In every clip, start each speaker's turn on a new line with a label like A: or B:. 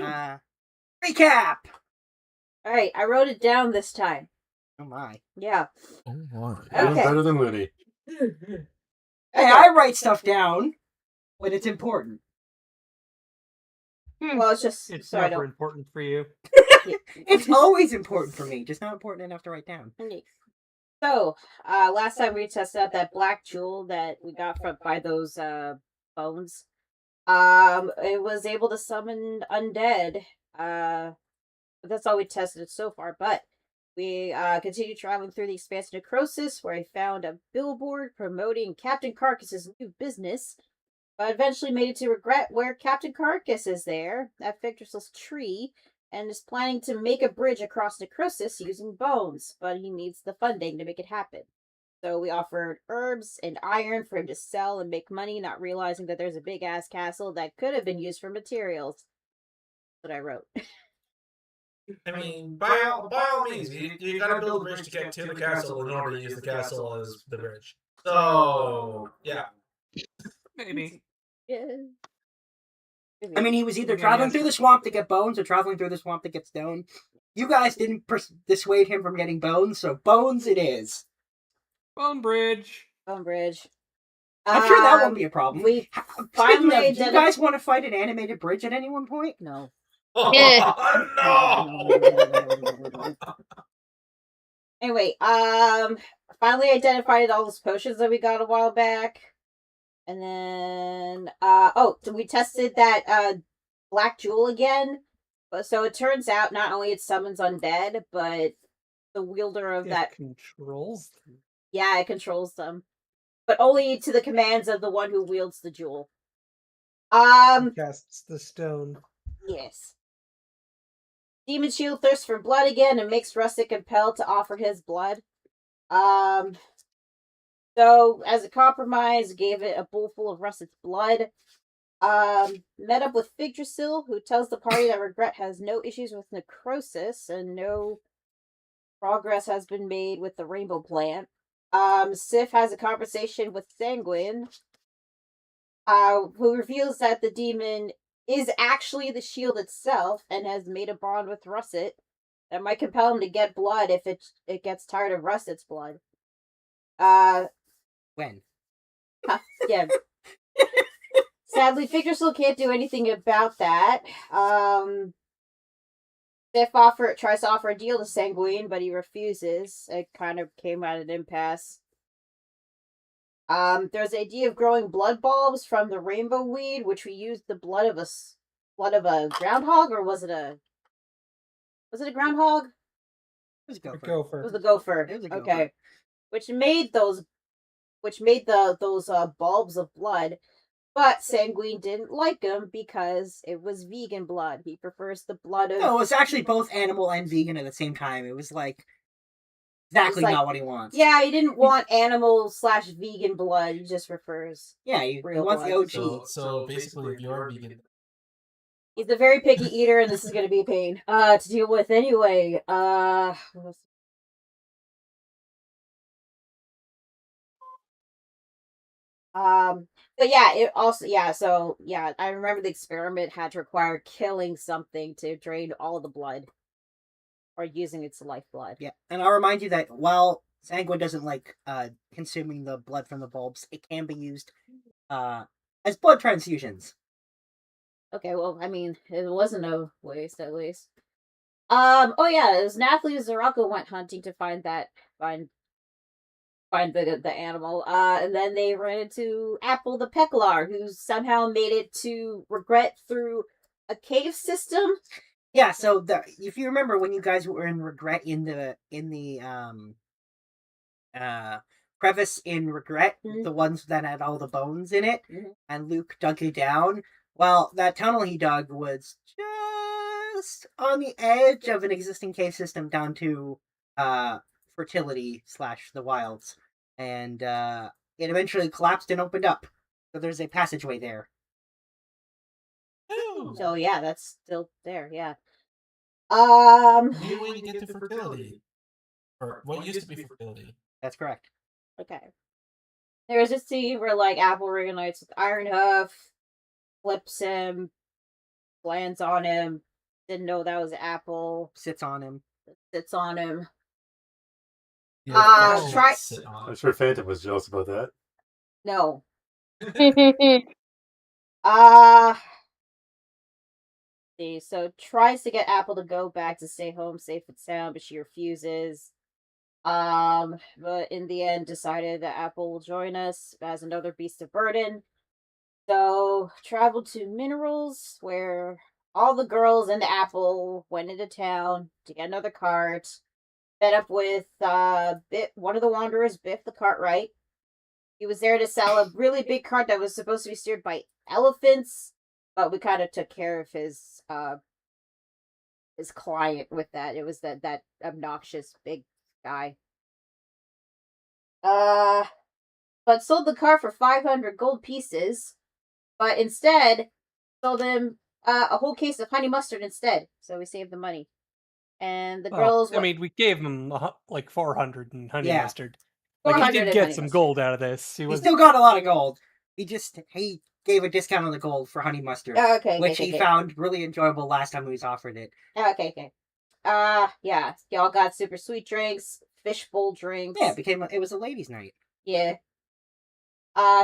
A: Recap!
B: Alright, I wrote it down this time.
A: Oh my.
B: Yeah.
C: Oh my.
B: Okay.
D: Better than Liddy.
A: Hey, I write stuff down when it's important.
B: Well, it's just
E: It's
B: so I
E: never
B: don't.
E: important for you.
A: It's always important for me, just not important enough to write down.
B: So, last time we tested out that black jewel that we got by those bones. It was able to summon undead. That's all we tested so far. But we continued traveling through the Expanse of Necrosis, where I found a billboard promoting Captain Carcass's new business. But eventually made it to Regret, where Captain Carcass is there at Victor's tree, and is planning to make a bridge across Necrosis using bones, but he needs the funding to make it happen. So we offered herbs and iron for him to sell and make money, not realizing that there's a big-ass castle that could have been used for materials. That's what I wrote.
C: I mean, by all means, you gotta build a bridge to get to the castle in order to use the castle as the bridge. So, yeah.
E: Maybe.
B: Yeah.
A: I mean, he was either traveling through the swamp to get bones or traveling through the swamp to get stone. You guys didn't dissuade him from getting bones, so bones it is.
E: Bone bridge.
B: Bone bridge.
A: I'm sure that won't be a problem.
B: We
A: finally do you guys want to fight an animated bridge at any one point?
B: No.
C: Oh, no!
B: Anyway, finally identified all those potions that we got a while back. And then, so we tested that, black jewel again. So it turns out not only it summons undead, but the wielder of that
E: controls them.
B: Yeah, it controls them. But only to the commands of the one who wields the jewel.
E: Casts the stone.
B: Yes. Demon Shield thirsts for blood again and makes Russet compelled to offer his blood. So, as a compromise, gave it a bowl full of Russet's blood. Met up with Yggdrasil, who tells the party that Regret has no issues with necrosis and no progress has been made with the rainbow plant. Sif has a conversation with Sanguine, who reveals that the demon is actually the shield itself and has made a bond with Russet that might compel him to get blood if it gets tired of Russet's blood.
A: When?
B: Yeah. Sadly, Yggdrasil can't do anything about that. Sif tries to offer a deal to Sanguine, but he refuses. It kind of came at an impasse. There's the idea of growing blood bulbs from the rainbow weed, which we used the blood of a groundhog, or was it a groundhog?
A: It was a gopher.
B: It was a gopher.
A: It was a gopher.
B: Okay. Which made those bulbs of blood, but Sanguine didn't like them because it was vegan blood. He prefers the blood of...
A: No, it was actually both animal and vegan at the same time. It was like exactly not what he wants.
B: Yeah, he didn't want animal/vegan blood. He just prefers
A: he
B: real
A: wants
B: blood.
A: the OG.
C: So basically, if you're vegan...
B: He's a very picky eater, and this is going to be a pain to deal with anyway. But yeah, it also, I remember the experiment had to require killing something to drain all the blood. Or using its lifeblood.
A: Yeah, and I'll remind you that while Sanguine doesn't like consuming the blood from the bulbs, it can be used as blood transfusions.
B: Okay, well, I mean, it wasn't a waste, at least. It was Nathalie and Zarako went hunting to find the animal, and then they ran into Apple the Pecklar, who somehow made it to Regret through a cave system.
A: Yeah, so if you remember when you guys were in Regret in the crevice in Regret, the ones that had all the bones in it, and Luke dug it down. Well, that tunnel he dug was just on the edge of an existing cave system down to fertility / the wilds, and it eventually collapsed and opened up. So there's a passageway there.
B: So yeah, that's still there. Yeah.
C: New way to get to fertility, or what used to be fertility.
A: That's correct.
B: Okay. There's this scene where Apple reunites with Ironhoof, flips him, lands on him, Didn't know that was Apple.
A: Sits on him.
B: Sits on him.
C: Yeah,
B: try-
C: sit on
D: I'm
C: it.
D: sure Phantom was jealous about that.
B: No. See, so tries to get Apple to go back to stay home safe and sound, but she refuses. But in the end decided that Apple will join us as another beast of burden. So traveled to Minerals, where all the girls and Apple went into town to get another cart. Met up with one of the Wanderers, Biff the Cartwright. He was there to sell a really big cart that was supposed to be steered by elephants, but we kind of took care of his client with that. It was that obnoxious big guy. But sold the car for 500 gold pieces, but instead sold him a whole case of honey mustard instead. So we saved the money. And the girls.
E: I mean, we gave him like 400 in honey
A: Yeah.
E: mustard. Like, he
B: 400
E: did
B: in
E: get
B: honey
E: some
B: mustard.
E: gold out of this.
A: He still got a lot of gold. He gave a discount on the gold for honey mustard, which he found really enjoyable last time he was offered it.
B: Okay. Yeah. Y'all got super sweet drinks, fishbowl drinks.
A: Yeah, it was a ladies' night.
B: Yeah.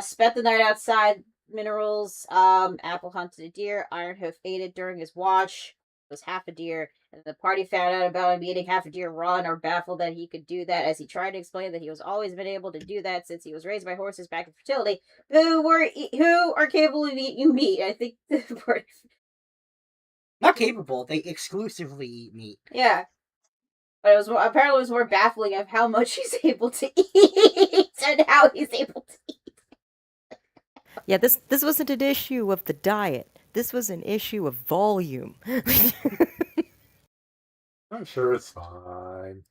B: Spent the night outside Minerals. Apple hunted a deer. Ironhoof ate it during his watch. It was half a deer. And the party found out about him eating half a deer raw and are baffled that he could do that, as he tried to explain that he was always been able to do that since he was raised by horses back in fertility, who are capable of eating meat. I think the part.
A: Not capable. They exclusively eat meat.
B: Yeah. But apparently it was more baffling of how much he's able to eat and how he's able to eat.
F: Yeah, this wasn't an issue of the diet. This was an issue of volume.
D: I'm sure it's fine.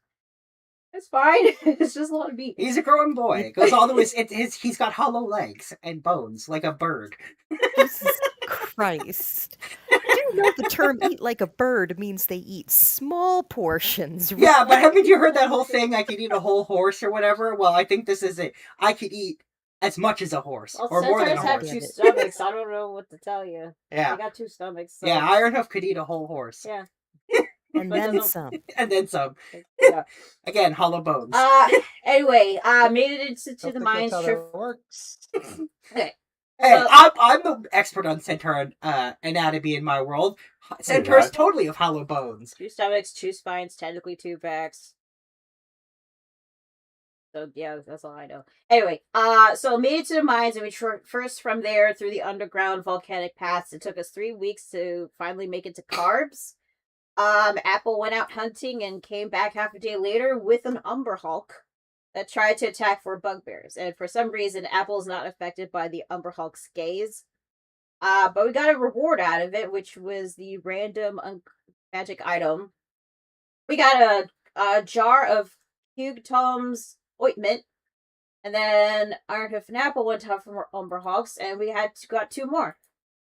B: It's fine. It's just a lot of meat.
A: He's a growing boy. It goes all the way. He's got hollow legs and bones like a bird.
F: Jesus Christ. Do you know the term eat like a bird means they eat small portions?
A: Yeah, but haven't you heard that whole thing, I could eat a whole horse or whatever? Well, I think this is it. I could eat as much as a horse,
B: Well,
A: or more than a
B: centaurs have
A: horse.
B: two stomachs. I don't know what to tell you.
A: Yeah.
B: They got two stomachs. So.
A: Yeah, Ironhoof could eat a whole horse.
B: Yeah.
F: And then some.
A: And then some.
B: Yeah.
A: Again, hollow bones.
B: Anyway, made it into the mines.
E: That's how that works.
B: Okay.
A: Hey,
B: So-
A: I'm the expert on centaur anatomy in my world. Centaurs
D: right.
A: totally have hollow bones.
B: 2 stomachs, 2 spines, technically 2 backs. So yeah, that's all I know. Anyway, so made it to the mines, and we traversed from there through the underground volcanic paths. It took us 3 weeks to finally make it to Carbs. Apple went out hunting and came back half a day later with an Umber Hulk that tried to attack for bugbears. And for some reason, Apple's not affected by the Umber Hulk's gaze. But we got a reward out of it, which was the random magic item. We got a jar of Hugh Tom's ointment, and then Ironhoof and Apple went to hunt for Umber Hulks, and we got 2 more.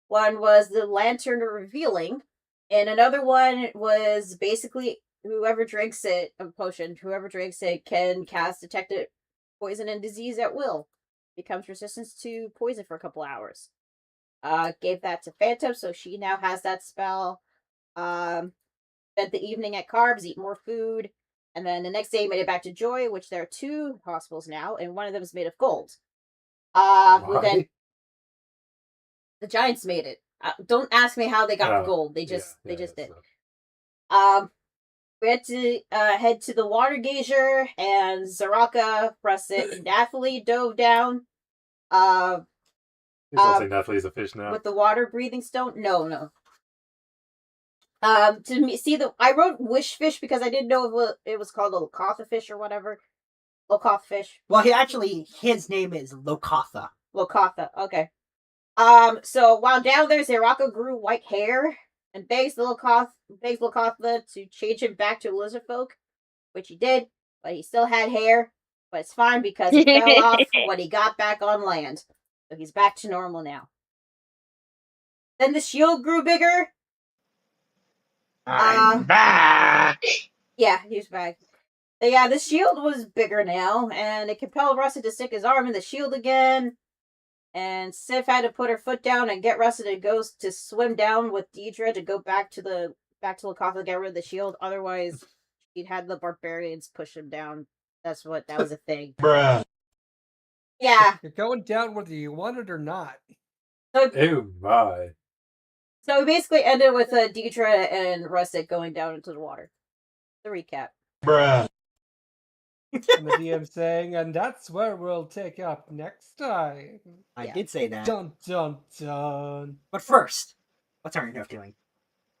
B: One was the Lantern Revealing, and another one was basically whoever drinks it, a potion, whoever drinks it can cast detected poison and disease at will. Becomes resistant to poison for a couple hours. Gave that to Phantom, so she now has that spell. Spent the evening at Carbs, eat more food, and then the next day made it back to Joy, which there are 2 hospitals now, and one of them is made of gold. Then the Giants made it. Don't ask me how they got the gold. They just did. We had to head to the water geyser, and Zaraka, Russet, and Nathalie dove down.
D: He's not saying Nathalie's a fish now.
B: With the water breathing stone? No. I wrote wish fish because I didn't know if it was called a Lokatha fish or whatever. Lokatha fish.
A: Well, his name is Lokatha.
B: Lokatha, okay. So while down there, Zaraka grew white hair and begs Lokatha to change him back to lizard folk, which he did, but he still had hair. But it's fine because he fell off when he got back on land. So he's back to normal now. Then the shield grew bigger.
G: I'm back!
B: Yeah, he's back. Yeah, the shield was bigger now, and it compelled Russet to stick his arm in the shield again. And Sif had to put her foot down and get Russet to go to swim down with Deidre to go back to the back to Lakatha to get rid of the shield. Otherwise, he'd had the barbarians push him down. That was a thing.
C: Bruh.
B: Yeah.
E: You're going down whether you want it or not.
D: Oh my.
B: So we basically ended with Deidre and Russet going down into the water. The recap.
C: Bruh.
E: And the DM saying, and that's where we'll take up next time.
A: I
B: Yeah.
A: did say that.
E: Dun dun dun.
A: But first, what's our enough doing?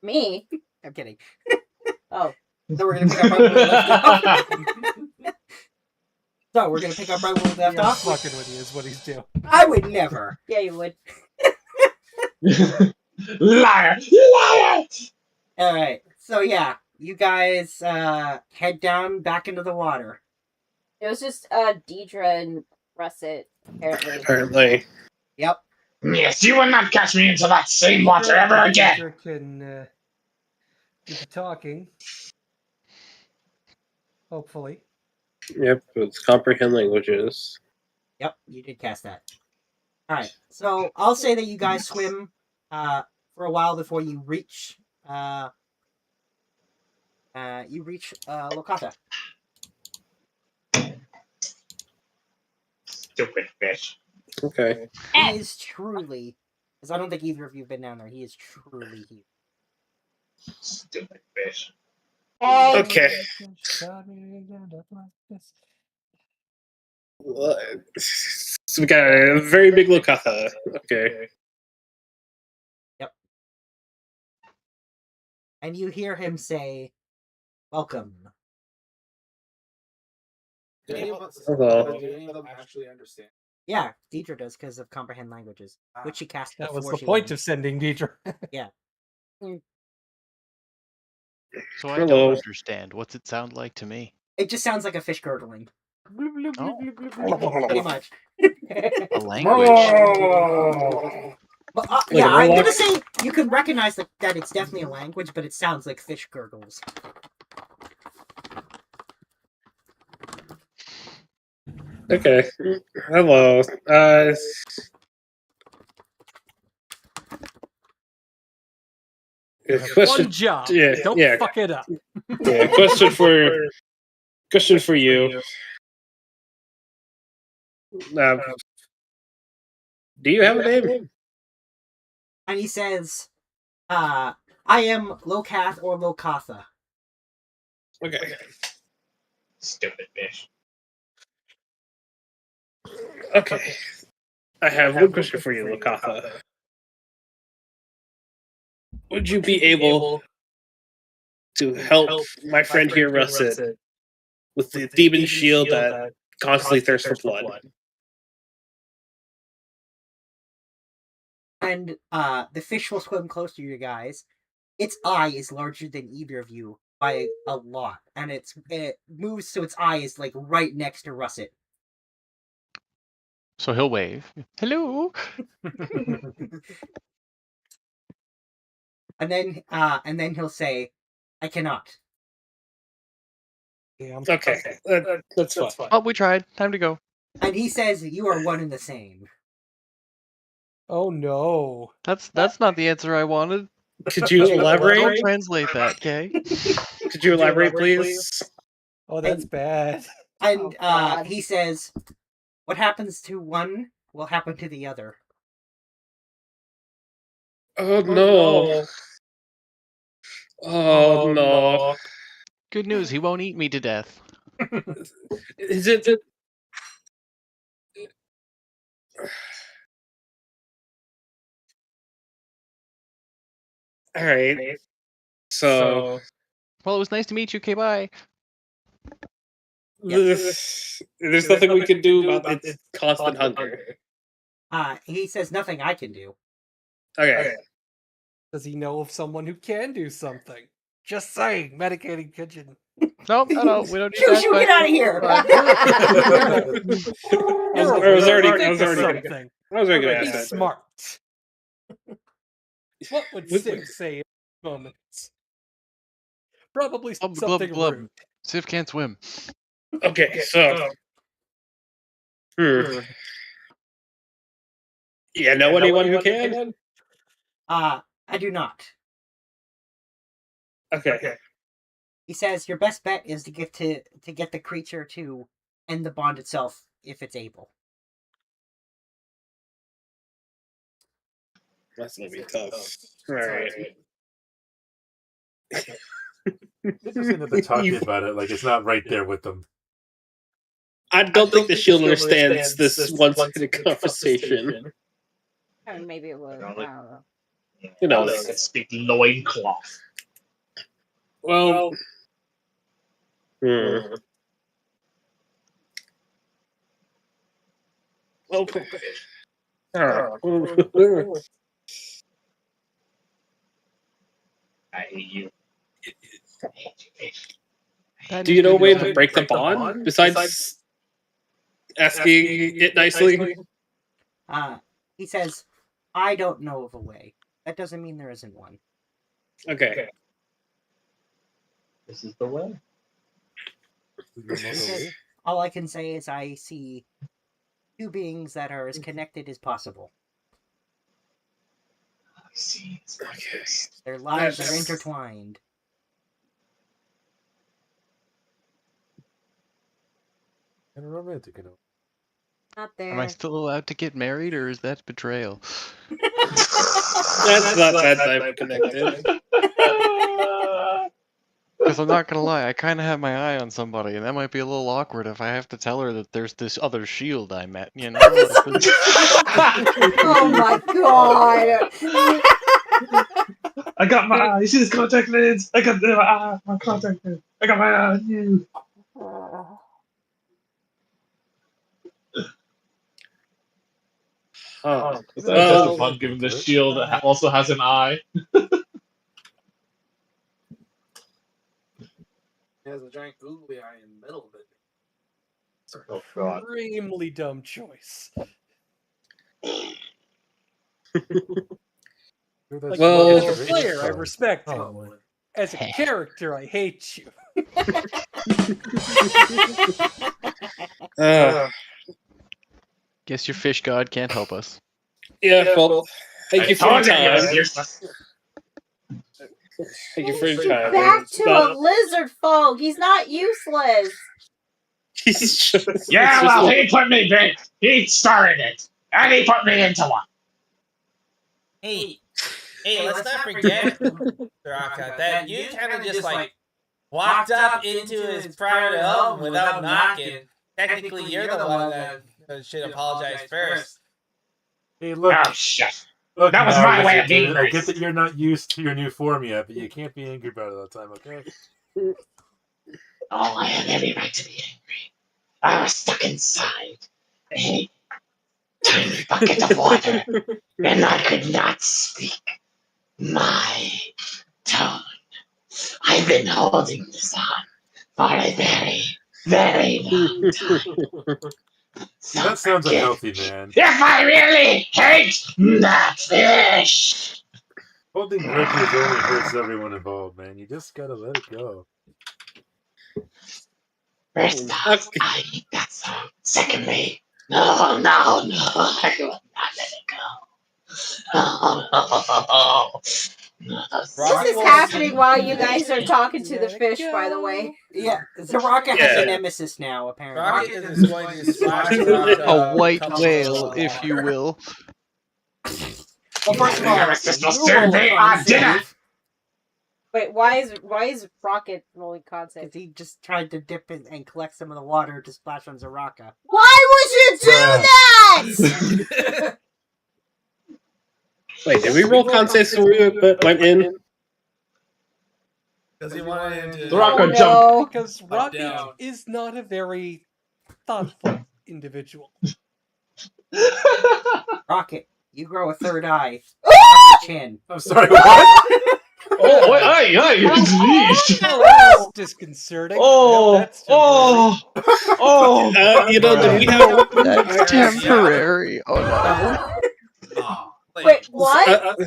B: Me?
A: I'm kidding.
B: Oh.
A: So we're gonna pick up right where we left off. So we're gonna pick up right where we left
E: Yeah,
A: off.
E: fucking with you is what he's doing.
A: I would never.
B: Yeah, you would.
C: Liar! Liar!
A: All right. So yeah, you guys head down back into the water.
B: It was just Deidre and Russet, apparently.
G: Apparently.
A: Yep.
C: Yes, you will not catch me into that same water ever again!
E: Deidre can do the talking. Hopefully.
G: Yep, it's comprehend languages.
A: Yep. You did cast that. All right. So I'll say that you guys swim for a while before you reach Lokata.
C: Stupid fish.
G: Okay.
A: He is truly, because I don't think either of you have been down there. He is truly here.
C: Stupid fish.
G: Okay. So we got a very big Lokatha. Okay.
A: And you hear him say, "Welcome."
G: Hello.
D: Do any of them actually understand?
A: Yeah, Deidre does because of comprehend languages, which she cast
E: That was
A: before
E: the
A: she
E: point
A: went.
E: of sending Deidre.
H: So I
G: Hello.
H: don't understand. What's it sound like to me?
A: It just sounds like a fish gurgling.
H: Oh.
A: Pretty much.
H: A language.
A: But,
G: Like
A: yeah,
G: a
A: I'm
G: warlock?
A: gonna say you can recognize that it's definitely a language, but it sounds like fish gurgles.
G: Okay. Hello. Question.
E: One job.
G: Yeah,
E: Don't
G: yeah.
E: fuck it up.
G: Yeah. Question for you. Do you have a name?
A: And he says, I am Lokath or Lokatha.
G: Okay.
C: Stupid fish.
G: Okay. I have one question for you, Lokatha. Would you be able to help my friend here, Russet, with the demon shield that constantly thirsts for blood?
A: And the fish will swim close to you guys. Its eye is larger than either of you by a lot, and it moves so its eye is like right next to Russet.
H: So he'll wave. Hello.
A: and then he'll say, "I cannot."
E: Damn.
G: Okay. That's fine.
H: Oh, we tried. Time to go.
A: And he says, "You are one and the same."
E: Oh no.
H: That's not the answer I wanted.
G: Could you
H: Don't
G: elaborate?
H: translate that, okay?
G: Could you elaborate, please?
E: Oh, that's bad.
A: And
B: God.
A: he says, "What happens to one will happen to the other."
G: Oh no. Oh no.
H: Good news, he won't eat me to death.
G: Is it? All right. So
H: Well, it was nice to meet you. Okay, bye.
G: there's nothing we can do about its constant hunger.
A: He says, "Nothing I can do."
G: Okay.
E: Does he know of someone who can do something? Just saying, medicating pigeon.
H: No, no, we don't need
A: Shoo,
H: that.
A: shoo,
H: but-
A: get out of here!
G: I was already
E: Think of
G: gonna
E: something.
G: ask
E: Be
G: that.
E: smart. What would Civ say in this moment? Probably
H: Glub,
E: something
H: glub.
E: rude.
H: Civ can't swim.
G: Okay, so yeah, know anyone who can?
A: I do not.
G: Okay.
A: He says your best bet is to get the creature to end the bond itself if it's able.
G: That's gonna be tough. All right.
I: Interesting that they're talking about it like it's not right there with them.
G: I don't think the shield understands this one-sided conversation.
B: I mean, maybe it would. I don't know.
G: You know,
J: they could speak loincloth.
G: Well, okay.
J: I hate you.
G: Do you know a way to break the bond besides asking it nicely?
A: He says, I don't know of a way. That doesn't mean there isn't one.
G: Okay.
J: This is the way.
A: He says, all I can say is I see two beings that are as connected as possible.
J: I see.
G: Okay.
A: Their lives are intertwined.
I: And romantic enough.
B: Not there.
H: Am I still allowed to get married, or is that betrayal?
G: That's not that type of connected.
H: Because I'm not gonna lie, I kind of have my eye on somebody, and that might be a little awkward if I have to tell her that there's this other shield I met. You know?
B: Oh my god!
J: I got my eye. You see this contact lens? I got my contact lens. I got my eye on you.
G: Oh.
J: It's just fun given the shield that also has an eye.
D: It has a giant googly eye in the middle of it.
J: Oh god.
E: Extremely dumb choice. Like,
G: Well-
E: as a player, I respect you.
D: Oh,
E: As a character, I hate you.
H: Guess your fish god can't help us.
G: Yeah, well, thank you for your time.
J: Yes.
G: Thank you for your time.
B: Back to a lizard folk. He's not useless.
G: He's just,
J: Yeah, well, he put me in. He started it. And he put me into one.
C: Hey, let's not forget, Raka, that you kind of just like walked up into his private home without knocking. Technically, you're the one that should apologize first.
I: Hey, look.
J: Oh, shit.
I: Look,
J: That was
I: now,
J: my way of
I: Lizard,
J: being
I: I
J: nice.
I: get that you're not used to your new form yet, but you can't be angry about it all the time, okay?
J: Oh, I have every right to be angry. I was stuck inside a tiny bucket of water, and I could not speak my tongue. I've been holding this on for a very, very long time. So
I: That sounds
J: forgive
I: unhealthy,
J: me
I: man.
J: if I really hate that fish.
I: Holding grudges only hurts everyone involved, man. You just gotta let it go.
J: First off, I hate that song. Secondly, no, I will not let it go. No,
B: This is happening while you guys are talking to the fish, by the way.
A: Yeah, Zaraka has a nemesis now, apparently.
C: Rocket is going to splash around
H: A white
C: couple
H: whale,
C: of
H: if you will.
A: Well, first of all,
J: Your sister
A: you
J: served
A: roll
J: me
A: a
J: on
A: con
J: dinner.
A: save,
B: Wait, why is Rocket rolling concept?
A: 'cause he just tried to dip in and collect some of the water to splash on Zaraka.
B: Why would you do that?
G: Wait, did we roll contests when we went in?
C: Because he wanted him to.
J: The Rocket
B: Oh,
J: jump.
B: no.
E: Because
C: Up,
E: Rocket
C: down.
E: is not a very thoughtful individual.
A: Rocket, you grow a third eye. On your chin.
I: I'm sorry, what?
J: Oh, wait, hey, it's me.
E: That's disconcerting.
J: Oh,
E: That's temporary.
J: oh.
G: You know, did we have...
H: That's temporary. Oh no.
C: Oh, like,
B: Wait, what?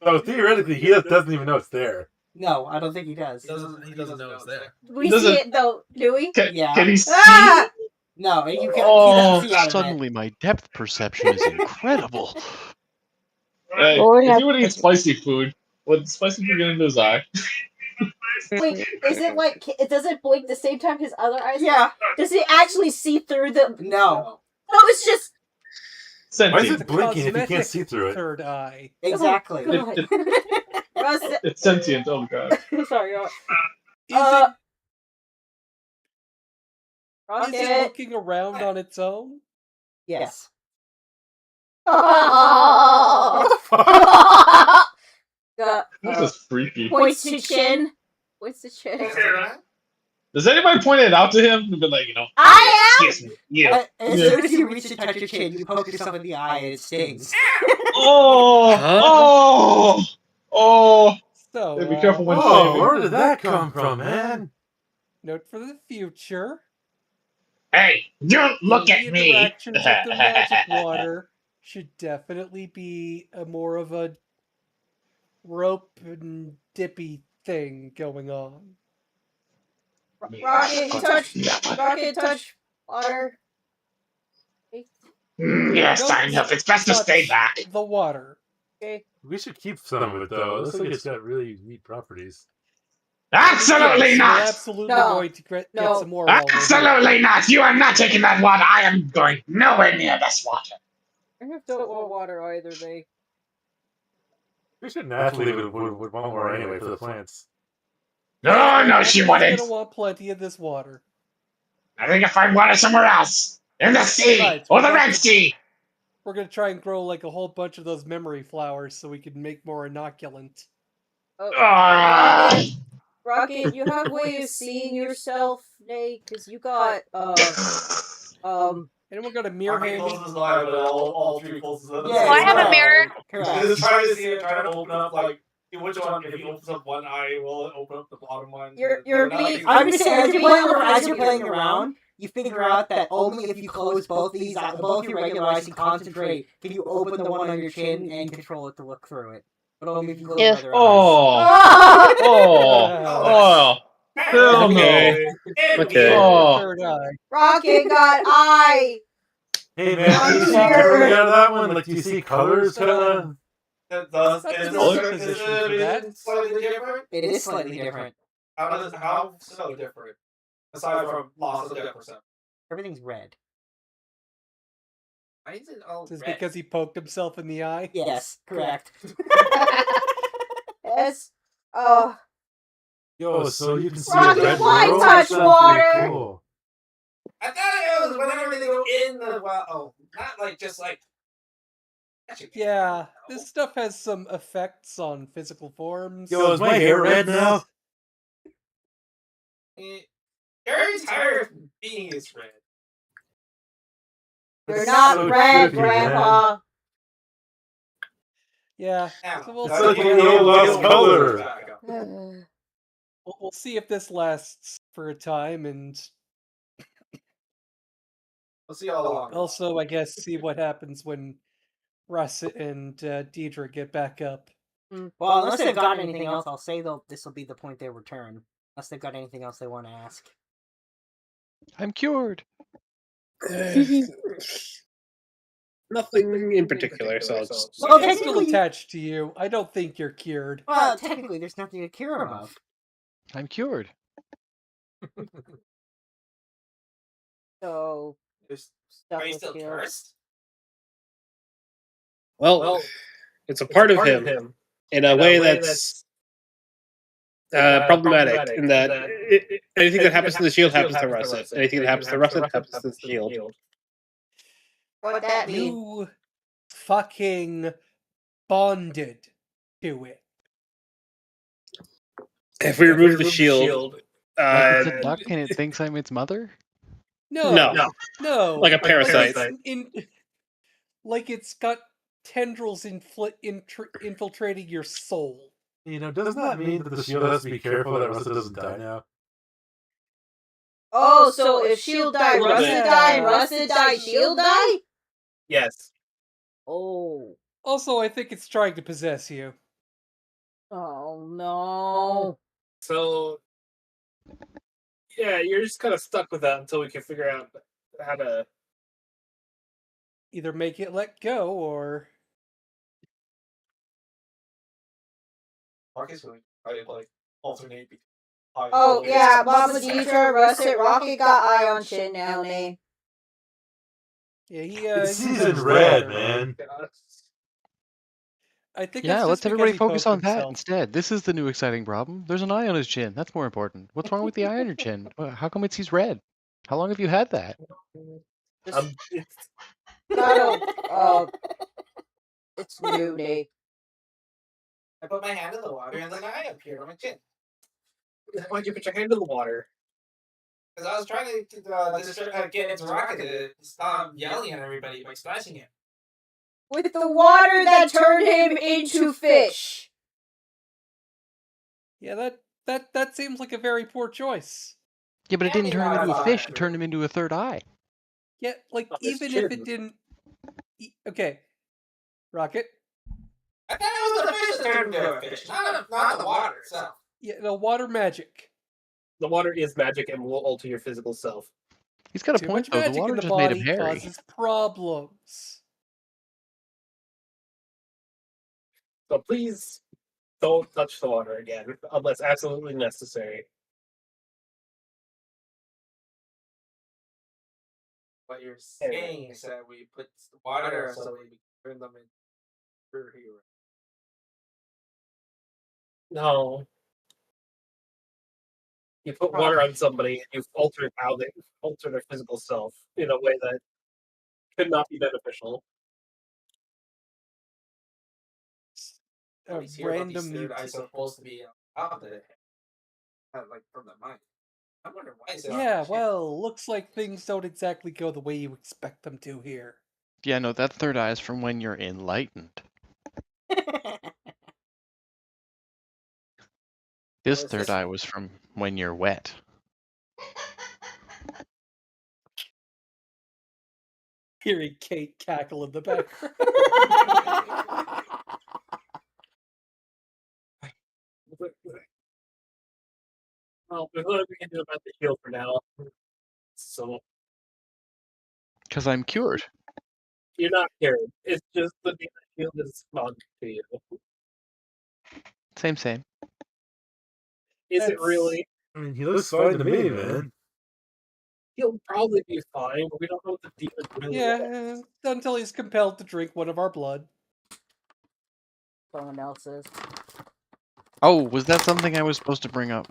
I: So theoretically, he doesn't even know it's there.
A: No, I don't think he does.
C: He doesn't know it's there.
B: We
J: Does
B: see
J: it-
B: it though, do we?
A: Yeah.
J: Can he see?
B: Ah!
A: No, you can't.
J: Oh.
A: He doesn't see out of it.
H: Suddenly, my depth perception is incredible.
J: Hey,
B: Lord
J: if
B: have-
J: you would eat spicy food,
K: Would spicy get into his eye?
B: Wait, is it like it doesn't blink the same time his other eyes?
A: Yeah.
B: Does it actually see through the?
A: No.
B: No, it's just.
I: Why is
K: Sentient.
I: it blinking if you can't
E: Cosmetic
I: see through it?
E: third eye.
A: Exactly.
B: Oh, God. Russet.
K: It's sentient. Oh god.
B: Sorry.
E: Is
B: Rocket.
E: it looking around on its own?
A: Yes.
K: This is freaky.
B: Points to chin. Points to chin.
K: Does anybody point it out to him and be like,
B: I am.
K: excuse me, you?
A: As soon as you reach to touch your chin, you poke yourself in the eye and it stings.
K: Oh!
E: So,
K: Hey, be careful when
I: Oh,
K: shaving.
I: where did that come from, man?
E: note for the future.
J: Hey, don't look
E: the
J: at me.
E: interactions of the magic water should definitely be a more of a rope and dippy thing going on.
B: Rocket touch. Rocket touch. Water.
J: Yes, I know. It's best to stay back.
E: The water.
B: Okay.
I: We should keep some of it, though. It looks like it's got really neat properties.
J: Absolutely
E: Yes,
J: not.
E: We're absolutely
B: No.
E: going to get
B: No.
E: some more. while we're here.
J: Absolutely not. You are not taking that water. I am going nowhere near this water.
B: I don't want water either, they.
I: We should naturally would want more anyway for the plants.
J: No, no, she
E: We're
J: wouldn't.
E: gonna want plenty of this water.
J: I think I'll find water somewhere else. In the sea.
E: Besides,
J: Or
E: we're
J: the
E: about
J: Red
E: to-
J: Sea.
E: We're gonna try and grow like a whole bunch of those memory flowers so we can make more inoculant.
J: Ah.
B: Rocket, you have a way of seeing yourself, Nate, because you got
E: Anyone got a mirror
D: Rocket
E: handy?
D: closes his eye, but all three closes them.
A: Yeah,
L: Oh, I have a mirror.
A: Correct.
D: Just trying to see it, trying to open up, like, which one, if he opens up one eye, will it open up the bottom one?
B: You're
D: But
B: being-
A: I'm just saying, as you're playing around, you figure out that only if you close both these, both your regular eyes and concentrate, can you open the one on your chin and control it to look through it. But only if you close
L: Yeah.
A: the other
K: Oh, hell no.
I: Okay.
K: Oh.
E: Third eye.
B: Rocket got eye.
I: Hey, man, do you see differently out of that one? Like, do you see colors kind of?
D: Is
E: Color position for that.
D: slightly different?
A: It is slightly different.
D: How so different? Aside from loss of depth percent.
A: Everything's red.
D: Why is it all
E: Is it
D: red?
E: because he poked himself in the eye?
A: Yes, correct.
B: Yes.
I: Yo, so you can see
B: Rocket,
I: a red
B: why
I: world?
B: touch
I: That sounds
B: water?
I: pretty cool.
D: I thought it was whenever they go in the well. Oh, not like just like.
E: Yeah, this stuff has some effects on physical forms.
I: Yo, is my hair red now?
D: Your entire being is red.
B: You're not
I: so
B: red,
I: trippy,
B: Grandpa.
E: Yeah,
D: Now,
E: so we'll
I: It's
E: see.
I: like you know, lost color.
E: We'll see if this lasts for a time, and
D: We'll see how long.
E: also, I guess, see what happens when Russet and Deidre get back up.
A: Well, unless they've got anything else, I'll say this will be the point they return. Unless they've got anything else they want to ask.
H: I'm cured.
G: Nothing in particular, so I'll just...
A: Well,
E: I'm still
A: technically,
E: attached to you. I don't think you're cured.
A: well, technically, there's nothing to cure him of.
H: I'm cured.
B: So stuff
D: Are you
B: was
D: still
B: killed.
D: cursed?
G: Well, it's a part of him in a way that's problematic. In that anything that happens to the shield happens to Russet. Anything that happens to Russet happens to the shield.
B: What that mean?
E: You fucking bonded to it.
G: If we remove the shield,
H: Like it's a duck and it thinks I'm its mother?
E: No.
G: like a parasite.
E: Like it's got tendrils infiltrating your soul.
I: You know, doesn't that mean that the shield has to be careful that Russet doesn't die now?
B: Oh, so if Shield died,
K: Russet.
B: Russet died, Russet died, Shield died?
K: Yes.
B: Oh.
E: Also, I think it's trying to possess you.
B: Oh no.
K: So, yeah, you're just kind of stuck with that until we can figure out how to...
E: Either make it let go, or
D: Rocket's going to like alternate. Between
B: Oh yeah, Mama Deidre, Russet, Rocket got eye on chin now, Nay.
E: Yeah,
I: It's season red, man.
E: I think
H: Yeah,
E: that's
H: let's
E: just
H: everybody
E: because he
H: focus
E: poked
H: on that
E: himself.
H: instead. This is the new exciting problem. There's an eye on his chin. That's more important. What's wrong with the eye on your chin? How come he's red? How long have you had that?
K: It's
B: It's new, Nay.
C: I put my hand in the water and then an eye appeared on my chin.
K: why'd you put your hand in the water?
C: Because I was trying to get into Rocket to stop yelling at everybody by splashing him.
B: With the water that turned him into fish.
E: Yeah, that seems like a very poor choice.
H: Yeah, but it didn't turn him
C: Maybe
H: into a
C: not
H: fish.
C: fire.
H: It turned him into a third eye.
E: Yeah, like
K: On his
E: even if
K: chin.
E: it didn't. Okay, Rocket.
C: I thought it was the fish that turned him into a fish, not the water itself.
E: Yeah, the water magic.
K: The water is magic and will alter your physical self.
H: He's got a
E: Too
H: point
E: much
H: though. The
E: magic
H: water
E: in the
H: just made him
E: body
H: hairy.
E: causes problems.
K: So please don't touch the water again unless absolutely necessary.
C: What you're saying is that we put the water so we turn them into superheroes.
K: No. You put water on somebody and you've altered how they alter their physical self in a way that could not be beneficial.
E: A
C: We hear about these
E: random
C: third eyes
E: mutant.
C: supposed to be on the head, like from the mind. I wonder why is it on
E: Yeah,
C: the chin?
E: well, looks like things don't exactly go the way you expect them to here.
H: Yeah, no, that third eye is from when you're enlightened. This
C: is
H: third
C: this
H: eye was from when you're wet.
E: Hearing Kate cackle in the background.
K: Well, there's nothing we can do about the shield for now. So
H: Because I'm cured.
K: you're not cured. It's just the shield is fun to you.
H: Same.
K: Is it really?
I: I mean, he looks fine to me, man.
K: He'll probably be fine, but we don't know what the demon really
E: Yeah,
K: wants.
E: until he's compelled to drink one of our blood.
B: Someone else's.
H: Oh, was that something I was supposed to bring up?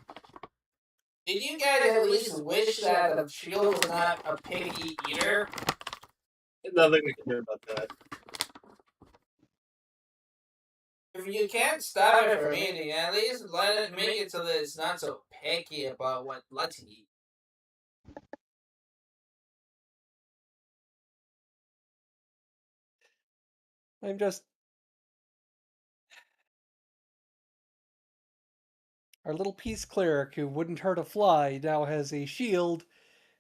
C: Did you guys at least wish that the shield was not a piggy eater?
K: Nothing we can do about that.
C: If you can't stop it from eating, at least let it make it so that it's not so picky about what let's eat.
E: I'm just. Our little peace cleric who wouldn't hurt a fly now has a shield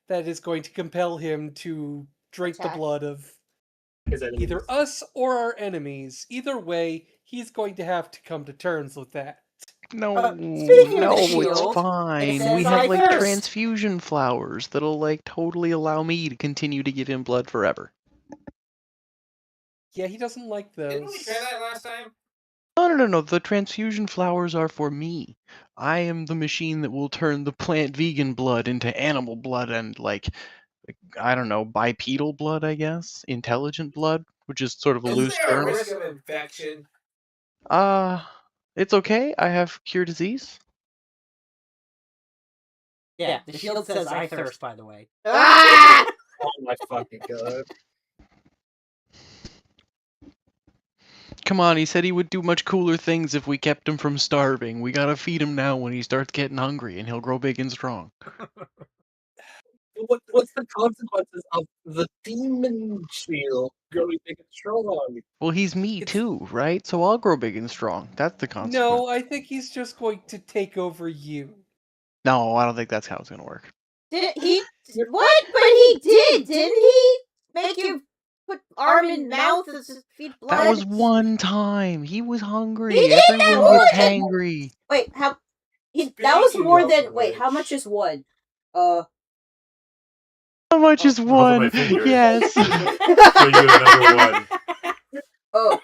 E: that is going to compel him to drink the
B: Attack.
E: blood of
K: His enemies.
E: either us or our enemies. Either way, he's going to have to come to terms with that.
H: No,
B: speaking of the
H: no,
B: shield,
H: it's
B: it
H: fine.
B: says
H: We have
B: I
H: like
B: thirst.
H: transfusion flowers that'll like totally allow me to continue to give him blood forever.
E: Yeah, he doesn't like those.
C: Didn't we try that last time?
H: No. The transfusion flowers are for me. I am the machine that will turn the plant vegan blood into animal blood and like I don't know, bipedal blood, I guess, intelligent blood, which is sort of a
C: Is
H: loose
C: there a
H: term.
C: risk of infection?
H: It's okay. I have cure disease.
A: Yeah, the shield says I thirst, by the way.
B: Ah!
K: Oh my fucking god.
H: Come on, he said he would do much cooler things if we kept him from starving. We gotta feed him now when he starts getting hungry, and he'll grow big and strong.
K: What's the consequences of the demon shield growing big and strong?
H: Well, he's me too, right? So I'll grow big and strong. That's the consequence.
E: No, I think he's just going to take over you.
H: No, I don't think that's how it's gonna work.
B: Did he? What? But he did, didn't he? Make you put arm in mouth and feed blood.
H: That was one time. He was hungry.
B: He did that
H: Everyone
B: more
H: was
B: than-
H: hangry.
B: Wait, how? That was more
I: of
B: than. Wait, how much is one?
H: How much is
I: Both of
H: one?
I: my fingers.
H: Yes.
I: So you another one.
B: Oh,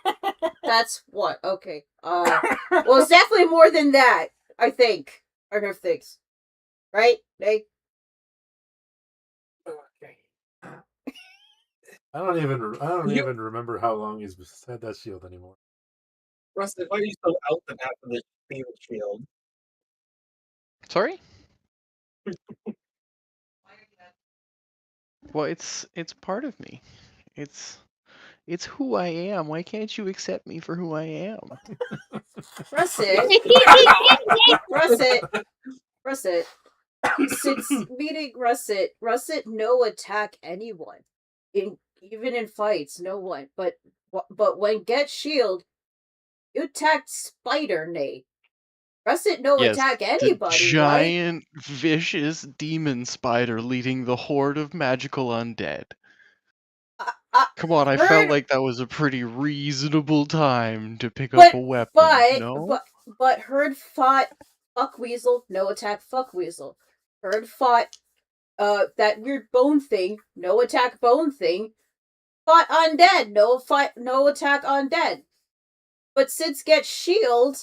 B: that's what? Okay. Well, it's definitely more than that, I think. Arnulf thinks. Right? Nate?
K: Okay.
I: I don't
K: You-
I: even remember how long he's had that shield anymore.
K: Russet, why are you so out the map of the shield?
H: Sorry? Well, it's part of me. It's who I am. Why can't you accept me for who I am?
B: Russet. Russet. Russet. Since meeting Russet no attack anyone. Even in fights, no one. But when get shield, you attacked Spider Nate. Russet no
H: Yes,
B: attack
H: the
B: anybody, right?
H: giant, vicious demon spider leading the horde of magical undead. Come on, I felt like that was a pretty reasonable time to pick up a weapon, no?
B: But Herd fought Fuckweasel, no attack Fuckweasel. Herd fought that weird bone thing, no attack bone thing. Fought undead, no attack undead. But since get shield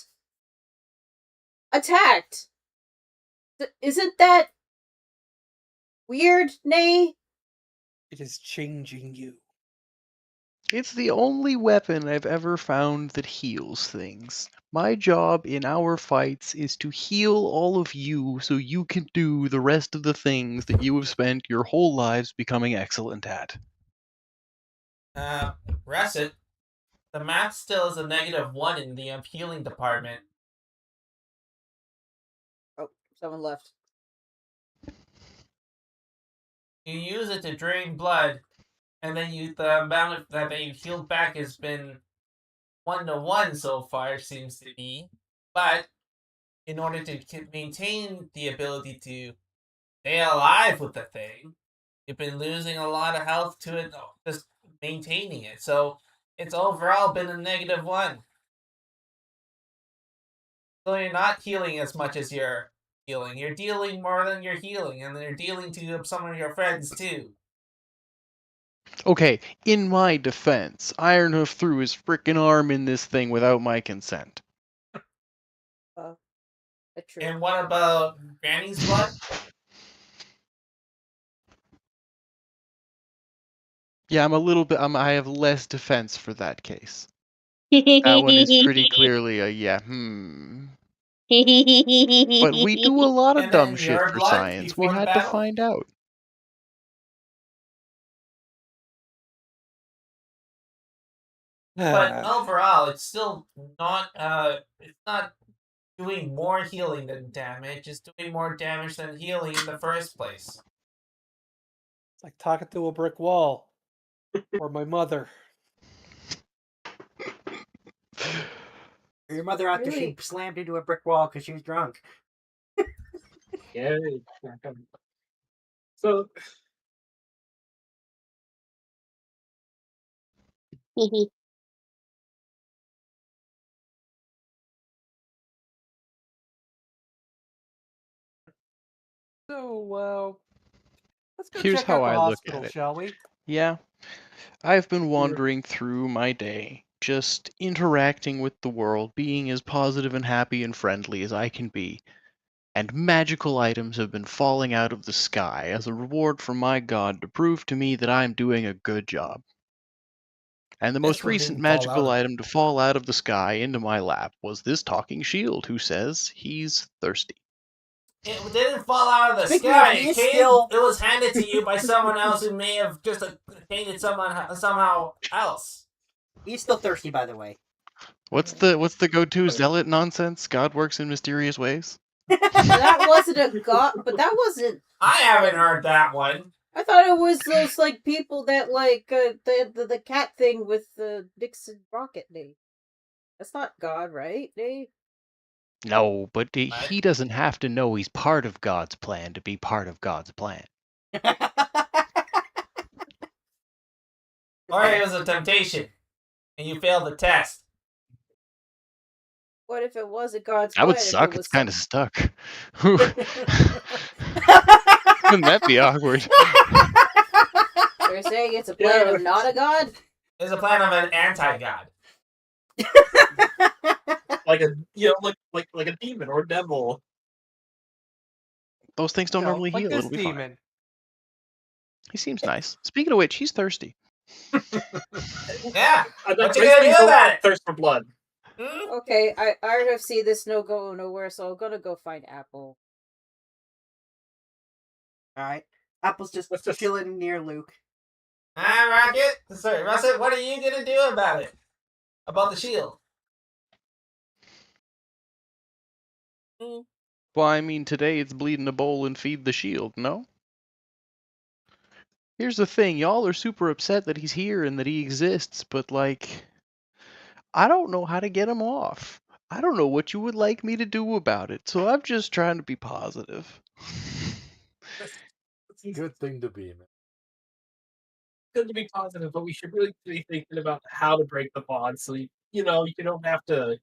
B: attacked. Isn't that weird, Nay?
E: It is changing you.
H: It's the only weapon I've ever found that heals things. My job in our fights is to heal all of you so you can do the rest of the things that you have spent your whole lives becoming excellent at.
C: Russet, the math still is a -1 in the healing department.
B: Oh, someone left.
C: You use it to drain blood, and then the amount that you healed back has been 1-to-1 so far, seems to be. But in order to maintain the ability to stay alive with the thing, you've been losing a lot of health to it, just maintaining it. So it's overall been a -1. So you're not healing as much as you're healing. You're dealing more than you're healing, and you're dealing to some of your friends too.
H: Okay, in my defense, Ironhoof threw his frickin' arm in this thing without my consent.
B: True.
C: And what about Granny's blood?
H: Yeah, I'm a little bit. I have less defense for that case. That one is pretty clearly a yeah. But we do a lot of
C: And
H: dumb
C: then
H: shit
C: your
H: for
C: blood
H: science. We
C: before the
H: had to
C: battle?
H: find out.
C: But overall, it's still not. It's not doing more healing than damage. It's doing more damage than healing in the first place.
E: It's like talking to a brick wall. Or my mother.
A: Your mother after
B: Really?
A: she slammed into a brick wall because she was drunk.
K: Yeah. So.
E: So, let's go
H: Here's
E: check
H: how
E: out the
H: I look
E: hospital,
H: at it.
E: shall we?
H: Yeah, I've been wandering through my day, just interacting with the world, being as positive and happy and friendly as I can be. And magical items have been falling out of the sky as a reward from my god to prove to me that I'm doing a good job. And the
C: This
H: most
C: one
H: recent
C: didn't fall out
H: magical
C: of-
H: item to fall out of the sky into my lap was this talking shield who says he's thirsty.
C: It didn't fall out of the
A: Speaking
C: sky.
A: of,
C: It
A: he's
C: came.
A: still-
C: It was handed to you by someone else who may have just obtained it somehow else.
A: He's still thirsty, by the way.
H: What's the go-to zealot nonsense? God works in mysterious ways?
B: That wasn't a god, but that wasn't.
C: I haven't heard that one.
B: I thought it was those like people that like the cat thing with the Dixon rocket name. That's not God, right? Nate?
H: No, but he doesn't have to know he's part of God's plan to be part of God's plan.
C: Or it was a temptation, and you failed the test.
B: What if it wasn't God's
H: That would
B: plan?
H: suck.
B: If it
H: It's
B: was
H: kind of stuck. Wouldn't that be awkward?
B: You're saying it's a plan of not a god?
C: is the plan of an anti-god.
K: Like a like a demon or a devil.
H: Those things don't
E: No,
H: normally
E: like
H: heal.
E: this
H: It'll be fine.
E: demon.
H: He seems nice. Speaking of which, he's thirsty.
C: Yeah.
K: What
C: What you gonna do about it?
K: Thirst for blood.
B: Okay, I already see this no go nowhere, so I'm gonna go find Apple.
A: Alright. Apple's just chilling near Luke.
C: Rocket. Sorry, Russet. What are you gonna do about it? About the shield?
H: Well, I mean, today it's bleed in a bowl and feed the shield, no? Here's the thing, y'all are super upset that he's here and that he exists, but like, I don't know how to get him off. I don't know what you would like me to do about it, so I'm just trying to be positive.
I: It's a good thing to be, man.
K: Good to be positive, but we should really be thinking about how to break the bond so you don't have to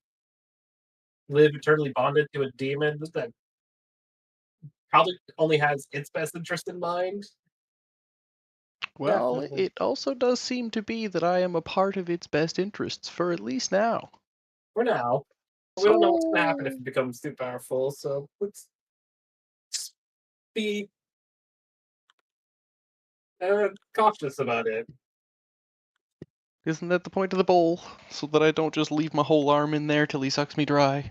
K: live eternally bonded to a demon that probably only has its best interest in mind.
H: Well,
E: Definitely.
H: it also does seem to be that I am a part of its best interests, for at least now.
K: For now. We don't know what's going to happen if it becomes too powerful, so let's be cautious about it.
H: Isn't that the point of the bowl? So that I don't just leave my whole arm in there till he sucks me dry.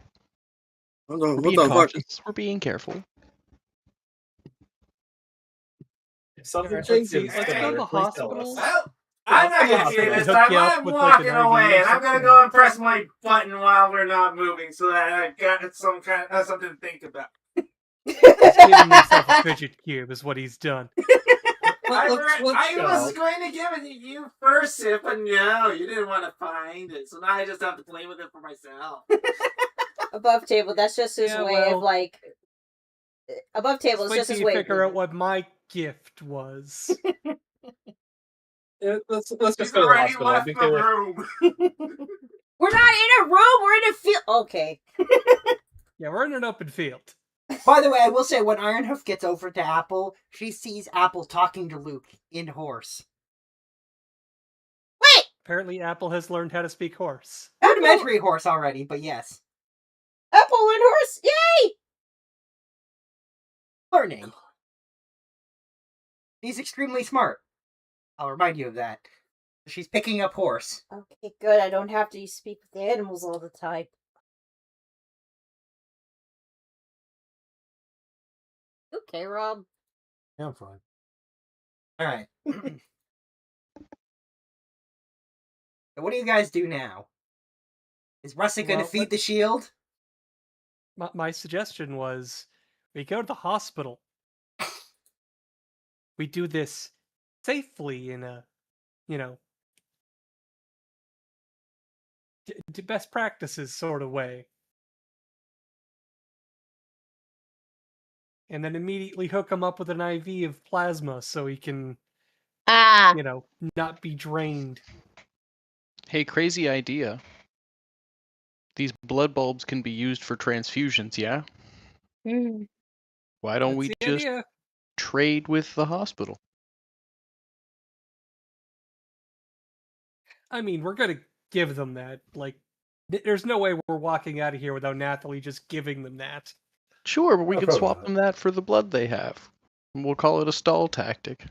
H: We're
G: What
H: being
G: the fuck?
H: cautious. We're being careful.
K: If something
E: Alright, let's
K: changes,
E: see. Let's go to the
K: please tell
E: hospital.
K: us.
C: Well, I'm not gonna see
E: Hospital.
C: this
E: Hook
C: time.
E: you up
C: I'm
E: with, like,
C: walking
E: an IV
C: away,
E: or
C: and I'm gonna
E: something.
C: go and press my button while we're not moving, so that I got something to think about.
E: He's giving himself a fidget cube is what he's done.
C: I
K: go.
C: was going to give it to you first, Sip, but no, you didn't want to find it, so now I just have to play with it for myself.
B: Above table, that's just his
E: Yeah,
B: way
E: well,
B: of like. Above table, it's
E: Wait
B: just
E: till
B: his
E: you
B: way.
E: figure out what my gift was.
K: Yeah, let's just
C: He's
K: go to the
C: already
K: hospital.
C: left
K: Be
C: the
K: good with-
C: room.
B: We're not in a room. We're in a field. Okay.
E: Yeah, we're in an open field.
A: By the way, I will say, when Ironhoof gets over to Apple, she sees Apple talking to Luke in horse.
B: Wait.
E: Apparently, Apple has learned how to speak horse.
A: Rudimentary horse already, but yes.
B: Apple and horse. Yay!
A: Learning. She's extremely smart. I'll remind you of that. She's picking up horse.
B: Okay, good. I don't have to speak with the animals all the time. Okay, Rob.
I: Yeah, I'm fine.
A: Alright. So what do you guys do now? Is Russet going to
E: Well,
A: feed the shield?
E: My suggestion was we go to the hospital. We do this safely in a, best practices sort of way. And then immediately hook him up with an IV of plasma so he can, not be drained.
H: Hey, crazy idea. These blood bulbs can be used for transfusions, yeah? Why don't
E: That's
H: we
E: the
H: just
E: idea.
H: trade with the hospital?
E: I mean, we're gonna give them that. Like, there's no way we're walking out of here without Nathalie just giving them that.
H: Sure, but we
I: Oh,
H: can
I: probably
H: swap
I: not.
H: them that for the blood they have. And we'll call it a stall tactic.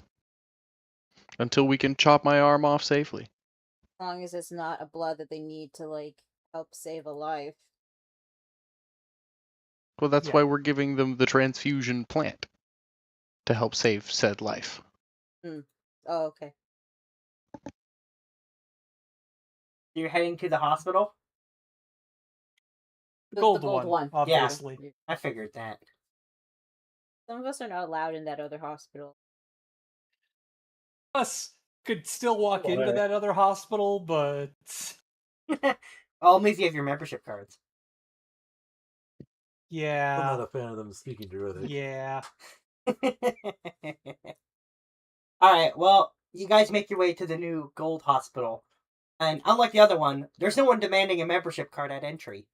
H: Until we can chop my arm off safely.
B: As long as it's not a blood that they need to like help save a life.
H: Well, that's
E: Yeah.
H: why we're giving them the transfusion plant. To help save said life.
B: Oh, okay.
A: You're heading to the hospital?
E: The gold one, obviously.
A: Yeah, I figured that.
B: Some of us are not allowed in that other hospital.
E: Us could still walk into
K: Whatever.
E: that other hospital, but
A: Only if you have your membership cards.
I: I'm
E: yeah,
I: not a fan of them speaking Druidic.
E: yeah.
A: Alright, well, you guys make your way to the new gold hospital. And unlike the other one, there's no one demanding a membership card at entry.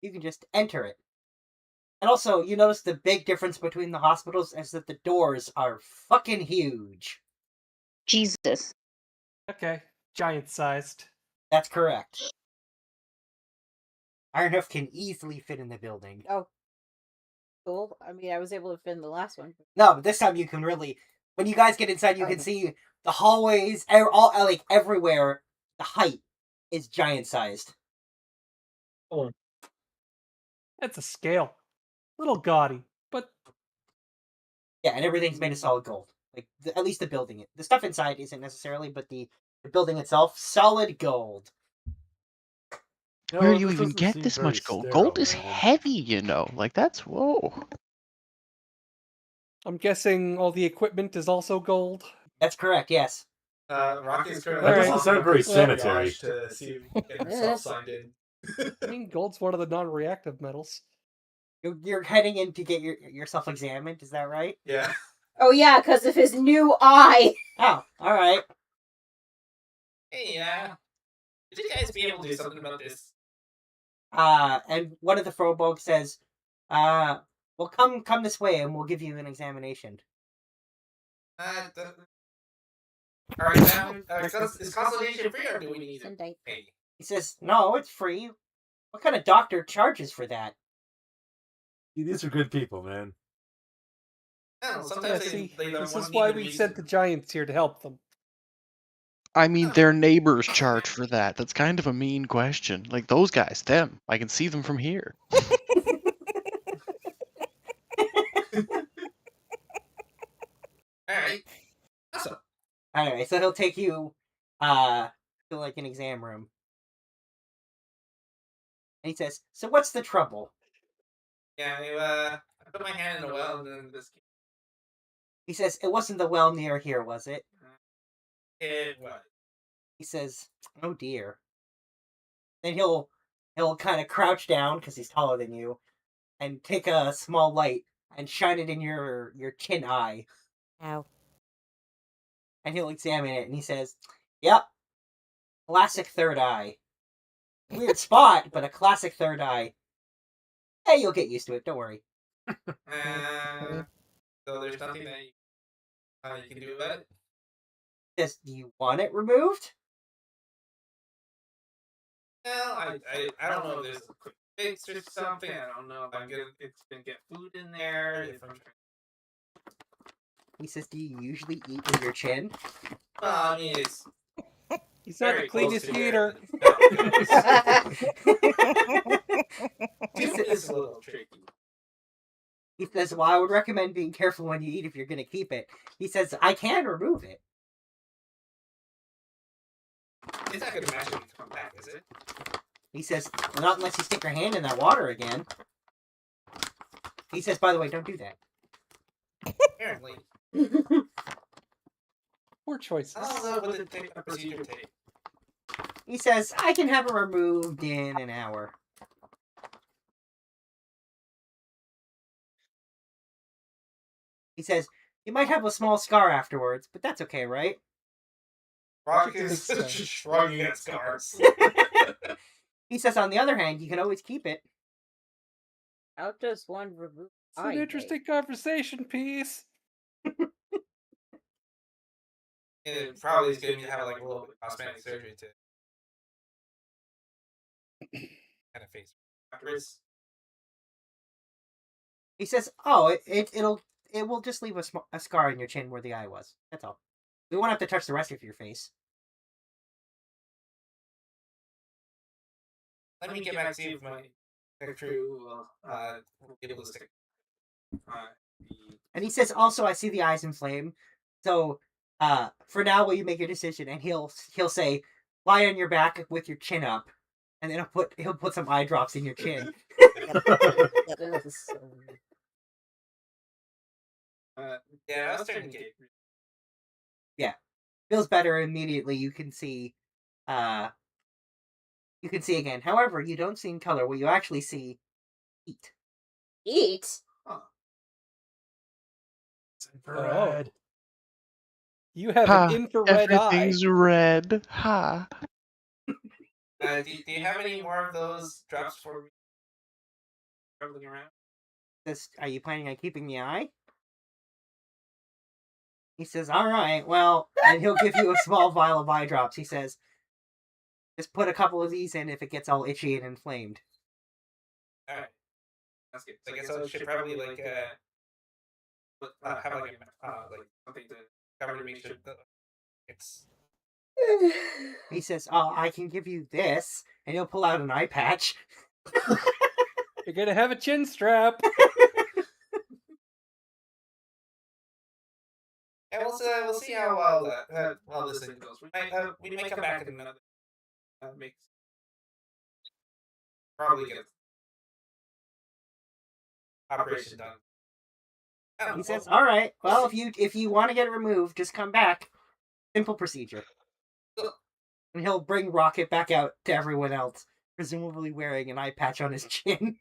A: You can just enter it. And also, you notice the big difference between the hospitals is that the doors are fucking huge.
L: Jesus.
E: Okay, giant-sized.
A: That's correct. Ironhoof can easily fit in the building.
B: Oh, cool. I mean, I was able to fit in the last one.
A: No, but this time you can really. When you guys get inside, you can see the hallways, all like everywhere. The height is giant-sized.
E: That's a scale. Little gaudy, but
A: Yeah, and everything's made of solid gold. Like at least the building. The stuff inside isn't necessarily, but the building itself, solid gold.
H: Where
I: No,
H: do you
I: this
H: even
I: doesn't
H: get
I: seem
H: this
I: very
H: much gold?
I: sterile,
H: Gold is
I: Raven.
H: heavy, you know. Like that's whoa.
E: I'm guessing all the equipment is also gold.
A: That's correct. Yes.
D: Rocky is currently
E: That
I: doesn't
D: walking
I: sound
D: up
I: very
D: to the
I: sanitary.
D: garage to see if he can get himself signed in.
E: I mean, gold's one of the non-reactive metals.
A: You're heading in to get yourself examined. Is that right?
D: Yeah.
B: Oh yeah, because of his new eye.
A: Oh, all right.
C: Hey, would you guys be able to do something about this?
A: And one of the Frobolg says, well, come this way, and we'll give you an examination.
C: Alright, is consultation free or do we need to pay?
A: He says, no, it's free. What kind of doctor charges for that?
I: These are good people, man.
C: I don't know,
E: Yeah,
C: sometimes
E: see,
C: they don't
E: this
C: want
E: is
C: to
E: why
C: need
E: we
C: the
E: sent
C: reason.
E: the giants here to help them.
H: I mean, their neighbors charge for that. That's kind of a mean question. Like those guys, them. I can see them from here.
C: Alright. Awesome.
A: Anyway, so he'll take you, to like an exam room. And he says, so what's the trouble?
C: Yeah, I put my hand in the well and then this
A: He says, it wasn't the well near here, was it?
C: it what?
A: He says, oh dear. Then he'll kind of crouch down, because he's taller than you, and take a small light and shine it in your chin eye.
F: Ow.
A: And he'll examine it, and he says, yep, classic third eye. Weird spot, but a classic third eye. Hey, you'll get used to it, don't worry.
C: So there's nothing that you can do about it?
A: Says, do you want it removed?
C: Well, I don't know if there's a quick fix or something. I don't know if I'm gonna get food in there. If I'm
A: He says, do you usually eat with your chin?
C: well, I mean it's
E: He's not the
C: very close
E: cleanest
C: to where
E: eater.
C: It's a little tricky.
A: He says, well, I would recommend being careful when you eat if you're going to keep it. He says, I can remove it.
C: It's not gonna magically come back, is it?
A: He says, well, not unless you stick your hand in that water again. He says, by the way, don't do that.
C: Apparently.
E: Poor choices.
C: I don't know what the procedure take.
A: He says, I can have it removed in an hour. He says, you might have a small scar afterwards, but that's okay, right?
D: Rocky is just shrugging at scars.
A: He says, on the other hand, you can always keep it.
B: How does one remove
E: It's an interesting conversation piece.
C: It probably is going to have like a little bit of cosmetic surgery to kind of face afterwards.
A: He says, oh, it will just leave a scar in your chin where the eye was. That's all. We won't have to touch the rest of your face.
C: Let me get back to see if my crew will be able to stick.
A: And he says, also, I see the eyes inflame. So, for now, will you make your decision? And he'll say, lie on your back with your chin up, and then he'll put some eye drops in your chin.
C: Yeah, I was starting to get.
A: Yeah, feels better immediately. You can see again. However, you don't see in color. What you actually see, heat.
B: Eat?
E: Infrared. You have
H: Ha,
E: an infrared eye.
H: everything's red. Ha.
C: Do you have any more of those drops for me? Traveling around.
A: Are you planning on keeping the eye? He says, all right, well, and he'll give you a small vial of eye drops. He says, just put a couple of these in if it gets all itchy and inflamed.
C: Alright. That's good. So I guess I should probably like have like something to cover to make sure that it's.
A: He says, oh, I can give you this, and he'll pull out an eye patch.
E: You're gonna have a chin strap.
C: And we'll see how well well this thing goes. We may come back in another make probably get operation done.
A: He says, all right, well, if you want to get it removed, just come back. Simple procedure. And he'll bring Rocket back out to everyone else, presumably wearing an eye patch on his chin.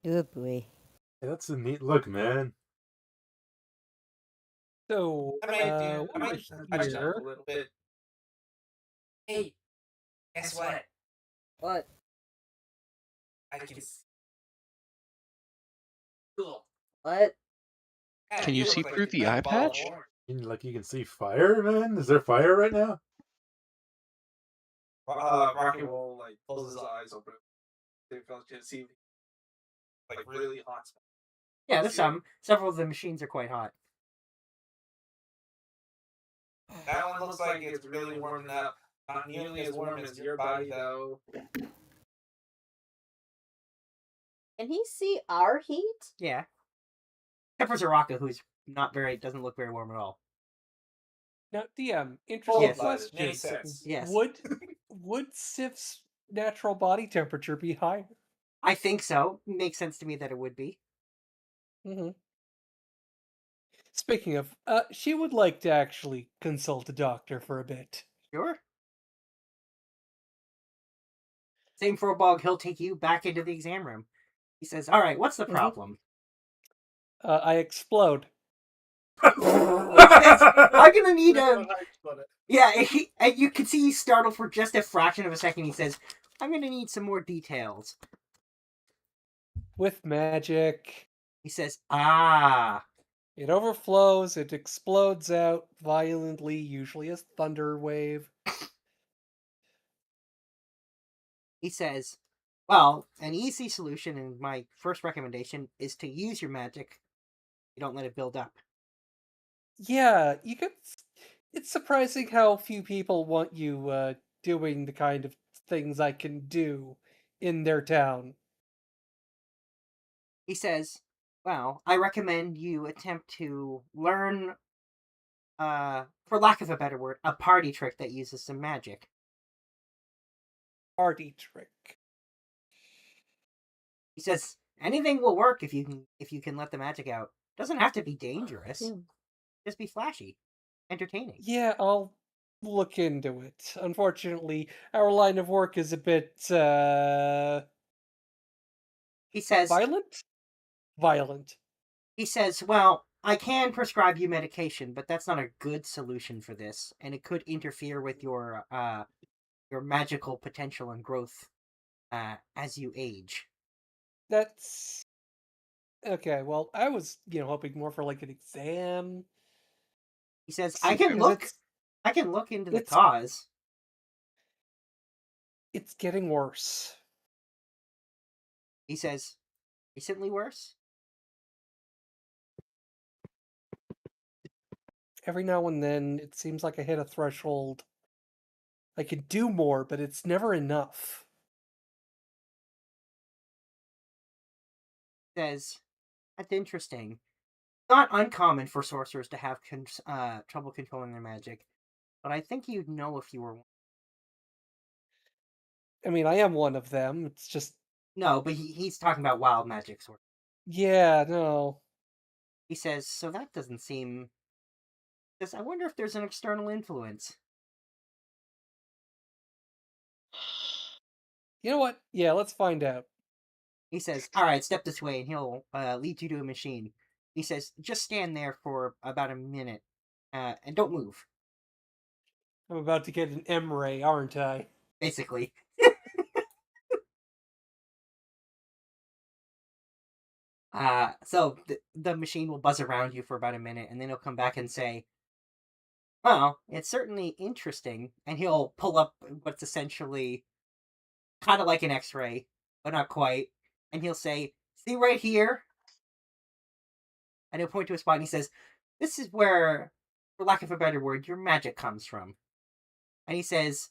F: Oh boy.
I: Hey, that's a neat look, man.
E: So,
C: I might touch up a little bit. Hey, guess what?
B: What?
C: I can.
B: Cool. What?
H: Can you see through the eye patch?
I: Like you can see fire, man? Is there fire right now?
D: Rocky will like close his eyes open. They can see like really hot spots.
A: Yeah, there's some. Several of the machines are quite hot.
C: That one looks like it's really warming up. Not nearly as warm as your body, though.
B: Can he see our heat?
A: Yeah. Except for Zaraka, who's doesn't look very warm at all.
E: now, DM, interesting
A: Yes.
E: question.
C: Makes sense.
A: Yes.
E: Would Sif's natural body temperature be higher?
A: I think so. Makes sense to me that it would be.
E: Mm-hmm. Speaking of, she would like to actually consult a doctor for a bit.
A: Sure. Same for a bog, he'll take you back into the exam room. He says, all right, what's the problem?
E: I explode.
A: I'm gonna need a... Yeah, and you can see he's startled for just a fraction of a second. He says, I'm gonna need some more details.
E: With magic.
A: He says, ah.
E: It overflows, it explodes out violently, usually as thunder wave.
A: He says, well, an easy solution, and my first recommendation, is to use your magic. You don't let it build up.
E: Yeah, you could. It's surprising how few people want you doing the kind of things I can do in their town.
A: He says, well, I recommend you attempt to learn, for lack of a better word, a party trick that uses some magic.
E: Party trick.
A: He says, anything will work if you can let the magic out. Doesn't have to be dangerous. Just be flashy. Entertaining.
E: Yeah, I'll look into it. Unfortunately, our line of work is a bit,
A: He says,
E: Violent.
A: He says, well, I can prescribe you medication, but that's not a good solution for this, and it could interfere with your magical potential and growth as you age.
E: That's... Okay, well, I was, hoping more for, like, an exam.
A: He says,
E: See,
A: I can
E: 'cause
A: look into the
E: it's-
A: cause.
E: It's getting worse.
A: He says, recently worse?
E: Every now and then, it seems like I hit a threshold. I could do more, but it's never enough.
A: Says, that's interesting. Not uncommon for sorcerers to have trouble controlling their magic, but I think you'd know if you were one.
E: I mean, I am one of them. It's just...
A: No, but he's talking about wild magic sort.
E: Yeah, no.
A: He says, so that doesn't seem... He says, I wonder if there's an external influence.
E: You know what? Yeah, let's find out.
A: He says, all right, step this way, and he'll lead you to a machine. He says, just stand there for about a minute, and don't move.
E: I'm about to get an M-ray, aren't I?
A: Basically. So the machine will buzz around you for about a minute, and then he'll come back and say, "Well, it's certainly interesting." And he'll pull up what's essentially kind of like an X-ray, but not quite. And he'll say, "See right here?" And he'll point to a spot, and he says, "This is where, for lack of a better word, your magic comes from." And he says,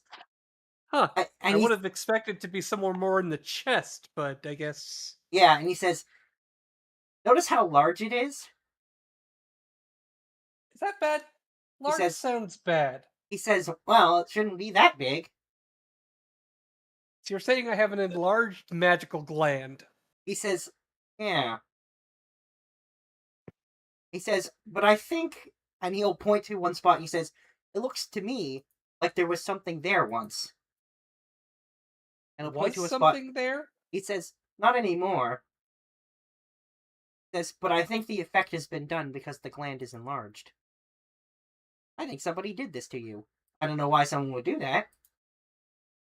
E: Huh.
A: and
E: I
A: he's,
E: would have expected to be somewhere more in the chest, but I guess.
A: yeah, and he says, "Notice how large it is?"
E: Is that bad? Large
A: says-
E: sounds bad.
A: He says, "Well, it shouldn't be that big."
E: So you're saying I have an enlarged magical gland.
A: He says, "Yeah." He says, "But I think," and he'll point to one spot, and he says, "It looks to me like there was something there once." And he'll point
E: Was
A: to a spot.
E: something there?
A: He says, "Not anymore." He says, "But I think the effect has been done because the gland is enlarged. I think somebody did this to you. I don't know why someone would do that."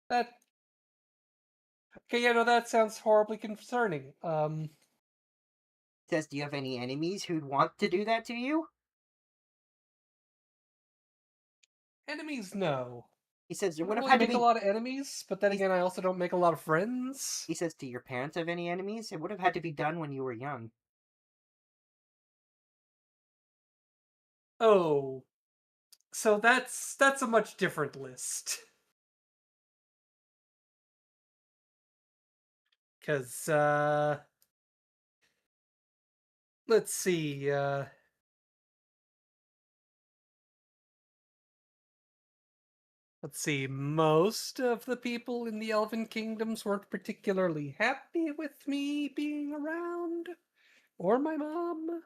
E: That. Okay, yeah, no, that sounds horribly concerning.
A: He says, "Do you have any enemies who'd want to do that to you?"
E: Enemies, no.
A: He says,
E: I
A: "There
E: don't
A: would have
E: really
A: had to
E: make
A: be."
E: a lot of enemies, but then again, I also don't make a lot of friends.
A: He says, "Do your parents have any enemies? It would have had to be done when you were young."
E: Oh, so that's a much different list. Because let's see. Let's see. Most of the people in the Elven Kingdoms weren't particularly happy with me being around, or my mom.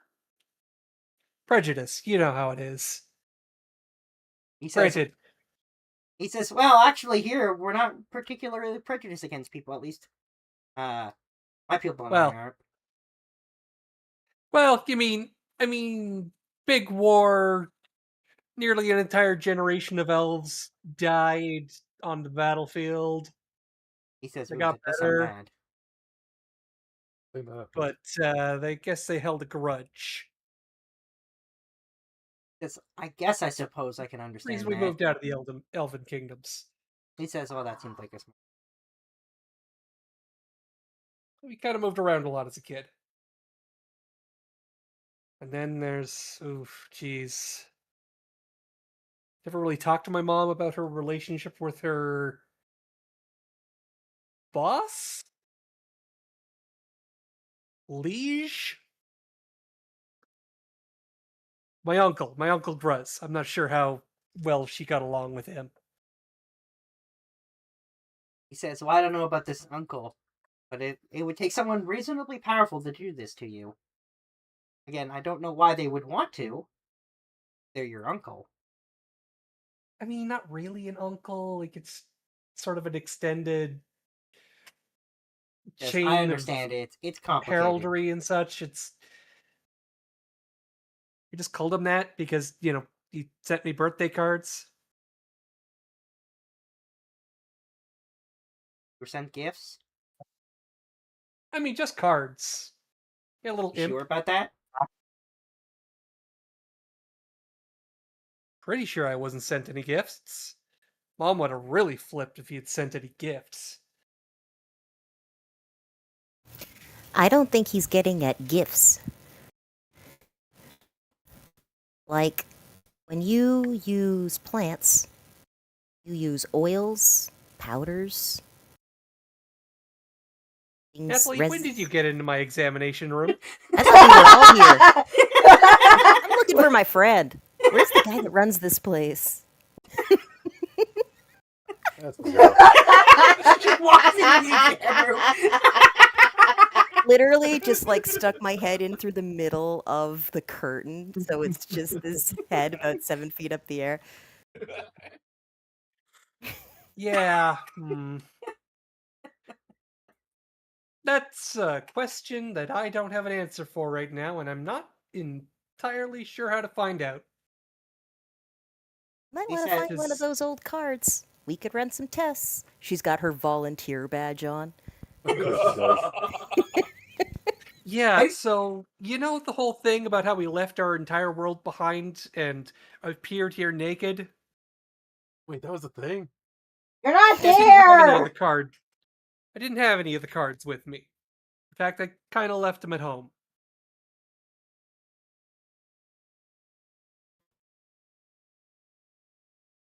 E: Prejudice, you know how it is.
A: He says,
E: Granted,
A: "Well, actually, here we're not particularly prejudiced against people. At least, my people and I
E: well,
A: aren't."
E: I mean, big war. Nearly an entire generation of elves died on the battlefield.
A: He says,
E: They
A: "Ooh,
E: got
A: that does sound
E: better,
A: bad."
E: but they guess they held a grudge.
A: I guess I suppose I can
E: The
A: understand
E: reason we
A: that.
E: moved out of the Elven Kingdoms.
A: He says, "Oh, that seems like a smart."
E: We kind of moved around a lot as a kid. And then there's, oof, jeez. Never really talked to my mom about her relationship with her boss? Liege? My uncle Gruz. I'm not sure how well she got along with him.
A: He says, "Well, I don't know about this uncle, but it would take someone reasonably powerful to do this to you. Again, I don't know why they would want to. They're your uncle."
E: I mean, not really an uncle. Like, it's sort of an extended
A: Yes,
E: chain
A: I
E: of
A: understand it. It's complicated.
E: heraldry and such. It's you just called him that because he sent me birthday cards.
A: You sent gifts?
E: I mean, just cards. Yeah, a little
A: You
E: imp.
A: sure about that?
E: Pretty sure I wasn't sent any gifts. Mom would have really flipped if he had sent any gifts.
F: I don't think he's getting at gifts. Like, when you use plants, you use oils, powders, things.
E: Natalie, when did you get into my examination room?
F: I thought we were all here. I'm looking for my friend. Where's the guy that runs this place?
I: That's the
F: Literally just like stuck my head in through the middle of the curtain, so it's just this head about 7 feet up the air.
E: Yeah. That's a question that I don't have an answer for right now, and I'm not entirely sure how to find out.
F: Might
A: He
F: want to
A: said-
F: find one of those old cards. We could run some tests. She's got her volunteer badge on.
E: Yeah, so you know the whole thing about how we left our entire world behind and appeared here naked?
I: Wait, that was a thing?
B: You're not
E: I didn't have any of the
B: there.
E: cards. I didn't have any of the cards with me. In fact, I kind of left them at home.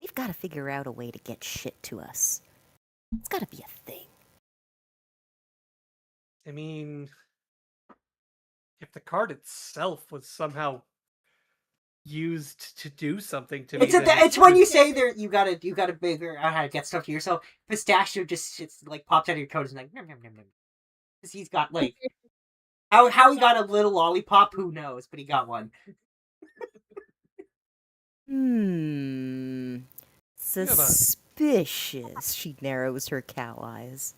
F: We've got to figure out a way to get shit to us. It's got to be a thing.
E: I mean, if the card itself was somehow used to do something to me,
A: It's when you say there you gotta figure out how to get stuff to yourself. Pistachio just like pops out of your coat and is like nom nom nom nom. Because he's got like how he got a little lollipop, who knows? But he got one.
F: Suspicious. She narrows her cow eyes.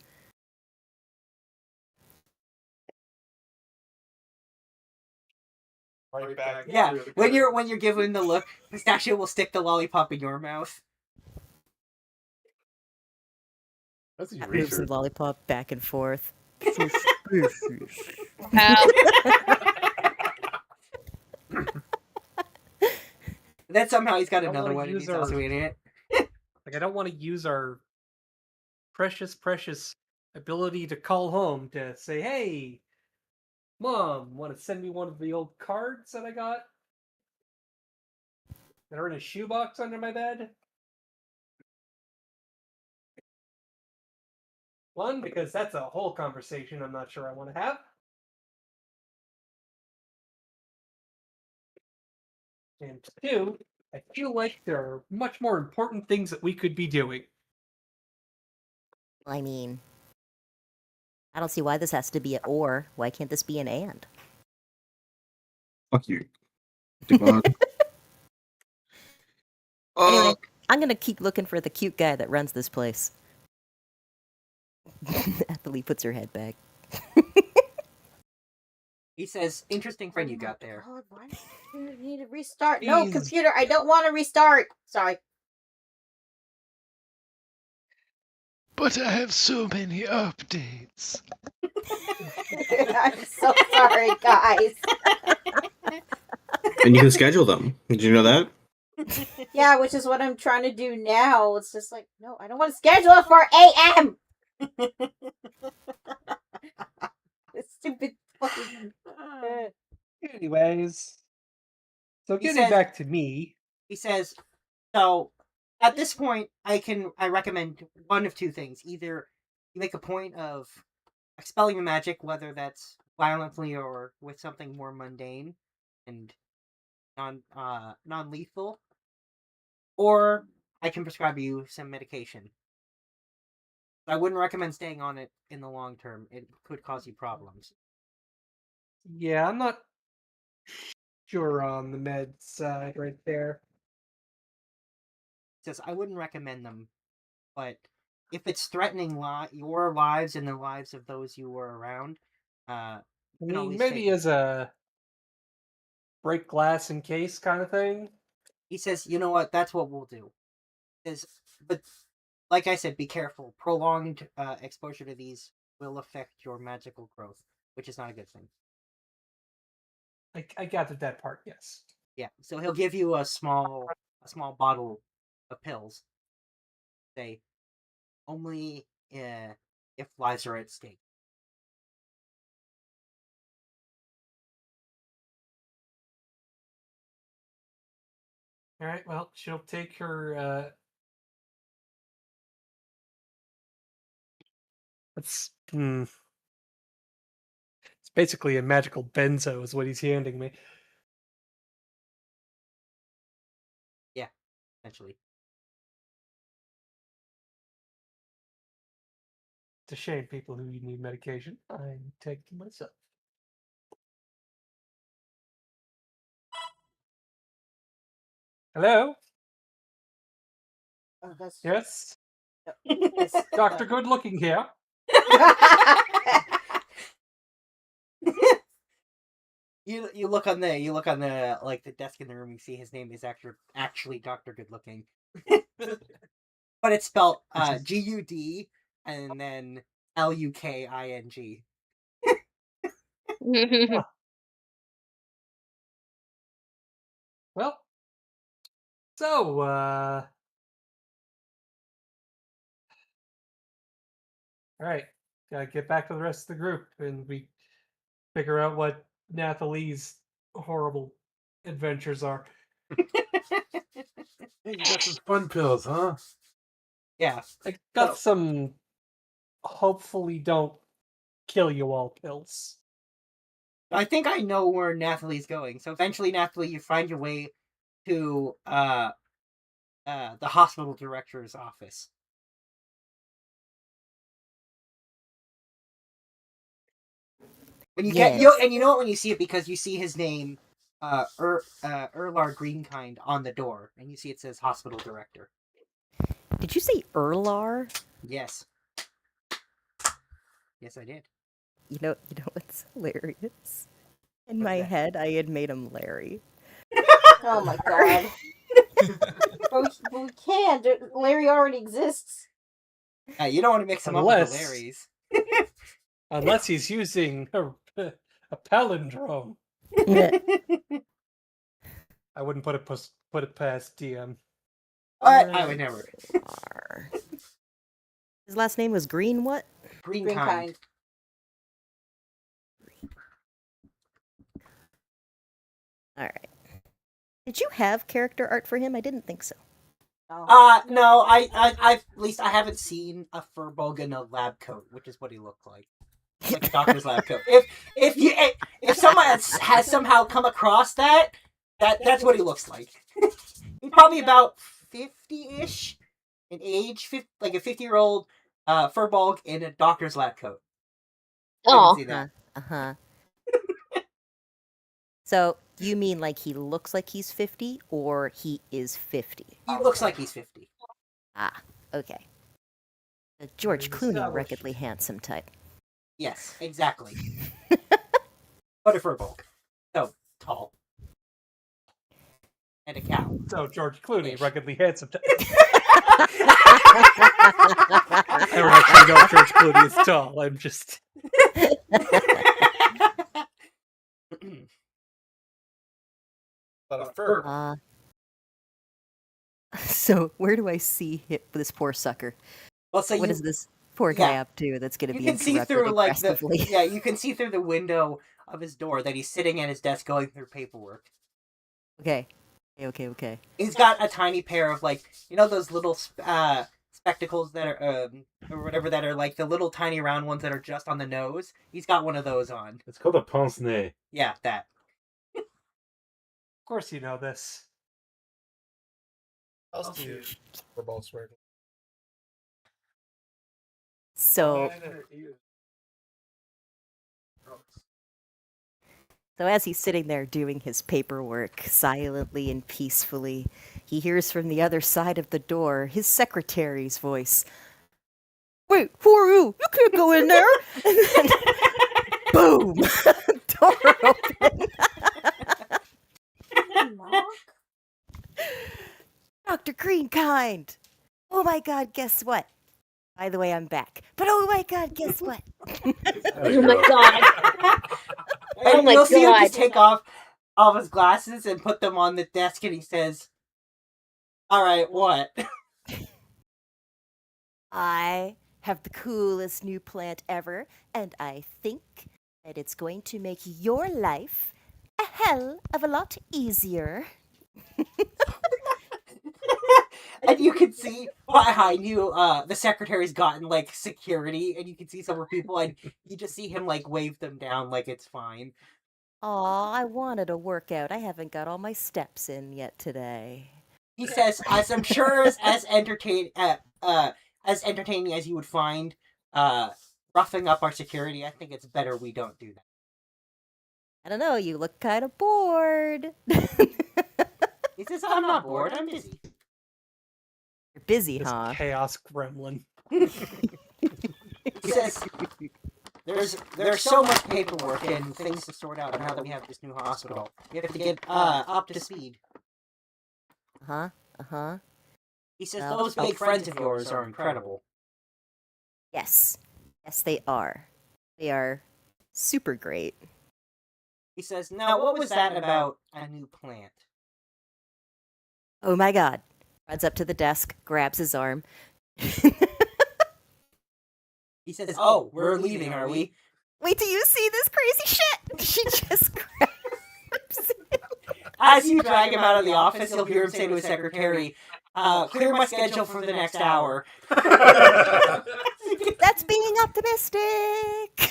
D: Right back.
A: Yeah, when you're giving the look, Pistachio will stick the lollipop in your mouth.
I: That's his
F: Moves the
I: research.
F: lollipop back and forth.
A: Then somehow he's got
E: I don't
A: another
E: wanna
A: one and
E: use
A: he's also
E: our-
A: eating it.
E: Like, I don't want to use our precious ability to call home to say, hey, Mom, want to send me one of the old cards that I got? That are in a shoebox under my bed? One, because that's a whole conversation I'm not sure I want to have. And two, I feel like there are much more important things that we could be doing.
F: I mean, I don't see why this has to be an or. Why can't this be an and?
L: Fuck you. Devon.
F: Anyway, I'm gonna keep looking for the cute guy that runs this place. Athalie puts her head back.
A: He says, "Interesting friend you got there."
B: God, why do you need to restart? No,
E: Jeez.
B: computer, I don't want to restart. Sorry.
H: But I have so many updates.
B: I'm so sorry, guys.
L: And you can schedule them. Did you know that?
B: Yeah, which is what I'm trying to do now. It's just like, no, I don't want to schedule it for AM. This stupid fucking.
E: Anyways, so
A: He
E: getting
A: says-
E: back to me,
A: He says, "So at this point, I recommend one of two things. Either you make a point of expelling the magic, whether that's violently or with something more mundane and non lethal, or I can prescribe you some medication. I wouldn't recommend staying on it in the long term. It could cause you problems."
E: yeah, I'm not sure on the med side right there.
A: He says, "I wouldn't recommend them, but if it's threatening your lives and the lives of those you were around,
E: I
A: can
E: mean,
A: always
E: maybe
A: take-
E: as a break glass in case kind of thing.
A: He says, "You know what? That's what we'll do." But like I said, be careful. Prolonged exposure to these will affect your magical growth, which is not a good thing.
E: I gathered that part, yes.
A: Yeah. So he'll give you a small bottle of pills. Say, only if lives are at stake.
E: All right, well, she'll take her. It's basically a magical benzo, is what he's handing me.
A: Yeah, essentially.
E: It's a shame people who need medication. I take them myself. Hello?
B: Oh, that's...
E: Yes?
B: Yes.
E: Dr. Good Looking here.
A: You look on the like the desk in the room. You see his name is actually Dr. Good Looking, but it's spelled GUD and then LUKING.
E: Well, so, alright. Gotta get back to the rest of the group, and we figure out what Nathalie's horrible adventures are.
I: Hey, you got some fun pills, huh?
A: Yeah.
E: I got some hopefully don't kill you all pills.
A: I think I know where Nathalie's going. So eventually, Nathalie, you find your way to the hospital director's office. When you get and you know it when you see it because you see his name, Erlar Greenkind on the door, and you see it says hospital director.
F: Did you say Erlar?
A: Yes. Yes, I did.
F: You know what's hilarious? In
A: What's
F: my
A: that?
F: head, I had made him Larry.
B: Oh my god. but we can't. Larry already exists.
A: You don't want to mix him up with the Larrys.
E: Unless he's using a palindrome. I wouldn't put it past DM.
A: I would never.
F: His last name was Green what?
A: Greenkind.
F: Alright. Did you have character art for him? I didn't think so.
A: No, at least I haven't seen a Furbolg in a lab coat, which is what he looked like a doctor's lab coat. If someone has somehow come across that's what he looks like. He's probably about 50-ish in age, like a 50-year-old Furbolg in a doctor's lab coat.
F: Oh,
A: see that.
F: So you mean like he looks like he's 50, or he is 50?
A: He looks like he's 50.
F: Ah, okay. The George Clooney ruggedly handsome type.
A: Yes, exactly. But a Furbolg. So tall. And a cow.
E: So George Clooney, ruggedly handsome type. I don't actually know if George Clooney is tall. I'm just.
D: But a fur.
F: So where do I see this poor sucker?
A: Well, so
F: what is this poor guy up to that's going to be
A: you can see
F: interrupted
A: through
F: aggressively?
A: you can see through the window of his door that he's sitting at his desk going through paperwork.
F: Okay.
A: He's got a tiny pair of those little spectacles that are or whatever that are like the little tiny round ones that are just on the nose. He's got one of those on.
I: It's called a pince nez.
A: Yeah, that.
E: Of course, you know this.
D: What else do you for both swear?
F: So as he's sitting there doing his paperwork silently and peacefully, he hears from the other side of the door his secretary's voice. Wait, who are you? You can't go in there! And then, boom! Door open. Dr. Greenkind! Oh my god, guess what? By the way, I'm back. But oh my god, guess what?
J: Oh my god.
A: And you'll see him just take off all his glasses and put them on the desk, and he says, "All right, what?"
F: I have the coolest new plant ever, and I think that it's going to make your life a hell of a lot easier.
A: And you can see behind you, the secretary's gotten security, and you can see several people, and you just see him wave them down like it's fine.
F: Aw, I wanted a workout. I haven't got all my steps in yet today.
A: He says, "As I'm sure as entertaining as you would find roughing up our security, I think it's better we don't do that."
F: I don't know. You look kind of bored.
A: He says, "I'm not bored. I'm busy."
F: You're busy,
E: This
F: huh?
E: chaos gremlin.
A: He says, "There's so much paperwork and things to sort out now that we have this new hospital. We have to get up to speed." He says,
F: Well,
A: "Those big friends of yours are incredible."
F: Yes, they are. They are super great.
A: He says, now what was that about a new plant?
F: Oh my god. Runs up to the desk, grabs his arm.
A: He says, oh, we're leaving, are we?
F: Wait till you see this crazy shit! She just grabs it.
A: As you drag him out of the office, you'll hear him say to his secretary, clear my schedule for the next hour.
F: That's being optimistic!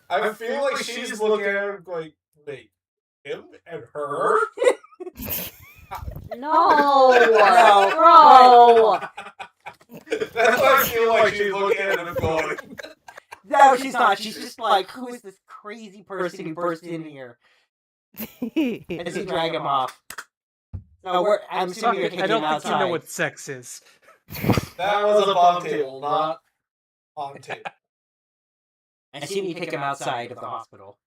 D: I feel like she's looking at him going, wait, him and her?
B: No,
A: No.
B: bro.
D: That's why I feel like she's looking at him going.
A: No, she's not. She's just like, who is this crazy person who burst in here? As you drag him off. So I'm assuming you're kicking
E: I don't
A: him
E: think
A: outside.
E: you know what sex is.
D: That was above table, not on table.
A: I assume you kick him outside of the hospital.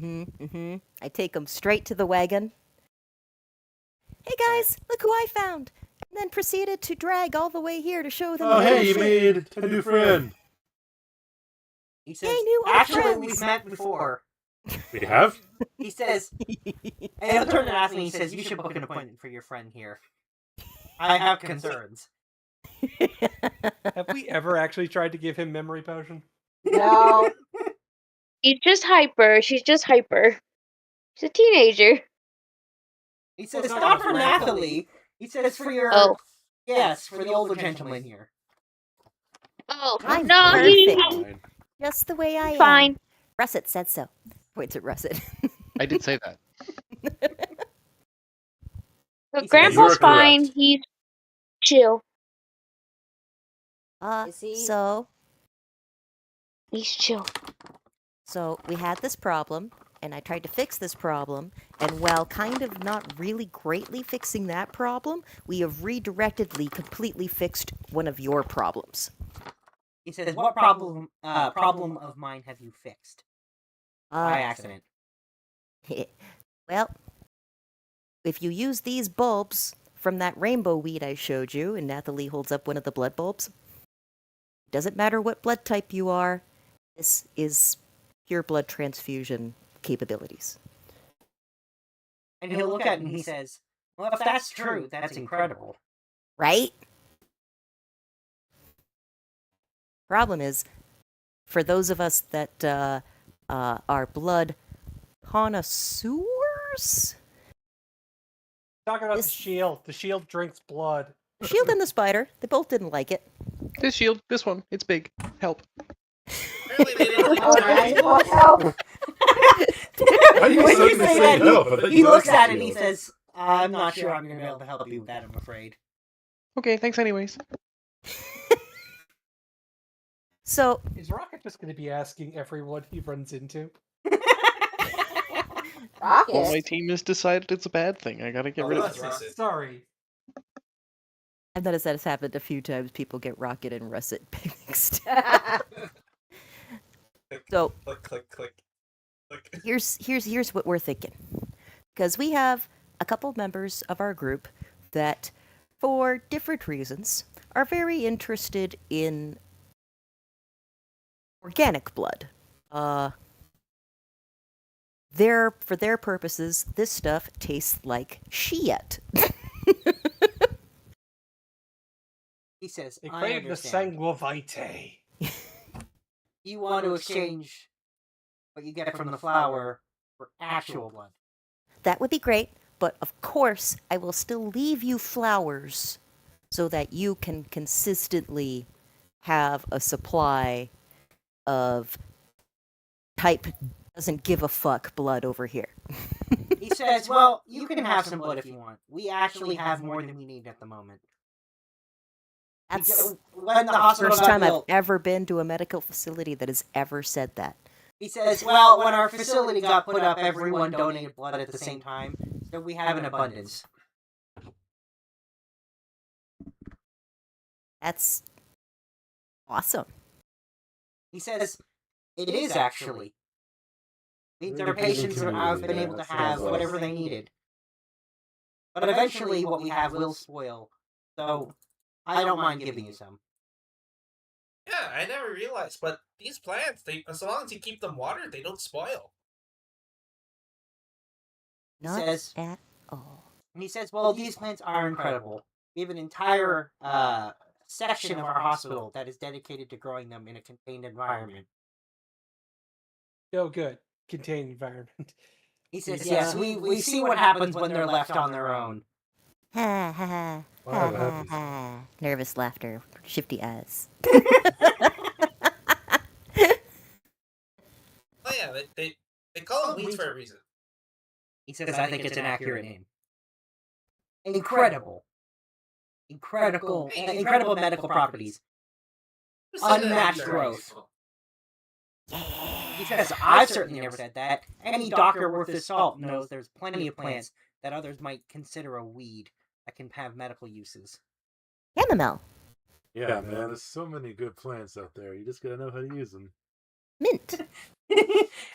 F: I take him straight to the wagon. Hey guys, look who I found! And then proceeded to drag all the way here to show them.
I: Oh,
F: the
I: hey, you
F: bullshit.
I: made a new friend.
A: He says,
F: Yay, new old
A: actually,
F: friends."
A: we've met before.
I: We have?
A: He says, and he'll turn and ask me, he says, you should book an appointment for your friend here. I have concerns.
E: Have we ever actually tried to give him memory potion?
B: No.
M: He's just hyper. She's just hyper. She's a teenager.
A: He says, not for Nathalie. He says, for your...
M: Oh.
A: Yes, for the older gentleman here.
M: Oh,
F: I'm
M: no,
F: perfect. Just the way I am.
M: Fine.
F: Russet said so. Points at Russet.
H: I did say that.
M: But
A: He says,
M: Grandpa's
I: "You're
M: fine.
I: correct."
M: He's chill.
B: Is he?
F: So
M: He's chill.
F: we had this problem, and I tried to fix this problem, and while kind of not really greatly fixing that problem, we have redirectedly completely fixed one of your problems.
A: He says, what problem of mine have you fixed? By accident.
F: Well, if you use these bulbs from that rainbow weed I showed you, and Nathalie holds up one of the blood bulbs, doesn't matter what blood type you are, this is pure blood transfusion capabilities.
A: And he'll look at it and he says, well, if that's true, that's incredible.
F: Right? Problem is, for those of us that are blood connoisseurs,
E: Talking about
F: This-
E: the shield. The shield drinks blood.
F: the shield and the spider, they both didn't like it.
H: This shield, this one, it's big. Help.
C: Apparently they didn't
B: Oh, guys, look out.
I: Why are you
A: When
I: so
A: you say that,
I: help? I thought
A: he
I: you
A: looks
I: liked
A: at it and he
I: shield.
A: says, I'm not sure I'm going to be able to help you with that, I'm afraid.
H: Okay, thanks anyways.
F: So,
E: Is Rocket just going to be asking everyone he runs into?
H: Well, my
B: Rocket.
H: team has decided it's a bad thing. I gotta get rid of
D: that's
H: it.
D: Russet.
E: Sorry.
F: I've noticed that has happened a few times. People get Rocket and Russet mixed. So,
D: Click, click, click. Click.
F: here's what we're thinking. Because we have a couple members of our group that, for different reasons, are very interested in organic blood. For their purposes, this stuff tastes like shit.
A: He says,
E: They
A: I
E: crave the
A: understand.
E: sangue vitae.
A: You want to exchange what you get from the flower for actual blood.
F: That would be great, but of course, I will still leave you flowers so that you can consistently have a supply of type doesn't give a fuck blood over here.
A: He says, well, you can have some blood if you want. We actually have more than we need at the moment.
F: That's
A: When the
F: the
A: hospital
F: first
A: got
F: time I've
A: built,
F: ever been to a medical facility that has ever said that.
A: he says, well, when our facility got put up, everyone donated blood at the same time, so we have an abundance.
F: That's awesome.
A: He says, it is actually. Means our patients have been able to have whatever they needed. But eventually what we have will spoil, so I don't mind giving you some.
C: Yeah, I never realized, but these plants, they as long as you keep them watered, they don't spoil.
F: Not
A: says-
F: at all.
A: And he says, well, these plants are incredible. We have an entire section of our hospital that is dedicated to growing them in a contained environment.
E: Oh, good. Contained environment.
A: He says, yes, we see what happens when they're left on their own.
F: Ha ha ha.
I: Wow,
F: Ha
I: that
F: ha
I: happens.
F: ha. Nervous laughter. Shifty eyes.
C: Oh yeah, they call them weeds for a reason.
A: He says, I think it's an accurate name. Incredible. Incredible medical properties. Unmatched growth. He says, I've certainly never said that. Any doctor worth his salt knows there's plenty of plants that others might consider a weed that can have medical uses.
F: Chamomile.
I: Yeah, man, there's so many good plants out there. You just gotta know how to use them.
F: Mint.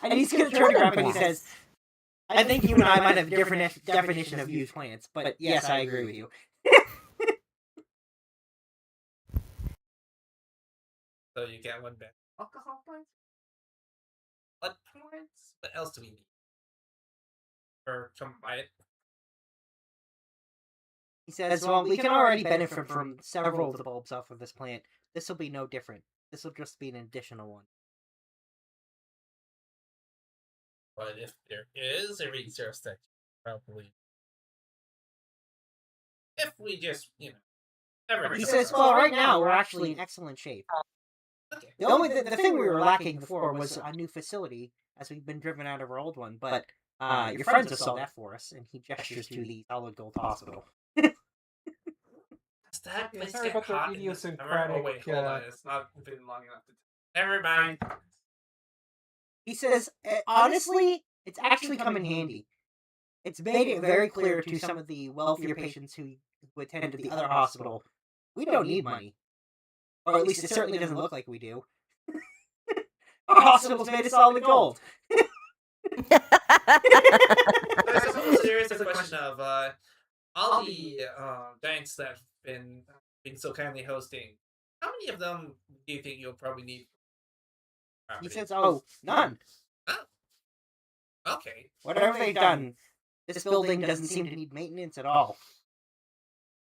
A: And he's going to turn around and he says, I think you and I might have a different definition of used plants, but yes, I agree with you.
C: So you get one back. Alcohol plants? Blood plants? What else do we need? Or come by it?
A: He says, well, we can already benefit from several of the bulbs off of this plant. This will be no different. This will just be an additional one.
C: But if there is a resource that probably, if we just,
A: He says, well, right now we're actually in excellent shape.
C: Okay.
A: The thing we were lacking before was a new facility, as we've been driven out of our old one, but your friends have solved that for us, and he gestures to the Solid Gold Hospital.
C: Does that
E: Yeah,
C: place
E: sorry
C: get
E: about the
C: hot in this summer?
E: idiosyncratic,
C: Oh wait, hold on.
D: It's not been long enough to.
C: Never mind.
A: He says, honestly, it's actually come in handy. It's made it very clear to some of the wealthier patients who attend to the other hospital, we don't need money. Or at least it certainly doesn't look like we do. Our hospital's made of solid gold.
C: There's also a serious question of all the giants that have been so kindly hosting. How many of them do you think you'll probably need?
A: He says, oh, none.
C: Oh. Okay.
A: Whatever they've done, this building doesn't seem to need maintenance at all.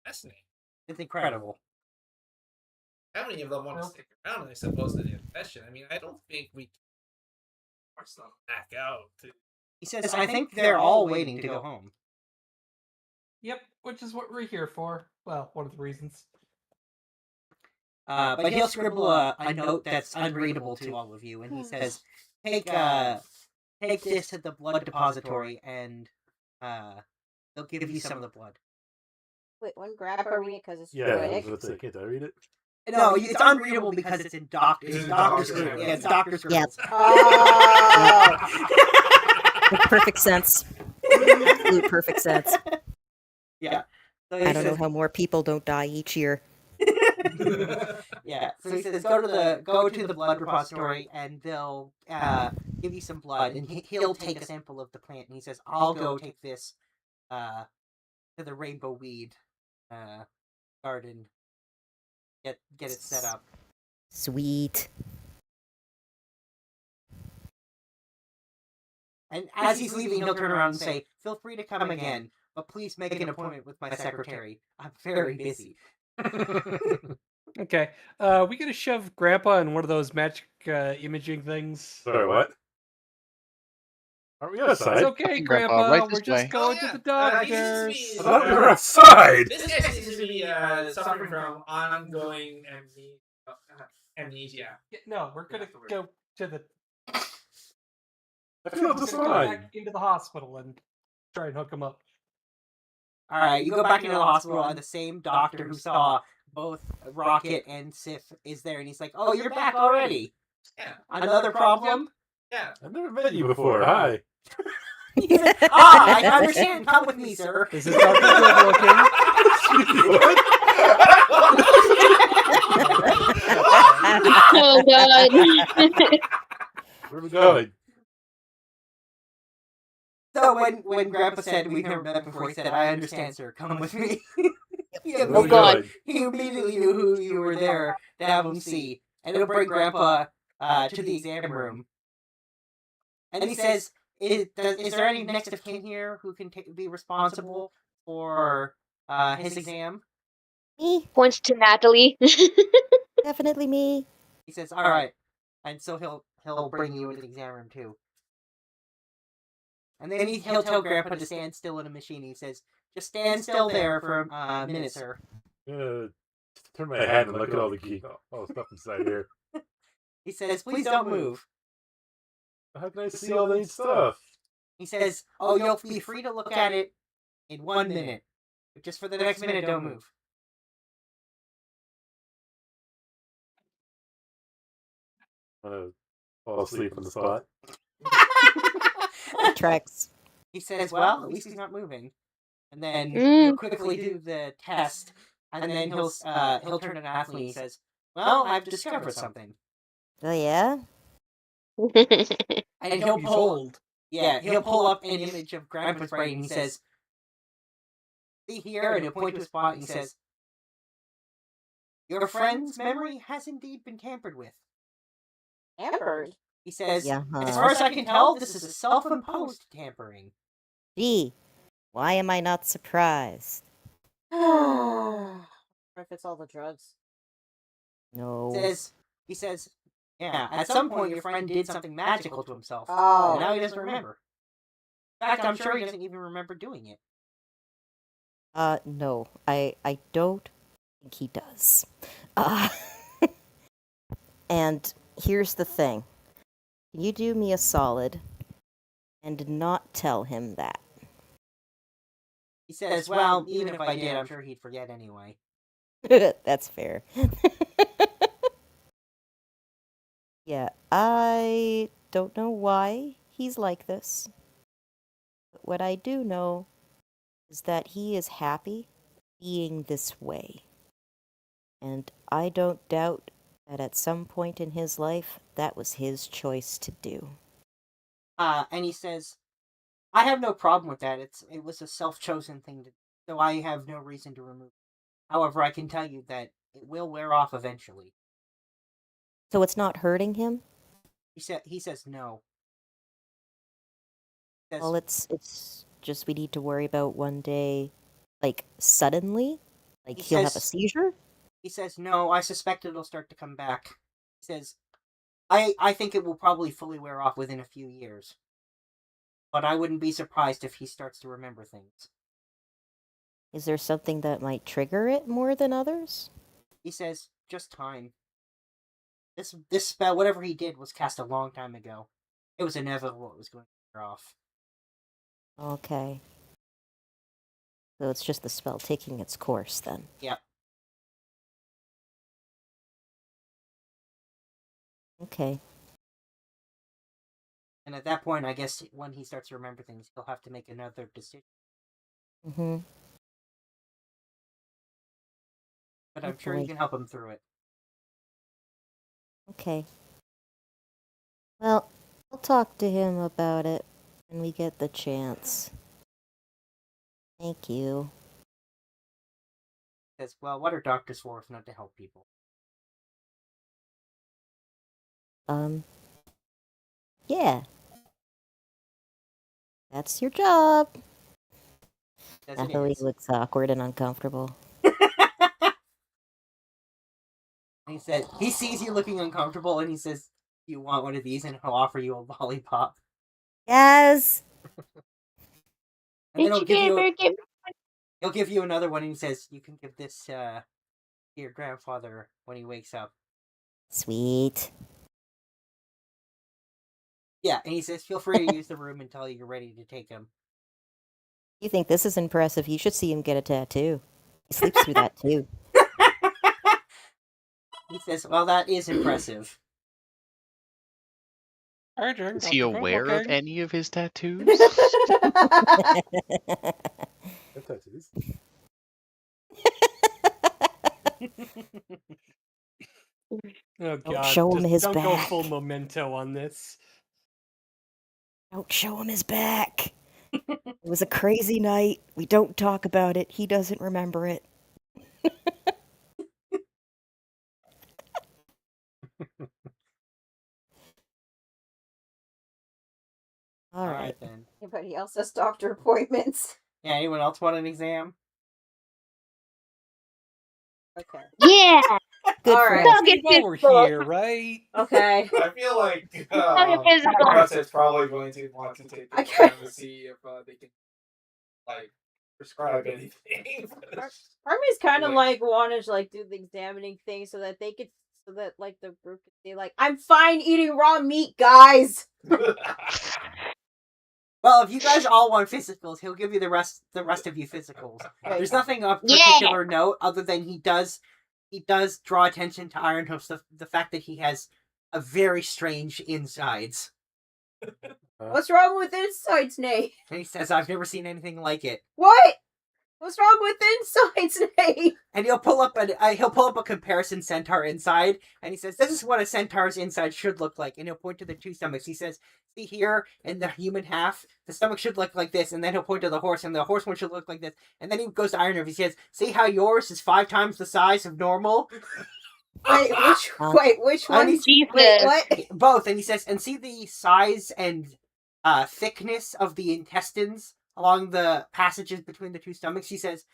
C: Fascinating.
A: It's incredible.
C: How many of them want to stick around? I suppose is the question. I mean, I don't think we can back out.
A: He says, I think they're all waiting to go home.
E: Yep, which is what we're here for. Well, one of the reasons.
A: But he'll scribble a note that's unreadable to all of you, and he says, take this to the blood depository, and they'll give you some of the blood.
B: Wait, one grab or read it because it's
I: Yeah,
B: quick.
I: let's say, can't I read it?
A: No, it's unreadable because it's in doctor scribble. Yeah, it's doctor scribbles.
B: Oh.
F: Makes perfect sense. Absolute perfect sense.
A: Yeah. So
F: I don't know how more people don't die each year.
A: Yeah. So he says, go to the blood repository, and they'll give you some blood, and he'll take a sample of the plant, and he says, I'll go take this to the rainbow weed garden. Get it set up.
F: Sweet.
A: And as he's leaving, he'll turn around and say, feel free to come again, but please make an appointment with my secretary. I'm very busy.
E: Okay. We gonna shove Grandpa in one of those magic imaging things?
I: Sorry, what? Are we outside?
E: It's okay,
H: Grandpa,
E: Grandpa.
H: right
E: We're
H: this
E: just
H: way.
E: going
C: Oh,
E: to
C: yeah.
E: the
C: He
E: doctors.
C: seems
I: I
C: to be,
I: thought we were outside!
C: This guy seems to be suffering from ongoing amnesia.
E: Yeah, no, we're gonna go to the.
I: I feel
E: We're
I: the
E: gonna go
I: sign.
E: back into the hospital and try and hook him up.
A: Alright, you go back into the hospital, and the same doctor who saw both Rocket and Sif is there, and he's like, oh, you're back already.
C: Yeah.
A: Another problem?
C: Yeah.
I: I've never met you before. Hi.
A: I understand. Come with me, sir.
E: This is Dr. Good looking.
M: Oh god.
I: Where are we going?
A: So when Grandpa said we've never met before, he said, I understand, sir. Come with me.
I: Where are
M: Oh
I: we
M: god.
I: going?
A: He immediately knew who you were there to have him see. and it'll bring Grandpa to the exam room. And he says, is there any next of kin here who can be responsible for his exam?
F: Me.
M: Points to Natalie.
F: Definitely me.
A: He says, all right. And so he'll bring you into the exam room too. And then he'll tell Grandpa to stand still in a machine. He says, just stand still there for a minute, sir.
I: Turn my head and look at all the key. Oh, stuff inside here.
A: He says, please don't move.
I: How can I see all that stuff?
A: He says, oh, you'll be free to look at it in 1 minute. But just for the next minute, don't move.
I: I'm gonna fall asleep on the spot.
F: Tracks.
A: He says, well, at least he's not moving. And then
M: Mm.
A: he'll quickly do the test, and then he'll turn to Natalie and he says, well, I've discovered something.
F: Oh yeah.
A: And he'll pull up an image of Grandpa's brain, and he says, see here, and he'll point to a spot, and he says, your friend's memory has indeed been tampered with.
B: Tampered?
A: He says,
F: Yeah,
A: as far as I can tell, this is a self-imposed tampering.
F: Gee, why am I not surprised?
B: Or if it's all the drugs.
F: No.
A: He says, yeah, at some point your friend did something magical to himself.
B: Oh.
A: And now he doesn't remember. In fact, I'm sure he doesn't even remember doing it.
F: No. I don't think he does. And here's the thing. Can you do me a solid and not tell him that?
A: He says, well, even if I did, I'm sure he'd forget anyway.
F: That's fair. Yeah, I don't know why he's like this. But what I do know is that he is happy being this way. And I don't doubt that at some point in his life, that was his choice to do.
A: And he says, I have no problem with that. It was a self-chosen thing to do, so I have no reason to remove it. However, I can tell you that it will wear off eventually.
F: So it's not hurting him?
A: He says no. He says,
F: Well, it's just we need to worry about one day, like, suddenly? Like, he'll have a seizure?
A: He says, no, I suspect it'll start to come back. He says, I think it will probably fully wear off within a few years. But I wouldn't be surprised if he starts to remember things.
F: Is there something that might trigger it more than others?
A: He says, just time. This spell, whatever he did, was cast a long time ago. It was inevitable it was going to wear off.
F: Okay. So it's just the spell taking its course, then.
A: Yep.
F: Okay.
A: And at that point, I guess when he starts to remember things, he'll have to make another decision.
F: Mm-hmm.
A: But I'm sure you can help him through it.
F: Okay. Well, I'll talk to him about it when we get the chance. Thank you.
A: He says, well, what are doctors for if not to help people?
F: Yeah. That's your job.
A: Yes, it
F: Natalie
A: is.
F: looks awkward and uncomfortable.
A: He says, he sees you looking uncomfortable, and he says, you want one of these, and he'll offer you a lollipop.
F: Yes!
A: And then he'll give you another one, and he says, you can give this to your grandfather when he wakes up.
F: Sweet.
A: Yeah, and he says, feel free to use the room until you're ready to take him.
F: You think this is impressive? You should see him get a tattoo. He sleeps through that too.
A: He says, well, that is impressive.
H: Is he aware of any of his tattoos?
I: Tattoos.
E: Oh
F: Don't
E: god!
F: show him
E: just
F: his
E: don't go
F: back.
E: full Memento on this.
F: Don't show him his back. It was a crazy night. We don't talk about it. He doesn't remember it. All right.
A: then.
B: Anybody else has doctor appointments?
A: Yeah, anyone else want an exam?
B: Okay.
M: Yeah.
F: Good
B: All
F: for
B: right.
F: us.
M: I'll get
E: While we're
M: physical.
E: here, right?
B: Okay.
D: I feel like
M: I'll get physical.
D: Russet's probably going to want to take the
B: Okay.
D: exam to see if they can like prescribe anything.
B: Part of me is kind of
D: Like-
B: like wanting to like do the examining thing so that like the group can say like, I'm fine eating raw meat, guys.
A: Well, if you guys all want physicals, he'll give you the rest of you physicals.
B: Right.
A: There's nothing of
M: Yeah.
A: particular note other than he does draw attention to Ironhoof's the fact that he has a very strange insides.
B: What's wrong with insides, Nate?
A: And he says, I've never seen anything like it.
B: What? What's wrong with insides, Nate?
A: And he'll pull up a comparison centaur inside, and he says, "This is what a centaur's inside should look like." And he'll point to the two stomachs. He says, "See here in the human half, the stomach should look like this." And then he'll point to the horse, and the horse one should look like this. And then he goes to Ironhoof. He says, "See how yours is 5 times the size of normal."
B: Wait, which one?
A: And
B: Wait, what?
A: Both. And he says, "And see the size and thickness of the intestines along the passages between the two stomachs." He says,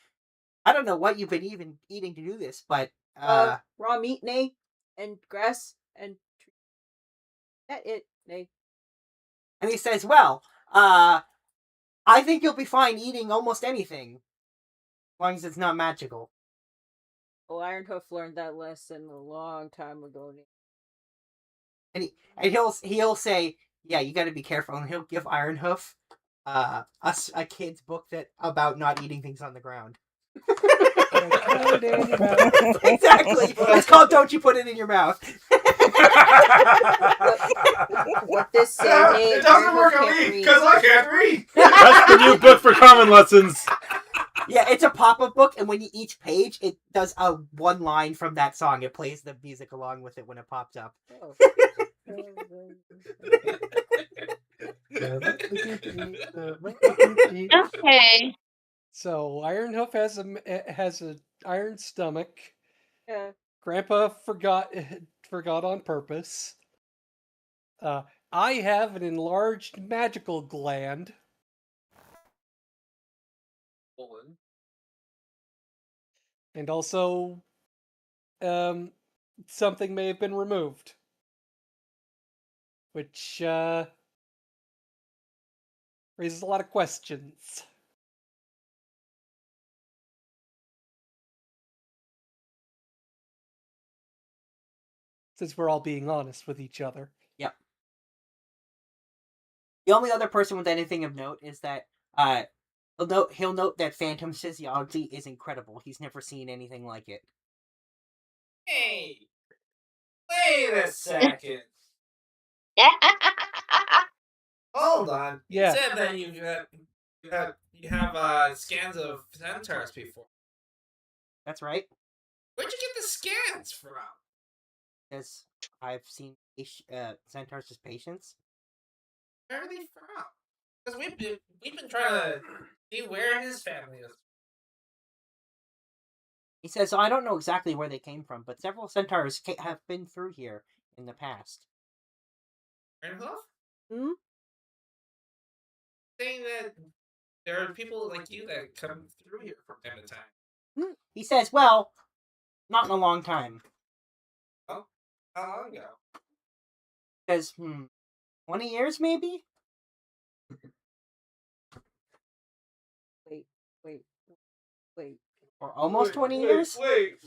A: "I don't know what you've been even eating to do this, but
B: Raw meat, Nate, and grass and that it, Nate."
A: And he says, "Well, I think you'll be fine eating almost anything, as long as it's not magical."
B: Oh, Ironhoof learned that lesson a long time ago.
A: And he'll say, "Yeah, you got to be careful." And he'll give Ironhoof a kid's book about not eating things on the ground. Exactly. It's called "Don't You Put It in Your Mouth."
B: What this say, Nate?
D: It doesn't work on
B: Ironhoof can't
D: me
B: read.
D: because I can't read.
I: That's the new book for common lessons.
A: Yeah, it's a pop-up book, and when each page, it does a one line from that song. It plays the music along with it when it pops up.
B: Oh.
M: Okay.
E: So Ironhoof has a iron stomach.
B: Yeah.
E: Grandpa forgot on purpose. I have an enlarged magical gland. And also, something may have been removed. Which, raises a lot of questions. Since we're all being honest with each other.
A: Yep. The only other person with anything of note is that he'll note that Phantom's physiology is incredible. He's never seen anything like it.
D: Hey, wait a second. Hold on.
E: Yeah.
C: You said that you have scans of centaurs before.
A: That's right.
C: Where'd you get the scans from?
A: Because I've seen centaurs as patients.
C: Where are they from? Because we've been trying to see where his family is.
A: He says, "I don't know exactly where they came from, but several centaurs have been through here in the past."
C: Ironhoof?
B: Hmm?
C: Saying that there are people like you that come through here from time to time.
A: He says, "Well, not in a long time."
C: Oh, how long ago?
A: Says, 20 years maybe?
B: Wait.
A: Or almost 20 years?
D: Wait.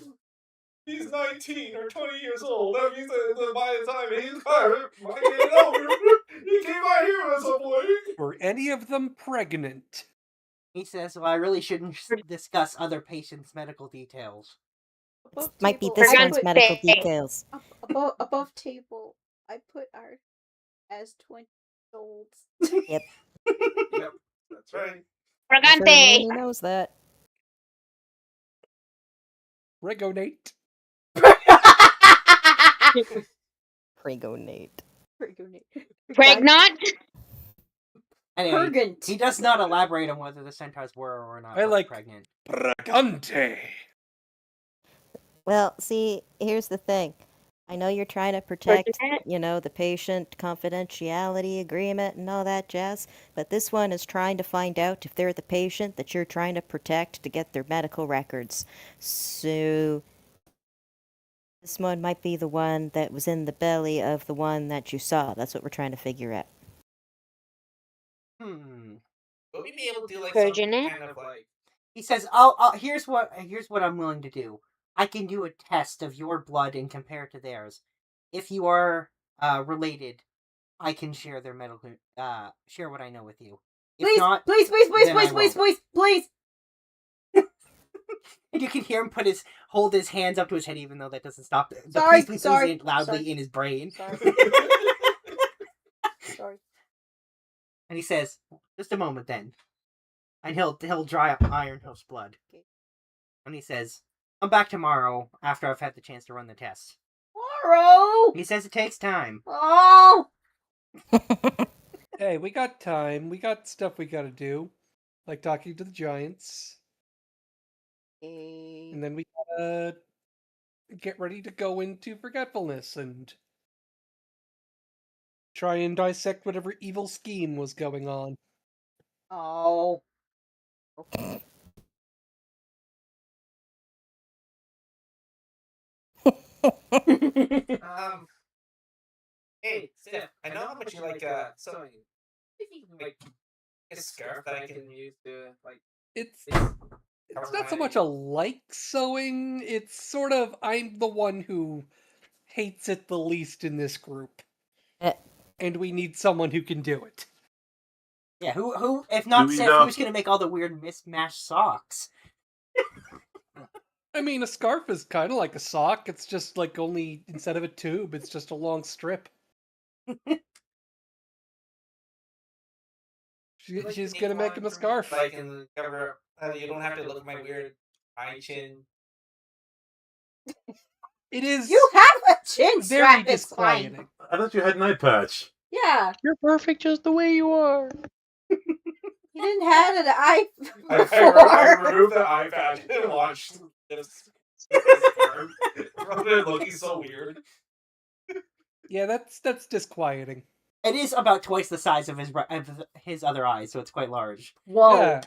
D: He's 19 or 20 years old. That means that by the time he's getting older, he came out here at some point.
E: Were any of them pregnant?
A: He says, "Well, I really shouldn't discuss other patients' medical details."
F: Might be
B: table,
F: this
B: I
F: one's
B: put-
F: medical details.
B: Above table, I put our as 20 old.
F: Yep.
D: Yep, that's right.
M: Fragante.
F: He knows that.
E: Regonate.
F: Pregonate.
M: Pregnant.
A: Anyway,
B: Purgant.
A: he does not elaborate on whether the centaurs were or not
E: I like
A: pregnant.
E: Pregante.
F: Well, see, here's the thing. I know you're trying to protect,
M: Fortunate.
F: the patient confidentiality agreement and all that jazz, but this one is trying to find out if they're the patient that you're trying to protect to get their medical records. So this one might be the one that was in the belly of the one that you saw. That's what we're trying to figure out.
A: Hmm.
C: Would we be able to do like some
M: Fortunate.
C: kind of like?
A: He says, "Oh, here's what I'm willing to do. I can do a test of your blood and compare it to theirs. If you are related, I can share their medical share what I know with you. If
B: Please,
A: not,
B: please, please, please,
A: then I
B: please, please,
A: won't."
B: please, please.
A: And you can hear him hold his hands up to his head, even though that doesn't stop the
B: Sorry,
A: please
B: sorry,
A: in loudly
B: sorry.
A: in his brain.
B: Sorry. Sorry.
A: And he says, "Just a moment, then." And he'll dry up Ironhoof's blood. And he says, "I'm back tomorrow after I've had the chance to run the test."
B: Tomorrow.
A: He says it takes time.
B: Oh.
E: Hey, we got time. We got stuff we gotta do. Like talking to the giants. And then we gotta get ready to go into forgetfulness and try and dissect whatever evil scheme was going on.
B: Oh.
C: Hey, Steph, I know how much you like sewing. If you can, like a scarf that I can use to like.
E: It's
C: cover
E: not so
C: my-
E: much a like sewing, it's sort of I'm the one who hates it the least in this group. And we need someone who can do it.
A: Yeah, who if not
I: we
A: Seth,
I: know-
A: who's gonna make all the weird mismatched socks?
E: I mean, a scarf is kind of like a sock. It's just like only instead of a tube, it's just a long strip. She's gonna make him a scarf.
C: So I can cover. You don't have to look at my weird eye chin.
E: It is.
B: You have a chin
E: very
B: strap. It's fine.
E: disquieting.
I: I thought you had an eye patch.
B: Yeah.
H: You're perfect just the way you are.
B: You didn't have an eye
D: I
B: before.
D: removed the eye patch and watched this. Rather than looking so weird.
E: Yeah, that's disquieting.
A: It is about twice the size of his other eye, so it's quite large.
B: Whoa.
E: Yeah.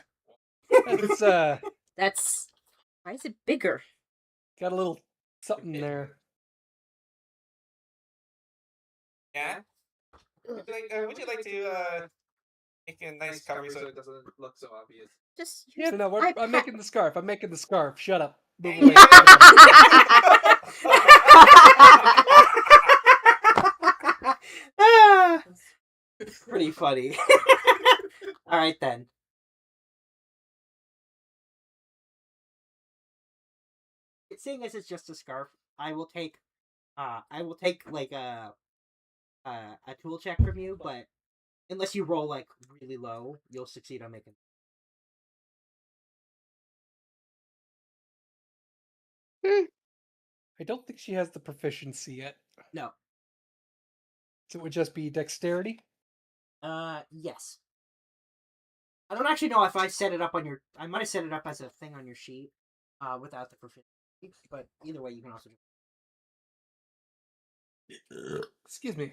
E: It's
B: That's. Why is it bigger?
E: got a little something there.
C: Yeah. Would you like to make a nice cover so it doesn't look so obvious?
B: Just
E: Yeah, no, I'm making the scarf. I'm making the scarf. Shut up. Move
C: Yeah.
A: away. Pretty funny. All right then. Seeing as it's just a scarf, I will take like a tool check from you, but unless you roll like really low, you'll succeed on making.
E: I don't think she has the proficiency yet.
A: No.
E: So it would just be dexterity?
A: Yes. I don't actually know if I set it up on your. I might have set it up as a thing on your sheet, without the proficiency. But either way, you can also do.
E: Excuse me.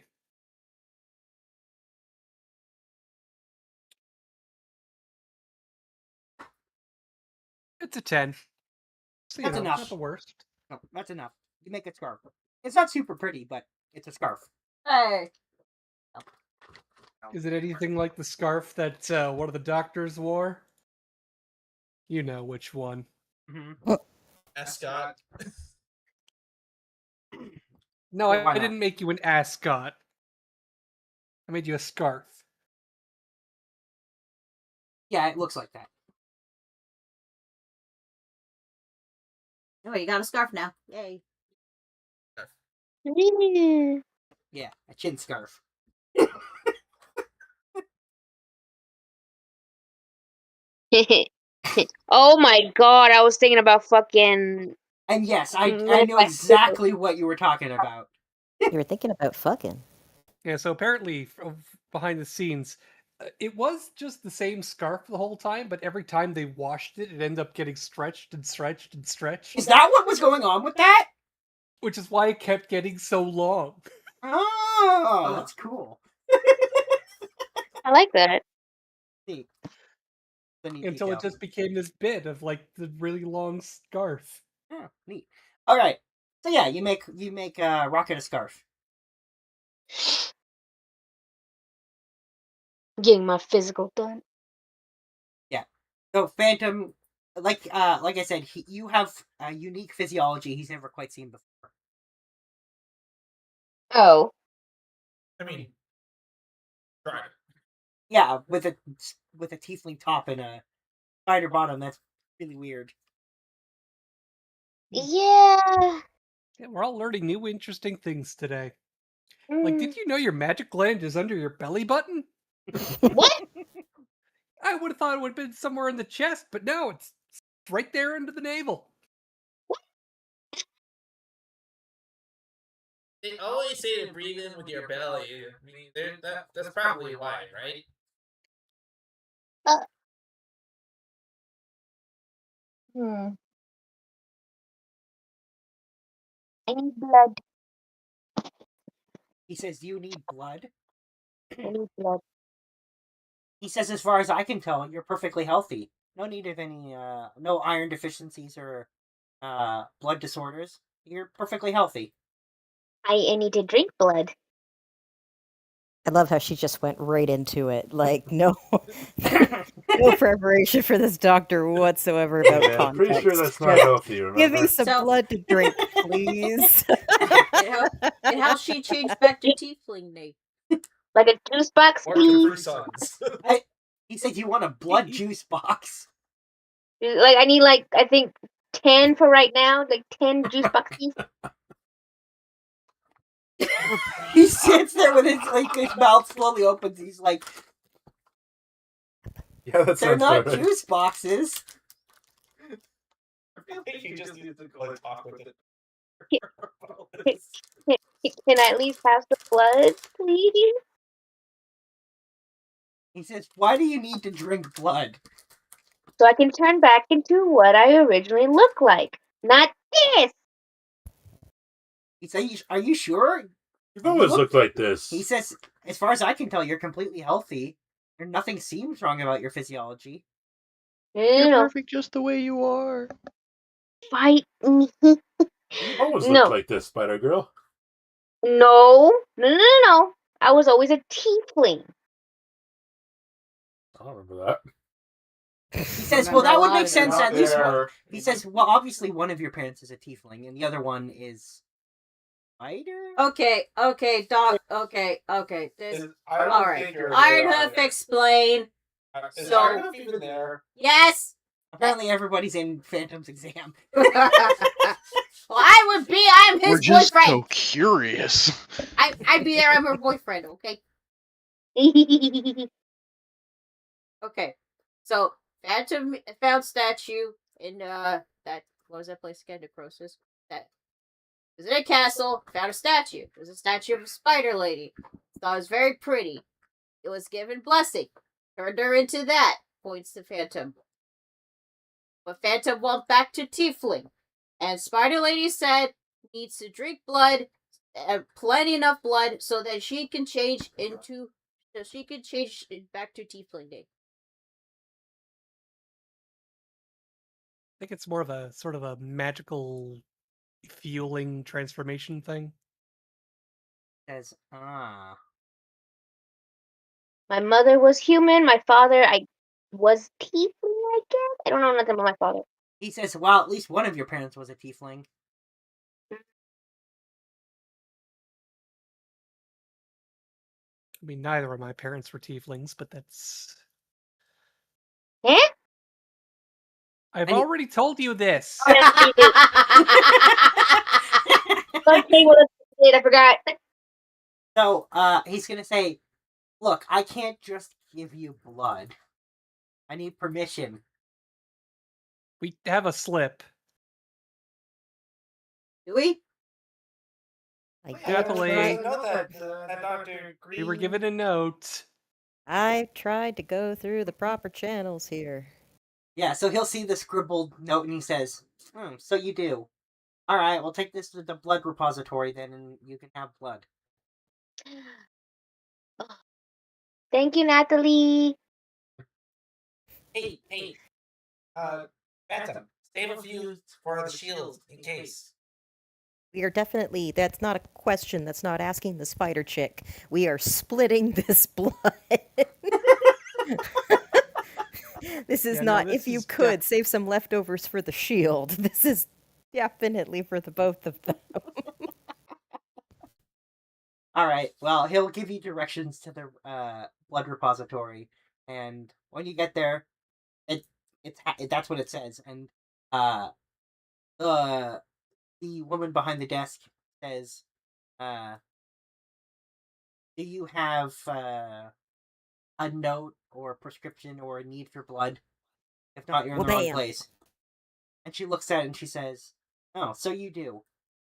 E: It's a 10. So,
A: That's enough.
E: Not the worst.
A: No, that's enough. You make a scarf. It's not super pretty, but it's a scarf.
B: Hey.
E: Is it anything like the scarf that one of the doctors wore? You know which one.
A: Mm-hmm.
C: Ascot.
E: No,
A: Yeah, why
E: I
A: not?
E: didn't make you an ascot. I made you a scarf.
A: Yeah, it looks like that.
B: Oh, you got a scarf now. Yay.
A: Yeah, a chin scarf.
M: Oh my god, I was thinking about fucking.
A: And yes, I know exactly what you were talking about.
F: You were thinking about fucking.
E: Yeah, so apparently, behind the scenes, it was just the same scarf the whole time, but every time they washed it, it ended up getting stretched and stretched and stretched.
A: Is that what was going on with that?
E: Which is why it kept getting so long.
A: Oh, that's cool.
M: I like that.
A: Neat. The neat
E: Until it
A: detail.
E: just became this bit of like the really long scarf.
A: Yeah, neat. All right. So yeah, you make Rocket a scarf.
M: Getting my physical done.
A: Yeah. So Phantom, like I said, you have a unique physiology he's never quite seen before.
M: Oh.
D: I mean, try it.
A: Yeah, with a tiefling top and a spider bottom. That's really weird.
M: Yeah.
E: Yeah, we're all learning new interesting things today. Like,
M: Mm.
E: did you know your magic gland is under your belly button?
M: What?
E: I would have thought it would have been somewhere in the chest, but no, it's right there under the navel.
C: They always say to breathe in with your belly. I mean, that's probably why, right?
M: Hmm. I need blood.
A: He says you need blood.
M: I need blood.
A: He says, as far as I can tell, you're perfectly healthy. No need of any no iron deficiencies or blood disorders. You're perfectly healthy.
M: I need to drink blood.
F: I love how she just went right into it. Like, no no preparation for this doctor whatsoever
I: Hey,
F: about
I: man, I'm pretty sure
F: context.
I: that's not
F: Just
I: healthy,
F: give me
I: remember?
F: some
B: So-
F: blood to drink, please.
B: And how she changed back to tiefling name.
M: Like a juice box,
D: Or Capri
M: please.
D: Suns.
A: He said you want a blood juice box.
M: Like I need I think 10 for right now. Like 10 juice boxes.
A: He sits there with his mouth slowly opens. He's like,
I: Yeah, that
A: they're
I: sounds
A: not
I: about right.
A: juice boxes.
D: I feel like you just needed to go and talk with it.
M: Can I at least have some blood, please?
A: He says, why do you need to drink blood?
M: So I can turn back into what I originally looked like. Not this.
A: He says, are you sure?
I: You've always looked like this.
A: He says, as far as I can tell, you're completely healthy. Nothing seems wrong about your physiology.
H: You're
M: No.
H: perfect just the way you are.
M: Fight me.
I: You've always
M: No.
I: looked like this, Spider Girl.
M: No. No. I was always a tiefling.
I: I don't remember that.
A: He says, well, that would make sense at least one. He says, well, obviously one of your parents is a tiefling, and the other one is spider?
B: Okay, dog. Okay. This.
D: I don't
B: All right.
D: think you're
B: Ironhoof, explain.
D: Is
B: So-
D: Ironhoof even there?
B: Yes.
A: Apparently everybody's in Phantom's exam.
B: Well, I would be. I'm
H: We're
B: his
H: just
B: boyfriend.
H: so curious.
B: I'd be there. I'm her boyfriend. Okay. Okay. So Phantom found statue in that what was that place again? Necrosis. That was in a castle. Found a statue. It was a statue of a spider lady. Thought it was very pretty. It was given blessing. Turned her into that. Points to Phantom. But Phantom went back to Tiefling. And Spider Lady said needs to drink blood, plenty enough blood, so that she can change back to Tiefling name.
E: I think it's more of a sort of a magical fueling transformation thing.
A: Says,
M: My mother was human. My father, I was tiefling, I guess. I don't know nothing about my father.
A: He says, well, at least one of your parents was a tiefling.
E: I mean, neither of my parents were tieflings, but that's...
M: Eh?
E: I've already told you this.
M: Okay, well, I forgot.
A: So, he's gonna say, look, I can't just give you blood. I need permission.
E: We have a slip.
B: Do we?
E: Happily.
D: Not that Dr. Green.
E: We were given a note.
F: I tried to go through the proper channels here.
A: Yeah, so he'll see the scribbled note and he says, so you do. All right, we'll take this to the blood repository then, and you can have blood.
M: Thank you, Natalie.
C: Hey, Phantom, save a few for the shield in case.
F: We are definitely, that's not a question, that's not asking the spider chick. We are splitting this blood. This is
E: Yeah, no,
F: not,
E: this
F: if you
E: is
F: could, save some leftovers for the shield. This is definitely for the both of them.
A: All right. Well, he'll give you directions to the blood repository, and when you get there, that's what it says. And uh, the woman behind the desk says, "Do you have a note or a prescription or a need for blood? If not, you're in
F: Well,
A: the wrong
F: bam.
A: place." And she looks at it and she says, "Oh, so you do."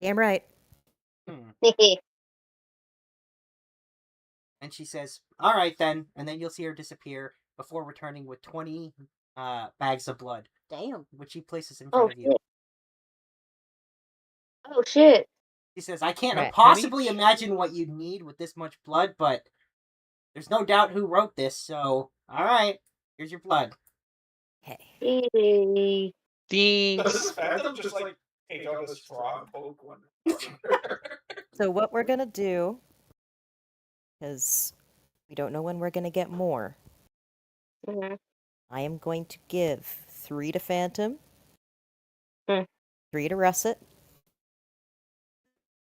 F: Damn right.
A: And she says, "All right then," and then you'll see her disappear before returning with 20 bags of blood.
B: Damn.
A: Which she places in
M: Oh
A: front of you.
M: shit. Oh shit.
A: She says, "I can't
F: Right.
A: possibly imagine what you'd need with this much blood, but there's no doubt who wrote this, so alright, here's your blood."
F: Okay.
M: Yay.
D: Does Phantom just like take out a straw and poke one?
F: So what we're gonna do, because we don't know when we're gonna get more,
M: Mhm.
F: I am going to give 3 to Phantom,
M: Hmm.
F: 3 to Russet,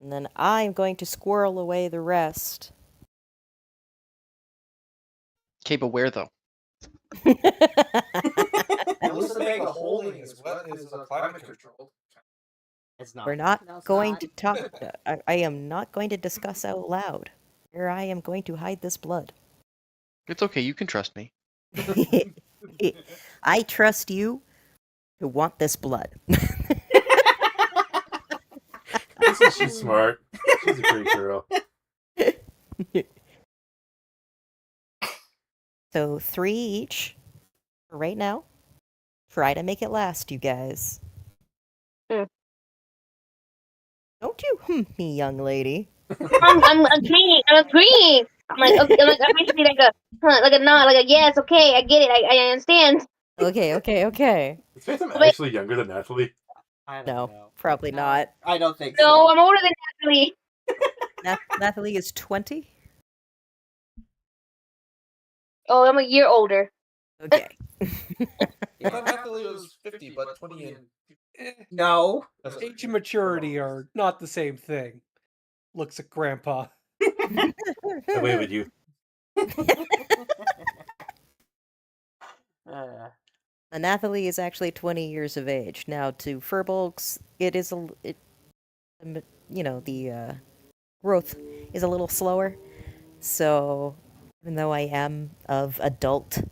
F: and then I'm going to squirrel away the rest.
H: Okay, but where though?
D: At least the bag of holding is climate controlled.
A: It's not.
F: We're not
B: No, it's
F: going
B: not.
F: to talk. I am not going to discuss out loud where I am going to hide this blood.
H: It's okay, you can trust me.
F: I trust you to want this blood.
I: Isn't she smart? She's a great girl.
F: So 3 each for right now. Try to make it last, you guys.
M: Hmm.
F: Don't you me, young lady.
M: I'm agreeing. I'm agreeing. I'm basically like a nod, like a yes, okay, I get it, I understand.
F: Okay.
I: Is Phantom
M: But-
I: actually younger than Natalie?
A: I don't
F: No,
A: know.
F: probably not.
A: I don't think
M: No,
A: so.
M: I'm older than Natalie.
F: Natalie is 20?
M: Oh, I'm a year older.
F: Okay.
D: I thought Natalie was 50, but 20 in.
A: No.
E: Age and maturity are not the same thing. Looks at Grandpa.
I: Away with you.
F: Nathalie is actually 20 years of age. Now, to Furbolgs, it is the growth is a little slower. So, even though I am of adult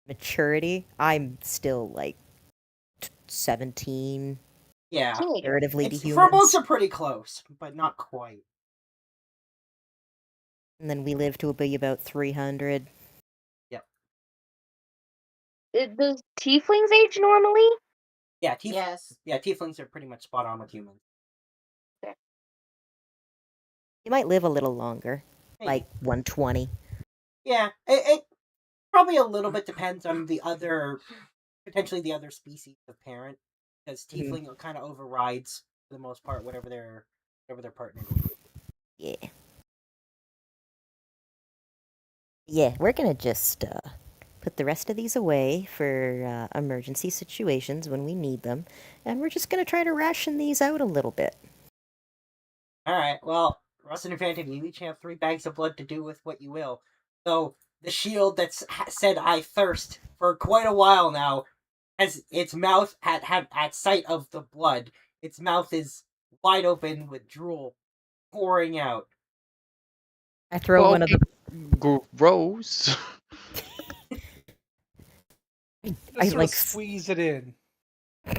F: maturity, I'm still like 17,
A: Yeah.
F: comparatively to
A: It's,
F: humans.
A: Furbolgs are pretty close, but not quite.
F: And then we live to be about 300.
M: Does tieflings age normally?
A: Yeah,
B: Yes.
A: Yeah, tieflings are pretty much spot on with humans.
F: You might live a little longer,
A: Maybe.
F: like 120.
A: Yeah, it probably a little bit depends on potentially the other species of parent, because tiefling kind of overrides for the most part whatever their partner is.
F: Yeah. Yeah, we're gonna just put the rest of these away for emergency situations when we need them, and we're just gonna try to ration these out a little bit.
A: All right, well, Russet and Phantom, you each have 3 bags of blood to do with what you will. So the shield that's said "I thirst" for quite a while now has its mouth at sight of the blood. Its mouth is wide open with drool pouring out.
F: I throw one of the.
H: Gross.
E: Just sort of squeeze it in.
I: I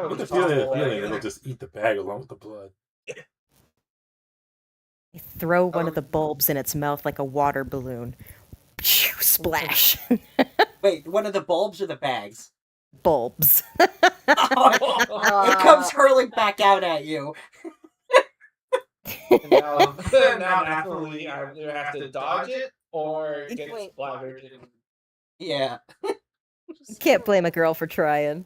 I: get the feeling it'll just eat the bag along with the blood.
F: I throw one of the bulbs in its mouth like a water balloon. Splash.
A: Wait, one of the bulbs or the bags?
F: bulbs.
A: It comes hurling back out at you.
D: And now naturally, I either have to dodge it or get splattered.
A: Yeah.
F: You can't blame a girl for trying.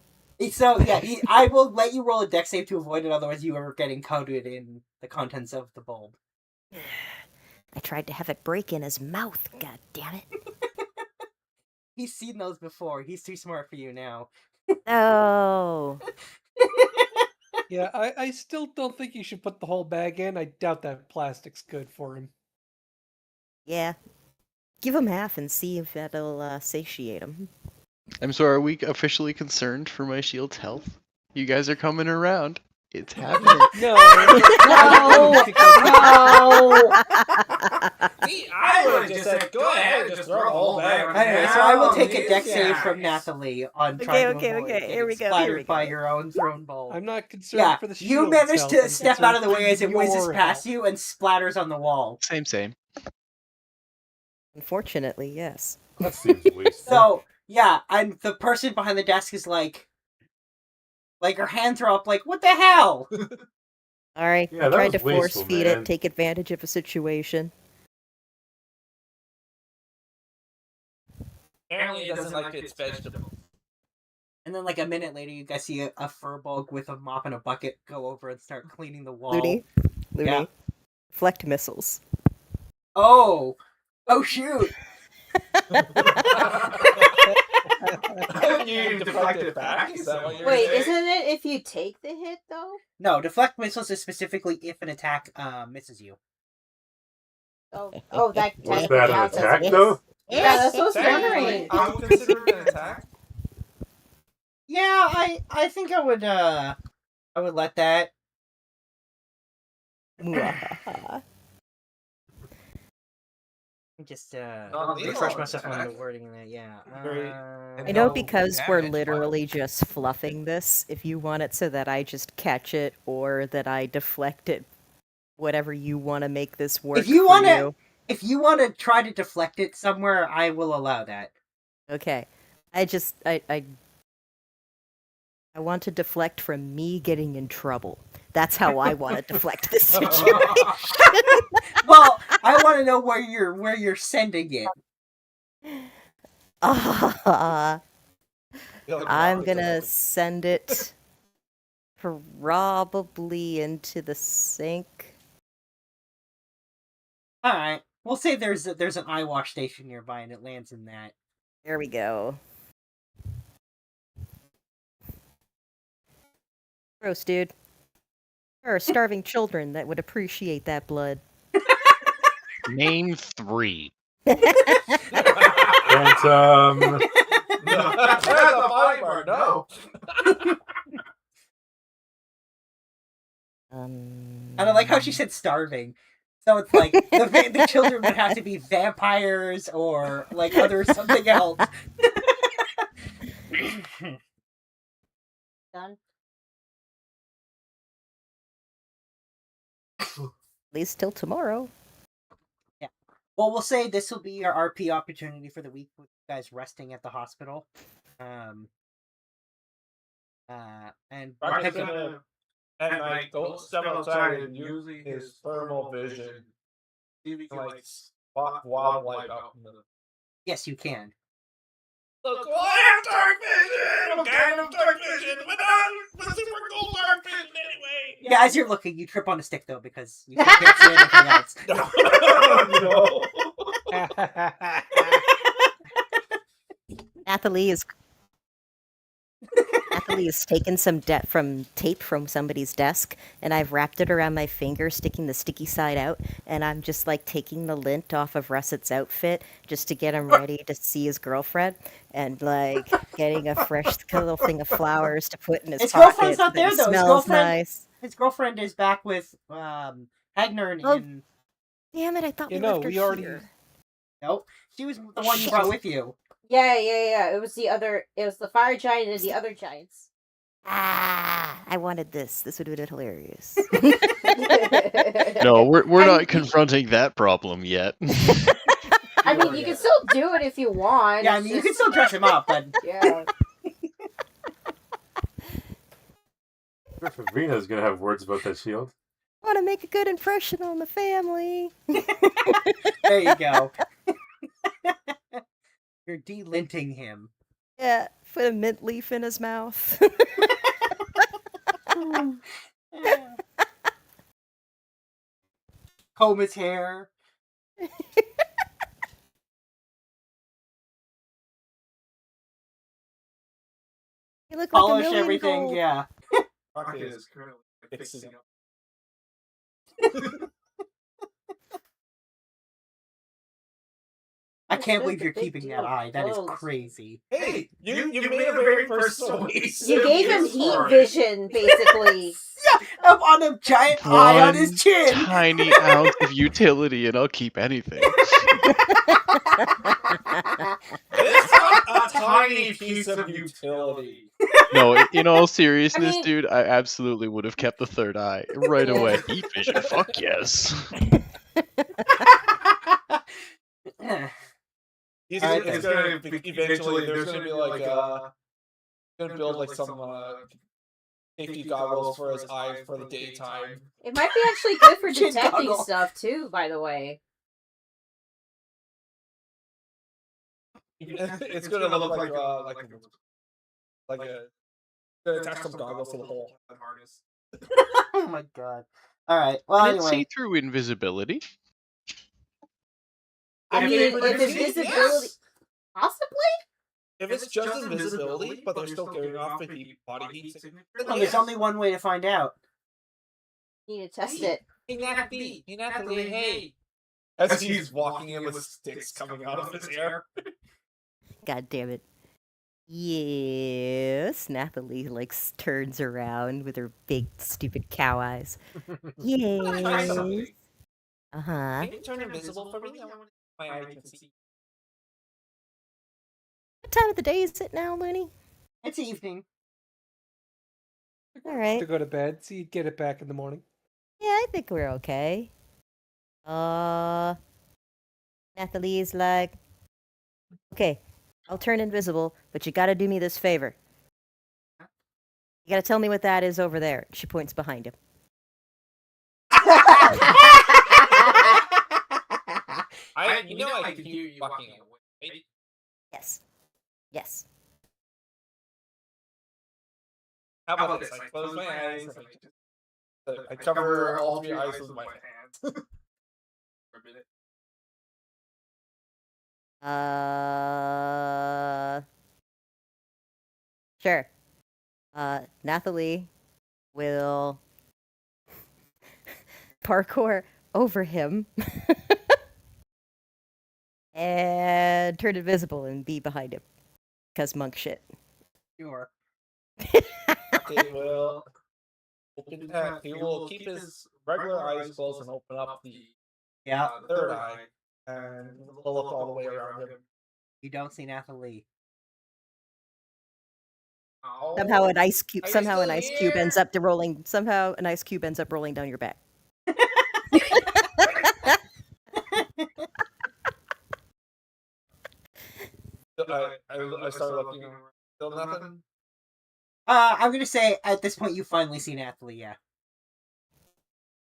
A: So yeah, I will let you roll a dex save to avoid it. Otherwise, you are getting coated in the contents of the bulb.
F: I tried to have it break in his mouth. God damn it!
A: He's seen those before. He's too smart for you now.
F: Oh.
E: Yeah, I still don't think you should put the whole bag in. I doubt that plastic's good for him.
F: Yeah. Give him half and see if that'll satiate him.
H: I'm sorry, are we officially concerned for my shield's health? You guys are coming around. It's happening.
E: No.
D: See, I would have just said, go ahead and just throw the whole bag.
A: Anyway, so I will take a dex save from Nathalie on trying to avoid
F: okay. Here we go.
A: splattered by your own thrown bulb.
E: I'm not concerned
A: Yeah,
E: for the shield.
A: you managed
E: itself.
A: to
E: I'm
A: step out of the
E: concerned
A: way as
E: for
A: it whizzes
E: your
A: past
E: health.
A: you and splatters on the wall.
H: Same.
F: Unfortunately, yes.
I: That seems wasteful.
A: So yeah, and the person behind the desk is like her hands are up, like, what the hell?
F: Alright,
I: Yeah,
F: I
I: that
F: tried
I: was
F: to force
I: wasteful,
F: feed
I: man.
F: it, take advantage of a situation.
D: Apparently, it doesn't like its vegetables.
A: And then, like, a minute later, you guys see a furball with a mop and a bucket go over and start cleaning the wall.
F: Looney.
A: Yeah.
F: Deflect missiles.
A: Oh shoot!
D: You deflect it back? Is that what you're
B: Wait,
D: saying?
B: isn't it if you take the hit though?
A: No, deflect missiles is specifically if an attack misses you.
B: Oh, that
I: Was
B: technically
I: that an
B: counts as a
I: attack,
B: miss.
I: though?
B: Yeah, that's what I was
D: Technically,
B: wondering.
D: I would consider it an attack.
A: Yeah, I think I would let that.
F: Mwahaha.
A: Just
D: Non-lethal
A: refresh myself on the
D: attack.
A: wording in that. Yeah.
F: I know
D: No
F: because we're
D: damage,
F: literally just fluffing this, if you want it so that I just catch it or that I deflect it, whatever you want to make this work
A: If you
F: for
A: want to,
F: you.
A: if you want to try to deflect it somewhere, I will allow that.
F: Okay. I want to deflect from me getting in trouble. That's how I want to deflect this situation.
A: Well, I want to know where you're sending it.
F: I'm gonna send it probably into the sink.
A: All right, we'll say there's an eye wash station nearby, and it lands in that.
F: There we go. Gross, dude. There are starving children that would appreciate that blood.
H: Name 3.
I: Phantom.
D: No, that's the funny part. No.
A: And I like how she said starving. So it's like the children would have to be vampires or like other something else.
B: Done.
F: At least till tomorrow.
A: Yeah. Well, we'll say this will be your RP opportunity for the week with you guys resting at the hospital. And
D: Rocket's gonna at night go step outside and use his thermal vision. See if he can like spot wildlife out in the.
A: yes, you can.
D: Look, well, I have dark vision. Okay, I have dark vision, but not the super cool dark vision anyway.
A: Yeah, as you're looking, you trip on a stick though because you can't see anything else.
D: No.
F: Nathalie is taken some tape from somebody's desk, and I've wrapped it around my finger, sticking the sticky side out, and I'm just like taking the lint off of Russet's outfit just to get him ready to see his girlfriend, and like getting a fresh little thing of flowers to put in his
A: His
F: pocket.
A: girlfriend's not
F: so that
A: there
F: he
A: though.
F: Smells nice.
A: His girlfriend is back with Hagner and.
F: Oh. Damn it! I thought we left her here.
A: Nope, she was the one you brought with you.
B: Yeah. It was the fire giant and the other giants.
F: I wanted this. This would have been hilarious.
H: No, we're not confronting that problem yet.
B: I mean, you can still do it if you want.
A: Yeah, I mean, you can still dress him up, but
B: yeah.
I: Rina's gonna have words about that shield.
F: Want to make a good impression on the family.
A: There you go. You're delinting him.
F: Yeah, put a mint leaf in his mouth.
A: Comb his hair.
F: You look like a
A: Polish
F: million
A: everything,
F: gold.
A: yeah.
D: Rocket is currently fixing up.
A: I can't believe
B: the
A: you're
B: big
A: keeping
B: deal
A: that
B: of
A: eye. That is
B: clothes?
A: crazy.
D: Hey, you made a very persuasive.
B: You gave him
D: use
B: heat
D: for it.
B: vision, basically.
A: I'm on a giant eye on his
H: One
A: chin.
H: tiny ounce of utility, and I'll keep anything.
D: It's not a tiny piece of utility.
H: No, in all seriousness,
B: mean-
H: dude, I absolutely would have kept the third eye right
B: Yeah.
H: away. Heat vision, fuck yes.
D: It's
A: Alright,
D: gonna be, eventually. There's gonna be like gonna build like some safety goggles for his eyes for the daytime.
B: It might be actually good for
A: Chin
B: detecting
A: goggle.
B: stuff too, by the way.
D: It's gonna look like a gonna attach some goggles to the whole harness.
A: Oh my god. Alright, well
H: Can it see
A: anyway.
H: through invisibility?
B: I mean, if
D: it's
B: invisibility,
D: yes.
B: possibly.
D: If it's just invisibility, but they're still giving off a body heat signature, then
A: Well, there's
D: yes.
A: only one way to find out.
B: You need to test it.
C: Hey, Natalie, hey.
D: As he's walking in with sticks coming out of his hair.
F: God damn it. Yes, Nathalie turns around with her big stupid cow eyes.
D: Try
F: Yes.
D: something.
F: Uh-huh.
C: Can you turn invisible for me? I want my eye can see.
F: What time of the day is it now, Looney?
A: It's evening.
F: All right.
E: To go to bed, so you get it back in the morning.
F: Yeah, I think we're okay. Nathalie's like, okay, I'll turn invisible, but you gotta do me this favor. You gotta tell me what that is over there. She points behind him.
C: I can hear you walking away. Right?
F: Yes. Yes.
D: How about this? I close my eyes. I cover all three eyes with my hands. For a minute.
F: Sure. Nathalie will parkour over him and turn invisible and be behind him. Because monk shit.
A: Sure.
D: Okay, well, he will keep his regular eyes closed and open up the third eye, and we'll look all the way around him.
A: You don't see Nathalie.
F: Somehow an ice cube.
C: Are you
F: Somehow an
C: still
F: ice cube
C: here?
F: ends up rolling. Somehow an ice cube ends up rolling down your back.
D: I start looking around. Still nothing?
A: I'm gonna say at this point you finally see Nathalie, yeah.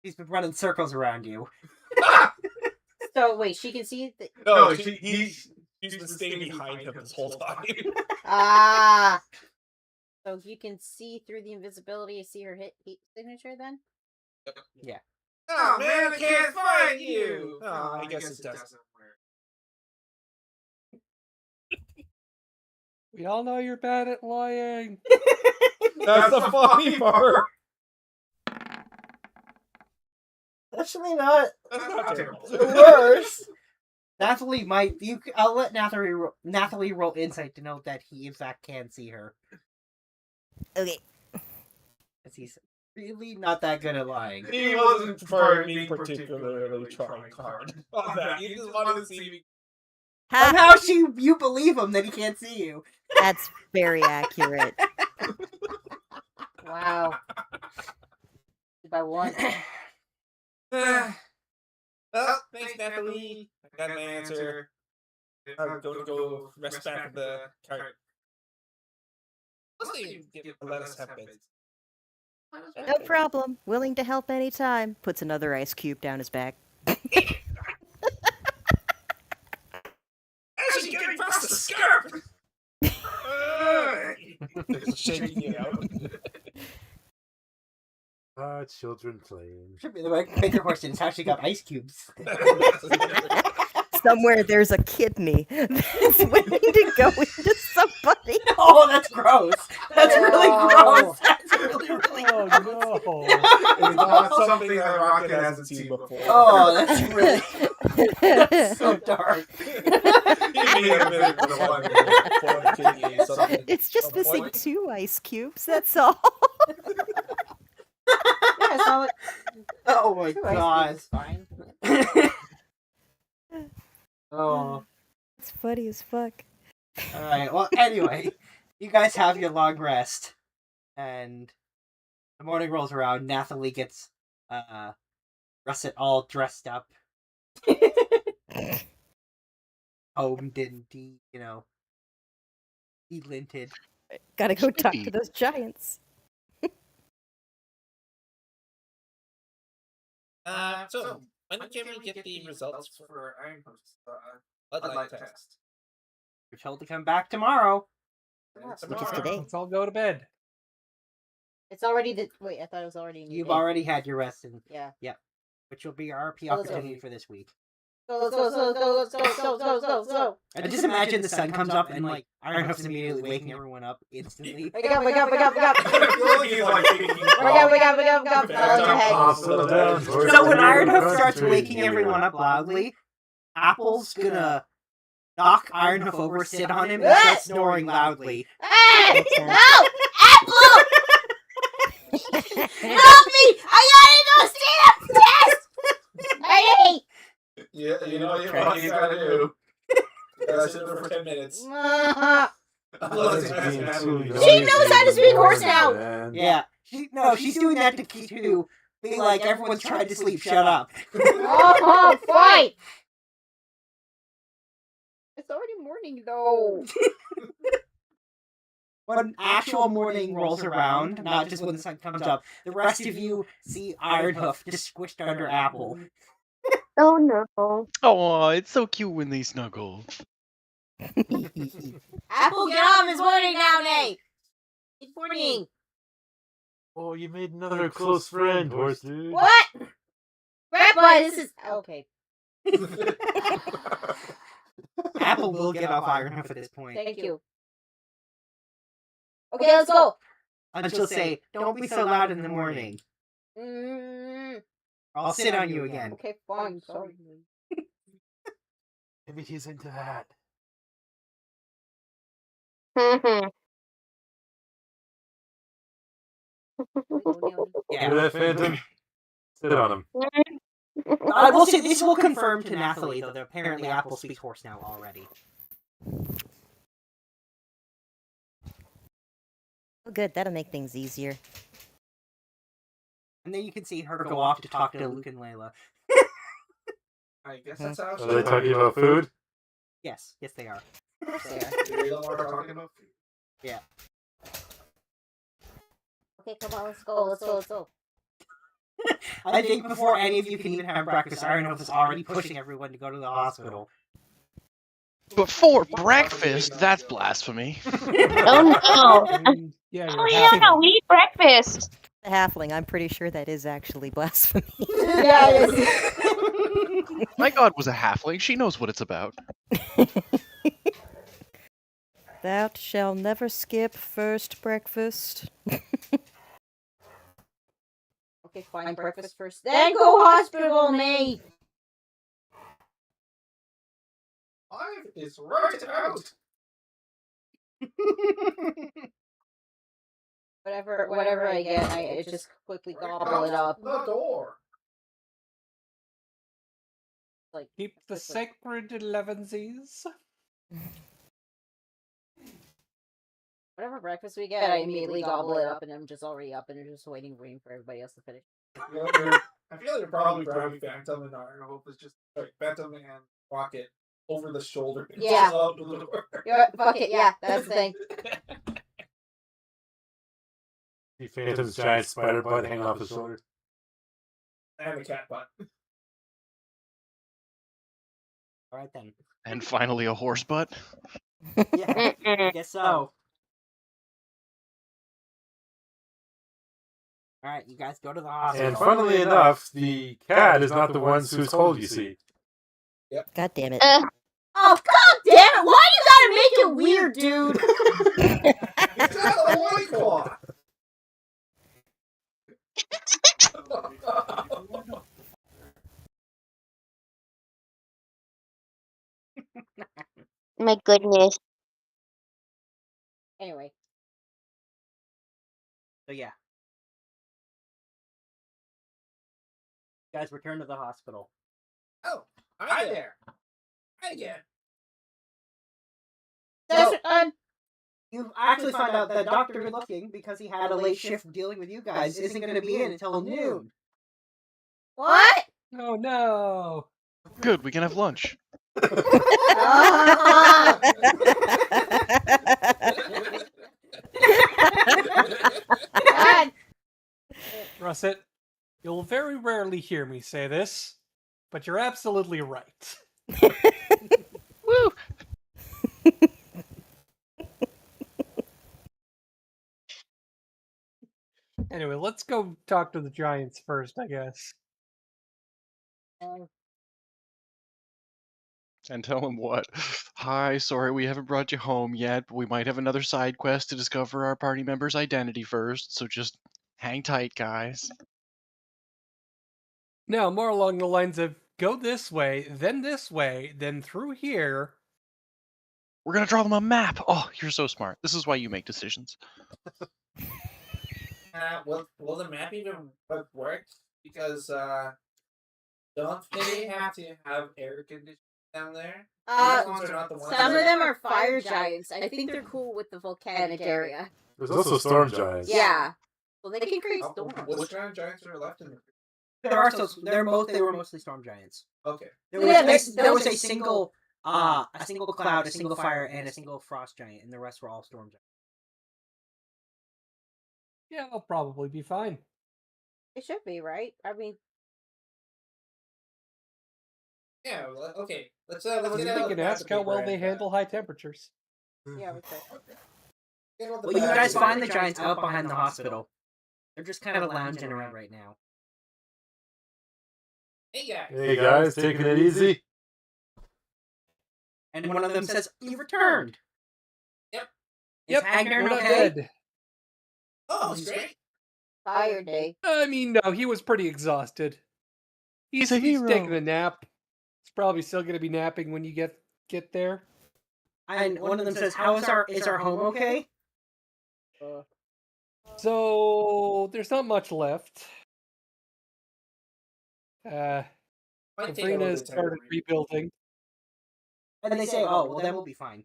A: He's been running circles around you.
B: So wait, she can see.
D: No, he's been staying behind him this whole time.
B: Ah. So you can see through the invisibility. See her heat signature then.
A: Yeah.
D: Oh man, I can't find you! Oh, I guess it doesn't work.
E: We all know you're bad at lying.
D: That's the funny part.
A: Actually not.
D: That's not terrible.
A: Worse. Nathalie might. I'll let Nathalie roll insight to know that he in fact can see her.
F: Okay.
A: Because he's really not that good at lying.
D: He wasn't being particularly trying hard on that. He just wanted to see me.
A: Somehow you believe him that he can't see you.
F: That's very accurate.
B: Wow. By one.
D: Well, thanks, Nathalie. I got my answer. I'm going to go rest back at the cart. Let's let us have beds.
F: No problem. Willing to help anytime. Puts another ice cube down his back.
D: Actually, getting past the scarf. Shaking it out.
I: Children playing.
A: Should be the bigger question is how she got ice cubes.
F: Somewhere there's a kidney that's waiting to go into somebody.
A: Oh, that's gross. That's really gross. That's really, really gross.
E: Oh
D: It's not something that Rocket hasn't seen before.
A: Oh, that's really that's so dark.
F: It's just missing 2 ice cubes, that's all.
B: Yeah, it's not like
A: Oh my
B: two ice
A: god.
B: cubes is fine.
A: Oh.
F: It's funny as fuck.
A: Alright, well, anyway, you guys have your long rest, and the morning rolls around. Nathalie gets Russet all dressed up, homed and de-linted.
F: Gotta go talk to
H: Sweet.
F: those giants.
D: So, when can we get the results for Ironhoof's bloodline test?
A: You're told to come back tomorrow.
F: Which is today.
E: Let's all go to bed.
B: It's already wait, I thought it was already in your
A: You've
B: day.
A: already had your rest, and
B: Yeah.
A: which will be your RP
B: Let's go.
A: opportunity for this week.
B: Let's go.
A: I just imagine the sun comes up and like Ironhoof's immediately waking everyone up instantly.
B: Wake up.
D: I feel like he's like thinking
A: So when Ironhoof starts waking everyone up loudly, Apple's gonna knock Ironhoof over, sit on him, and start snoring loudly.
M: Hey! No! Apple! Help me! I gotta go see the test! Hey!
D: Yeah, you know what you gotta do. You gotta sit there for 10 minutes.
M: She
D: She
M: knows how to speak horse now!
A: Yeah, she's doing that to be like, everyone's trying to sleep, shut up.
M: Oh, fine!
B: It's already morning though.
A: When actual morning rolls around, not just when the sun comes up, the rest of you see Ironhoof just squished under Apple.
M: Oh no.
H: Oh, it's so cute when they snuggle.
B: Apple, get up! It's morning now, Nay. It's morning.
I: Oh, you made another close friend, horse dude.
B: What? Grandpa, this is okay.
A: Apple will get off Ironhoof at this point.
B: Thank you. Okay, let's go.
A: And she'll say, "Don't be so loud in the morning.
B: Mm,
A: I'll sit on you again."
B: okay, fine. Sorry.
I: Maybe he's into that.
A: Yeah.
I: Hear that, Phantom? Sit on him.
A: I will say this will confirm to Nathalie, though that apparently Apple speaks horse now already.
F: Oh, good. That'll make things easier.
A: And then you can see her go off to talk to Luke and Layla.
D: I guess that's how
I: Are they talking about food?
A: Yes, they are.
D: They don't want to talk about food.
A: Yeah.
B: Okay, come on, let's go.
A: I think before any of you can even have breakfast, Ironhoof is already pushing everyone to go to the hospital.
H: Before breakfast? That's blasphemy.
M: Oh no.
E: Yeah,
M: Oh yeah, no, we eat breakfast.
F: The halfling, I'm pretty sure that is actually blasphemy.
B: Yeah, it is.
H: My god was a halfling. She knows what it's about.
F: Thou shall never skip first breakfast.
B: Okay, fine, breakfast first. Then go hospital, mate.
D: Life is right out.
B: Whatever I get, I just quickly gobble it up.
D: The door.
B: Like
E: Keep the sacred 11sies.
B: whatever breakfast we get, I immediately gobble it up, and I'm just already up, and I'm just waiting for everybody else to finish.
D: I feel like you're probably driving Phantom and Ironhoof is just like Phantom and Rocket over the shoulder.
B: Yeah.
D: Just out the door.
B: Fuck it, yeah, that's the thing.
I: See Phantom's giant spider butt hanging off his shoulder.
D: And a cat butt.
A: All right then.
H: And finally, a horse butt.
A: Yeah, I guess so. All right, you guys go to the hospital.
I: And funnily enough, the cat is not the one whose hole you see.
D: Yep.
F: God damn it.
B: Oh, god damn it! Why you gotta make it weird, dude?
D: It's not a loincloth!
M: My goodness.
B: Anyway.
A: So yeah. You guys return to the hospital.
D: Oh, hi there. Hi again.
A: You actually find out that Dr. Good Looking, because he had a late shift dealing with you guys, isn't going to be in until noon.
B: What?
E: Oh no.
H: Good, we can have lunch.
B: God.
E: Russet, you'll very rarely hear me say this, but you're absolutely right.
H: Woo!
E: Anyway, let's go talk to the Giants first, I guess.
H: And tell him what? Hi, sorry we haven't brought you home yet, but we might have another side quest to discover our party member's identity first, so just hang tight, guys.
E: No, more along the lines of go this way, then through here.
H: We're gonna draw them a map! Oh, you're so smart. This is why you make decisions.
D: Will the map even work? Because don't they have to have air conditioning down there?
B: Some of them are fire giants. I think they're cool with the volcanic area.
I: There's also storm giants.
B: Yeah. Well, they can create storms.
D: What kind of giants are left in there?
A: They were mostly storm giants.
D: Okay.
A: There was a single cloud, a single fire, and a single frost giant, and the rest were all storm giants.
E: Yeah, they'll probably be fine.
B: It should be, right? I mean,
D: Yeah. Okay. Let's
E: I was
D: get out of
E: thinking,
D: the
E: ask how well they
D: and,
E: handle high temperatures.
B: yeah, we could.
A: Well, you guys find the giants out behind the hospital. They're just kind of lounging around right now.
I: Hey guys, taking it easy?
A: And one of them says, "You returned."
D: Yep.
A: Is Hagner
E: we're not
A: okay?
E: dead.
D: Oh, he's great.
B: Tired day.
E: I mean, no, he was pretty exhausted. He's
H: a hero.
E: taking a nap. He's probably still going to be napping when you get there.
A: And one of them says, "How is our home okay?"
E: So there's not much left.
D: Might take a
E: Sabrina
D: little
E: has
D: bit to
E: started rebuilding.
A: And they say, "Oh, well, then we'll be fine."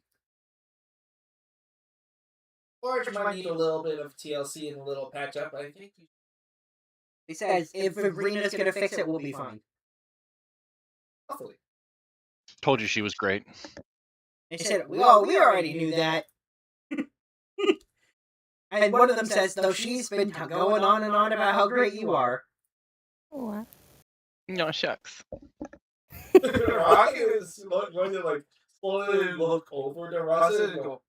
D: Or you might need a little bit of TLC and a little patch up. I think.
A: He says, "If Sabrina's going to fix it, we'll be fine."
D: Hopefully.
H: Told you she was great.
A: They said, "Well, we already knew that." And one of them says, "Though she's been going on and on about how great you are."
F: What?
H: No, shucks.
D: Rocky is going to like slowly look over to Russet and go,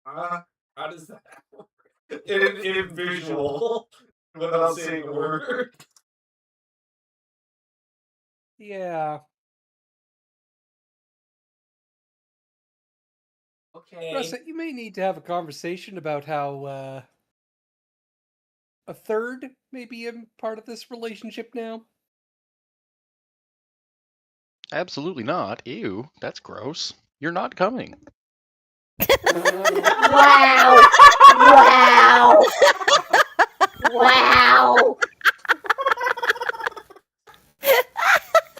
D: how does that work? In visual, without saying a word.
E: Yeah.
D: Okay.
E: Russet, you may need to have a conversation about how a third may be a part of this relationship now.
H: Absolutely not. Ew, that's gross. You're not coming.
M: Wow! Wow! Wow!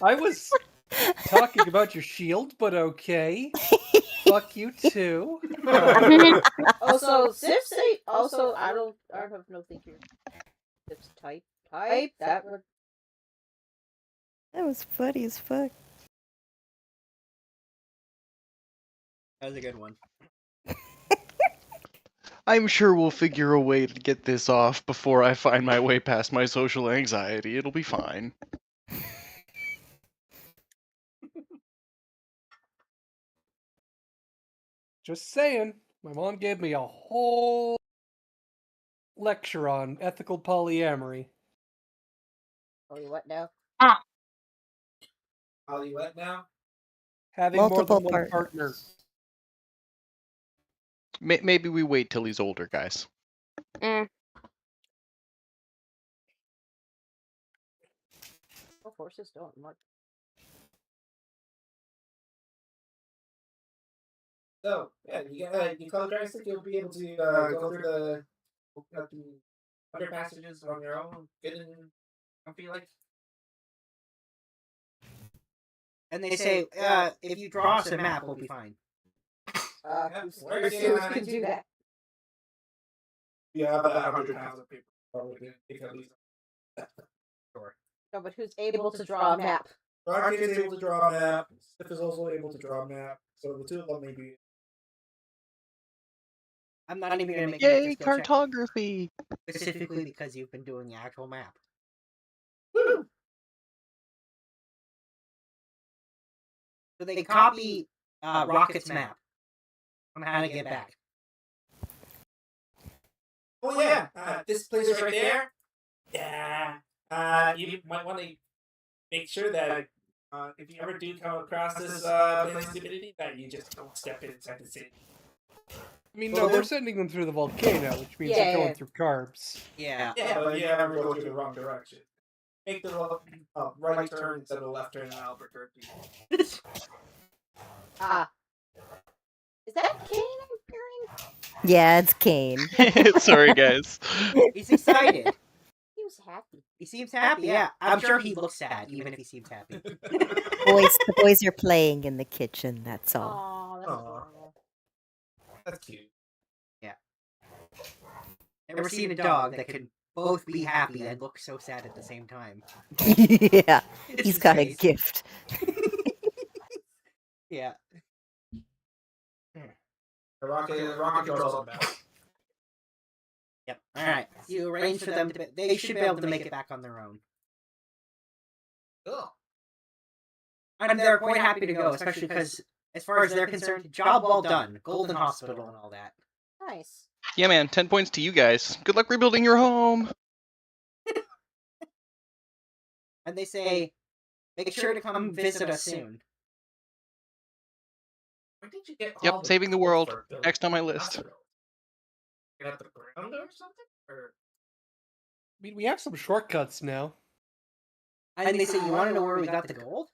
E: I was talking about your shield, but okay. Fuck you too.
B: Also, Sif say. Also, I don't have no thinking. Sif's type. That would.
F: That was funny as fuck.
A: That was a good one.
H: I'm sure we'll figure a way to get this off before I find my way past my social anxiety. It'll be fine.
E: Just saying. My mom gave me a whole lecture on ethical polyamory.
B: Oh, you what now?
D: Ollie, what now?
E: Having
F: Multiple
E: more than one partner.
F: partners.
H: Maybe we wait till he's older, guys.
B: Oh, horses don't like.
D: So yeah, you call Drysdale, you'll be able to go through the other passages on your own, good and comfy like.
A: And they say, if you draw us a map, we'll be fine.
D: Where's
B: Who can do that?
D: Yeah, about 100,000 people probably take at least. Sure.
B: No, but who's able to draw a map?
D: Rocket is able to draw a map. Sif is also able to draw a map. So the two of them maybe.
A: I'm not even going to make
H: Yay,
A: a skill check,
H: cartography!
A: specifically because you've been doing the actual map.
D: Woo!
A: So they copy Rocket's map on how to get back.
D: Oh yeah, this place right there. Yeah. You might want to make sure that if you ever do come across this place stupidity, that you just don't step inside the city.
E: I mean, no, we're sending them through the volcano, which means they're going through carbs.
A: Yeah.
D: Yeah, but you ever go through the wrong direction. Make the right turn instead of left turn in Albuquerque.
B: Is that Kane I'm hearing?
F: Yeah, it's Kane.
H: Sorry, guys.
A: He's excited.
B: He was happy.
A: He seems happy, yeah. I'm sure he looks sad, even if he seems happy.
F: The boys are playing in the kitchen, that's all.
B: Oh, that's adorable.
D: That's cute.
A: Yeah. Never seen a dog that could both be happy and look so sad at the same time.
F: Yeah,
A: It's
F: he's
A: his
F: got a
A: face.
F: gift.
A: Yeah.
D: The rocket draws all the maps.
A: Yep. Alright. You arrange for them to they should be able to make it back on their own.
D: Cool.
A: And they're quite happy to go, especially because, as far as they're concerned, job well done. Golden Hospital and all that.
B: Nice.
H: Yeah, man, 10 points to you guys. Good luck rebuilding your home.
A: And they say, make sure to come visit us soon.
D: Where did you get all
H: Yep, saving the
D: gold
H: world.
D: for building
H: Next on my list.
D: hospitals? You got the ground or something? Or
E: I mean, we have some shortcuts now.
A: And they say, you want to know where we got the gold?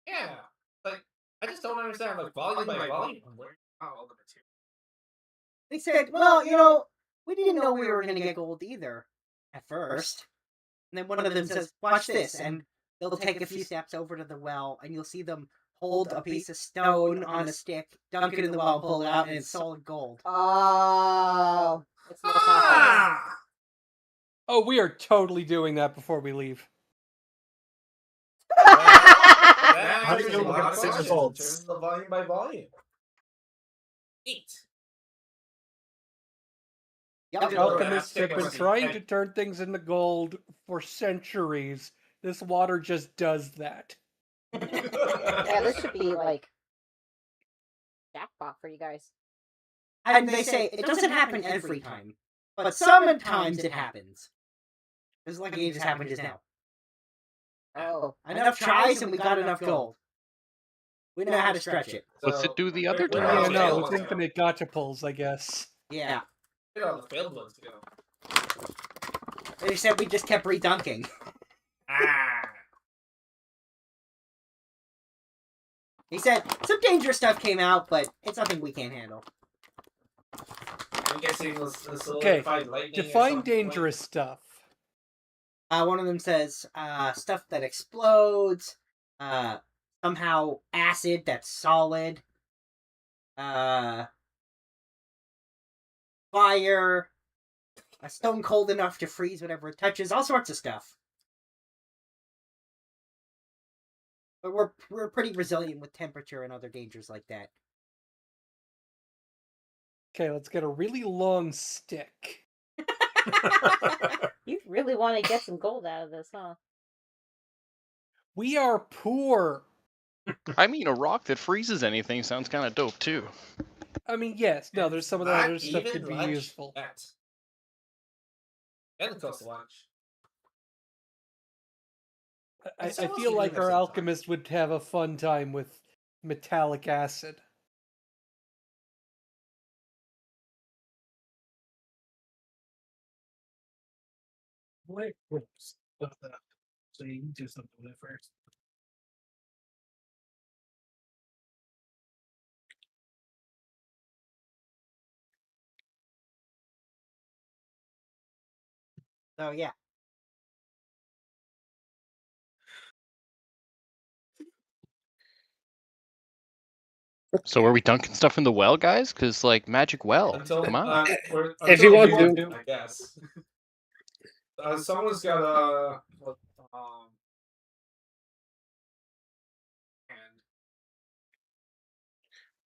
D: yeah, like I just don't understand. Like volume by volume, where all the material.
A: They said, well, we didn't know we were going to get gold either at first. And then one of them says, watch this. And they'll take a few steps over to the well, and you'll see them hold a piece of stone on a stick, dunk it in the well, and pull it out, and it's solid gold.
B: Oh, it's not
D: Ah!
E: Oh, we are totally doing that before we leave.
D: That
K: do you
D: answers
K: know
D: a
K: we
D: lot
K: got
D: of
K: six
D: questions
K: results?
D: in terms of the volume by volume. Neat.
A: Yep.
E: Alchemists have been
D: Question.
E: trying to turn things into gold for centuries. This water just does that.
B: Yeah, this should be like jackpot for you guys.
A: And they say, it doesn't happen every time, but sometimes it happens. It's like it just happened just now.
B: Oh,
A: Enough tries, and we got enough gold. We know how to stretch it.
H: What's it do the other
D: Where
E: Yeah,
D: all
H: time?
D: the
E: no,
D: failed
E: it's
D: ones go?
E: infinite gotcha pulls, I guess.
A: Yeah.
D: Where all the failed ones go?
A: They said we just kept redunking.
D: Ah.
A: He said, some dangerous stuff came out, but it's nothing we can't handle.
D: I'm guessing the
E: Okay,
D: solidified lightning. or
E: define
D: something
E: dangerous stuff.
A: One of them says, stuff that explodes, somehow acid that's solid, fire, a stone cold enough to freeze whatever it touches, all sorts of stuff. But we're pretty resilient with temperature and other dangers like that.
E: Okay, let's get a really long stick.
B: You really want to get some gold out of this, huh?
E: We are poor.
H: I mean, a rock that freezes anything sounds kind of dope too.
E: I mean, yes. No, there's some of the
D: Not
E: other stuff
D: even
E: could be
D: lunch
E: useful.
D: yet. And it costs lunch.
E: I
D: Someone else
E: feel
D: can do
E: like
D: that
E: our
D: sometime.
E: alchemist would have a fun time with metallic acid.
K: Wait, whoops. What's that? So you can do something with it first.
A: So yeah.
H: So are we dunking stuff in the well, guys? Because like magic well.
D: Until
H: Come on.
G: If you want
D: to,
G: to.
D: I guess. Someone's got a hand.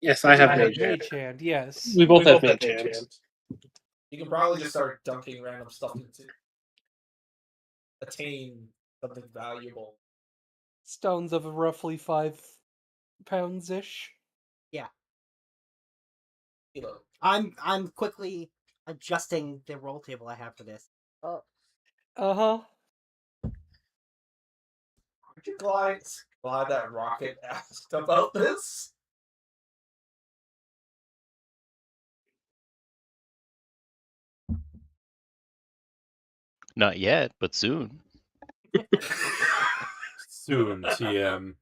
G: Yes, I have
E: I have
G: mage hand.
E: mage hand, yes.
G: We both have mage hands.
D: You can probably just start dunking random stuff into attain something valuable.
E: Stones of roughly 5 pounds ish.
A: Yeah.
D: Kilo.
A: I'm quickly adjusting the roll table I have for this.
B: Oh.
E: Uh-huh.
D: Aren't you glad that Rocket asked about this?
H: Not yet, but soon.
I: Soon, TM.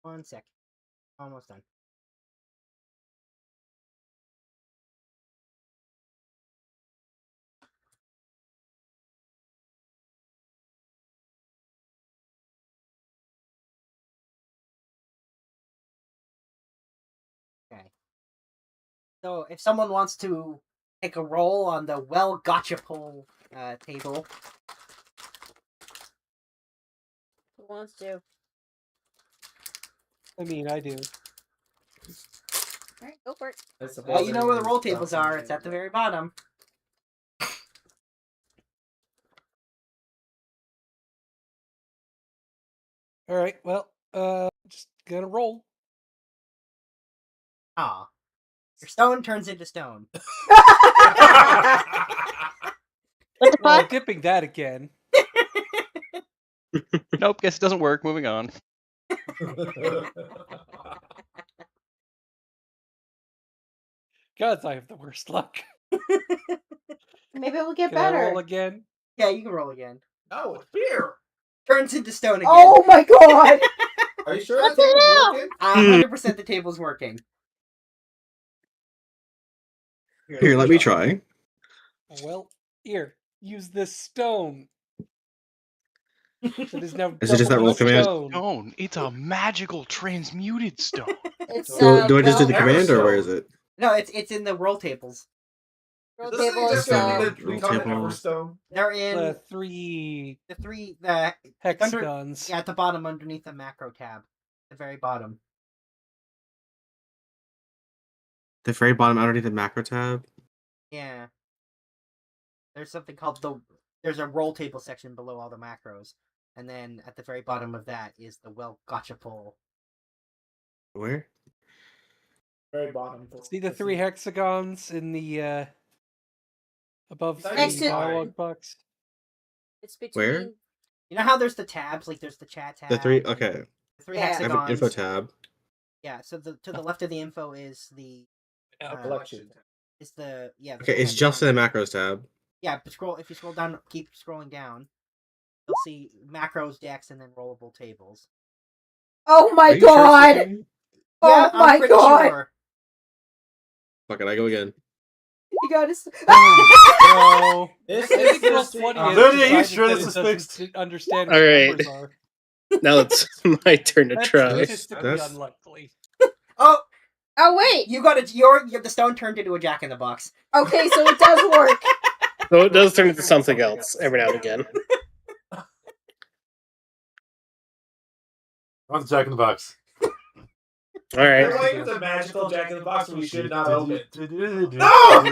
A: One sec. Almost done. Okay. So if someone wants to take a roll on the well gotcha pull table,
B: Who wants to?
E: I mean, I do.
B: Alright, go for it.
A: well, you know where the roll tables are. It's at the very bottom.
E: Alright, well, just gonna roll.
A: Ah. Your stone turns into stone.
M: What the
E: Well,
M: fuck?
E: dipping that again.
H: Nope, guess it doesn't work. Moving on.
E: God, I have the worst luck.
B: Maybe it will get
E: Can I
B: better.
E: roll again?
A: Yeah, you can roll again.
D: No, it's beer.
A: Turns into stone again.
B: Oh my god!
D: Are you sure
M: What
D: the table's
M: the hell?
D: working?
A: 100% the table's working.
L: Here, let me try.
E: Well, here, use this stone. It is now
L: Is it just that
E: double
L: roll
E: the
L: command?
E: stone.
H: Stone. It's a magical transmuted stone.
B: It's
L: Do I just do the
B: well,
L: command, or where is it?
A: No, it's in the roll tables.
B: roll
D: Doesn't
B: table
D: it
B: is
D: just have
L: Stone,
D: to
L: roll
D: become
L: table.
D: Everstone?
A: They're in
E: The three
A: the
E: hexagons.
A: yeah, at the bottom underneath the macro tab. The very bottom.
L: The very bottom underneath the macro tab.
A: Yeah. There's something called there's a roll table section below all the macros. And then at the very bottom of that is the well gotcha pull.
L: Where?
D: Very bottom.
E: See the 3 hexagons in the above
D: Next
E: the
B: to-
E: dialogue box?
B: it's between.
L: Where?
A: You know how there's the tabs, like there's the chat tab.
L: The 3.
A: and
L: Okay.
A: The 3
B: Yeah.
L: I have an
A: hexagons.
L: info tab.
A: Yeah, so to the left of the info is the
D: collection.
A: is the the
L: Okay,
A: three
L: it's just in
A: hexagons.
L: the macros tab.
A: Yeah, but if you scroll down, keep scrolling down, you'll see macros, decks, and then rollable tables.
B: Oh my
L: Are you sure it's the
B: god!
L: king?
A: Yeah,
B: Oh my
A: I'm pretty
B: god!
A: sure.
B: Oh
A: Yeah, I'm
B: my
A: pretty
B: god!
A: sure.
B: You gotta.
E: Oh no!
C: This
E: I
C: is
E: think roll
C: the
E: 20
C: thing.
E: has
I: Lydia, you
E: decided
I: sure
E: that
I: this
E: it
I: is
E: doesn't
I: fixed?
E: understand
G: All
E: what
G: right.
E: numbers are.
G: Now it's my turn to
E: That's
G: try.
E: statistically
L: That's-
E: unlikely.
A: Oh,
B: Oh wait!
A: you got it. The stone turned into a Jack in the Box.
B: Okay, so it does work.
G: So it does turn into something else every now and again.
I: On the Jack in the Box.
G: All right.
D: We're like with a magical Jack in the Box we should not open.
I: No!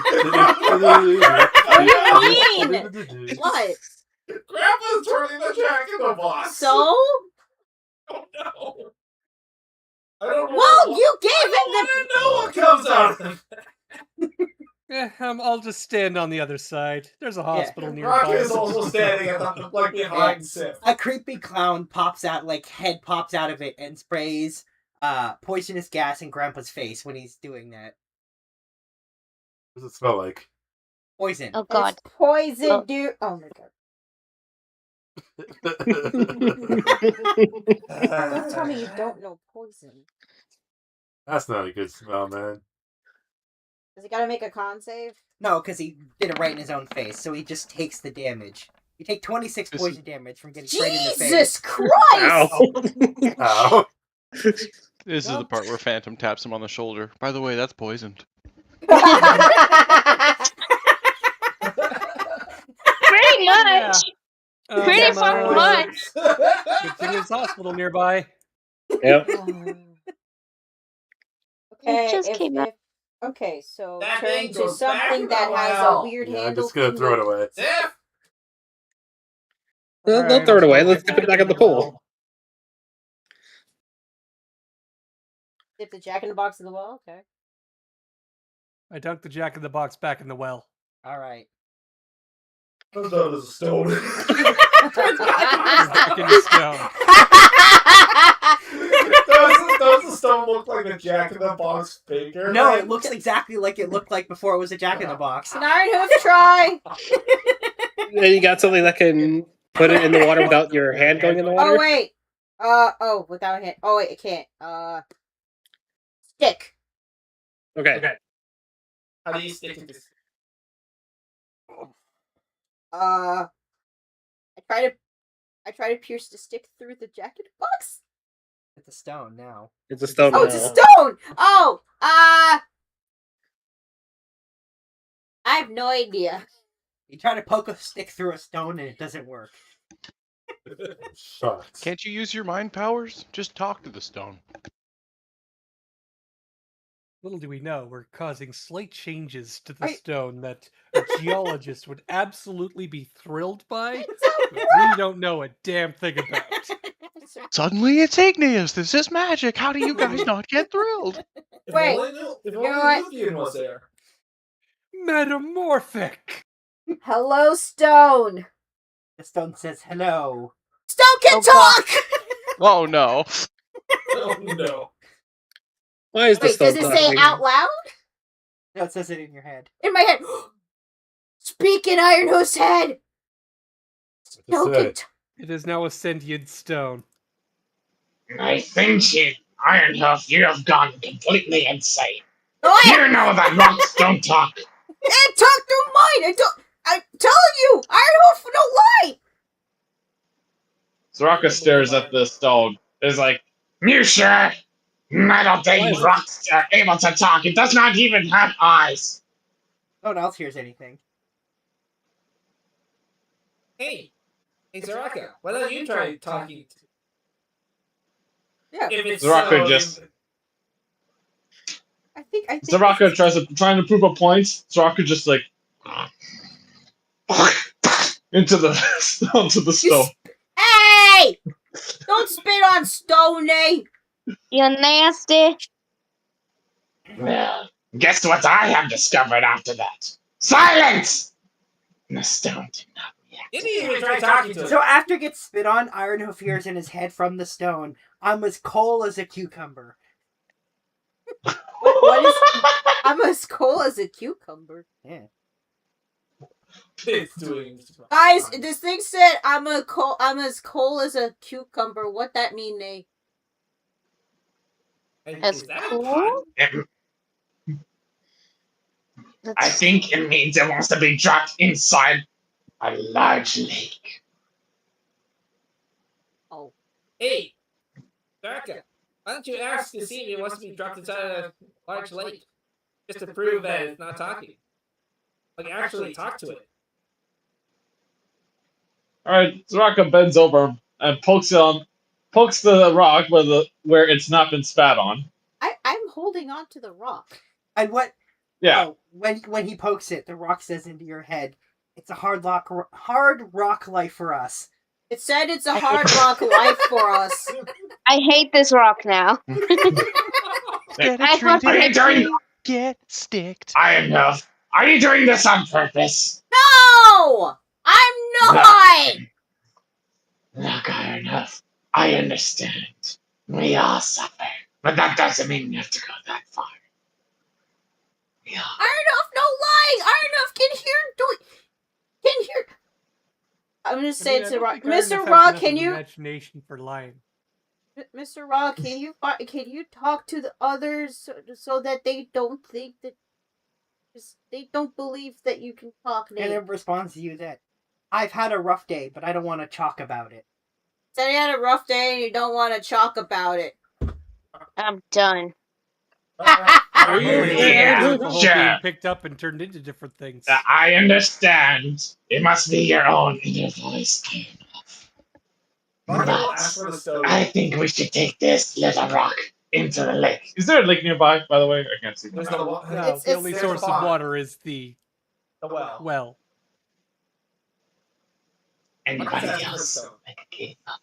B: What do you mean? What?
D: Grandpa's turning the Jack in the Box.
B: So?
D: Oh no. I don't know.
B: Well,
D: what-
B: you gave
D: I
B: it
D: don't know what comes out of it.
E: I'll just stand on the other side. There's a hospital nearby.
D: Rocket is also standing at the, like behind Sif.
A: A creepy clown pops out, head pops out of it and sprays poisonous gas in Grandpa's face when he's doing that.
I: What does it smell like?
A: Poison.
M: Oh god.
B: It's poison,
M: Oh.
B: dude. Oh my god. Don't tell me you don't know poison.
I: That's not a good smell, man.
B: Does he gotta make a con save?
A: No, because he did it right in his own face, so he just takes the damage. You take 26
H: This
A: poison damage from getting sprayed in the face.
B: Jesus Christ!
G: Ow.
I: Ow.
H: This is the part where Phantom taps him on the shoulder. By the way, that's poisoned.
M: Pretty
E: Yeah.
M: much. Pretty fucking much.
E: Good thing there's a hospital nearby.
G: Yep.
B: Okay,
M: just came out.
B: Okay, so
D: That
B: turn
D: thing
B: to
D: goes
B: something
D: back
B: that
D: in the
B: has a
D: well.
B: weird
I: Yeah, I'm
B: handle.
I: just gonna throw it away.
D: Sif!
G: They'll throw it away. Let's dip it back in the pool.
B: Dip the Jack in the Box in the well. Okay.
E: I dunked the Jack in the Box back in the well.
A: Alright.
D: Comes out as a stone.
E: Back in the stone.
D: Does the stone look like a Jack in the Box figure?
A: No, it looks exactly like it looked like before it was a Jack in the Box.
B: An iron hoof try.
G: Then you got something that can put it in the water without your hand going in the water?
B: Oh wait. Without a hand. Oh wait, it can't. Stick.
G: Okay.
D: How do you stick it?
B: I try to pierce the stick through the Jack in the Box.
A: It's a stone now.
G: It's a stone.
B: Oh,
G: now.
B: it's a stone. Oh, I have no idea.
A: You try to poke a stick through a stone and it doesn't work.
I: Shucks.
H: Can't you use your mind powers? Just talk to the stone.
E: Little do we know, we're causing slight changes to the
B: I-
E: stone that a geologist would absolutely be thrilled by,
B: It's
E: but we don't know a damn thing about.
H: Suddenly it's igneous. This is magic. How do you guys not get thrilled?
B: Wait,
D: If
B: know
D: only
B: what?
D: Luthien was there.
E: Metamorphic!
B: Hello, stone.
A: The stone says hello.
B: Stone can
A: Oh, God.
B: talk.
H: Oh no.
D: Oh no.
G: Why is the
B: Wait,
G: stone
B: does it say
G: talking?
B: out loud?
A: No, it says it in your head.
B: In my head. Speak in Iron Hoof's head. Stone
I: say?
B: can talk.
E: It is now a sentient stone.
J: I think Ironhoof, you have gone completely insane.
B: Oh,
J: You know that rocks don't talk.
B: it talked through mine. I'm telling you, Iron Hoof don't lie.
J: Soraka stares at the stone. Is like, you sure? I don't think rocks are able to talk. It does not even have eyes.
A: No one else hears anything.
D: Hey, Zoraka, why don't you try talking?
B: Yeah,
D: If it's
J: Zoraka
D: so,
J: just-
B: I think.
J: Zoraka trying to prove a point. Zoraka just like into the onto the stone.
B: Hey! Don't spit on Stoney.
M: You're nasty.
J: Well, guess what I have discovered after that? Silence! And the stone did not react.
D: Didn't even try talking to
A: So
D: him.
A: after it gets spit on, Ironhoof hears in his head from the stone, I'm as cold as a cucumber.
B: What is? I'm as cold as a cucumber.
A: Yeah.
D: It's doing.
B: Guys, this thing said I'm as cold as a cucumber. What that mean, Nate?
M: That's
C: Is that a
M: cool.
C: pun?
J: I think it means it wants to be dropped inside a large lake.
B: Oh.
C: Hey, Draka, why don't you ask to see if it wants to be dropped inside a large lake? Just to prove that it's not talking. Like, actually talk to it.
D: Alright, Soraka bends over and pokes the rock where it's not been spat on.
B: I'm holding on to the rock.
A: And what?
D: Yeah.
A: Oh, when he pokes it, the rock says into your head, "It's a hard rock life for us."
B: It said it's a hard rock life for us.
M: I hate this rock now.
H: Get
M: I
H: it treated,
J: Are you doing?
H: get sticked.
J: I enough. Are you doing this on purpose?
B: No! I'm not!
J: Look, enough. I understand. We all suffer, but that doesn't mean you have to go that far. We all.
B: Arnold, no lying! Arnold can hear. I'm gonna say it to Rock. Mr. Rock, can you?
E: Imagination for lying.
B: Mr. Rock, can you talk to the others so that they don't think that they don't believe that you can talk, Nate?
A: And it responds to you that, "I've had a rough day, but I don't want to talk about it."
B: Said he had a rough day and you don't want to talk about it.
M: I'm done.
E: Are you
J: Yeah,
E: with the whole
J: sure.
E: being picked up and turned into different things?
J: I understand. It must be your own inner voice. But I think we should take this little rock into the lake.
D: Is there a lake nearby, by the way? I can't see.
E: No, the only source of water is the well.
J: Anybody else? Like a game up.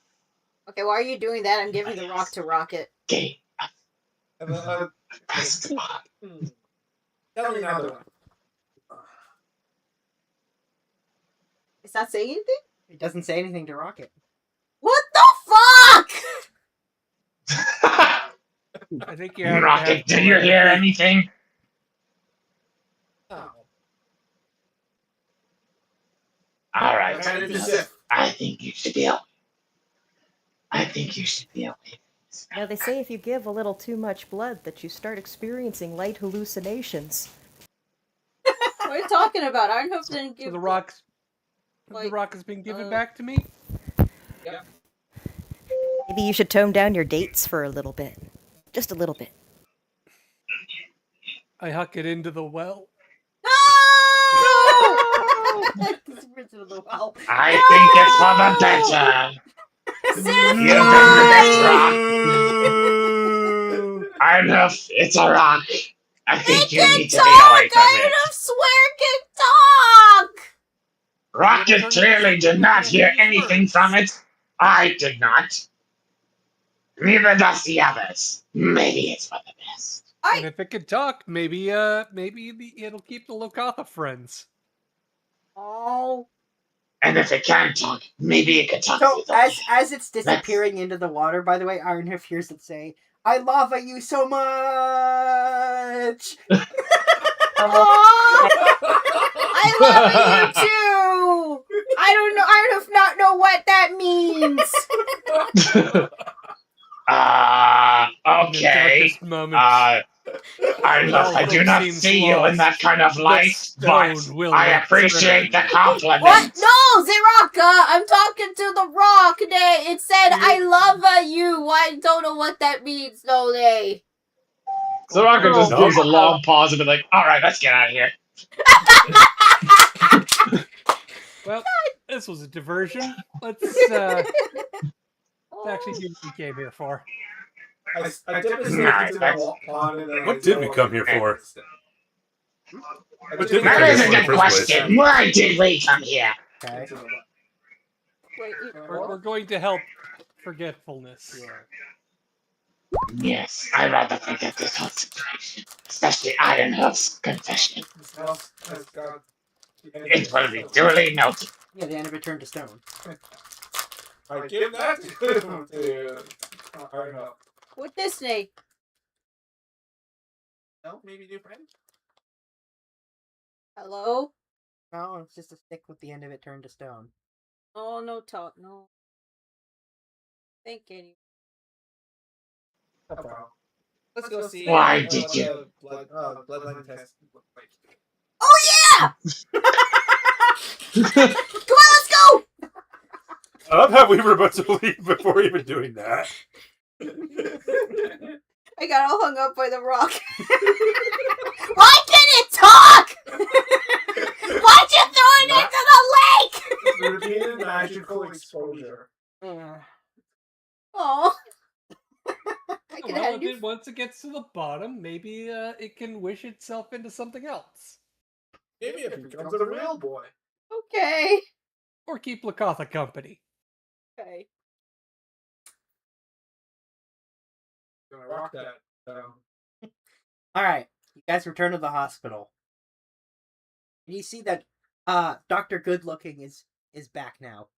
B: Okay, why are you doing that? I'm giving the rock to Rocket.
J: Game up.
C: Tell me another one.
B: Is that saying anything?
A: It doesn't say anything to Rocket.
B: What the fuck?
E: I think you have
J: Rocket, did you hear anything?
C: Oh.
J: All right.
C: Okay.
J: I think you should be away. I think you should be away.
F: Now, they say if you give a little too much blood that you start experiencing light hallucinations.
B: What are you talking about? I don't know if didn't give
E: So the rock has been given back to me?
C: Yep.
F: Maybe you should tone down your dates for a little bit. Just a little bit.
E: I huck it into the well.
J: I think it's for the better. You bring this rock. I know it's a rock. I think you need to be away from it.
B: I swear can talk!
J: Rocket clearly did not hear anything from it. I did not. Neither does the others. Maybe it's for the best.
E: And if it could talk, maybe it'll keep the Lokatha friends.
B: Oh.
J: And if it can talk, maybe it could talk
A: So
J: to them.
A: as it's disappearing into the water, by the way, Ironhoof hears it say, "I lava you so much."
B: I love you too. I don't not know what that means.
J: Okay. I do not see you in that kind of light, but I appreciate the compliment.
B: What? No, Ziraka! I'm talking to the rock. It said, "I love you." I don't know what that means, no, they.
D: Soraka just gives a long pause and be like, "Alright, let's get out of here."
E: Well, this was a diversion. Let's actually see what we came here for.
D: I dip a snake into the pond and then
I: What did we come here for?
J: That is a good question. Why did we come here?
A: Okay.
E: We're going to help forgetfulness.
J: Yes, I'd rather forget this whole situation. Especially Ironhoof's confession. It will be duly noted.
A: Yeah, the end of it turned to stone.
D: I give that to Ironhoof.
B: With this snake.
A: No, maybe new friend?
B: Hello?
A: No, it's just a stick with the end of it turned to stone.
B: Oh, no talk, no. Think any.
D: Let's go see.
J: Why
D: what
J: did you?
D: the bloodline test look like.
A: Oh yeah! Come on, let's go!
I: I love how we were about to leave before even doing that.
B: I got all hung up by the rock.
A: Why can't it talk? Why'd you throw it into the lake?
D: Repeated magical exposure.
B: Oh. I could
E: Well,
B: have
E: if
B: new.
E: it once it gets to the bottom, maybe it can wish itself into something else.
D: Maybe it becomes a real boy.
B: Okay.
E: Or keep Lakatha company.
B: Okay.
D: Gonna rock that.
A: All right, you guys return to the hospital. And you see that Dr. Good Looking is back now.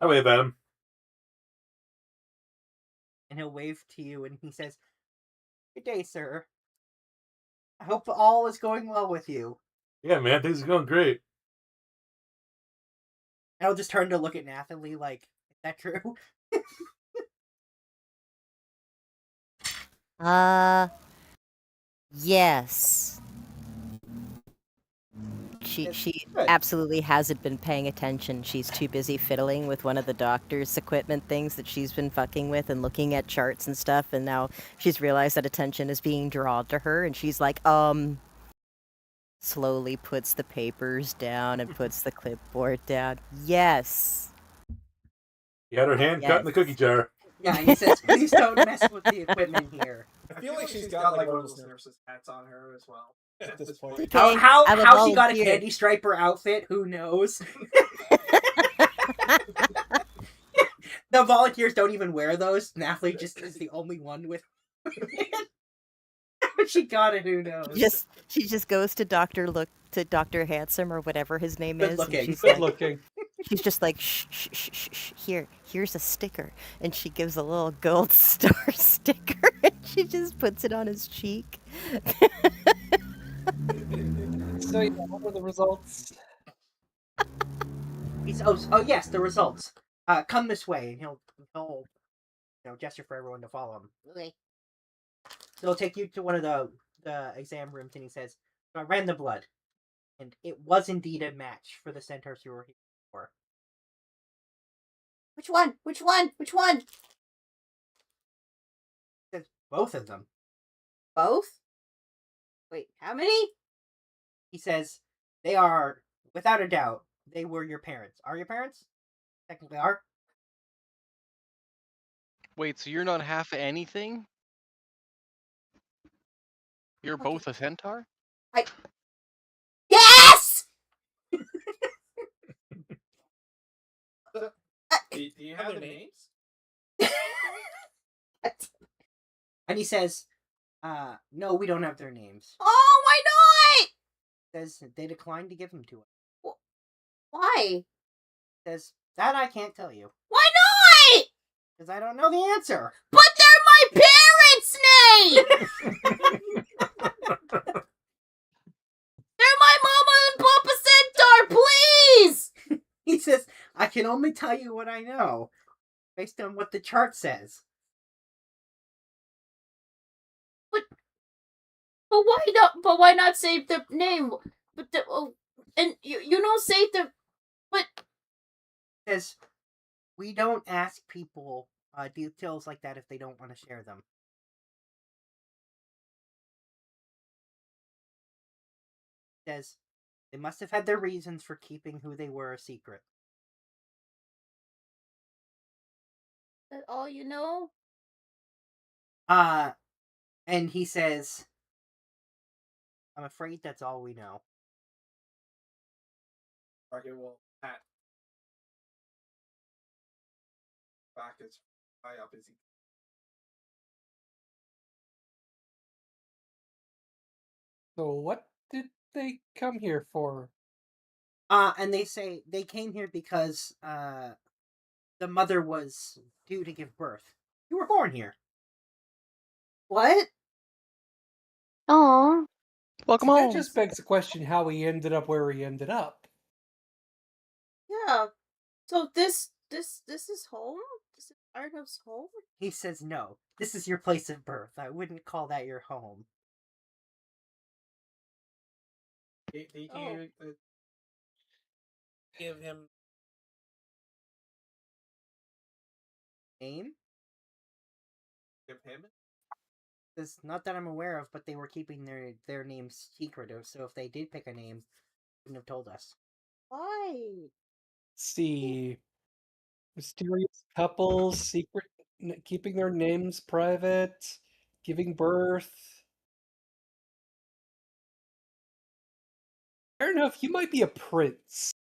I: I wave at him.
A: And he'll wave to you and he says, "Good day, sir. I hope all is going well with you."
I: Yeah, man, things are going great.
A: And I'll just turn to look at Nathalie like, is that true?
F: Yes. She
A: Good.
F: absolutely hasn't been paying attention. She's too busy fiddling with one of the doctor's equipment things that she's been fucking with and looking at charts and stuff, and now she's realized that attention is being drawn to her, and she's like, slowly puts the papers down and puts the clipboard down. Yes.
I: He had her hand cut in the cookie jar.
A: Yeah, he says, "Please don't mess with the equipment here."
D: I feel like she's got like one of those nurses hats on her as well at this point.
F: Okay,
A: How
F: I'm a
A: she got a
F: volunteer.
A: candy striper outfit, who knows? The volunteers don't even wear those. Nathalie just is the only one with How she got it, who knows?
F: She just goes to Dr. Handsome or whatever his name
A: Good
F: is.
A: looking.
F: And she's
E: Good
F: like,
E: looking.
F: she's just like, shh, shh, shh, shh, shh, here's a sticker. And she gives a little gold star sticker and she just puts it on his cheek.
E: So yeah, what were the results?
A: He's oh yes, the results. Come this way, and he'll gesture for everyone to follow him.
B: Okay.
A: So he'll take you to one of the exam rooms, and he says, "So I ran the blood, and it was indeed a match for the centaurs you were here for."
B: Which one? Which one? Which one?
A: He says, "Both of them."
B: Both? Wait, how many?
A: He says, "They are, without a doubt, they were your parents. Are your parents? Technically are."
H: Wait, so you're not half anything? You're both a centaur?
B: Yes!
D: Do you have their names?
A: And he says, "No, we don't have their names."
B: Oh, why not?
A: Says they declined to give them to us.
B: Why?
A: Says that I can't tell you
B: Why not?
A: because I don't know the answer.
B: But they're my parents' name! They're my mama and papa centaur, please!
A: He says, "I can only tell you what I know, based on what the chart says."
B: But why not? But why not save the name? But and you don't save the. But
A: Says we don't ask people details like that if they don't want to share them. Says they must have had their reasons for keeping who they were a secret.
B: that all you know?
A: And he says, "I'm afraid that's all we know."
D: Okay, well, Pat. Back as high up as he.
E: So what did they come here for?
A: And they say they came here because the mother was due to give birth. You were born here.
B: What?
M: Aw.
H: Welcome
E: So that
H: home.
E: just begs the question how he ended up where he ended up.
B: Yeah. So this is home. Ironhoof's home?
A: He says no. This is your place of birth. I wouldn't call that your home.
C: Did you give him
A: Name?
D: Give him?
A: It's not that I'm aware of, but they were keeping their names secretive, so if they did pick a name, they wouldn't have told us.
B: Why?
E: See, mysterious couples, keeping their names private, giving birth. Fair enough, you might be a prince.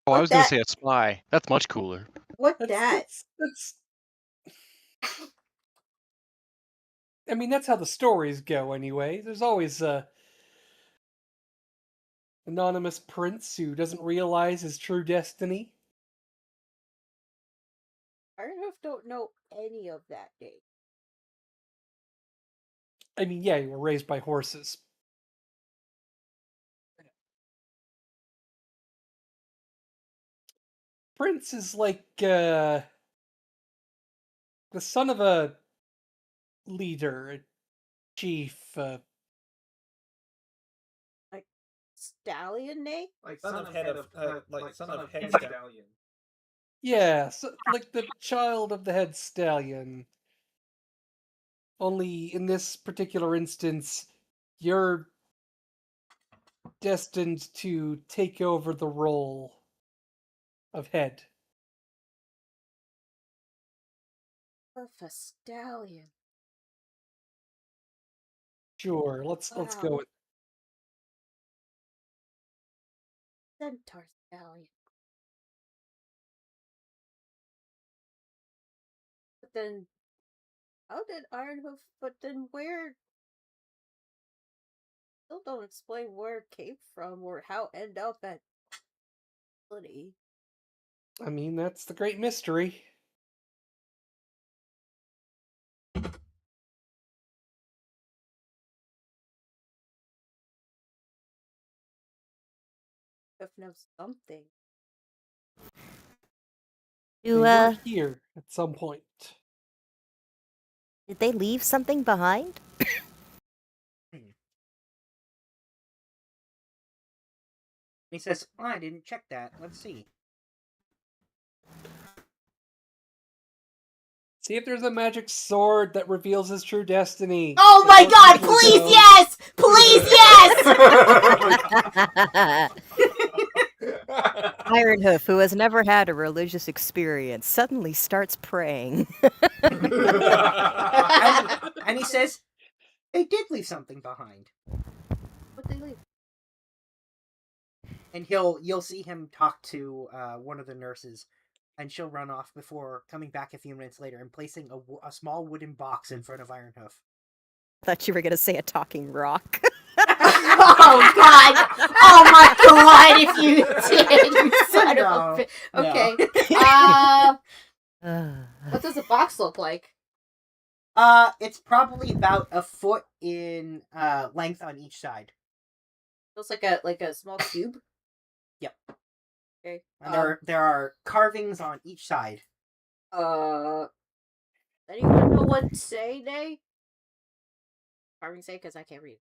H: Oh, I was gonna say a spy. That's much cooler.
B: What
E: That's I mean, that's how the stories go anyway. There's always a anonymous prince who doesn't realize his true destiny.
B: Ironhoof don't know any of that day.
E: I mean, yeah, you were raised by horses. Prince is like the son of a leader, a chief.
B: Like stallion name?
D: Like
C: son of head of son of head
D: stallion.
E: Yeah, so, like the child of the head stallion. Only in this particular instance, you're destined to take over the role of head.
B: Of a stallion.
E: Sure, let's go
B: Wow.
E: with
B: Centaur stallion. But then, how did Ironhoof? But then where? Still don't explain where it came from or how it ended up at facility.
E: I mean, that's the great mystery.
B: If knows something.
E: They
F: Do,
E: were here at some point.
F: did they leave something behind?
A: He says, oh, I didn't check that. Let's see.
E: See if there's a magic sword that reveals his true destiny.
B: Oh my god,
E: Before
B: please
E: goes.
B: yes! Please yes!
F: Ironhoof, who has never had a religious experience, suddenly starts praying.
A: And he says, they did leave something behind.
B: What they leave?
A: And you'll see him talk to one of the nurses, and she'll run off before coming back a few minutes later and placing a small wooden box in front of Ironhoof.
F: Thought you were gonna say a talking rock.
B: Oh god! Oh my god! If you did, you son of a
A: No.
B: Okay. What does the box look like?
A: It's probably about a foot in length on each side.
B: Looks like a small cube.
A: Yep.
B: Okay.
A: And there are carvings on each side.
B: Anyone know what say they? Carving say because I can't read.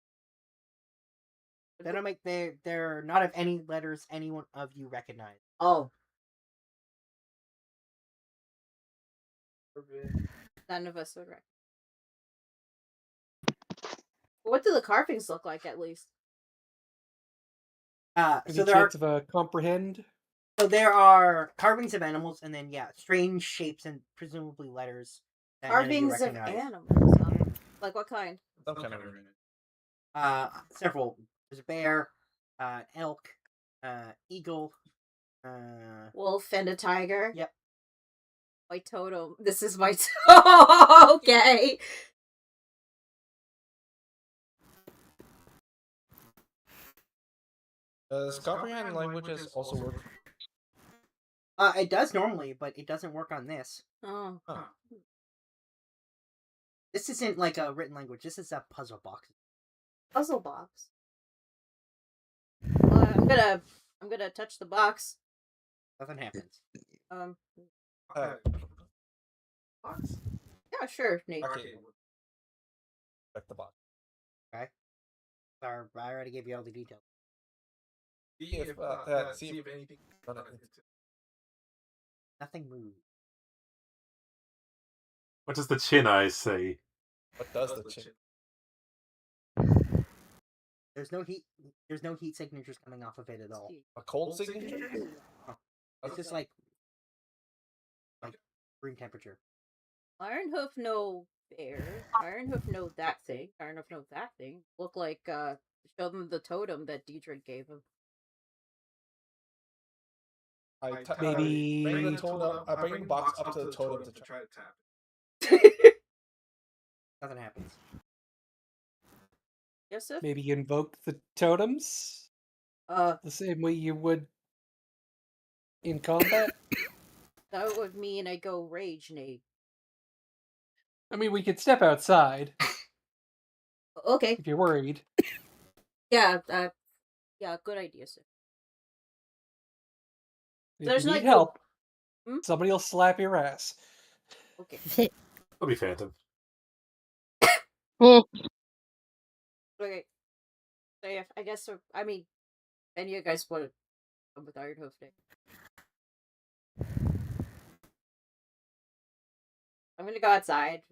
A: They don't make they're not of any letters anyone of you recognize.
B: Oh. None of us would recognize. What do the carvings look like, at least?
E: Any
A: So
E: chance of a comprehend?
A: So there are carvings of animals, and then strange shapes and presumably letters. That none
B: Carvings
A: of, you
B: of
A: recognize.
B: animals. Huh? Like what kind?
C: Some kind of
A: Several. There's a bear, elk, eagle,
B: Wolf and a tiger.
A: Yep.
B: My totem. This is my totem. Okay.
C: Does comprehend languages also work?
A: It does normally, but it doesn't work on this.
B: Oh.
C: Huh.
A: This isn't like a written language. This is a puzzle box.
B: Puzzle box. Well, I'm gonna touch the box.
A: Nothing happens.
D: Box?
B: Yeah, sure, Nate.
D: Okay. Check the box.
A: Okay. Sorry, I already gave you all the details.
D: See if anything.
A: Nothing moved.
I: What does the chin eyes say?
D: What does the chin?
A: There's no heat. There's no heat signatures coming off of it at all.
D: A cold signature?
A: It's just like room temperature.
B: Ironhoof no bear. Ironhoof no that thing. Ironhoof no that thing. Look like show them the totem that Deidre gave him.
E: Maybe
D: bring the totem. I bring the box up to the totem to try to tap it.
A: Nothing happens.
B: Yosef?
E: maybe invoke the totems the same way you would in combat.
B: That would mean I go rage, Nate.
E: I mean, we could step outside
B: Okay.
E: if you're worried.
B: Yeah, yeah, good idea, sir.
E: If
B: There's
E: you
B: like
E: need help,
B: Hmm?
E: somebody will slap your ass.
B: Okay.
I: It'll be Phantom.
B: Okay. So yeah, I guess so. I mean, and you guys want to come with Ironhoof Nate. I'm gonna go outside.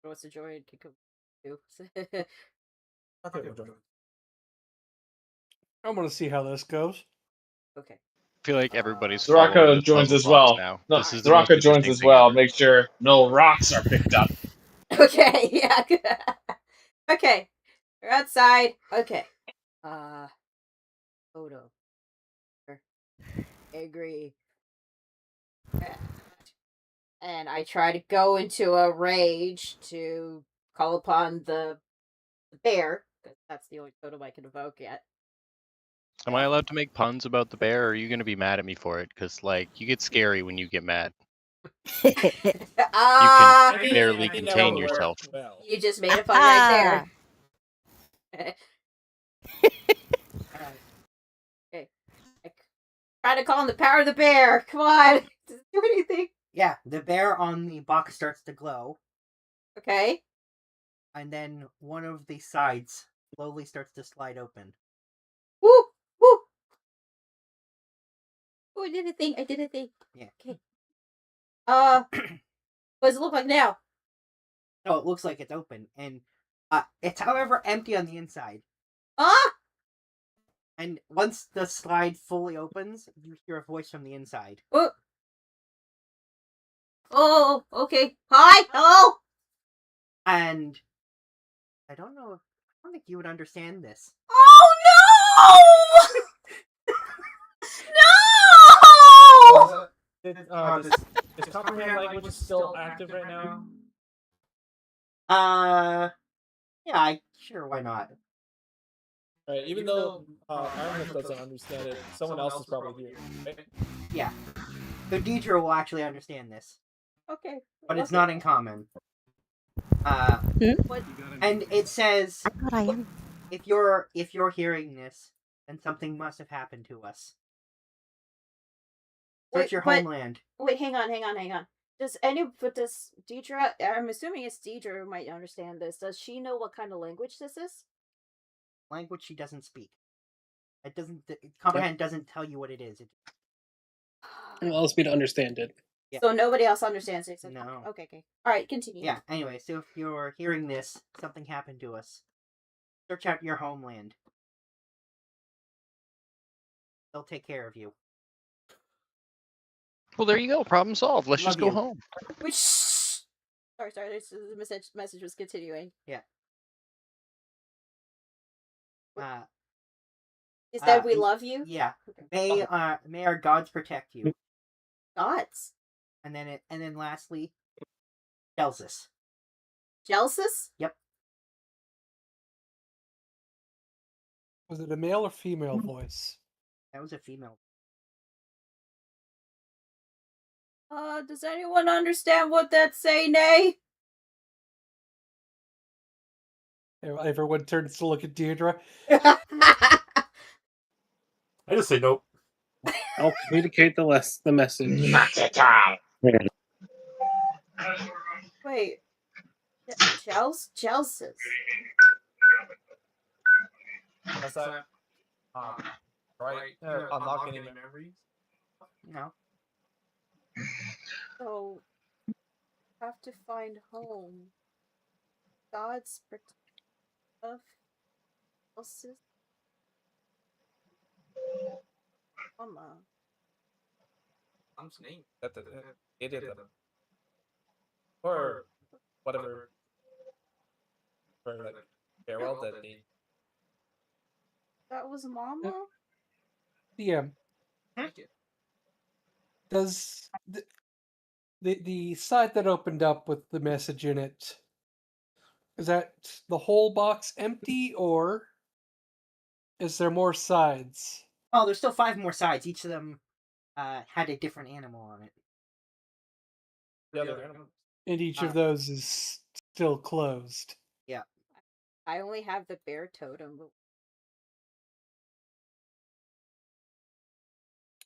B: What's the joy and can come too.
D: Okay, we'll join.
E: I want to see how this goes.
B: Okay.
H: I feel like everybody's
J: Soraka
H: following this
J: joins
H: puzzle
J: as
H: box
J: well.
H: now.
J: No,
H: This is the most
J: Soraka joins
H: interesting
J: as
H: thing
J: well.
H: ever.
J: Make sure no rocks are picked up.
B: Okay, yeah. Okay. We're outside. Okay. Photo. Agree. And I try to go into a rage to call upon the bear, because that's the only totem I can evoke yet.
H: Am I allowed to make puns about the bear, or are you going to be mad at me for it? Because, like, you get scary when you get mad. You can barely contain yourself.
D: Well.
B: You just made a pun right there. Okay. I try to call on the power of the bear. Come on. Does it do anything?
A: Yeah, the bear on the box starts to glow,
B: Okay.
A: and then one of the sides slowly starts to slide open.
B: Woo! Woo! Oh, I did a thing. I did a thing.
A: Yeah.
B: Okay. What does it look like now?
A: No, it looks like it's open, and it's however empty on the inside.
B: Ah!
A: And once the slide fully opens, you hear a voice from the inside.
B: Oh, okay. Hi, hello.
A: And I don't think you would understand this.
B: Oh no! No!
D: Is comprehend language still active right now?
A: Yeah, sure, why not?
D: Right, even though Ironhoof doesn't understand it, someone else is probably here. Right?
A: Yeah. The Deidre will actually understand this.
B: Okay.
A: But it's not in common.
B: What?
A: And it says,
F: I thought I am.
A: if you're hearing this, then something must have happened to us. Search
B: Wait,
A: your
B: but-
A: homeland.
B: Wait, hang on. Does Deidre, I'm assuming it's Deidre who might understand this. Does she know what kind of language this is?
A: Language she doesn't speak. It doesn't. Comprehend doesn't tell you what it is.
G: It allows me to understand it.
A: Yeah.
B: So nobody else understands it. Except...
A: No.
B: Okay. Alright, continue.
A: Yeah, anyway, so if you're hearing this, something happened to us. Search out your homeland. They'll take care of you.
H: Well, there you go. Problem solved. Let's just
A: Love
H: go
A: you.
H: home.
B: Which... Sorry, the message was continuing.
A: Yeah.
B: Is that we love you?
A: Yeah. May our gods protect you.
B: Gods?
A: And then lastly, Celsus.
B: Gelsus?
A: Yep.
E: Was it a male or female voice?
A: That was a female.
B: Does anyone understand what that's saying, Nay?
E: Everyone turns to look at Deirdre.
I: I just say nope.
G: I'll communicate the message.
J: Not at all.
B: Wait, Chelsea's.
C: What's that? Right? Unlock any memories?
A: No.
B: So, have to find home. God's protective else's mama.
C: I'm Snake. It is or whatever. Or like farewell that they.
B: That was mama?
E: Yeah.
C: Thank you.
E: Does the side that opened up with the message in it, is that the whole box empty, or is there more sides?
A: Oh, there's still 5 more sides. Each of them had a different animal on it.
C: The other animals.
E: And each of those is still closed.
A: Yeah.
B: I only have the bear totem.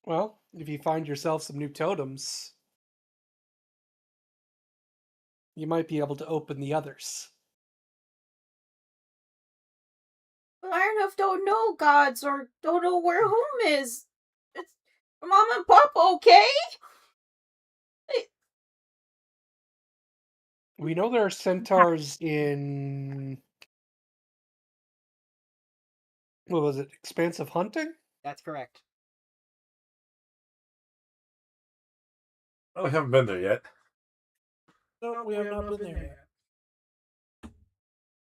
E: Well, if you find yourself some new totems, you might be able to open the others.
B: But Ironhoof don't know gods or don't know where home is. It's Mom and Papa, okay?
E: We know there are centaurs in... What was it? Expanse of Hunting?
A: That's correct.
I: Oh, we haven't been there yet.
C: No, we have not been there yet.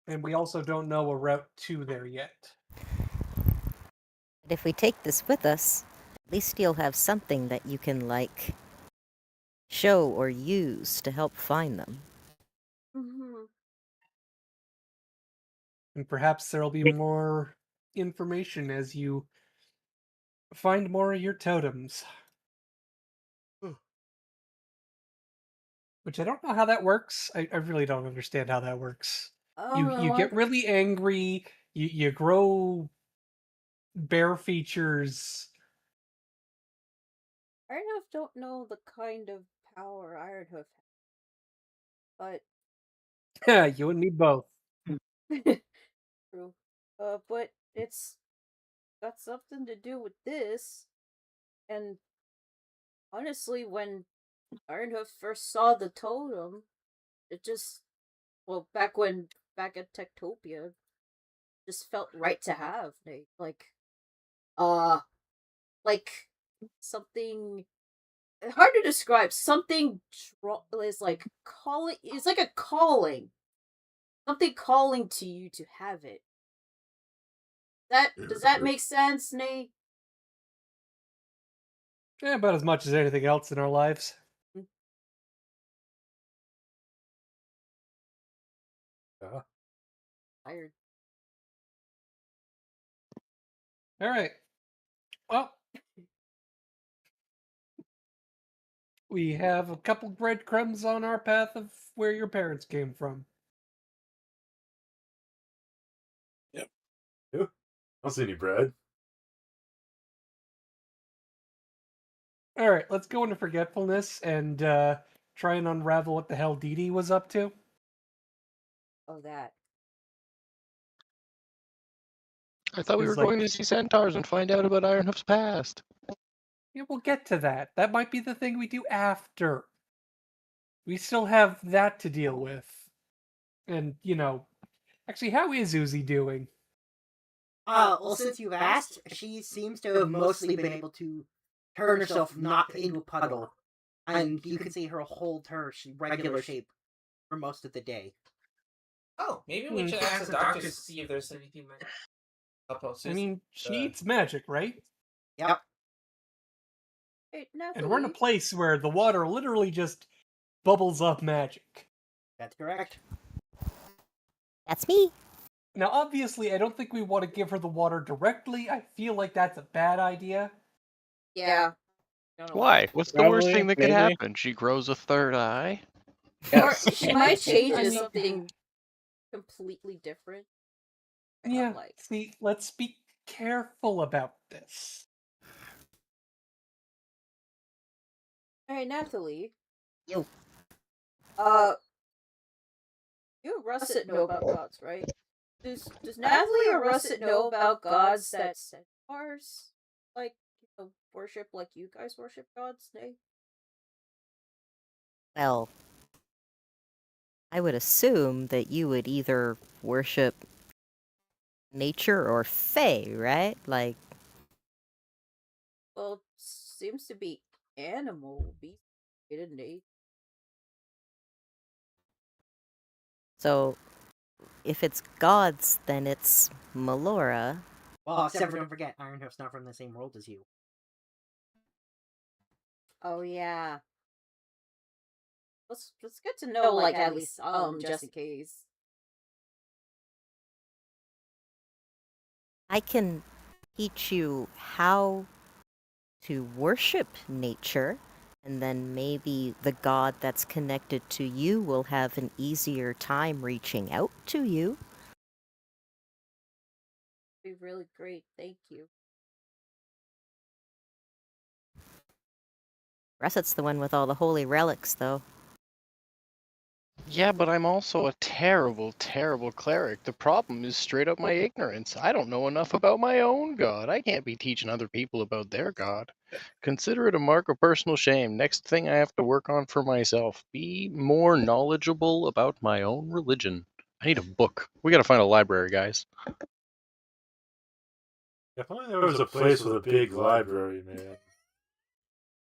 E: And we also don't know a route to there yet.
F: But if we take this with us, at least you'll have something that you can, like, show or use to help find them.
B: Mm-hmm.
E: And perhaps there'll be more information as you find more of your totems. Which I don't know how that works. I really don't understand how that works. You get really angry, you grow bear features.
B: Ironhoof don't know the kind of power Ironhoof has.
E: Yeah, you and me both.
B: But true. But it's got something to do with this. And honestly, when Ironhoof first saw the totem, it just back at Techtopia, just felt right to have. Like something hard to describe. Something is like calling. It's like a calling. Something calling to you to have it. Does that make sense, Nate?
E: Yeah, about as much as anything else in our lives.
I: Yeah.
B: Tired.
E: All right. Well, we have a couple breadcrumbs on our path of where your parents came from.
I: Yep. I don't see any bread.
E: All right, let's go into forgetfulness and try and unravel what the hell Dee Dee was up to.
B: Oh, that.
H: I thought we were going to see centaurs and find out about Ironhoof's past.
E: Yeah, we'll get to that. That might be the thing we do after. We still have that to deal with. And, actually, how is Uzi doing?
A: Well, since you've asked, she seems to have mostly been able to turn herself not into a puddle. And you can see her hold her regular shape for most of the day.
C: Oh, maybe we should ask the doctors to see if there's anything that help us.
E: I mean, she eats magic, right?
A: Yep.
B: Hey,
E: And we're in a place where the water literally just bubbles up magic.
A: That's correct.
F: That's me.
E: Now, obviously, I don't think we want to give her the water directly. I feel like that's a bad idea.
B: Yeah.
H: Why? What's the worst thing that could happen? She grows a third eye?
B: Yes. Or she might change into something completely different.
E: Yeah, see, let's be careful about this.
B: Alright, Nathalie,
F: You.
B: You and Russet know about gods, right? Does Natalie or Russet know about gods that centaurs like worship like you guys worship gods, eh?
F: Well, I would assume that you would either worship nature or fae, right? Like,
B: Well, seems to be animal beast, didn't they?
F: so if it's gods, then it's Melora.
A: Well, except for don't forget, Ironhoof's not from the same world as you.
B: Oh yeah. Let's get to know like at least just in case.
F: I can teach you how to worship nature, and then maybe the god that's connected to you will have an easier time reaching out to you.
B: Be really great, thank you.
F: Russet's the one with all the holy relics, though.
H: Yeah, but I'm also a terrible, terrible cleric. The problem is straight up my ignorance. I don't know enough about my own god. I can't be teaching other people about their god. Consider it a mark of personal shame. Next thing I have to work on for myself. Be more knowledgeable about my own religion. I need a book. We gotta find a library, guys.
I: If only there was a place with a big library, man.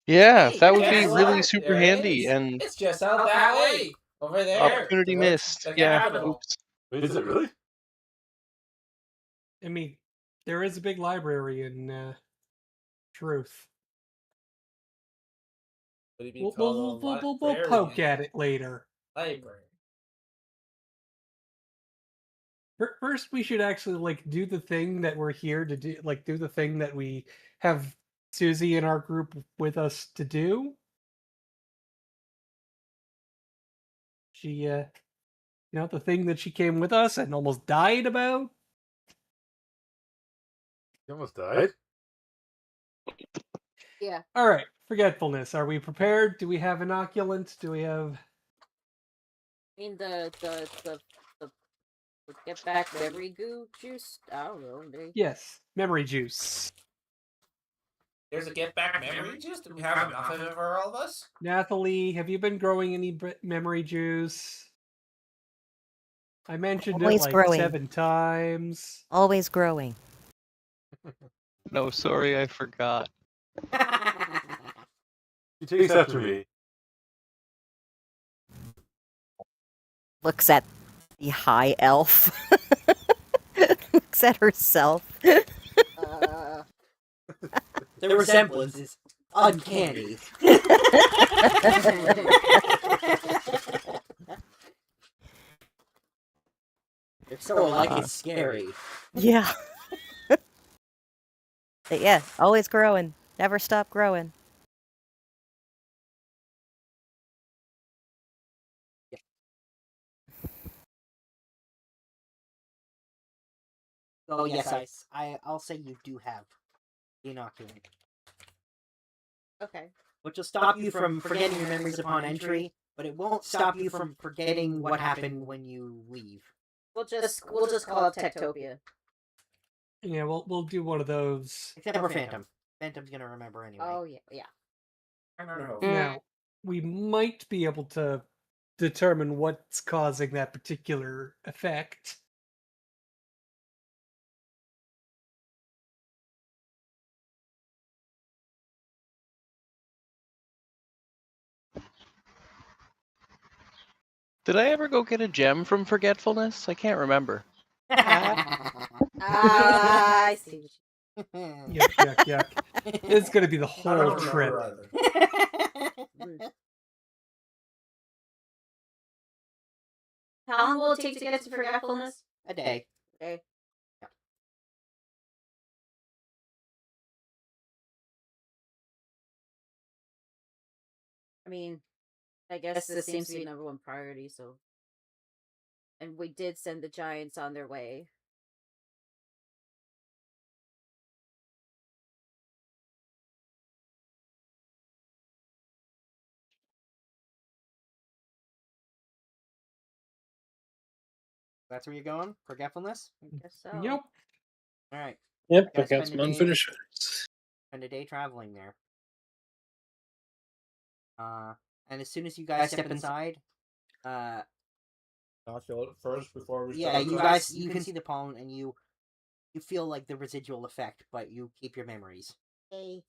H: Yeah,
C: Hey,
H: that would be
C: guess
H: really
C: what?
H: super
C: There
H: handy.
C: is.
H: And
C: It's just out that way. Over there.
H: opportunity
C: Towards
H: missed.
C: the
H: Yeah,
C: capital.
H: oops.
I: Wait, is it really?
E: I mean, there is a big library in Truth.
C: What do you mean
E: We'll,
C: called
E: we'll,
C: a
E: we'll, we'll poke at it later.
C: library?
E: First, we should actually like do the thing that we're here to do. Like, do the thing that we have Susie in our group with us to do. She, the thing that she came with us and almost died about.
I: You almost died?
B: Yeah.
E: All right, forgetfulness. Are we prepared? Do we have inoculants? Do we have?
B: I mean the get back memory goo juice. I don't know.
E: Yes, memory juice.
C: There's a get back memory juice. Do we have enough of it for all of us?
E: Nathalie, have you been growing any memory juice? I mentioned
F: Always
E: it like
F: growing.
E: 7 times.
F: Always growing.
H: No, sorry, I forgot.
I: She takes after me.
F: Looks at the high elf. Looks at herself.
A: The resemblance is uncanny. It's sort of like it's scary.
F: Yeah. But yeah, always growing. Never stop growing.
A: Oh yes, I'll say you do have inoculant,
B: Okay.
A: which will stop you from forgetting your memories upon entry, but it won't stop you from forgetting what happened when you leave.
B: We'll just call it Techtopia.
E: Yeah, we'll do one of those.
A: Except for Phantom. Phantom's gonna remember anyway.
B: Oh yeah.
C: I don't know.
E: Now, we might be able to determine what's causing that particular effect.
H: Did I ever go get a gem from forgetfulness? I can't remember.
B: I see.
E: Yuck, yuck, yuck. It's gonna be the
C: I don't
E: whole trip.
C: remember either.
B: How long will it take to get to forgetfulness?
A: A day.
B: Okay. I mean, I guess this seems to be number one priority, so. And we did send the giants on their way.
A: That's where you're going? Forgetfulness?
B: I guess so.
E: Yep.
A: Alright.
G: Yep, I
A: Guys
G: got
A: spend
G: some
A: a day-
G: unfinished items.
A: Spend a day traveling there. And as soon as you guys step inside,
D: I'll feel it first before we
A: yeah,
D: start.
A: you can see the pollen and you feel like the residual effect, but you keep your memories. Hey.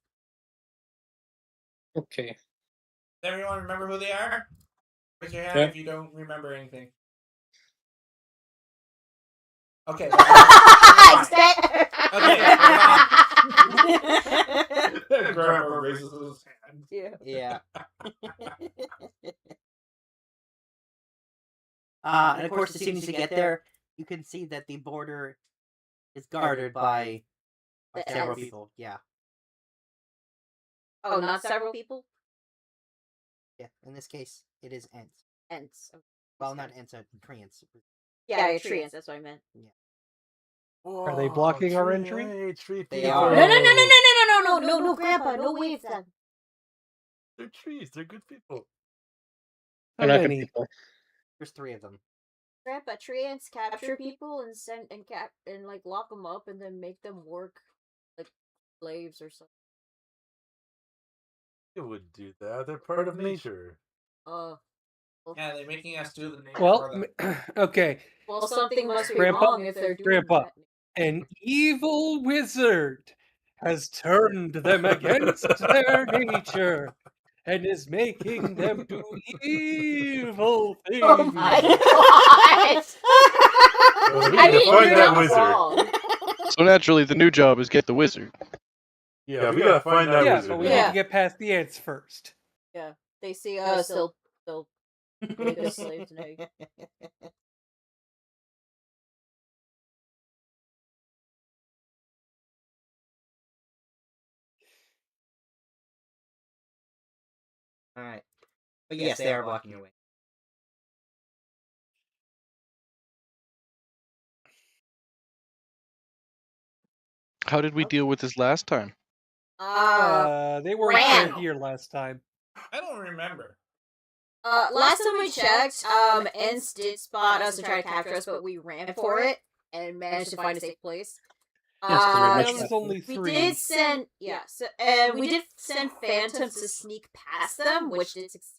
G: Okay.
C: Does everyone remember who they are? Raise your hand
G: Yeah.
C: if you don't remember anything. Okay. Okay.
D: Grandpa raises his hand.
A: Yeah. And of course, as soon as you get there, you can see that the border is guarded by
B: The
A: several
B: Ents.
A: people. Yeah.
B: Oh, not several people?
A: Yeah. In this case, it is Ents.
B: Ents. Okay.
A: Well, not Ents, Treants.
B: Yeah, treants. That's what I meant.
A: Yeah.
E: Are they blocking our entry?
I: Hey, tree
A: They
I: people.
A: are.
B: No, Grandpa, no waves then.
I: They're trees. They're good people.
E: How
G: They're not good
E: many?
G: people.
A: There's 3 of them.
B: Grandpa, treants capture people and like lock them up and then make them work like slaves or something.
I: They wouldn't do that. They're part of nature.
C: Yeah, they're making us do the name
E: Well,
C: for them.
E: okay.
B: Well, something must be
E: Grandpa-
B: wrong if they're doing
E: Grandpa.
B: that.
E: An evil wizard has turned them against their nature and is making them do evil things.
B: Oh my god!
I: Well, we need to find that wizard.
H: So naturally, the new job is get the wizard.
I: Yeah, we gotta find that
E: Yeah,
I: wizard.
E: but we
I: now.
E: need to get past the ants first.
B: Yeah, they see us, they'll make us slaves and eggs.
A: Alright. But yes, they are blocking your way.
H: How did we deal with this last time?
E: They weren't
B: ran.
E: here last time.
C: I don't remember.
B: Last time we checked, Ents did spot us and try to capture us, but we ran for it and managed to find a safe place.
G: Yes, very much
E: That was only
B: We
E: 3.
B: did send, and we did send phantoms to sneak past them, which did succeed.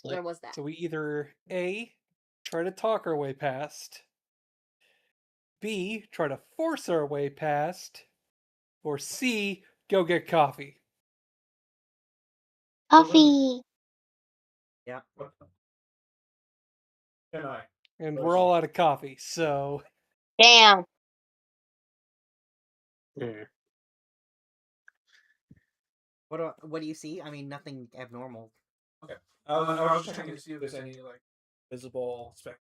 B: Where was that?
E: So we either A, try to talk our way past, B, try to force our way past, or C, go get coffee.
M: Coffee.
A: Yeah.
D: Can I?
E: And we're all out of coffee, so
M: Damn.
G: Hmm.
A: What do you see? I mean, nothing abnormal.
D: Okay. I was just checking to see if there's any like visible speck.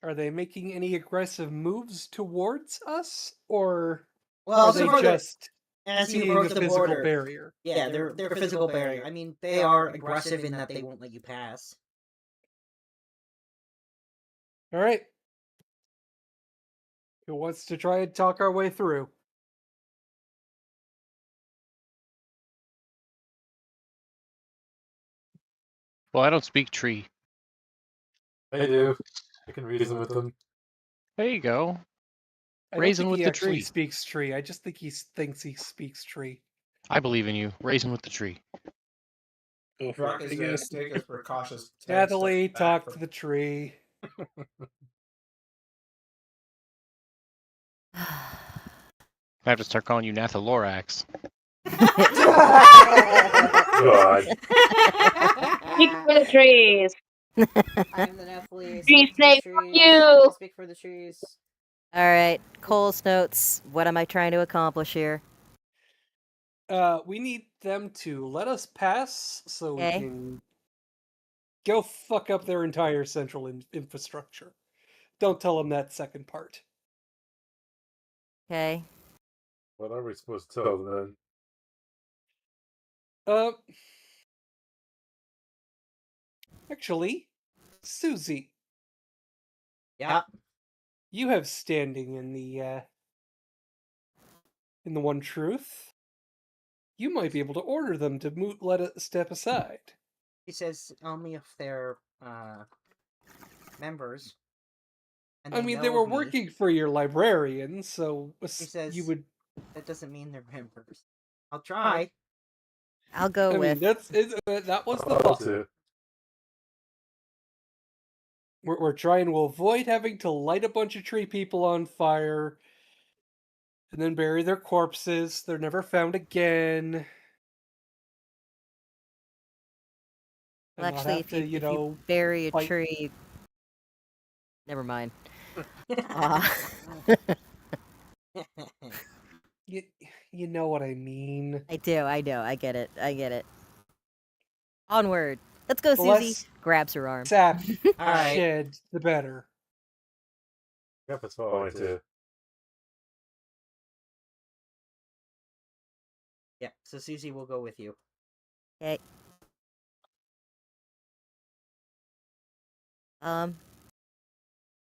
E: are they making any aggressive moves towards us, or
A: Well,
E: are they just
A: as you
E: seeing
A: approach
E: the
A: the
E: physical
A: border,
E: barrier?
A: yeah, they're a physical barrier. I mean, they are aggressive in that they won't let you pass.
E: All right. Who wants to try and talk our way through?
H: Well, I don't speak tree.
I: I do. I can reason with them.
H: There you go.
E: I don't
H: Raisin
E: think
H: with
E: he
H: the
E: actually
H: tree.
E: speaks tree. I just think he thinks he speaks tree.
H: I believe in you. Raisin with the tree.
G: Go for
D: Brock
G: it,
D: is
G: I
D: going
G: guess.
D: to take his precautious step
E: Natalie,
D: back
E: talk
D: from-
E: to the tree.
H: I have to start calling you Nathalorax.
I: God.
M: Speak for the trees.
B: I'm the Nephilim.
M: Trees
B: Speak for the
M: say, "Fuck
B: trees.
M: you."
B: Speak for the trees.
F: All right, Cole's notes. What am I trying to accomplish here?
E: We need them to let us pass so we
F: Okay.
E: can go fuck up their entire central infrastructure. Don't tell them that second part.
F: Okay.
I: What are we supposed to tell them
E: Actually, Susie,
A: Yeah.
E: you have standing in the One Truth. You might be able to order them to let it step aside.
A: He says only if they're members. And
E: I mean,
A: know
E: they were
A: of me.
E: working for your librarian, so
A: He says,
E: you would.
A: that doesn't mean they're members. I'll try.
F: I'll go
E: I
F: with.
E: mean, that was the
I: I'll
E: thought.
I: too.
E: We're trying to avoid having to light a bunch of tree people on fire and then bury their corpses. They're never found again.
F: Well,
E: And not
F: actually,
E: have to,
F: if you bury a
E: fight-
F: tree, never mind.
E: You know what I mean.
F: I do. I know. I get it. Onward. Let's go,
E: The
F: Susie.
E: less
F: Grabs her arm.
E: sap
A: All right.
E: shed, the better.
I: Yep, it's fine too.
A: Yeah, so Susie will go with you.
F: Okay.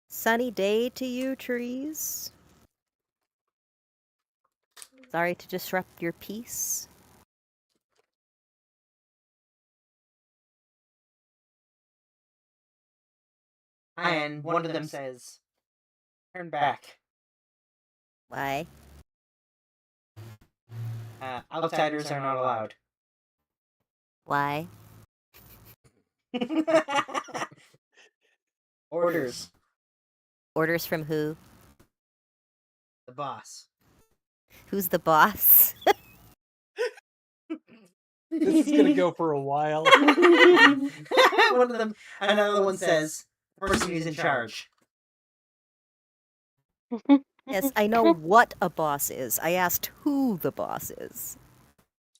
F: Sunny day to you, trees. Sorry to disrupt your peace.
A: And one of them says, turn back.
F: Why?
A: Outsiders are not allowed.
F: Why?
A: Orders.
F: Orders from who?
A: The boss.
F: Who's the boss?
E: This is gonna go for a while.
A: One of them, another one says, the person who's in charge.
F: Yes, I know what a boss is. I asked who the boss is.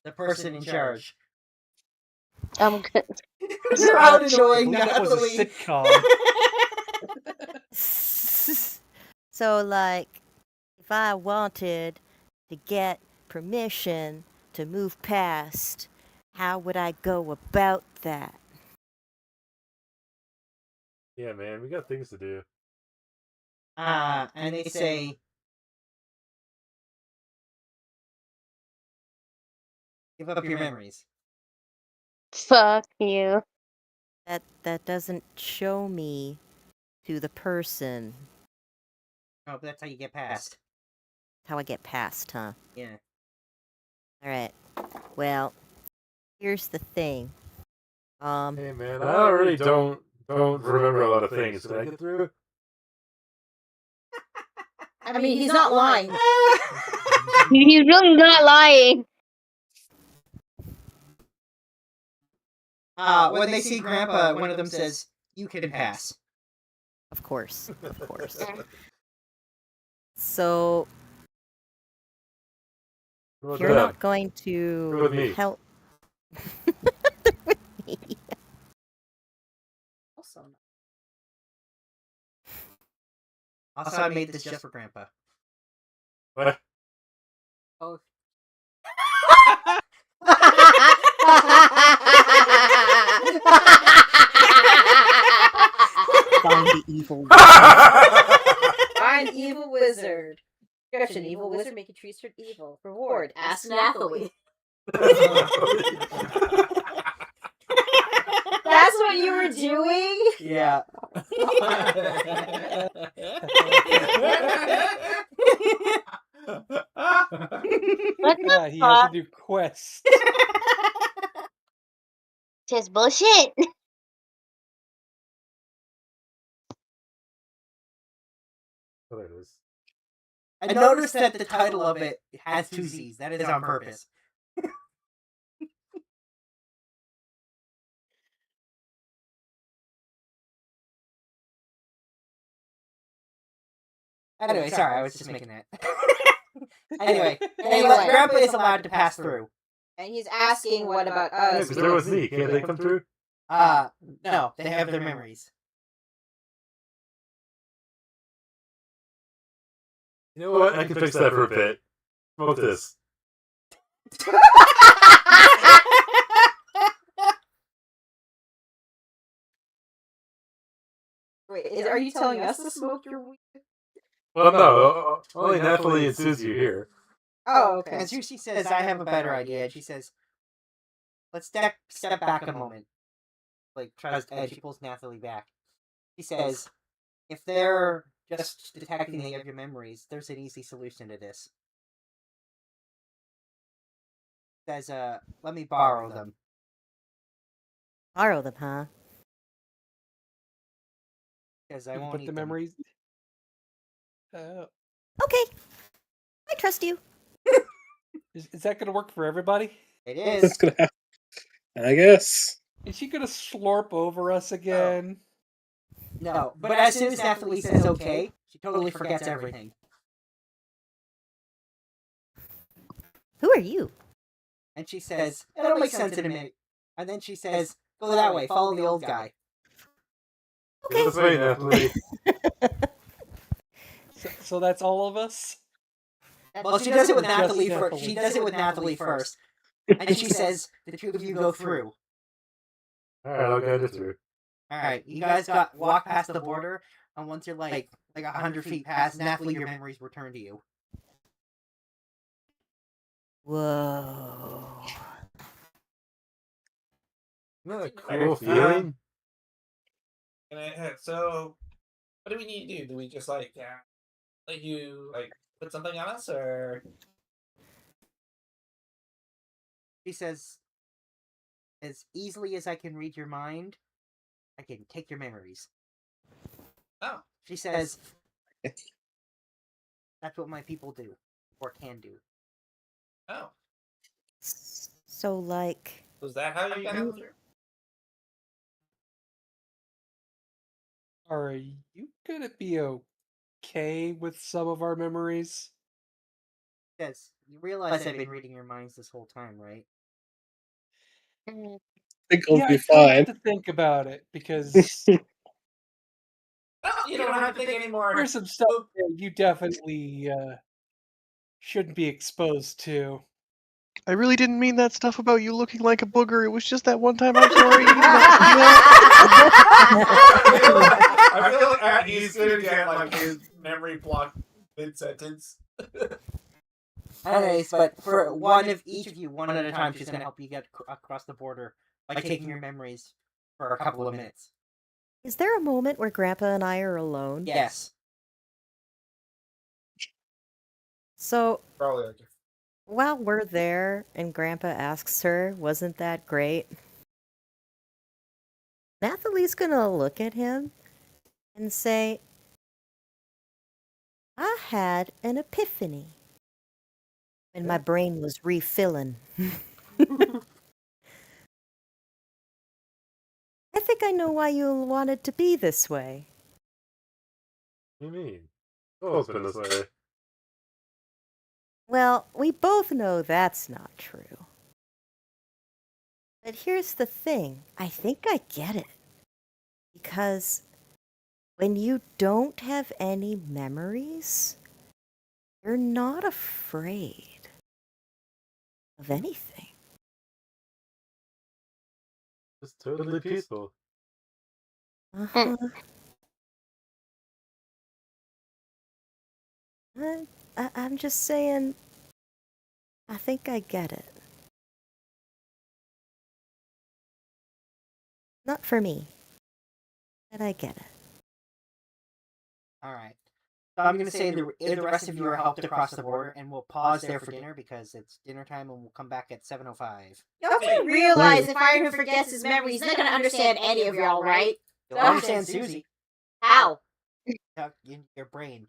A: The person in charge.
M: I'm good.
A: You're out
E: I
A: annoying
E: believe that was a
A: Natalie.
E: sitcom.
F: So, like, if I wanted to get permission to move past, how would I go about that?
I: Yeah, man, we got things to do.
A: And they say, give up your memories.
M: Fuck you.
F: That doesn't show me to the person.
A: Oh, but that's how you get past.
F: How I get past, huh?
A: Yeah.
F: Alright. Well, here's the thing.
I: Hey, man, I already don't remember a lot of things. Did I get through?
B: I mean, he's not lying.
M: He's really not lying.
A: When they see Grandpa, one of them says, you can pass.
F: Of course. So,
I: What
F: you're
I: the-
F: not going
I: Go with
F: to
I: me.
F: help. With me.
A: Also, I made this just for Grandpa.
I: What?
A: Oh.
F: Find the evil.
B: Find evil wizard. Description: evil wizard making trees turn evil. Reward: ask Nathalie. That's what you were doing?
A: Yeah.
M: What the
E: Yeah, he has
M: fuck?
E: a new quest.
M: Just bullshit.
I: Oh, there it is.
A: I noticed that the title of it has two Z's. That is on purpose. Anyway, sorry, I was just making that. Anyway, Grandpa is allowed to pass through.
B: And he's asking what about
I: Yeah,
B: us?
I: because they're with me. Can't they come through?
A: No, they have their memories.
I: You know what? I can fix that for a bit. Smoke this.
B: Wait, are you telling us to smoke your weed?
I: Well, no. Only Nathalie and Susie are here.
B: Oh, okay.
A: And Susie says, I have a better idea. And she says, let's step back a moment. Like, tries, and she pulls Nathalie back. She says, if they're just detecting that you have your memories, there's an easy solution to this. Says, let me borrow them.
F: Borrow them, huh?
A: Because I
E: You can
A: won't
E: put
A: need
E: the
A: them.
E: memories.
F: Okay. I trust you.
E: Is that going to work for everybody?
A: It
G: That's
A: is.
G: gonna happen. I guess.
E: Is she going to slurp over us again?
A: No, but as soon as Nathalie says okay, she totally forgets everything.
F: Who are you?
A: And she says, it'll make sense in a minute. And then she says, go that way, follow the old guy.
F: Okay.
I: This way, Nathalie.
E: So that's all of us?
A: Well, she does it with
E: Just
A: Nathalie first.
E: Nathalie.
A: She does it with Nathalie first. And she says, the two of you go through.
I: Alright, I'll guide you through.
A: Alright, you guys walk past the border, and once you're like 100 feet past, Nathalie, your memories return to you.
F: Whoa.
I: Isn't that a cool feeling?
C: So, what do we need to do? Do we just let you put something on us, or?
A: She says, as easily as I can read your mind, I can take your memories.
C: Oh.
A: She says, that's what my people do, or can do.
C: Oh.
F: So, like...
C: Was that how you got them through?
E: Are you going to be okay with some of our memories?
A: Yes, you realize I've been reading your minds this whole time, right?
G: I think it'll
E: Yeah,
G: be
E: I tried
G: fine.
E: to think about it, because
C: Oh, you don't have to think anymore.
E: there's some stuff that you definitely shouldn't be exposed to.
H: I really didn't mean that stuff about you looking like a booger. It was just that one time I saw her eating
D: I feel like he's gonna get his memory blocked mid-sentence.
A: Anyways, but for each of you, one at a time, she's going to help you get across the border by taking your memories for a couple of minutes.
F: Is there a moment where Grandpa and I are alone?
A: Yes.
F: So,
D: Probably like
F: while we're there and Grandpa asks her, wasn't that great? Nathalie's gonna look at him and say, I had an epiphany when my brain was refilling. I think I know why you wanted to be this way.
I: What do you mean? It's always been this way.
F: Well, we both know that's not true. But here's the thing. I think I get it. Because when you don't have any memories, you're not afraid of anything.
I: It's totally peaceful.
F: Uh-huh. I'm just saying, I think I get it. Not for me, but I get it.
A: Alright. So I'm going to say the rest of you are helped across the border, and we'll pause there for dinner because it's dinner time, and we'll come back at 7:05.
B: You have to realize if Iron forgets his memory, he's not going to understand any of y'all, right?
A: You'll understand Susie.
B: How?
A: In your brain.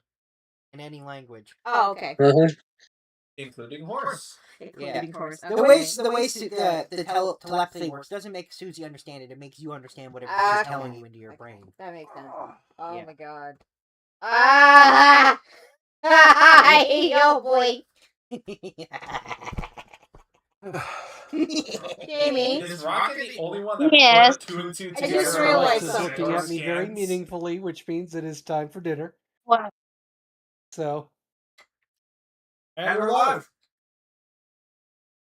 A: In any language.
B: Oh, okay.
C: Including horse.
B: Including horse.
A: The way the telepathy works doesn't make Susie understand it. It makes you understand what she's telling you into your brain.
B: That makes sense. Oh
A: Yeah.
B: my god. Ah! Oh boy. Jamie?
D: Is Rocket the only one that
M: Yes.
D: put 2 and 2
B: I
D: together?
B: just realized
E: Alex is
B: something.
E: looking at me very
D: Scans?
E: meaningfully, which means it is time for dinner.
M: Wow.
E: So,
D: And we're live.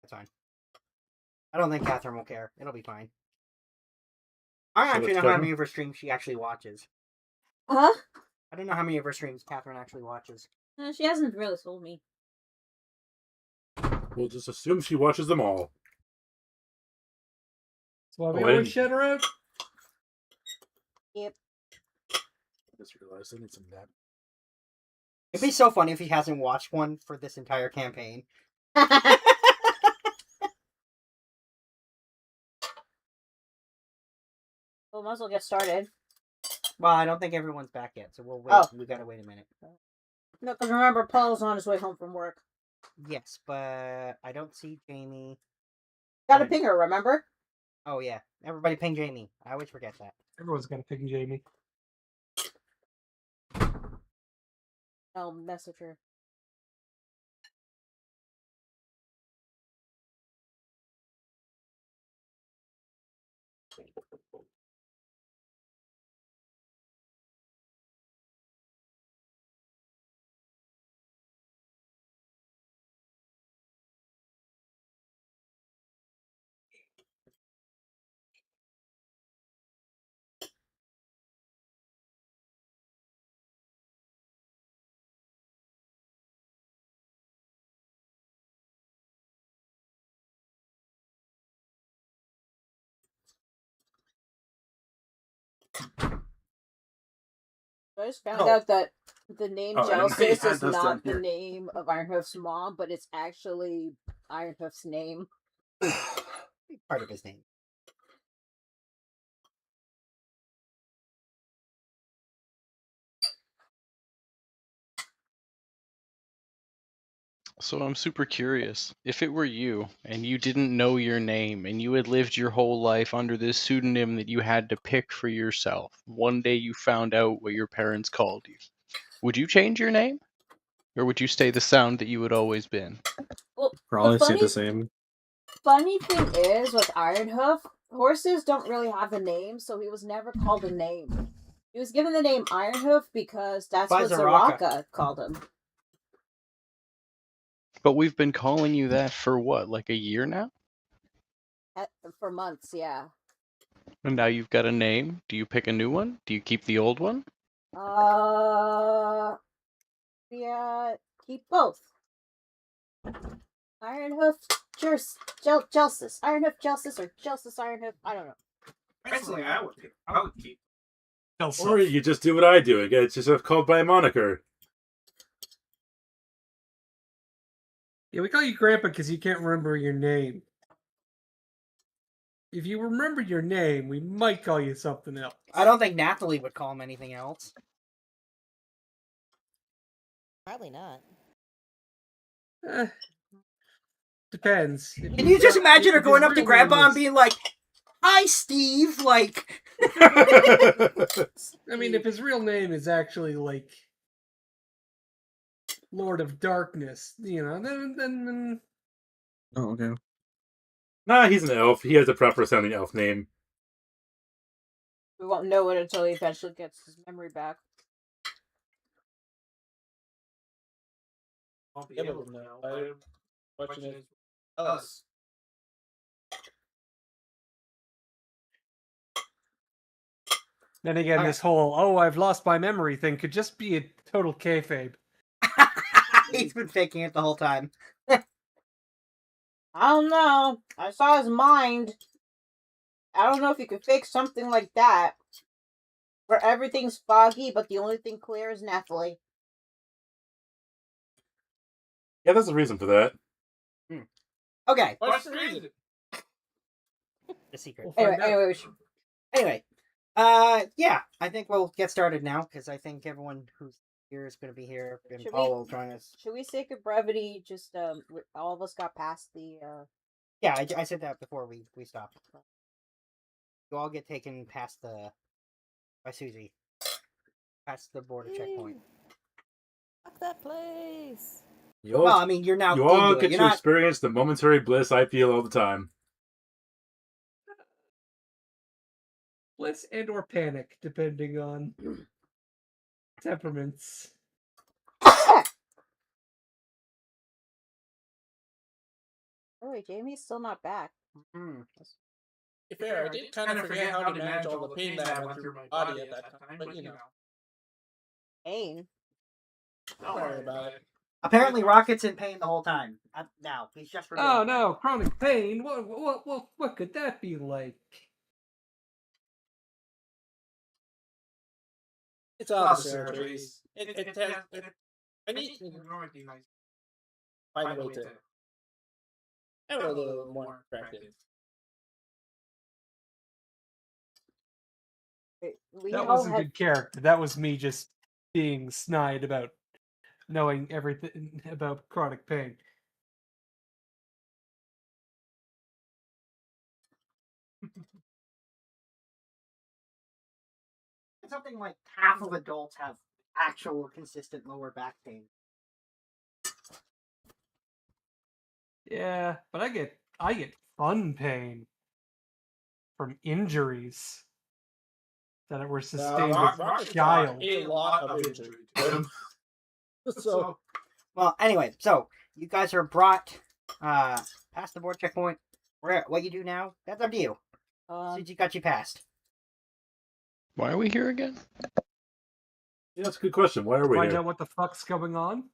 A: That's fine. I don't think Catherine will care. It'll be fine. I don't actually know how many of her streams she actually watches.
B: Huh?
A: I don't know how many of her streams Catherine actually watches.
B: She hasn't really told me.
I: We'll just assume she watches them all.
E: that's why we
I: Oh,
E: always
I: and-
E: shut her out.
B: Yep.
I: Just realized I need some nap.
A: It'd be so funny if he hasn't watched one for this entire campaign.
B: Well, might as well get started.
A: Well, I don't think everyone's back yet, so we'll wait.
B: Oh.
A: We gotta wait a minute.
B: No, because remember, Paul's on his way home from work.
A: Yes, but I don't see Jamie.
B: Gotta ping her, remember?
A: Oh yeah, everybody ping Jamie. I always forget that.
E: Everyone's got to pick Jamie.
B: I'll message her. I just found out that the name Jelsis is not the name of Ironhoof's mom, but it's actually Ironhoof's name.
A: Part of his name.
H: So I'm super curious. If it were you, and you didn't know your name, and you had lived your whole life under this pseudonym that you had to pick for yourself, one day you found out what your parents called you, would you change your name? Or would you stay the sound that you had always been?
B: Well,
L: Probably stay the same.
B: Funny thing is, with Ironhoof, horses don't really have a name, so he was never called a name. He was given the name Ironhoof because that's
A: By
B: what
A: Zaraka.
B: Zaraka called him.
H: But we've been calling you that for what, like a year now?
B: For months, yeah.
H: And now you've got a name. Do you pick a new one? Do you keep the old one?
B: Yeah, keep both. Ironhoof, Jelsis. Ironhoof, Jelsis, or Jelsis, Ironhoof. I don't know.
D: Personally, I would keep.
I: Or you just do what I do and get yourself called by a moniker.
E: Yeah, we call you Grandpa because you can't remember your name. If you remember your name, we might call you something else.
A: I don't think Nathalie would call him anything else.
F: Probably not.
E: Depends.
A: Can you just imagine her going up to Grandpa and being like, "Hi, Steve," like...
E: I mean, if his real name is actually, like, Lord of Darkness, you know, then...
L: Oh, okay.
I: Nah, he's an elf. He has a proper sounding elf name.
B: We won't know it until he eventually gets his memory back.
K: I'll be able to know. The question is,
D: Us.
E: Then again, this whole, oh, I've lost my memory thing could just be a total kayfabe.
A: He's been faking it the whole time.
B: I don't know. I saw his mind. I don't know if you could fake something like that. Where everything's foggy, but the only thing clear is Nathalie.
I: Yeah, there's a reason for that.
A: Okay.
D: What's the reason?
A: The secret.
B: Anyway,
A: yeah, I think we'll get started now, because I think everyone who's here is going to be here, and
B: Should
A: Paul
B: we-
A: will join us.
B: should we sake of brevity just all of us got past the
A: Yeah, I said that before we stopped. You all get taken past by Susie. Past the border checkpoint.
F: Fuck that place.
I: You all,
A: Well, I mean, you're now
I: you all
A: into it.
I: get
A: You're
I: to
A: not...
I: experience the momentary bliss I feel all the time.
E: Bliss and or panic, depending on temperaments.
B: Oh wait, Jamie's still not back.
K: to be fair, I did kind of forget how to manage all the pain that I went through my body at that time, but you know.
B: Pain.
K: Don't worry about it.
A: Apparently, Rocket's in pain the whole time. Now, he's just...
E: Oh no, chronic pain. What could that be like?
C: It's all the syrup trees. It has. I need to find a way to have it a little more attractive.
B: We
E: That
B: all
E: wasn't
B: had
E: good character. That was me just being snide about knowing everything about chronic pain.
A: Something like half of adults have actual consistent lower back pain.
E: Yeah, but I get fun pain from injuries that were sustained as a child.
C: A lot of injury to him. So,
A: well, anyway, so you guys are brought past the board checkpoint. What you do now? That's up to you. Since you got you passed.
H: Why are we here again?
I: Yeah, that's a good question. Why are we
E: Find
I: here?
E: out what the fuck's going on.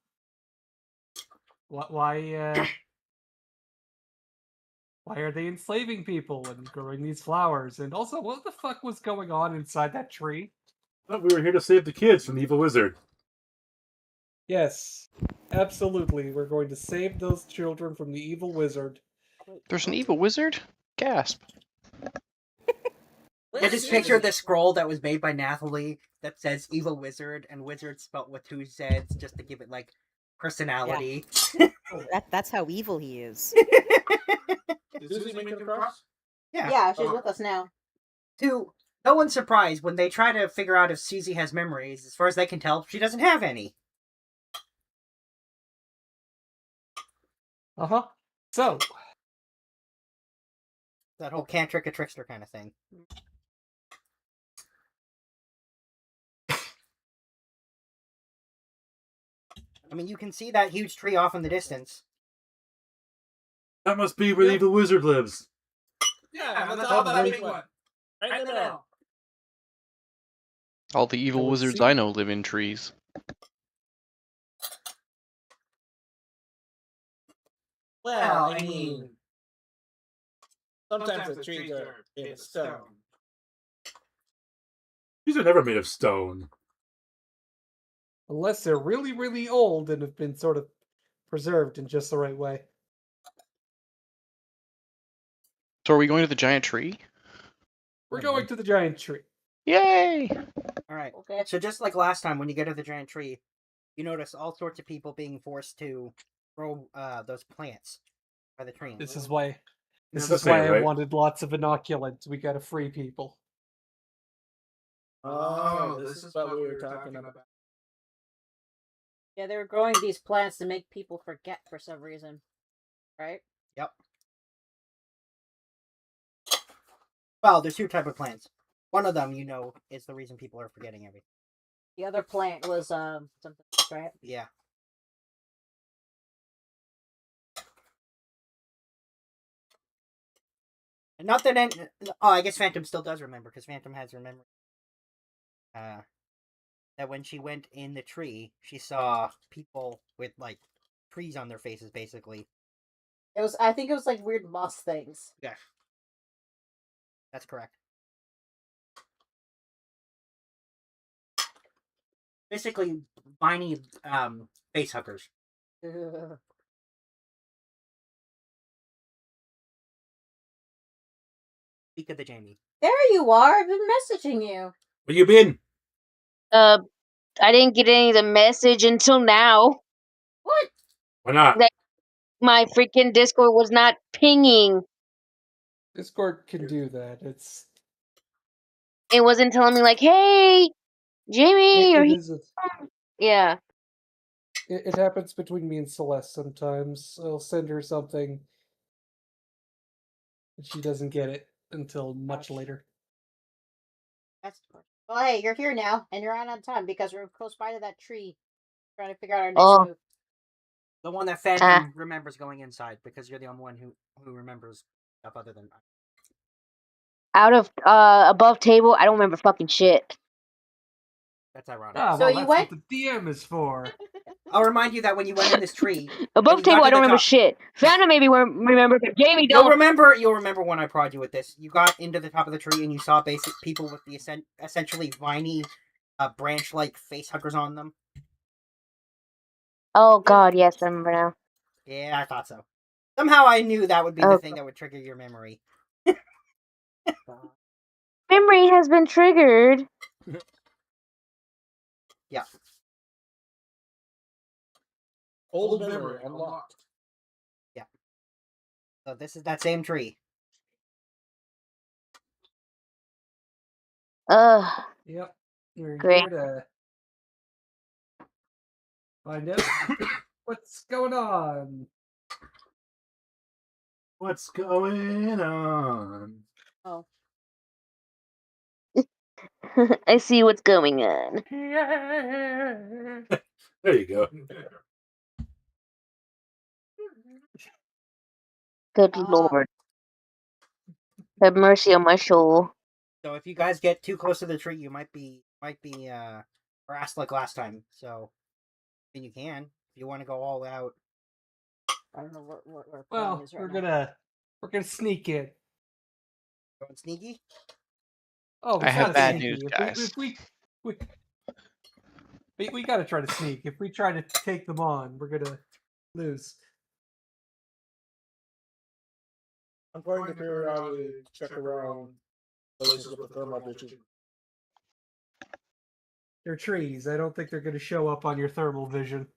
E: Why are they enslaving people and growing these flowers? And also, what the fuck was going on inside that tree?
I: I thought we were here to save the kids from the evil wizard.
E: Yes, absolutely. We're going to save those children from the evil wizard.
H: There's an evil wizard? Gasp.
A: I just picture the scroll that was made by Nathalie that says "Evil Wizard" and "Wizard" spelt with 2 Z's just to give it like personality.
F: That's how evil he is.
C: Did Susie make it across?
B: Yeah, she's with us now.
A: To no one's surprise when they try to figure out if Susie has memories. As far as they can tell, she doesn't have any.
E: So
A: that whole can't trick a trickster kind of thing. I mean, you can see that huge tree off in the distance.
I: That must be where the evil wizard lives.
C: Yeah, that's all that big one. Right now.
H: All the evil wizards I know live in trees.
C: Well, I mean, sometimes the trees are made of stone.
I: Trees are never made of stone.
E: unless they're really, really old and have been sort of preserved in just the right way.
H: So are we going to the giant tree?
E: We're going to the giant tree.
H: Yay!
A: Alright, so just like last time when you get to the giant tree, you notice all sorts of people being forced to grow those plants by the tree.
E: This is why
I: right?
E: I wanted lots of inoculants. We gotta free people.
C: Oh, this is what we were talking about.
B: Yeah, they were growing these plants to make people forget for some reason. Right?
A: Yep. Well, there's 2 types of plants. One of them, is the reason people are forgetting everything.
B: The other plant was something, right?
A: Yeah. And not that I guess Phantom still does remember, because Phantom has remembered that when she went in the tree, she saw people with like trees on their faces, basically.
B: I think it was like weird moss things.
A: Yeah. That's correct. Basically, viney face huggers. Speak of the Jamie.
B: There you are. I've been messaging you.
I: Where you been?
M: I didn't get any of the message until now.
B: What?
I: Why not?
M: That my freaking Discord was not pinging.
E: Discord can do that.
M: It wasn't telling me like, "Hey, Jamie, are you?" Yeah.
E: It happens between me and Celeste sometimes. I'll send her something, and she doesn't get it until much later.
B: That's well. Hey, you're here now, and you're on time because we're close by to that tree, trying to figure out our next move.
A: The one that Phantom remembers going inside, because you're the only one who remembers stuff other than
M: Out of above table, I don't remember fucking shit.
A: That's ironic.
B: So you went.
E: What the DM is for.
A: I'll remind you that when you went in this tree,
M: Above table, I don't remember shit. Phantom maybe remember, but Jamie don't.
A: You'll remember when I prod you with this. You got into the top of the tree and you saw basic people with the essentially viney branch-like face huggers on them.
M: Oh God, yes, I remember now.
A: Yeah, I thought so. Somehow I knew that would be the thing that would trigger your memory.
M: Memory has been triggered.
A: Yeah.
D: Old memory unlocked.
A: Yeah. So this is that same tree.
E: Yep. We're
M: Great.
E: here to find out what's going on.
I: What's going on?
B: Oh.
M: I see what's going on.
I: There you go.
M: Good Lord. Have mercy on my soul.
A: So if you guys get too close to the tree, you might be harassed like last time. So, and you can if you want to go all out.
B: I don't know what our plan
E: Well,
B: is right
E: we're
B: now.
E: gonna sneak in.
A: Going sneaky.
E: Oh,
H: I
E: it's
H: have
E: not
H: bad
E: sneaky.
H: news,
E: If
H: guys.
E: we gotta try to sneak. If we try to take them on, we're gonna lose.
D: I'm going to periodically check around places with the thermal vision.
E: They're trees. I don't think they're gonna show up on your thermal vision.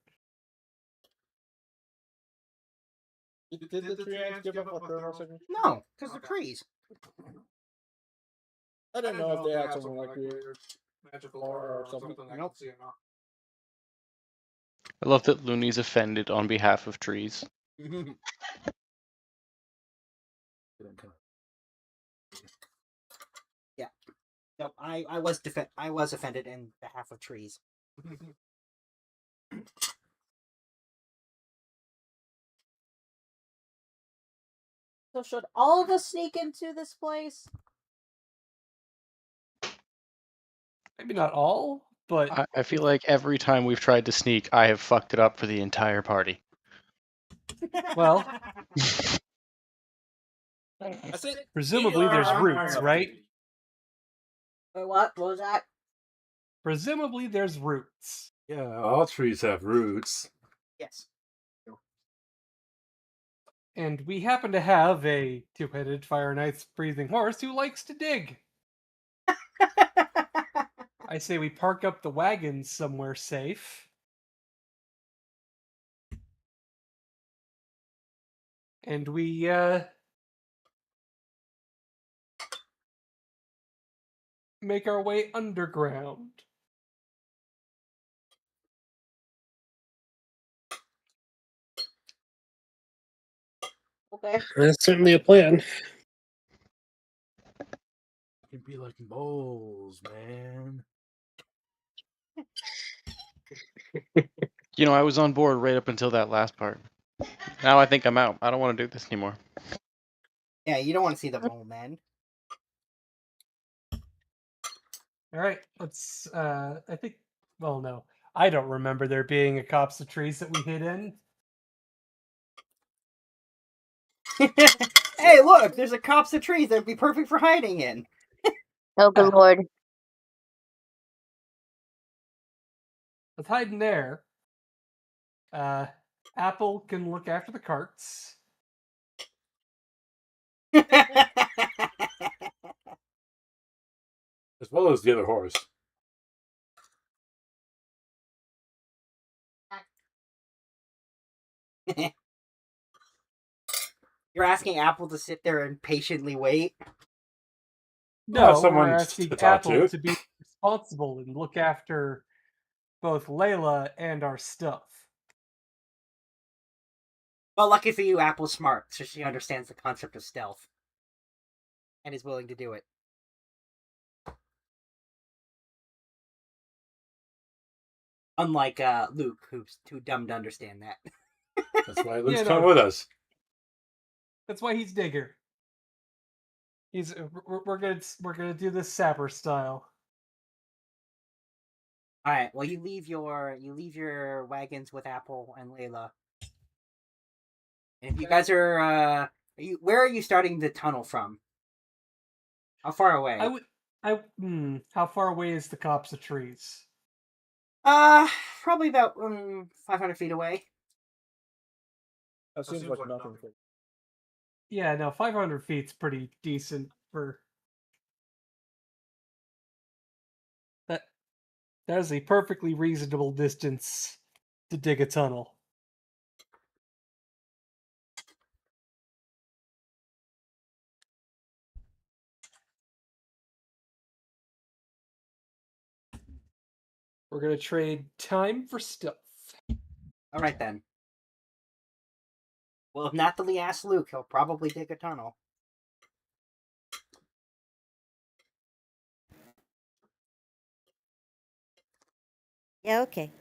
D: Did the tree ants give up a thermal signal?
A: No, because they're trees.
D: I didn't know if they had something like weird magical aura or something.
A: Nope.
H: I love that Looney's offended on behalf of trees.
A: Yeah. No, I was offended in behalf of trees.
B: So should all of us sneak into this place?
E: Maybe not all, but
H: I feel like every time we've tried to sneak, I have fucked it up for the entire party.
E: well,
D: I said,
E: presumably there's roots, right?
B: Wait, what? What was that?
E: Presumably there's roots.
I: Yeah, all trees have roots.
A: Yes.
E: And we happen to have a two-headed fire knight's breathing horse who likes to dig. I say we park up the wagons somewhere safe. And we make our way underground.
B: Okay.
G: That's certainly a plan.
I: You can be like moles, man.
H: You know, I was on board right up until that last part. Now I think I'm out. I don't want to do this anymore.
A: Yeah, you don't want to see the mole men.
E: All right, let's. I think. Well, no, I don't remember there being a copse of trees that we hid in.
A: Hey, look! There's a copse of trees that'd be perfect for hiding in.
M: Oh, good Lord.
E: Let's hide in there. Apple can look after the carts.
I: As well as the other horse.
A: You're asking Apple to sit there and patiently wait?
E: No,
I: someone
E: we're
I: to
E: asking
I: talk
E: Apple
I: to.
E: to be responsible and look after both Layla and our stuff.
A: Well, lucky for you, Apple's smart, so she understands the concept of stealth. And is willing to do it. Unlike Luke, who's too dumb to understand that.
I: That's why Luke's
E: Yeah, no.
I: coming with us.
E: That's why he's Digger. He's we're gonna do this sapper style.
A: All right. Well, you leave your wagons with Apple and Layla. And if you guys are where are you starting the tunnel from? How far away?
E: How far away is the copse of trees?
A: Probably about 500 feet away.
I: That seems like nothing.
E: Yeah, no, 500 feet's pretty decent for that. That is a perfectly reasonable distance to dig a tunnel. We're gonna trade time for stuff.
A: All right then. Well, if Nathalie asks Luke, he'll probably dig a tunnel.
F: Yeah, okay.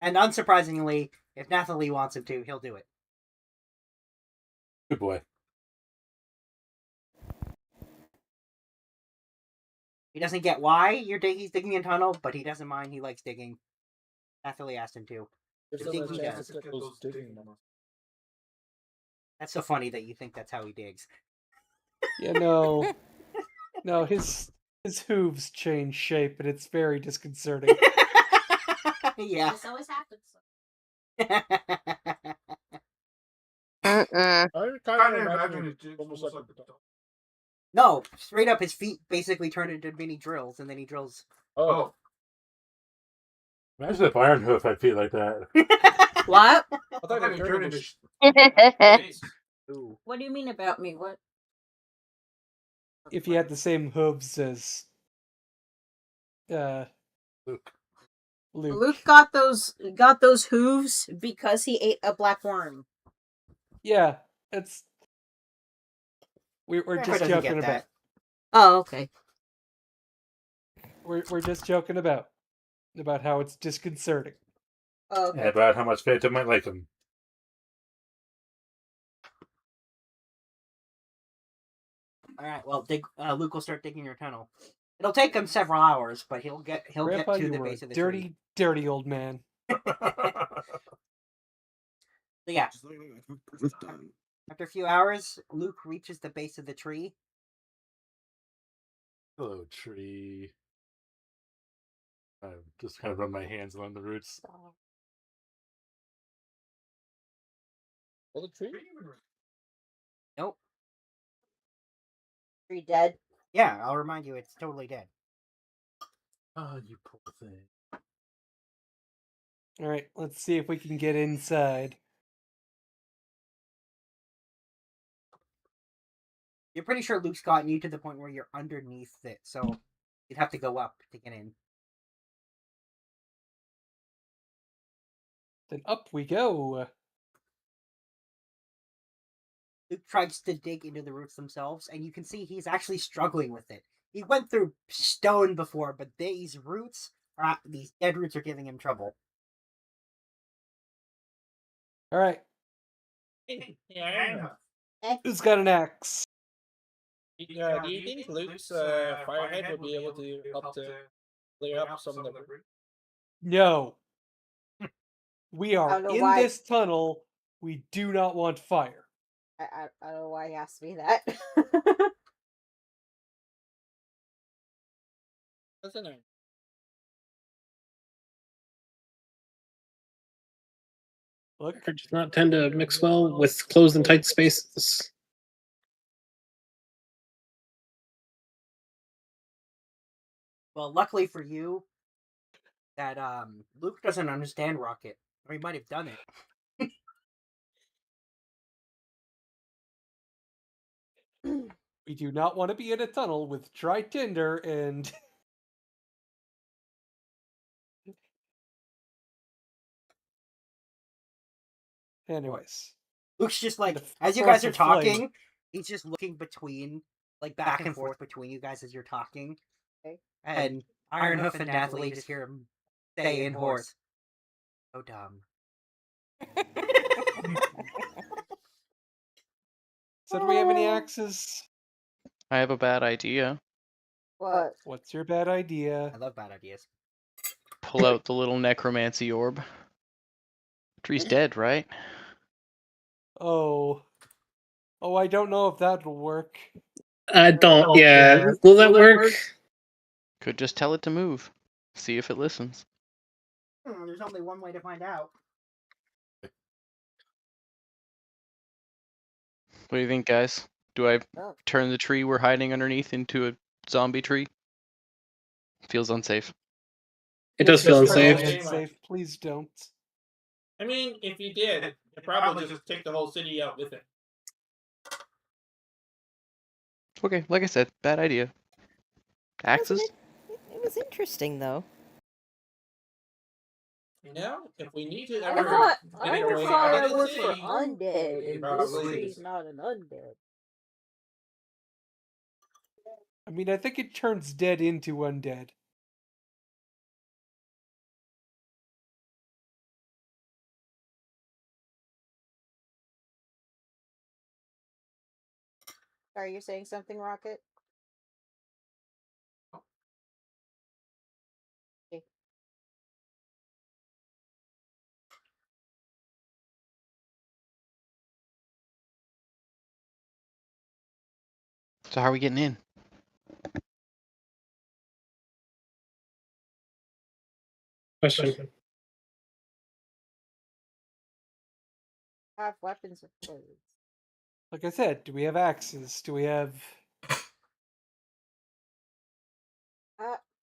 A: And unsurprisingly, if Nathalie wants him to, he'll do it.
I: Good boy.
A: He doesn't get why he's digging a tunnel, but he doesn't mind. He likes digging. Nathalie asked him to.
I: There's
A: I think he does. That's so funny that you think that's how he digs.
E: Yeah, no. No, his hooves change shape and it's very disconcerting.
A: Yeah.
B: This always happens.
M: Mm-mm.
I: I kind of imagine it almost like a dog.
A: No, straight up, his feet basically turn into mini drills, and then he drills.
I: Oh. Imagine if Iron Hoof had feet like that.
B: What?
I: I thought it turned into
A: Ooh.
B: What do you mean about me? What?
E: If he had the same hooves as
I: Luke.
B: Luke got those hooves because he ate a black worm.
E: Yeah, we're
A: Grandpa
E: just
A: doesn't
E: joking
A: get
E: about.
A: that.
B: Oh, okay.
E: We're just joking about how it's disconcerting.
B: Oh, okay.
I: And about how much Phantom might like him.
A: All right, well, Luke will start digging your tunnel. It'll take him several hours, but he'll get
E: Grandpa,
A: to
E: you
A: the
E: were
A: base of the
E: dirty,
A: tree.
E: dirty old man.
A: So yeah, after a few hours, Luke reaches the base of the tree.
I: Hello, tree. I just kind of run my hands along the roots.
K: Well, the tree?
A: Nope.
B: Tree dead.
A: Yeah, I'll remind you, it's totally dead.
I: Oh, you poor thing.
E: All right, let's see if we can get inside.
A: You're pretty sure Luke's gotten you to the point where you're underneath it, so you'd have to go up to get in.
E: Then up we go.
A: Luke tries to dig into the roots themselves, and you can see he's actually struggling with it. He went through stone before, but these dead roots are giving him trouble.
E: All right,
K: Yeah.
E: who's got an axe?
K: Do you think Luke's firehead would be able to help to clear up some of the roots?
E: No. We
B: I
E: are
B: don't know
E: in
B: why.
E: this tunnel. We do not want fire.
B: I don't know why he asked me that.
K: Doesn't it?
E: Look,
G: Fire does not tend to mix well with closed and tight spaces.
A: Well, luckily for you, that Luke doesn't understand rocket, or he might have done it.
E: we do not want to be in a tunnel with dry tinder and. Anyways,
A: Luke's just like,
E: The
A: as you guys are
E: force of flame.
A: talking, he's just looking between, like back and forth between you guys as you're talking.
B: Okay.
A: And Ironhoof and Nathalie just hear him say in hoarse, "So dumb."
E: So do we have any axes?
H: I have a bad idea.
B: What?
E: What's your bad idea?
A: I love bad ideas.
H: Pull out the little necromancy orb. Tree's dead, right?
E: Oh, Oh, I don't know if that'll work.
G: I don't. Yeah. Will that work?
H: Could just tell it to move. See if it listens.
A: There's only one way to find out.
H: What do you think, guys? Do I
B: Oh.
H: turn the tree we're hiding underneath into a zombie tree? Feels unsafe.
G: It does feel
E: Pretty
G: unsafe.
E: unsafe. Please don't.
C: I mean, if you did, you'd probably just take the whole city out with it.
H: Okay, like I said, bad idea. Axes?
F: It was interesting, though.
C: You know, if we need to
B: I
C: ever
B: thought
C: get our way out
B: fire
C: of the
B: was for
C: city,
B: undead, and this
C: probably
B: tree's
C: just-
B: not an undead.
E: I mean, I think it turns dead into undead.
B: Are you saying something, Rocket? Okay.
H: So how are we getting in?
G: Question.
B: Have weapons of blades.
E: Like I said, do we have axes? Do we have...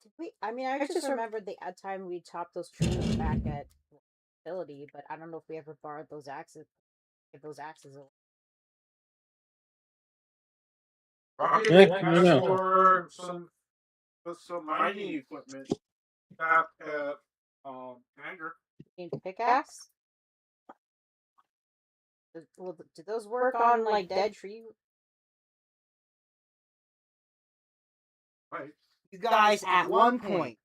B: Did we? I mean, I just remembered the time we chopped those trees back at utility, but I don't know if we ever borrowed those axes. Give those axes away.
D: Rocket
G: Yeah, I
D: asked
G: don't know.
D: for some mining equipment back at Anger.
B: You mean pickaxe? Do those work on like dead tree?
D: Right.
A: You guys, at one point,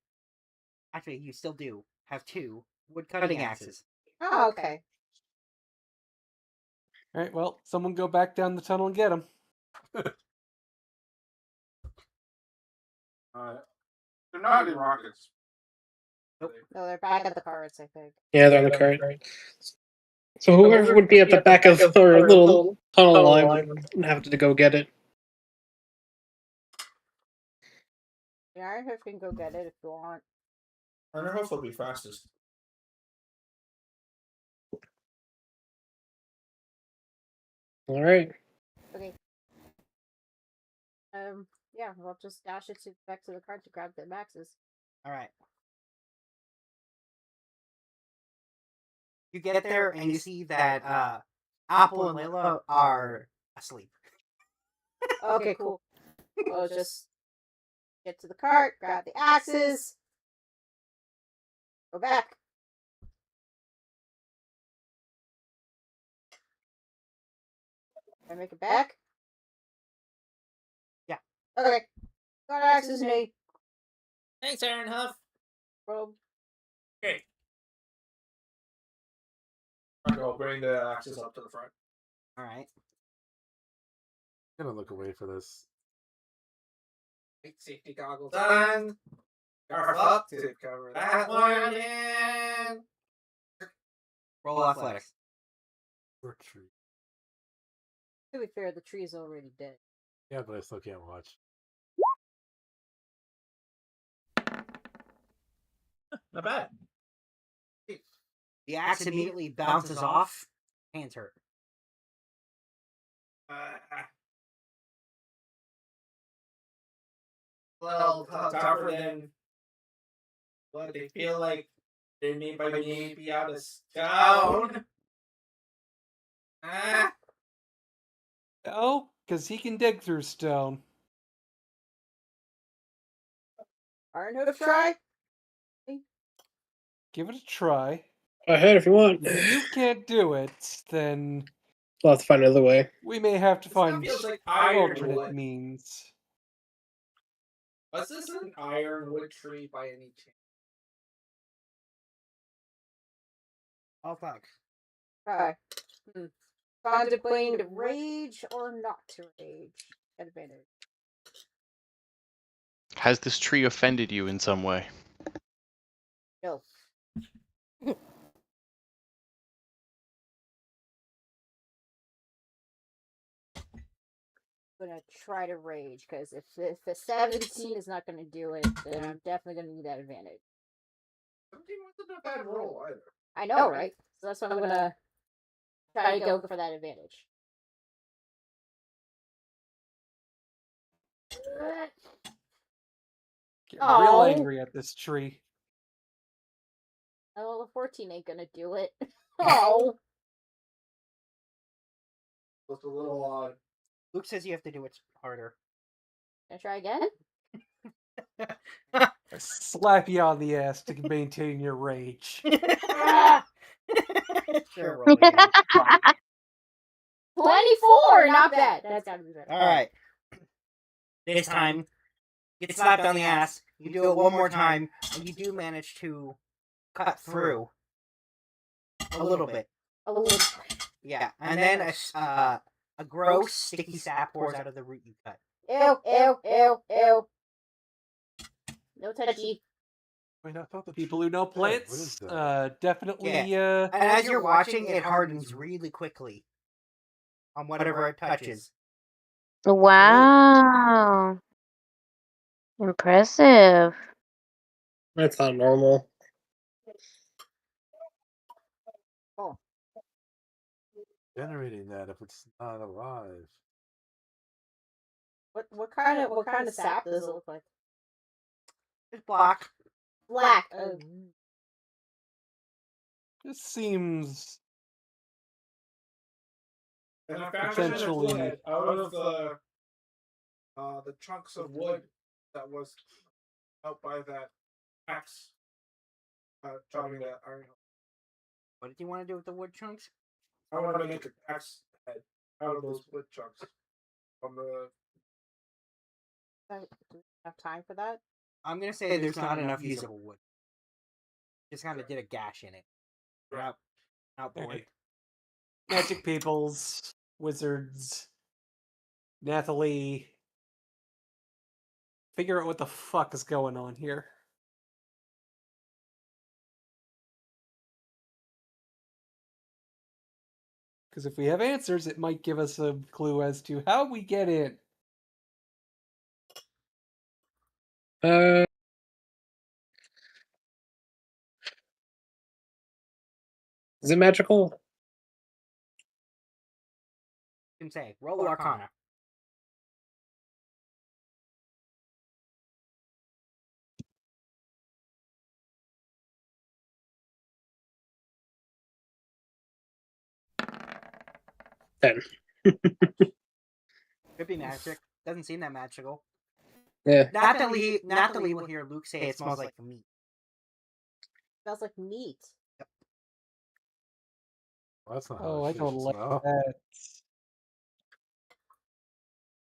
A: actually, you still do have 2 wood cutting axes.
B: Oh, okay.
E: Alright, well, someone go back down the tunnel and get them.
D: They're not in rockets.
B: No, they're back at the carts, I think.
G: Yeah, they're on the cart. So whoever would be at the back of our little tunnel line would have to go get it.
B: The Iron Hoof can go get it if you want.
C: Iron Hoof will be fastest.
G: All right.
B: Okay. Yeah, we'll just dash it back to the cart to grab the axes.
A: Alright. You get there and you see that Apple and Layla are asleep.
B: Okay, cool. We'll just get to the cart, grab the axes, go back. Can I make it back?
A: Yeah.
B: Okay. Got axes, Nate.
C: Thanks, Iron Hoof.
B: Robe.
C: Okay.
D: I'll bring the axes up to the front.
A: Alright.
I: I'm gonna look away for this.
C: Safety goggles on. Scarf up to cover that one, and
A: Roll athletics.
I: Or tree.
B: To be fair, the tree is already dead.
I: Yeah, but I still can't watch.
C: not bad.
A: The axe immediately bounces off. Hands hurt.
C: Well, tougher than what they feel like they made by maybe out of stone.
E: Oh, because he can dig through stone.
B: Iron Hoof try?
E: Give it a try.
G: Go ahead if you want.
E: If you can't do it, then
G: We'll have to find another way.
E: we may have to find
C: feels like ironwood.
E: alternate means.
C: Was this an ironwood tree by any chance?
A: Oh, fuck.
B: Okay. Contemplating to rage or not to rage. Advantage.
H: Has this tree offended you in some way?
B: No. gonna try to rage because if a 17 is not gonna do it, then I'm definitely gonna need that advantage.
D: 17 wasn't a bad roll either.
B: I know, right? So that's why I'm gonna try to go for that advantage.
E: Get real
B: Oh.
E: angry at this tree.
B: Oh, the 14 ain't gonna do it. Oh.
D: Just a little odd.
A: Luke says you have to do it harder.
B: Can I try again?
E: I slap you on the ass to maintain your rage.
A: Sure, roll again.
B: 24! Not bad. That's gotta be better.
A: Alright. This time, get slapped on the ass. You do it one more time, and you do manage to cut through a little bit.
B: A little.
A: Yeah, and then a gross sticky sap pours out of the root you cut.
B: Ew, ew, ew, ew. No touchy.
I: Wait, I thought the
E: People who know
I: what is
E: plants,
I: that?
E: definitely.
A: And as you're watching, it hardens really quickly on whatever it touches.
M: Wow. Impressive.
G: That's not normal.
I: Generating that if it's not alive.
B: What kind of sap does it look like?
A: It's black.
B: Black.
E: This seems
D: And I found
E: Potentially.
D: it out of the chunks of wood that was out by that axe. Chopping that iron.
A: What did you want to do with the wood chunks?
D: I want to make an axe head out of those wood chunks. From the
B: Do we have time for that?
A: I'm gonna say there's not enough usable wood. Just kind of did a gash in it. Not bored.
E: magic peoples, wizards, Nathalie. Figure out what the fuck is going on here. Because if we have answers, it might give us a clue as to how we get in.
G: Is it magical?
A: You can say roll Arcana.
G: Then.
A: Could be magic. Doesn't seem that magical.
G: Yeah.
A: Nathalie will hear Luke say it smells like meat.
B: Smells like meat.
I: Well, that's not
E: Oh,
I: how
E: I
I: it
E: don't
I: should
E: like
I: smell.
E: that.
B: Is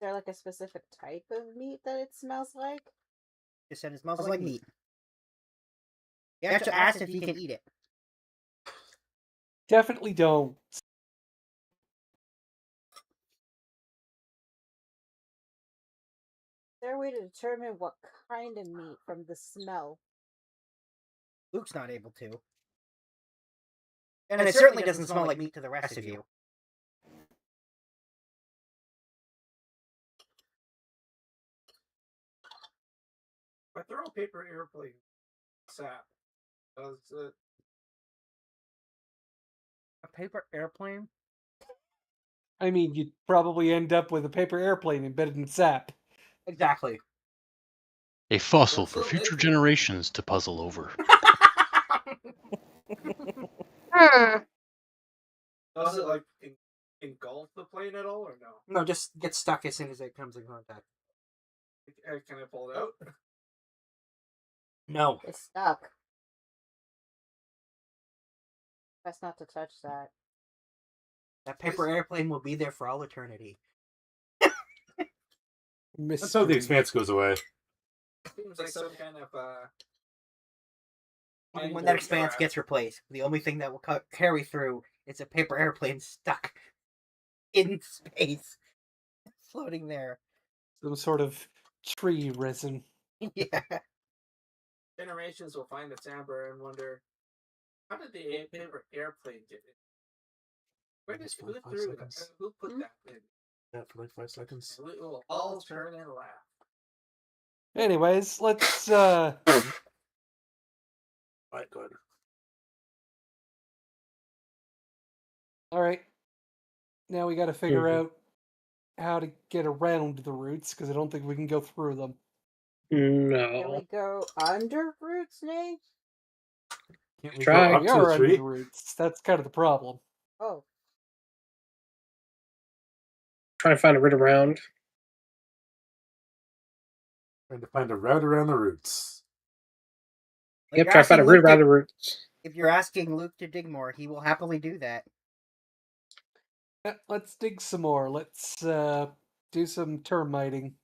B: there like a specific type of meat that it smells like?
A: Just said it smells like meat. You have to ask if you can eat it.
E: Definitely don't.
B: Is there a way to determine what kind of meat from the smell?
A: Luke's not able to. And it certainly doesn't smell like meat to the rest of you.
D: If I throw a paper airplane sap, does it?
A: A paper airplane?
E: I mean, you'd probably end up with a paper airplane embedded in sap.
A: Exactly.
H: A fossil
D: That's
H: for
D: so
H: future
D: liquid.
H: generations to puzzle over.
D: Does it like engulf the plane at all, or no?
A: No, just get stuck as soon as it comes in contact.
D: Can I pull it out?
A: No.
B: It's stuck. Best not to touch that.
A: That paper airplane will be there for all eternity.
I: Let's hope the expanse goes away.
D: Seems like some kind of
A: When that expanse gets replaced, the only thing that will carry through is a paper airplane stuck in space, floating there.
E: Some sort of tree resin.
A: Yeah.
D: generations will find its amber and wonder, how did the paper airplane get in? Where did who threw that? Who put that in?
I: chat for like 5 seconds.
D: We will all turn and laugh.
E: Anyways, let's
I: Alright, good.
E: all right. Now we got to figure out how to get around the roots because I don't think we can go through them.
B: Can
G: No.
B: we go under roots, Nate?
I: Can't we
G: Try.
I: go up
E: We
I: to
E: are
I: the
E: under
I: tree?
E: the roots. That's kind of the problem.
B: Oh.
G: Trying to find a route around.
I: Trying to find a route around the roots.
A: Like,
G: Yep,
A: you're
G: try to find a
A: asking
G: route
A: Luke
G: around
A: to-
G: the roots.
A: If you're asking Luke to dig more, he will happily do that.
E: Yeah, let's dig some more. Let's do some termiting.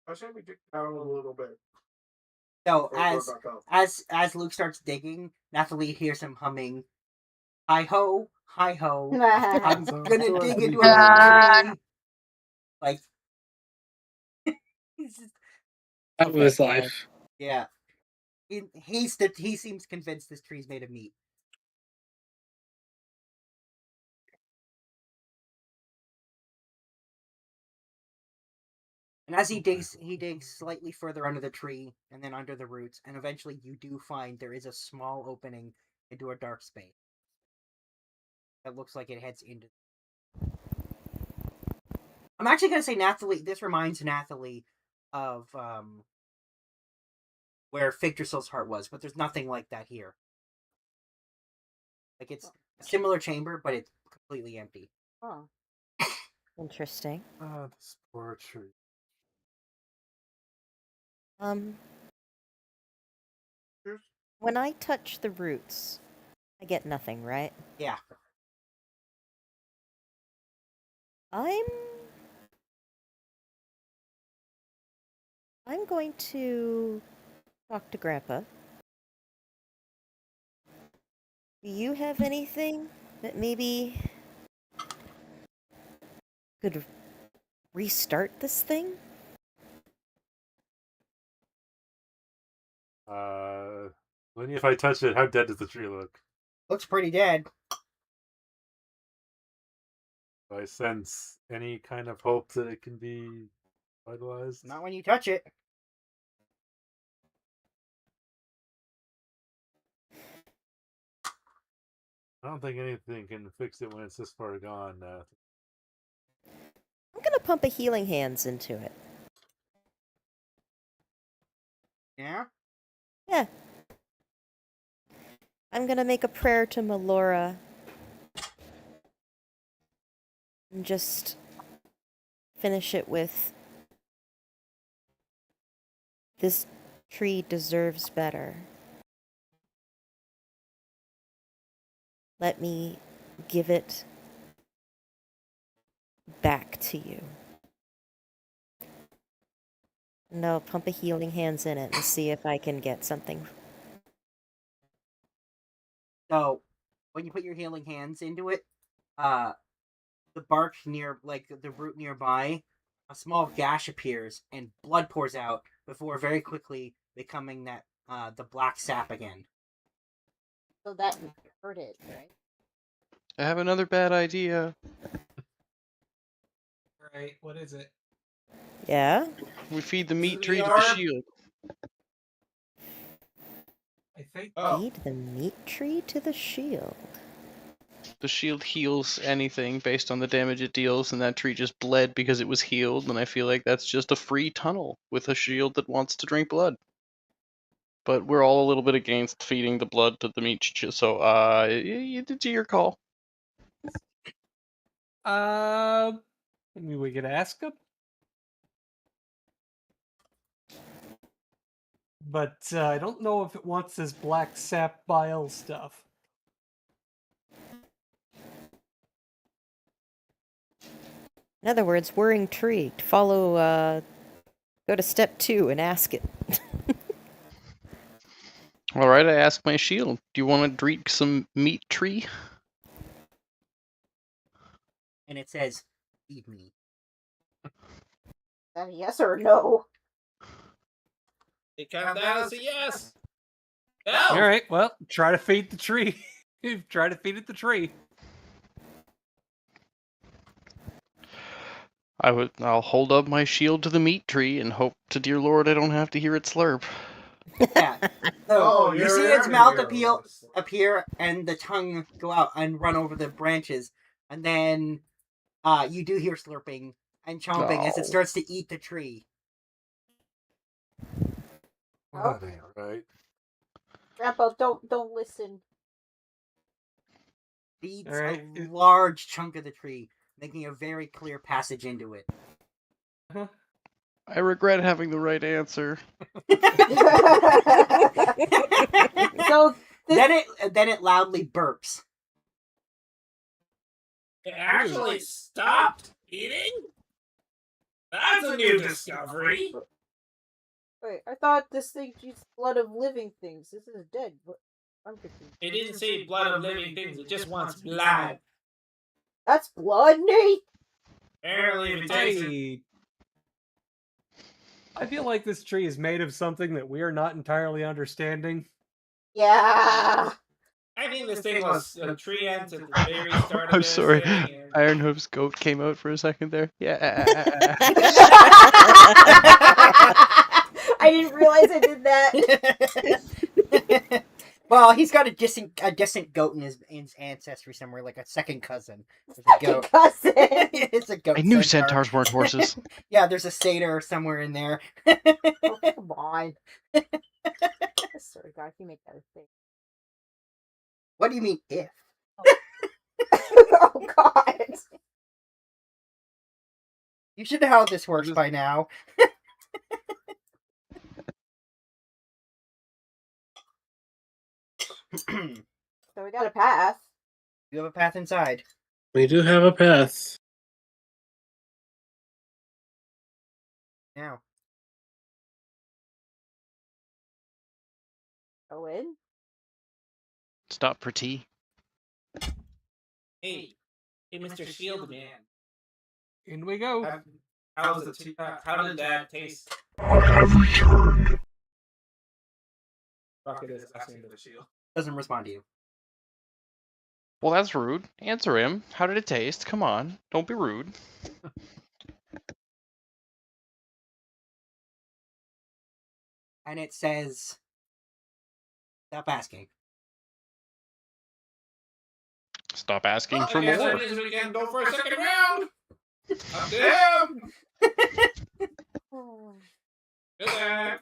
D: I should we dig down a little bit.
A: So
D: Or go
A: as
D: back up.
A: as Luke starts digging, Nathalie hears him humming, "Hi ho, hi ho, I'm gonna dig into a big tree." Like, he's just,
G: Out of his life.
A: yeah. He seems convinced this tree's made of meat. And as he digs slightly further under the tree and then under the roots, and eventually you do find there is a small opening into a dark space. That looks like it heads into. I'm actually gonna say Nathalie. This reminds Nathalie of where Figdrasil's heart was, but there's nothing like that here. Like, it's a similar chamber, but it's completely empty.
B: Huh.
F: Interesting.
I: Ah, this poor tree.
F: When I touch the roots, I get nothing, right?
A: Yeah.
F: I'm going to talk to Grandpa. Do you have anything that maybe could restart this thing?
I: Lenny, if I touch it, how dead does the tree look?
A: Looks pretty dead.
I: Do I sense any kind of hope that it can be vitalized?
A: Not when you touch it.
I: I don't think anything can fix it when it's this far gone.
F: I'm gonna pump a healing hands into it.
A: Yeah?
F: Yeah. I'm gonna make a prayer to Melora. And just finish it with, this tree deserves better. Let me give it back to you. And I'll pump a healing hands in it and see if I can get something.
A: So, when you put your healing hands into it, the bark near, like the root nearby, a small gash appears and blood pours out before very quickly becoming that the black sap again.
B: So that hurt it, right?
H: I have another bad idea.
E: Right, what is it?
F: Yeah?
H: We feed the meat
D: the
H: tree to the
D: arm.
H: shield.
E: I think.
F: Feed the meat tree to the shield.
H: The shield heals anything based on the damage it deals, and that tree just bled because it was healed, and I feel like that's just a free tunnel with a shield that wants to drink blood. But we're all a little bit against feeding the blood to the meat, so it's your call.
E: Maybe we could ask him. But I don't know if it wants this black sap bile stuff.
F: In other words, we're intrigued. Go to step 2 and ask it.
H: Alright, I ask my shield. Do you want to drink some meat tree?
A: And it says, "Feed me."
B: Yes or no?
C: It comes down as a yes. No.
E: All right, well, try to feed the tree. Try to feed it the tree.
H: I'll hold up my shield to the meat tree and hope to dear Lord I don't have to hear it slurp.
A: Yeah.
D: Oh,
A: So you
D: you're
A: see its
D: having
A: mouth
D: your-
A: appear and the tongue go out and run over the branches, and then you do hear slurping and chomping as it
H: Oh.
A: starts to eat the tree.
I: That ain't right.
B: Grandpa, don't listen.
A: It eats
E: All right.
A: a large chunk of the tree, making a very clear passage into it.
H: I regret having the right answer.
B: So
A: then it loudly burps.
C: It actually stopped eating? That's a new discovery.
B: wait, I thought this thing eats blood of living things. This is dead. I'm confused.
C: It didn't say blood of living things, it just wants blood.
B: That's blood, Nate.
C: Apparently, if it takes it.
E: I feel like this tree is made of something that we are not entirely understanding.
B: Yeah.
C: I think this thing was a tree ant at the very start of
H: I'm
C: this
H: sorry.
C: thing. And...
H: Ironhoof's goat came out for a second there. Yeah.
B: I didn't realize I did that.
A: Well, he's got a distant goat in his ancestry somewhere, like a second cousin. There's a goat.
B: Cousin.
A: It's a goat.
H: I knew
A: centaur.
H: centaurs weren't horses.
A: Yeah, there's a satyr somewhere in there.
B: Oh, come on. Sorry, God, you make that a thing.
A: What do you mean if?
B: Oh God.
A: You should know how this works by now.
B: So we got a path.
A: You have a path inside.
G: We do have a path.
A: Now.
B: Go in.
H: Stop for tea.
C: Hey, Mr. Shield Man.
E: In we go.
C: How did that taste?
I: I have returned.
C: Rocket is asking the shield.
A: Doesn't respond to you.
H: Well, that's rude. Answer him. How did it taste? Come on. Don't be rude.
A: And it says, stop asking.
H: Stop asking for
C: I guess
H: more.
C: that means we can go for a second round. Up to him. Good luck.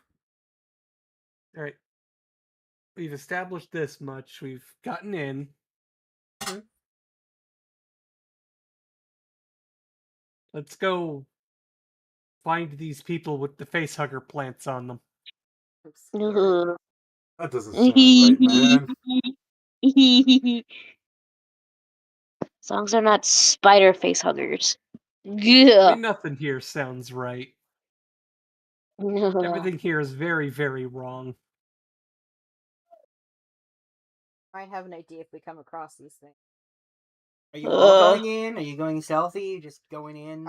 E: All right. We've established this much. We've gotten in. Let's go find these people with the face hugger plants on them.
I: That doesn't sound right, man.
M: As long as they're not spider face huggers.
E: I
M: Yeah.
E: mean, nothing here sounds right. Everything here is very, very wrong.
B: I have an idea if we come across these things.
A: Are you all going in? Are you going stealthy? Just going in?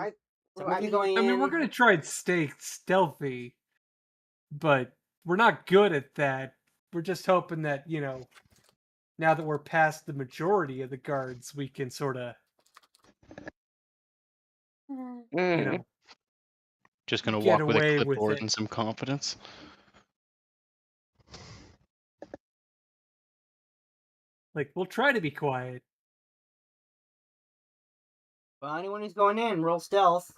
A: Some of you going in?
E: I mean, we're going to try and stay stealthy, but we're not good at that. We're just hoping that, now that we're past the majority of the guards, we can sort of,
H: Just gonna
E: get
H: walk with a
E: away with
H: clipboard
E: it.
H: and some confidence.
E: like, we'll try to be quiet.
A: Well, anyone who's going in, roll stealth.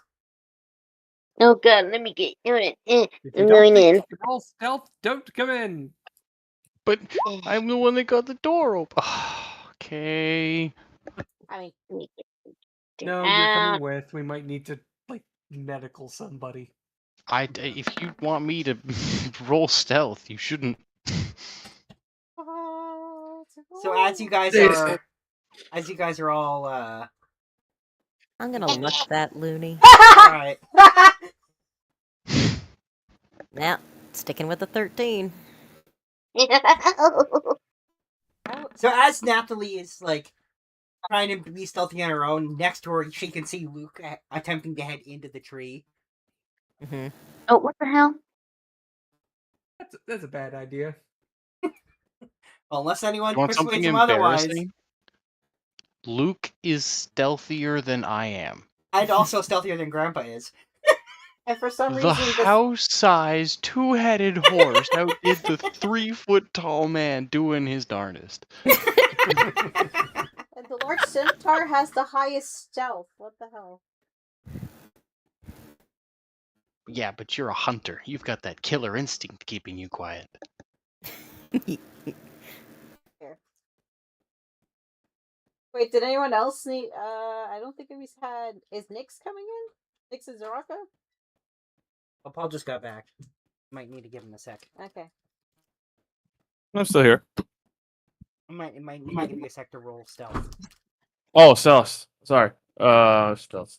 M: Oh God, let me get it.
E: If you
M: I'm
E: don't
M: going
E: think
M: in.
E: you can roll stealth, don't come in.
H: But I'm the one that got the door open. Okay.
B: I mean,
E: No, you're coming with. We might need to, medical somebody.
H: If you want me to roll stealth, you shouldn't.
A: So as you guys are all
F: I'm gonna look that loony.
A: alright.
F: Yeah, sticking with the 13.
A: So as Nathalie is trying to be stealthy on her own, next to her she can see Luke attempting to head into the tree.
F: Mm-hmm.
M: Oh, what the hell?
E: That's a bad idea.
A: Well, unless anyone
H: You want something
A: persuades him otherwise.
H: embarrassing? Luke is stealthier than I am.
A: And also stealthier than Grandpa is.
B: And for some
H: The
B: reason, this
H: house-sized, two-headed horse outdid the 3-foot-tall man doing his darndest.
B: and the large centaur has the highest stealth. What the hell?
H: Yeah, but you're a hunter. You've got that killer instinct keeping you quiet.
B: Wait, did anyone else need? I don't think we had. Is Nyx coming in? Nyx and Zaraka?
A: Well, Paul just got back. Might need to give him a sec.
B: Okay.
I: I'm still here.
A: It might need to give you a sec to roll stealth.
I: Oh, stealth. Sorry. Stealth.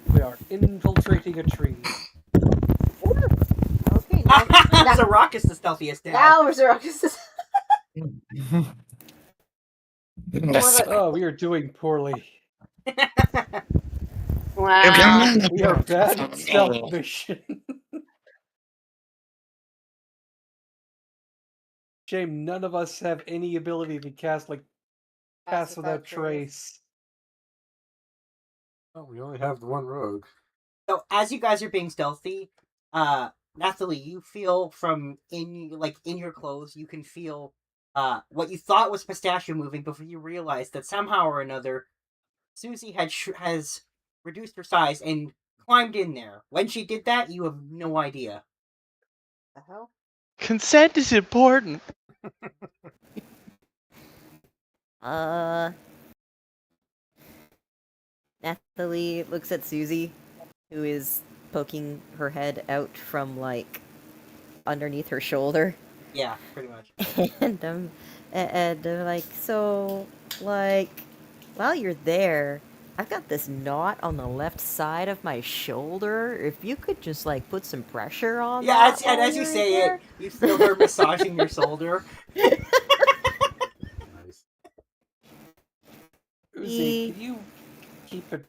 E: We are infiltrating a tree.
B: Okay, now
A: Zarok is the stealthiest now.
B: now Zaraka is.
E: Oh, we are doing poorly.
M: Wow.
E: We are bad at stealth mission. Shame none of us have any ability to cast pass without trace.
I: Oh, we only have the one rogue.
A: So as you guys are being stealthy, Nathalie, you feel from in your clothes, you can feel what you thought was Pistachio moving before you realized that somehow or another, Susie has reduced her size and climbed in there. When she did that, you have no idea.
B: The hell?
H: Consent is important.
F: Nathalie looks at Susie, who is poking her head out from underneath her shoulder.
A: Yeah, pretty much.
F: And I'm like, so while you're there, I've got this knot on the left side of my shoulder. If you could just put some pressure on that.
A: Yeah, and as you say it, you feel her massaging your shoulder.
E: Uzi, can you keep a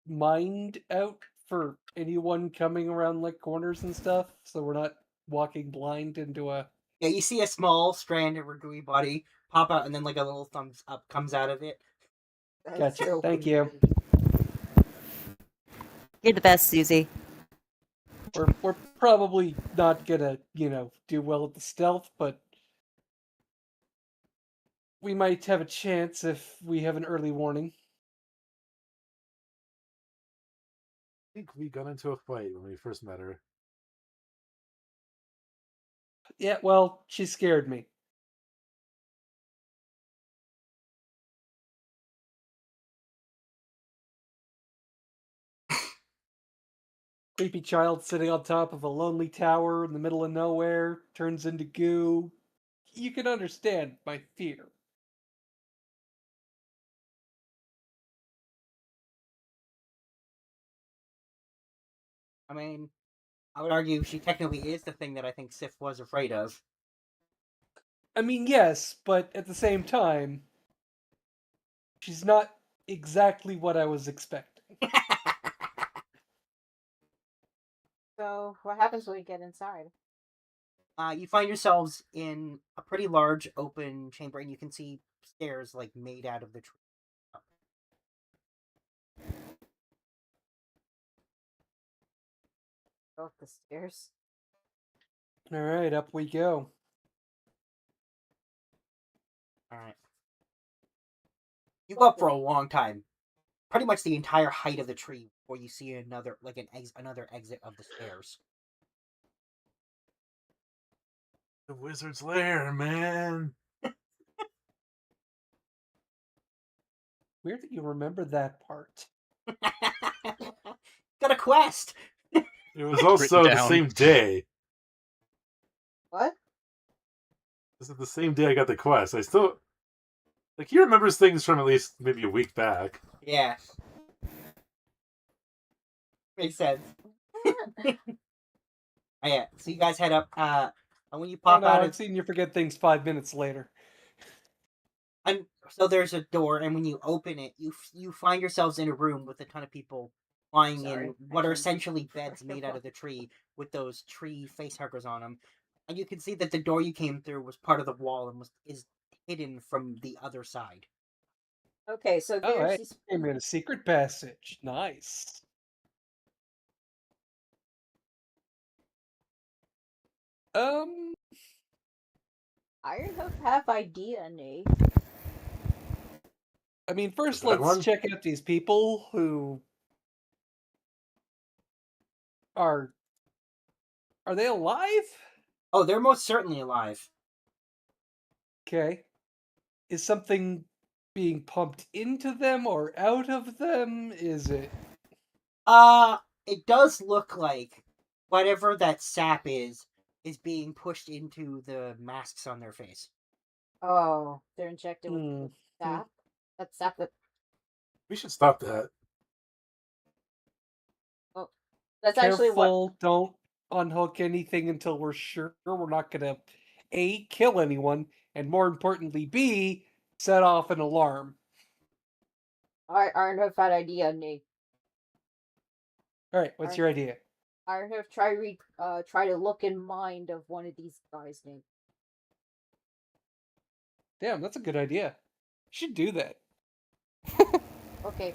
E: mind out for anyone coming around corners and stuff, so we're not walking blind into a...
A: Yeah, you see a small strand of her gooey body pop out, and then a little thumbs up comes out of it.
E: Gotcha. Thank you.
F: You're the best, Susie.
E: We're probably not gonna, do well at the stealth, but we might have a chance if we have an early warning.
I: I think we got into a fight when we first met her.
E: Yeah, well, she scared me. Creepy child sitting on top of a lonely tower in the middle of nowhere, turns into goo. You can understand my fear.
A: I mean, I would argue she technically is the thing that I think Sif was afraid of.
E: I mean, yes, but at the same time, she's not exactly what I was expecting.
B: So, what happens when we get inside?
A: You find yourselves in a pretty large open chamber, and you can see stairs made out of the tree.
B: Go up the stairs.
E: All right, up we go.
A: All right. You go up for a long time, pretty much the entire height of the tree, before you see another another exit of the stairs.
I: The wizard's lair, man.
E: Weird that you remember that part.
A: Got a quest.
I: It was also the same day.
B: What?
I: This is the same day I got the quest. I still he remembers things from at least maybe a week back.
A: Yeah. Makes sense. Oh yeah, so you guys head up. And when you pop out,
E: I've seen you forget things 5 minutes later.
A: And so there's a door, and when you open it, you find yourselves in a room with a ton of people lying
B: Sorry,
A: in what are
B: actually.
A: essentially beds made out of the tree with those tree face huggers on them. And you can see that the door you came through was part of the wall and is hidden from the other side.
B: Okay, so
E: Oh,
B: there's
E: hey,
B: these.
E: came in a secret passage. Nice. Um,
B: Ironhoof have idea, Nate.
E: I mean, first
I: Is that
E: let's
I: one?
E: check out these people who are. Are they alive?
A: Oh, they're most certainly alive.
E: Okay. Is something being pumped into them or out of them? Is it?
A: It does look like whatever that sap is being pushed into the masks on their face.
B: Oh, they're injected with
E: Hmm.
B: sap. That's sap that.
I: We should stop that.
B: Oh, that's actually what.
E: Careful, don't unhook anything until we're sure we're not gonna A, kill anyone, and more importantly, B, set off an alarm.
B: Ironhoof had idea, Nate.
E: Alright, what's your idea?
B: Ironhoof try to look in mind of one of these guys, Nate.
E: Damn, that's a good idea. You should do that.
B: Okay,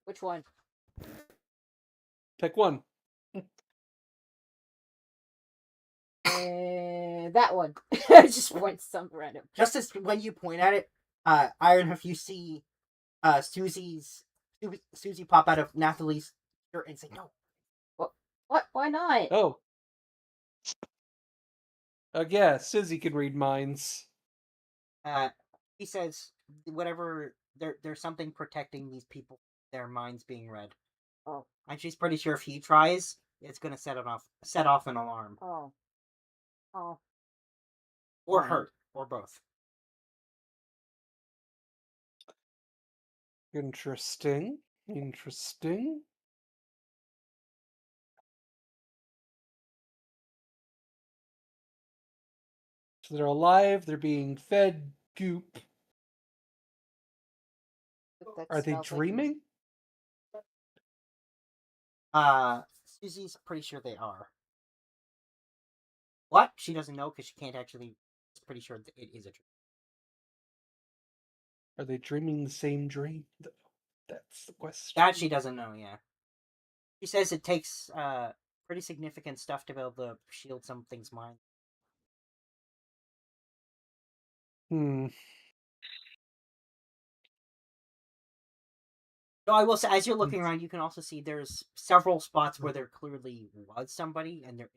B: which one?
E: Pick one.
B: That one. I just point some random.
A: Just as when you point at it, Ironhoof, you see Susie pop out of Nathalie's shirt and say, "No."
B: What? Why not?
E: Oh. Yeah, Susie can read minds.
A: He says, "Whatever, there's something protecting these people, their minds being read."
B: Oh.
A: And she's pretty sure if he tries, it's gonna set off an alarm.
B: Oh. Oh.
A: Or hurt, or both.
E: Interesting. Interesting. So they're alive, they're being fed goop. Are they dreaming?
A: Susie's pretty sure they are. What? She doesn't know because she can't actually. She's pretty sure that it is a dream.
E: Are they dreaming the same dream? That's the question.
A: That she doesn't know, yeah. She says it takes pretty significant stuff to be able to shield something's mind. So I will say, as you're looking around, you can also see there's several spots where there clearly was somebody, and there.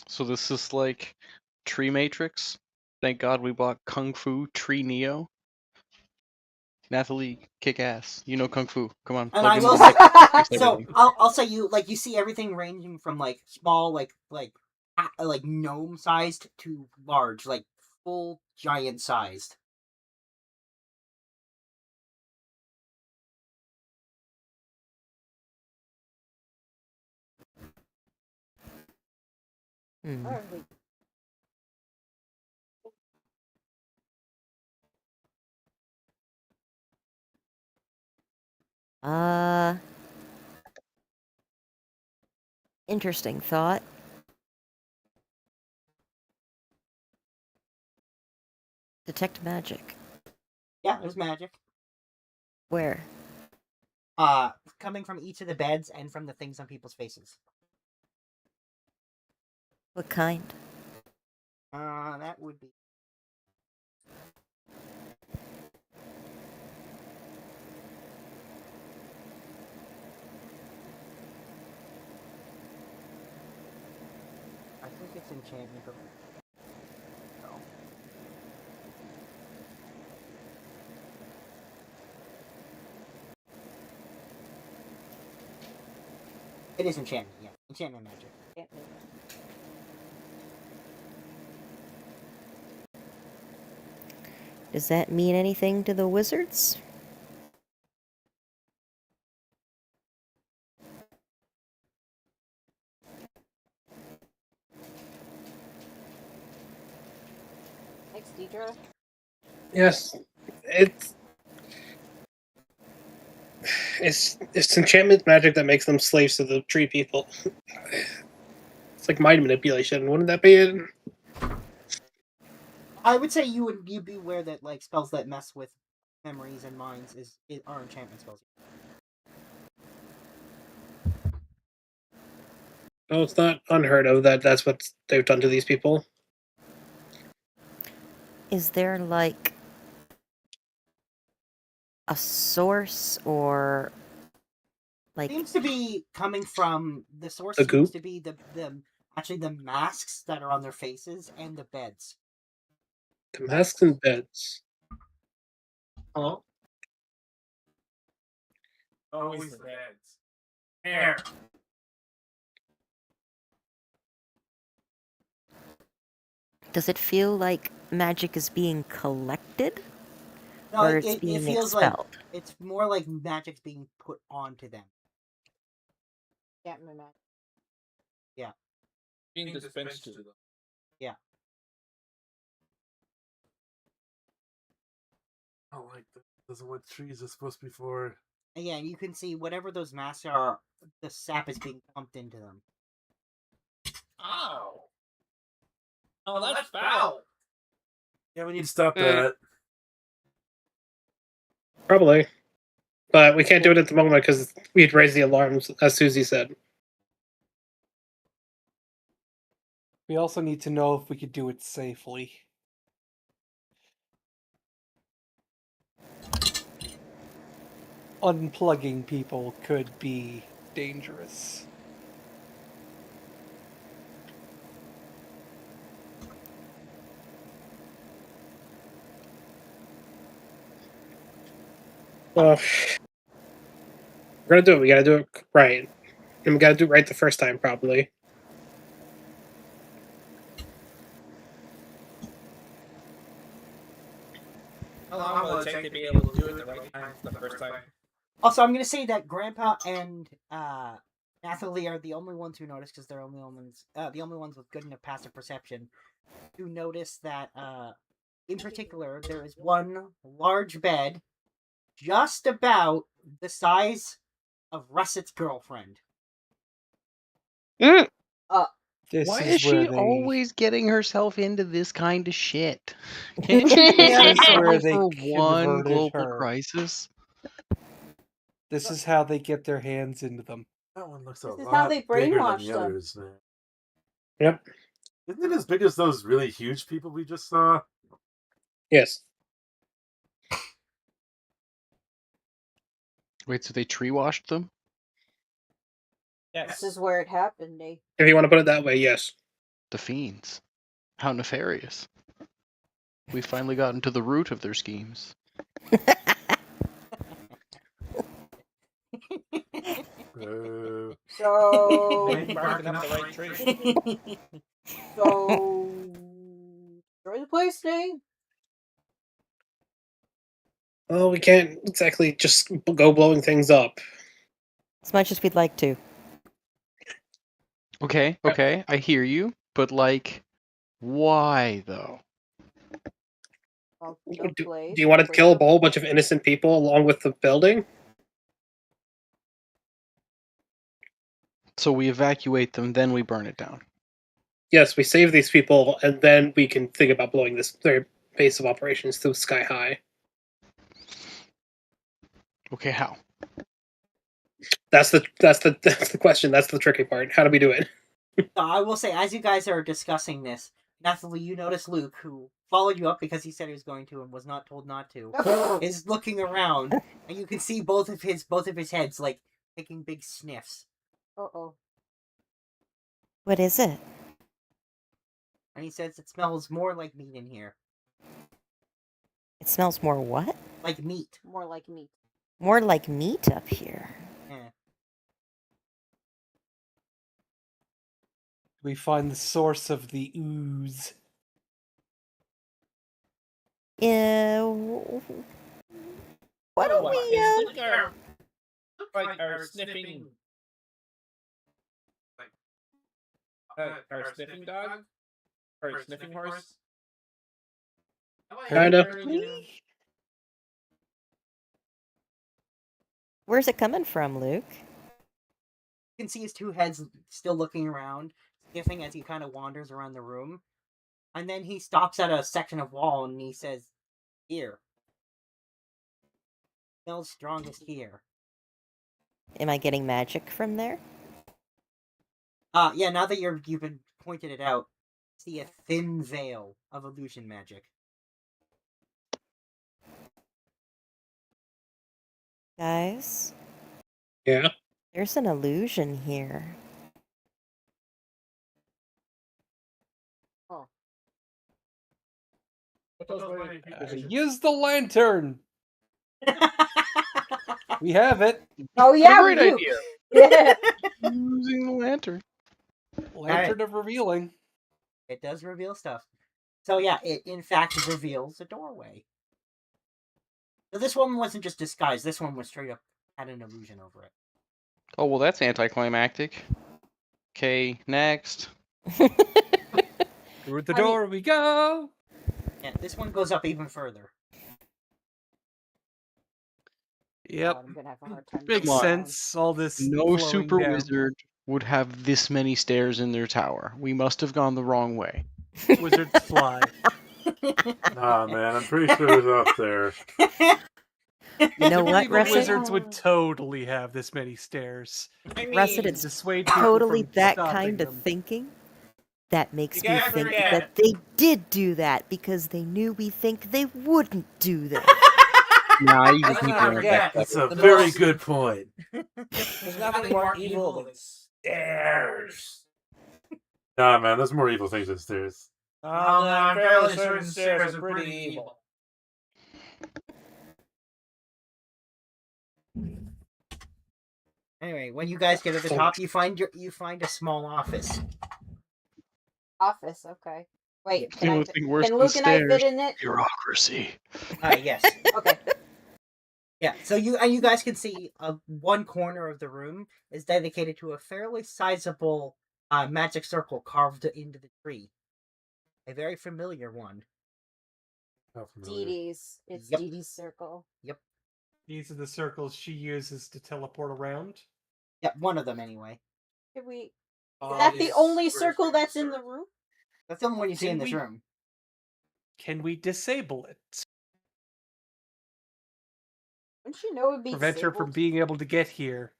H: So this is like Tree Matrix. Thank God we bought Kung Fu Tree Neo. Nathalie, kick ass. You know Kung Fu. Come on.
A: And I will say, so I'll say you see everything ranging from like small like gnome sized to large, like full giant sized.
F: Interesting thought. Detect magic.
A: Yeah, there's magic.
F: Where?
A: Coming from each of the beds and from the things on people's faces.
F: What kind?
A: That would be. I think it's enchantment. But... No. It is enchantment, yeah. Enchantment magic.
F: Does that mean anything to the wizards?
B: Thanks, Deidre.
G: Yes, it's It's enchantment magic that makes them slaves to the tree people. It's like mind manipulation. Wouldn't that be it?
A: I would say you'd be aware that like spells that mess with memories and minds are enchantment spells.
G: Oh, it's not unheard of that that's what they've done to these people.
F: Is there like a source or like
A: Seems to be coming from the source.
G: The
A: Seems
G: goop?
A: to be the masks that are on their faces and the beds.
G: The masks and beds.
D: Huh? Always the beds. Hair.
F: does it feel like magic is being collected?
A: No,
F: Or it's
A: it
F: being
A: feels like
F: expelled?
A: it's more like magic's being put onto them.
B: Yeah, my man.
A: Yeah.
D: Being dispensed to them.
A: Yeah.
I: Oh, like those are what trees are supposed to be for.
A: And yeah, you can see whatever those masks are, the sap is being pumped into them.
C: Ow. Oh, that's foul.
I: Yeah, we need to stop that.
G: Probably. But we can't do it at the moment because we'd raise the alarms, as Susie said.
E: We also need to know if we could do it safely. Unplugging people could be dangerous.
G: Well, we're gonna do it. We gotta do it right. And we gotta do it right the first time, probably.
C: How long will it take to be able to do it the right time the first time?
A: Also, I'm gonna say that Grandpa and Nathalie are the only ones who notice because they're the only ones with good enough passive perception who notice that in particular there is one large bed just about the size of Russet's girlfriend.
M: Mm.
E: This
H: Why
E: is
H: is
E: where
H: she
E: they
H: always getting herself into this kind of shit? Can't she just
E: This is
H: settle
E: where they
H: for one
E: converted
H: global
E: her.
H: crisis?
E: This is how they get their hands into them.
I: That one looks a
B: This is
I: lot
B: how they
I: bigger than
B: brainwash
I: the
B: them.
I: others, man.
G: Yep.
I: Isn't it as big as those really huge people we just saw?
G: Yes.
H: Wait, so they tree washed them?
B: This is where it happened, eh?
G: If you want to put it that way, yes.
H: The fiends. How nefarious. We finally gotten to the root of their schemes.
B: So,
C: Maybe barking up the right tree.
B: so destroy the place, eh?
G: Well, we can't exactly just go blowing things up.
F: As much as we'd like to.
H: Okay, I hear you, but like, why though?
B: Well,
G: Do you want to kill a whole bunch of innocent people along with the building?
H: So we evacuate them, then we burn it down.
G: Yes, we save these people, and then we can think about blowing their base of operations to sky high.
H: Okay, how?
G: That's the question. That's the tricky part. How do we do it?
A: I will say, as you guys are discussing this, Nathalie, you notice Luke, who followed you up because he said he was going to and was not told not to, is looking around, and you can see both of his heads like taking big sniffs.
B: Uh-oh.
F: What is it?
A: And he says it smells more like meat in here.
F: It smells more what?
A: Like meat.
B: More like meat.
F: More like meat up here.
A: Yeah.
E: We find the source of the ooze.
F: Why don't we,
C: Is it our sniffing, our sniffing dog, or sniffing horse?
G: Kinda.
F: Where's it coming from, Luke?
A: You can see his 2 heads still looking around, sniffing as he kind of wanders around the room. And then he stops at a section of wall and he says, "Here. Smells strongest here."
F: Am I getting magic from there?
A: Yeah, now that you've been pointed it out, see a thin veil of illusion magic.
F: Guys?
G: Yeah?
F: There's an illusion here.
B: Oh.
E: Use the lantern. We have it.
B: Oh yeah,
H: Great
B: we do.
H: idea.
B: Yeah.
H: Using the lantern.
E: Lantern of revealing.
A: It does reveal stuff. So yeah, it in fact reveals a doorway. So this one wasn't just disguised. This one was straight up had an illusion over it.
H: Oh, well, that's anticlimactic. Okay, next.
E: Through the door we go.
A: Yeah, this one goes up even further.
E: Yep.
B: I'm gonna have a hard time.
E: Makes
H: Come on.
E: sense. All this
H: No
E: flowing
H: super
E: down.
H: wizard would have this many stairs in their tower. We must have gone the wrong way.
E: Wizards fly.
I: Nah, man, I'm pretty sure it was up there.
F: You know what,
E: Evil
F: Russet?
E: wizards would totally have this many stairs.
F: Russet, it's
E: Dissuade people
F: totally
E: from
F: that
E: stopping
F: kind of
E: them.
F: thinking that makes
C: You
F: me
C: gotta
F: think
C: forget.
F: that they did do that because they knew we think they wouldn't do that.
H: Nah, you
C: Let's
H: think
C: not
H: they're
C: forget.
I: That's a
C: The
I: very
C: most-
I: good point.
C: There's nothing more evil than stairs.
I: Nah, man, there's more evil things than stairs.
C: Oh, no, I'm fairly certain stairs are pretty evil.
A: Anyway, when you guys get to the top, you find a small office.
B: Office, okay. Wait,
H: The
B: can,
H: only thing worse
B: can
H: than
B: Luke and I
H: stairs.
B: fit in it?
H: Bureaucracy.
A: Yes.
B: Okay.
A: Yeah. So you guys can see one corner of the room is dedicated to a fairly sizable magic circle carved into the tree. A very familiar one.
I: How familiar.
B: Dee Dee's. It's
A: Yep.
B: Dee Dee's circle.
A: Yep.
E: These are the circles she uses to teleport around.
A: Yep. One of them anyway.
B: Can we? Is
D: Oh,
B: that the
D: these
B: only
D: squares
B: circle
D: make
B: that's in the
D: circles.
B: room?
A: That's the only one you see
E: Can
A: in this
E: we-
A: room.
E: Can we disable it?
B: Wouldn't you know it would be
E: Prevent her from
B: disabled?
E: being able to get here.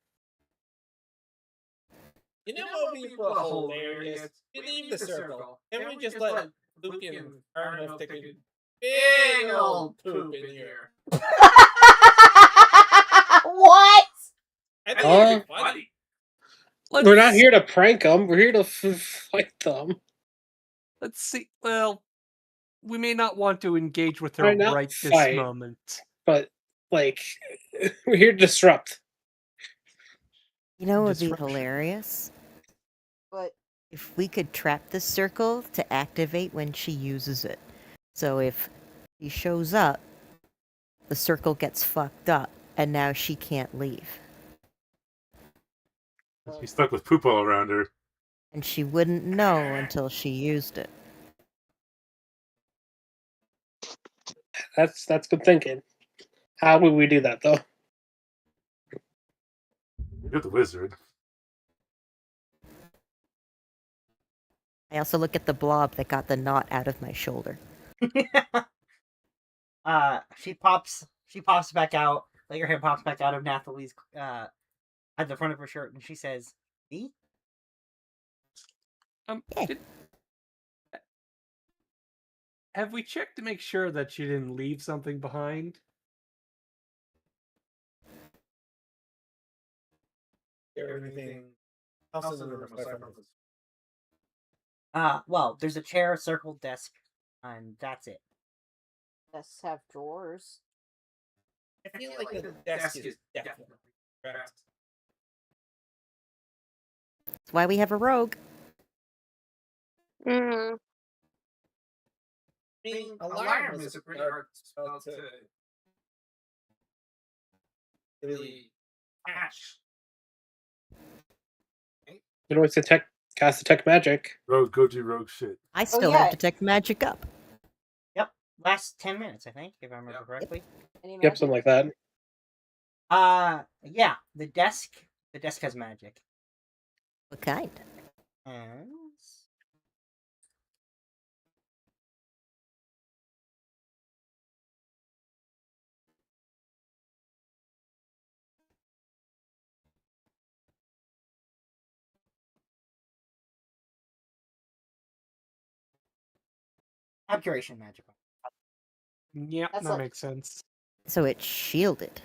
C: You know what would be hilarious? You leave the circle. Can we just let Luke and Arnold take a big old poop in here?
B: What?
C: I think it'd be funny.
G: We're not here to prank them. We're here to fight them.
E: Let's see. Well, we may not want to engage with her
G: Why not
E: right this
G: fight?
E: moment.
G: But, like, we're here to disrupt.
F: You know what would be
E: Disruption.
F: hilarious?
B: But
F: If we could trap this circle to activate when she uses it. So if she shows up, the circle gets fucked up, and now she can't leave.
I: She's stuck with poop all around her.
F: And she wouldn't know until she used it.
G: That's good thinking. How would we do that, though?
I: You're the wizard.
F: I also look at the blob that got the knot out of my shoulder.
A: She pops back out. Like her head pops back out of Nathalie's at the front of her shirt, and she says, "Me?"
F: Yeah.
E: Have we checked to make sure that she didn't leave something behind?
C: Everything else in the room aside from this.
A: Well, there's a chair, a circle, desk, and that's it.
B: desks have drawers.
C: I feel like the desk is definitely correct.
F: That's why we have a rogue.
M: Mm.
C: I mean, alarm is a pretty hard spell to really catch.
G: You can always cast detect magic.
I: Rogue, go do rogue shit.
F: I still
B: yeah.
F: have detect magic up.
A: Yep, last 10 minutes, I think, if I remember correctly.
B: Any
G: Yep,
B: magic?
G: something like that.
A: Yeah, the desk has magic.
F: What kind?
A: And abjuration magic.
E: Yeah,
B: That's
E: that
B: like-
E: makes sense.
F: So it's shielded.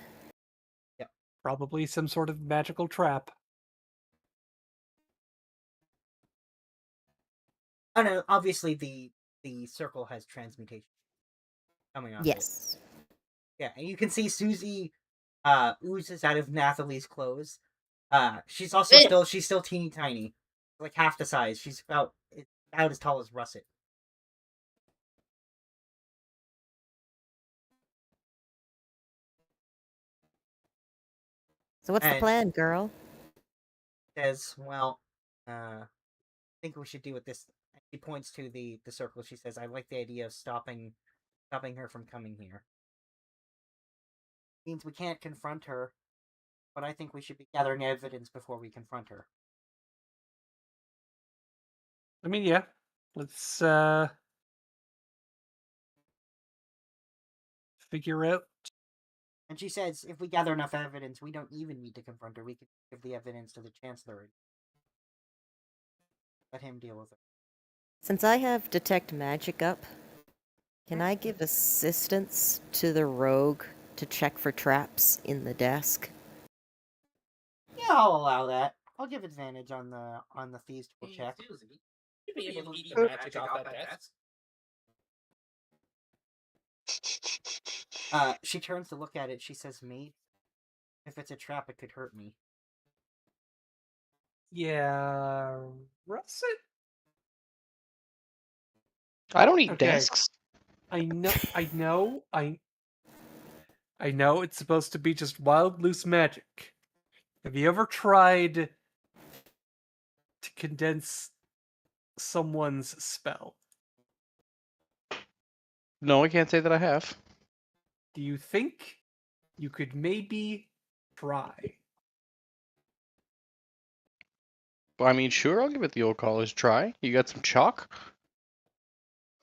E: Probably some sort of magical trap.
A: Oh no, obviously the circle has transmutation coming off it.
F: Yes.
A: Yeah, and you can see Susie oozes out of Nathalie's clothes. She's also still teeny tiny, like half the size. She's about as tall as Russet.
F: So what's the
A: And
F: plan, girl?
A: says, "Well, I think we should do with this." She points to the circle. She says, "I like the idea of stopping her from coming here. Means we can't confront her, but I think we should be gathering evidence before we confront her."
E: I mean, yeah. Let's figure out.
A: And she says, "If we gather enough evidence, we don't even need to confront her. We could give the evidence to the Chancellor and let him deal with it."
F: Since I have detect magic up, can I give assistance to the rogue to check for traps in the desk?
A: Yeah, I'll allow that. I'll give advantage on the thieves tool check.
C: Susie, you'd be able to eat magic off that desk.
A: She turns to look at it. She says, "Mate, if it's a trap, it could hurt me."
E: Yeah, Russet.
H: I don't eat
E: Okay.
H: desks.
E: I know. I know it's supposed to be just wild, loose magic. Have you ever tried to condense someone's spell?
H: No, I can't say that I have.
E: Do you think you could maybe try?
H: Well, I mean, sure, I'll give it the old college try. You got some chalk?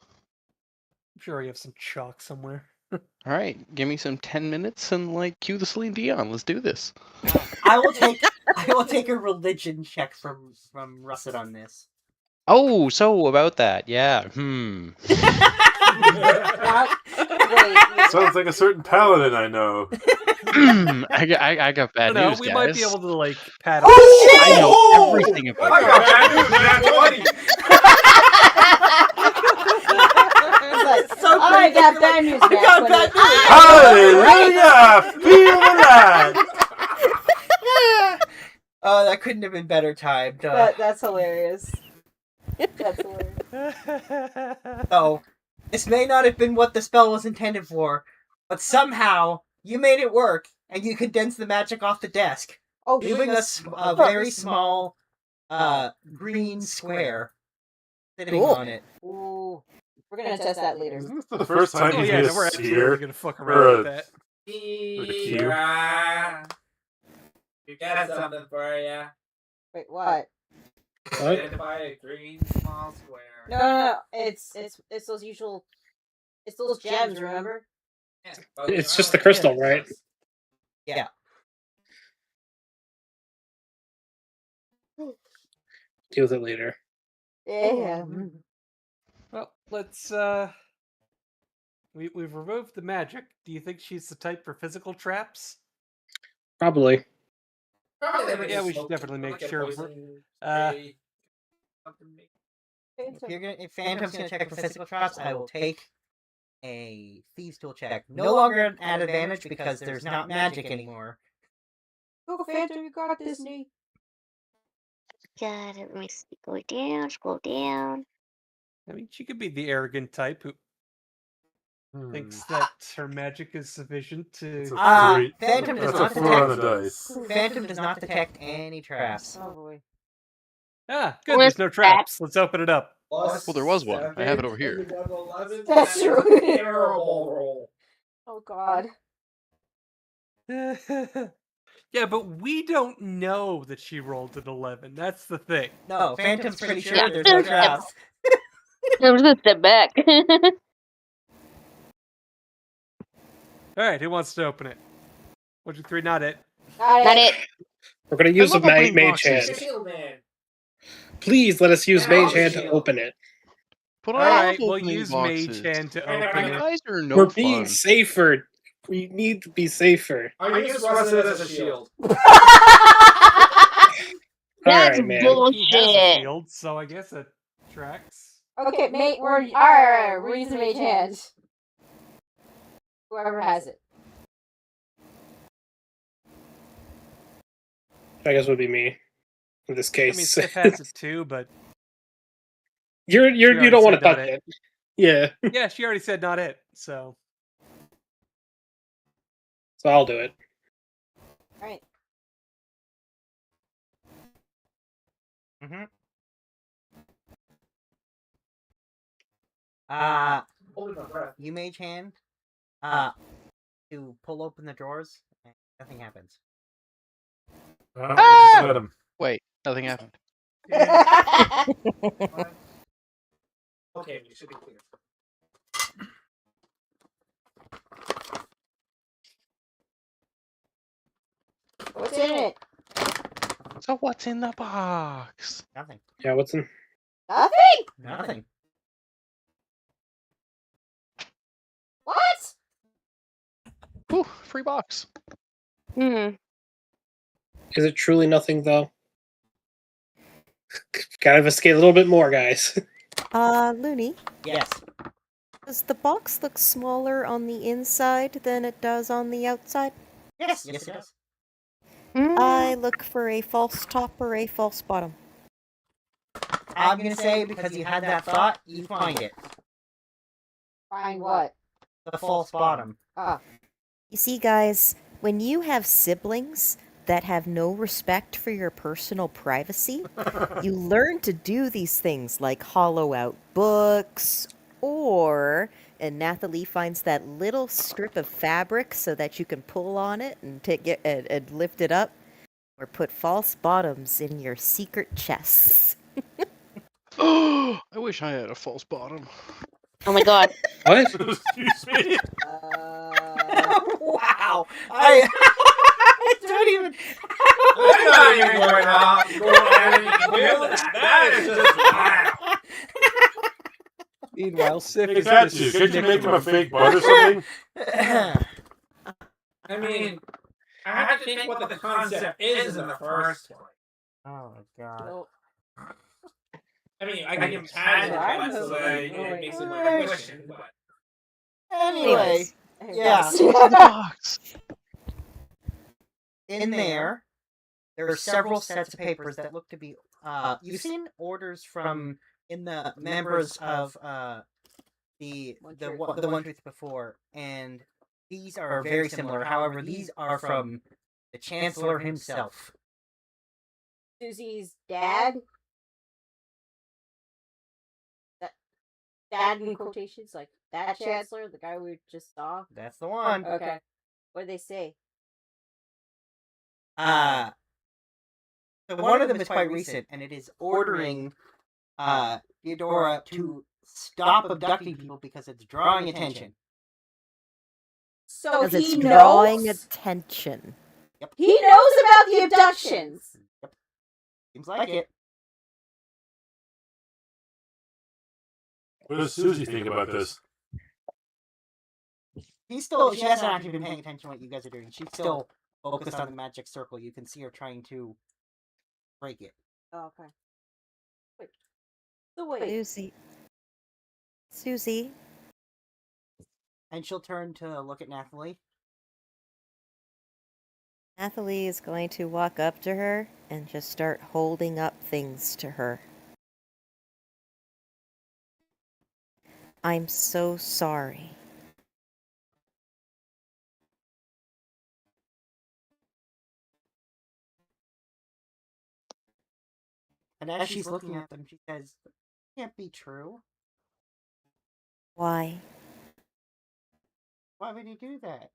E: I'm sure you have some chalk somewhere.
H: All right, give me some 10 minutes and like cue the Celine Dion. Let's do this.
A: I will take a religion check from Russet on this.
H: Oh, so about that, yeah.
B: Wait,
I: Sounds like a certain paladin I know.
H: I got bad news,
E: we
H: guys.
E: might be able to like pat.
H: I know everything about
D: I got bad news, man. 20.
A: So
B: I got bad news,
A: I got
B: Matt.
A: bad news.
I: Hallelujah! Feel that!
A: Oh, that couldn't have been better timed.
B: That's hilarious. That's hilarious.
A: So, this may not have been what the spell was intended for, but somehow you made it work, and you condensed the magic off the desk, leaving us a very small green square sitting
F: Cool.
A: on it.
B: Ooh, we're gonna test that later.
I: Isn't this the first time
E: Oh
I: you've
E: yeah,
I: made
E: no, we're
I: a
E: absolutely
I: sphere?
E: gonna fuck
I: or
E: around with
I: a-
E: that.
C: We got something for you.
B: Wait, what?
G: What?
C: Identify a green small square.
B: No. It's those usual. It's those gems. Remember?
G: It's just the crystal, right?
A: Yeah.
G: Deal with it later.
B: Yeah.
E: Well, let's we've removed the magic. Do you think she's the type for physical traps?
G: Probably.
E: Yeah, we should definitely make sure.
A: If Phantom's gonna check for physical traps, I will take a thieves tool check. No longer at advantage because there's not magic anymore.
B: Go, Phantom, you got this, knee.
M: Got it. Let me see. Go down. Scroll down.
E: I mean, she could be the arrogant type who thinks that her magic is sufficient to.
A: Phantom does
I: That's a
A: not
I: 4 on the
A: detect.
I: dice.
A: Phantom does not detect any traps.
B: Oh boy.
E: Ah, good. There's no traps. Let's open it up.
H: Well, there was one. I have it over here.
B: That's true.
C: Terrible roll.
B: Oh god.
E: Yeah, but we don't know that she rolled an 11. That's the thing.
A: No, Phantom's pretty sure
M: Yeah.
A: there's no traps.
M: I'm just gonna step back.
E: All right, who wants to open it? 1, 2, 3, not it.
M: Not it.
G: We're going to
H: I
G: use a
H: love opening
G: mage
H: boxes.
G: hand.
D: Shield man.
G: Please let us use
D: Yeah,
G: mage hand to
D: shield.
G: open it.
H: But
E: All
H: I love
E: right, we'll
H: opening
E: use
H: boxes.
E: Mage Hand to
D: And
E: open
H: You
E: it.
H: guys are no
G: We're
H: fun.
G: being safer. We need to be safer.
D: I use Russet as a shield.
M: That's
G: Alright, man.
E: He has a
M: bullshit.
E: shield, so I guess it tracks.
B: Okay, mate, we're using mage hand. Whoever has it.
G: I guess would be me in this
E: I
G: case.
E: mean, Sif has it too, but
G: you
E: already
G: don't want to
E: said not
G: touch
E: it.
G: it. Yeah,
E: yeah, she already said not it. So
G: so I'll do it.
B: Alright.
A: Mm-hmm.
D: Holding my breath.
A: You Mage Hand. To pull open the drawers, and nothing happens.
I: Oh, just let him.
H: Wait, nothing happened.
D: Okay, we should be clear.
B: What's in it?
H: So what's in the box?
A: Nothing.
G: Yeah, what's in?
B: Nothing?
A: Nothing.
B: What?
H: Ooh, free box.
M: Hmm.
G: Is it truly nothing though? Gotta investigate a little bit more, guys.
F: Looney,
A: Yes.
F: does the box look smaller on the inside than it does on the outside?
A: Yes. Yes, it does.
F: I look for a false top or a false bottom.
A: I'm gonna say because you had that thought, you find it.
B: Find what?
A: The false bottom.
B: Ah.
F: You see, guys, when you have siblings that have no respect for your personal privacy, you learn to do these things like hollow out books, or, and Nathalie finds that little strip of fabric so that you can pull on it and take it and lift it up, or put false bottoms in your secret chests.
H: I wish I had a false bottom.
M: Oh my god.
G: What?
I: Excuse me.
A: Wow. I don't even.
D: I'm not even going out. That is just wow.
E: Meanwhile, Sif
I: Hey,
E: is
I: Katsu,
E: just
I: can't you make him a
E: snickering.
I: fake butt or something?
D: I mean, I have to think what the concept is in the first place.
A: Oh my god.
B: Nope.
D: I mean, I can patent
B: I'm
D: it so that
B: hoping-
D: it makes it my question, but
A: Anyway, yeah.
H: In the box.
A: In there are several sets of papers that look to be. You've seen orders from in the members of the One Truth before, and these are very similar. However, these are from the Chancellor himself.
B: Susie's dad. Dad in quotations, like that chancellor, the guy we just saw.
A: That's the one.
B: Okay. What did they say?
A: So one of them is quite recent, and it is ordering Theodora to stop abducting people because it's drawing attention.
B: So
F: Because
B: he
F: it's drawing
B: knows.
F: attention.
B: He knows about the abductions.
A: Seems like it.
I: What does Susie think about this?
A: She hasn't actually been paying attention to what you guys are doing. She's still focused on the magic circle. You can see her trying to break it.
B: Oh, okay. Wait.
F: Susie,
A: And she'll turn to look at Nathalie.
F: Nathalie is going to walk up to her and just start holding up things to her. I'm so sorry.
A: And as she's looking at them, she says, "Can't be true.
F: Why?
A: Why would he do that?"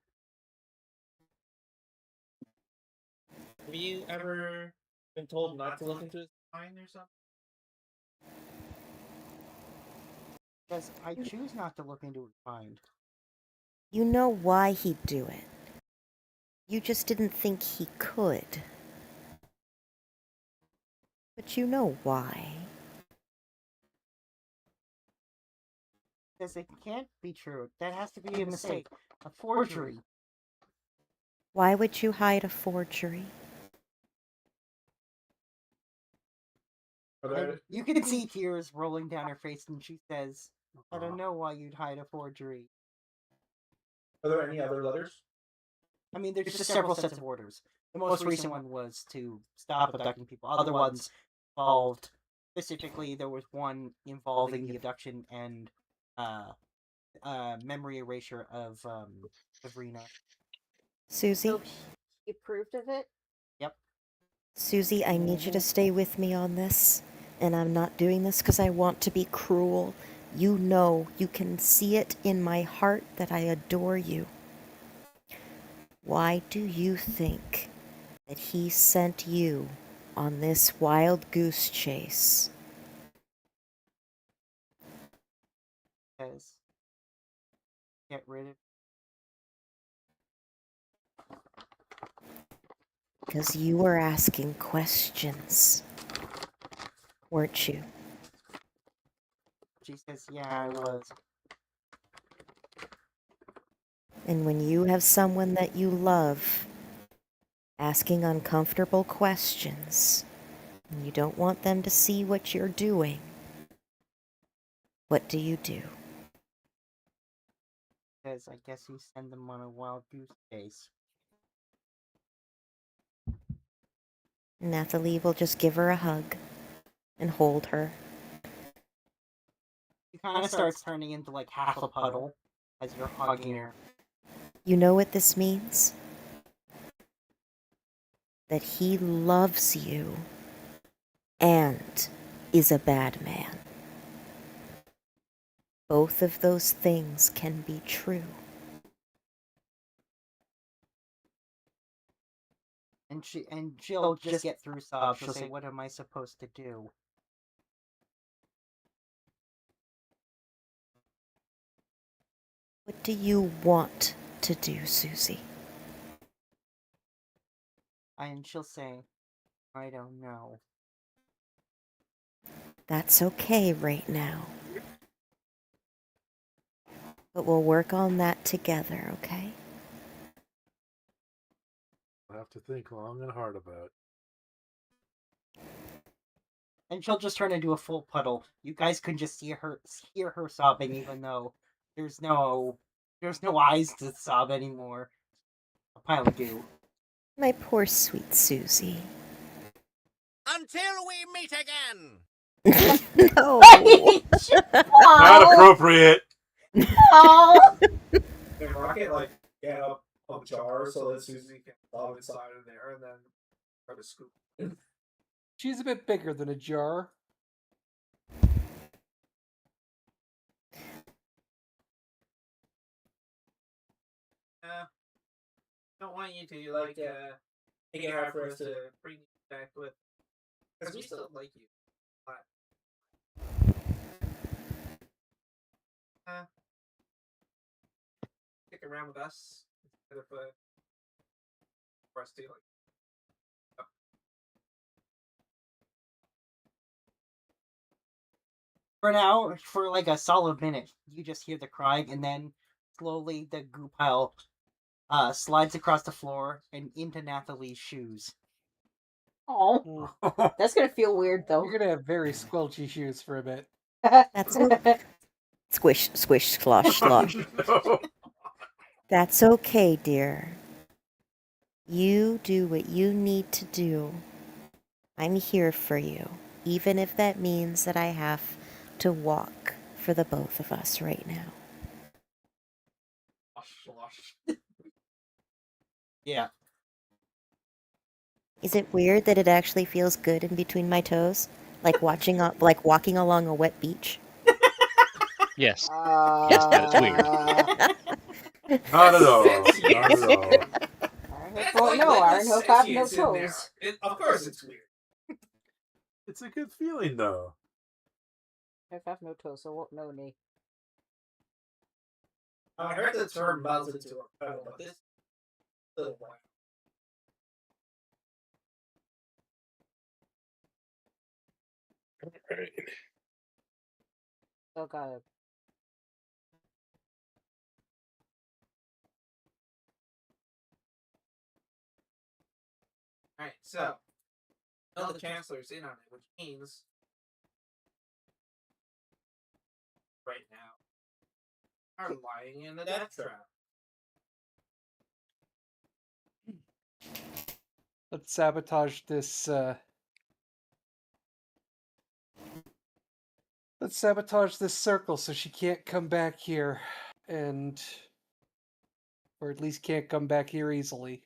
C: Have you ever been told not to look into his mind or something?
A: Because I choose not to look into his mind.
F: You know why he'd do it. You just didn't think he could. But you know why.
A: Because it can't be true. That has to be a mistake. A forgery.
F: Why would you hide a forgery?
A: And you can see tears rolling down her face, and she says, I don't know why you'd hide a forgery.
D: Are there any other letters?
A: I mean, there's just several sets of orders. The most recent one was to stop abducting people. Other ones involved, specifically, there was one involving the abduction and memory erasure of Sabrina.
F: Susie?
B: So you approved of it?
A: Yep.
F: Susie, I need you to stay with me on this. And I'm not doing this because I want to be cruel. You know, you can see it in my heart that I adore you. Why do you think that he sent you on this wild goose chase?
A: Because get rid of.
F: Because you were asking questions, weren't you?
A: She says, yeah, I was.
F: And when you have someone that you love asking uncomfortable questions, and you don't want them to see what you're doing, what do you do?
A: Because I guess you send them on a wild goose chase.
F: Nathalie will just give her a hug and hold her.
A: She kind of starts turning into like half a puddle as you're hugging her.
F: You know what this means? That he loves you and is a bad man. Both of those things can be true.
A: And she'll just get through sobs. She'll say, what am I supposed to do?
F: What do you want to do, Susie?
A: And she'll say, I don't know.
F: That's okay right now. But we'll work on that together, okay?
I: I'll have to think long and hard about.
A: And she'll just turn into a full puddle. You guys can just hear her sobbing, even though there's no eyes to sob anymore. A pile of goo.
F: My poor sweet Susie.
N: Until we meet again.
F: No.
I: Not appropriate.
B: Oh.
D: Can Rocket like get up a jar so that Susie can fall inside of there and then try to scoop?
E: She's a bit bigger than a jar.
C: Don't want you to like make it hard for us to bring you back with, because we still like you. But stick around with us instead of for us to like.
A: For now, for like a solid minute, you just hear the crying, and then slowly the goo pile slides across the floor and into Nathalie's shoes.
B: Oh, that's gonna feel weird though.
E: You're gonna have very squelchy shoes for a bit.
F: That's squish, squish, slosh, slosh. That's okay, dear. You do what you need to do. I'm here for you, even if that means that I have to walk for the both of us right now.
A: Yeah.
F: Is it weird that it actually feels good in between my toes? Like walking along a wet beach?
H: Yes. Yes, that is weird.
I: Not at all. Not at all.
B: Well, no,
D: Like
B: Iron Hoof have no
D: sentience in there.
B: toes.
D: Of course it's weird.
I: It's a good feeling, though.
B: Hoof have no toes, so won't know me.
D: I heard the term melted into a pedal, but this little one.
G: Right.
B: Still got it.
D: Alright, so now the Chancellor's in on it, which means right now are lying in the death trap.
E: Let's sabotage this. Let's sabotage this circle so she can't come back here, and or at least can't come back here easily.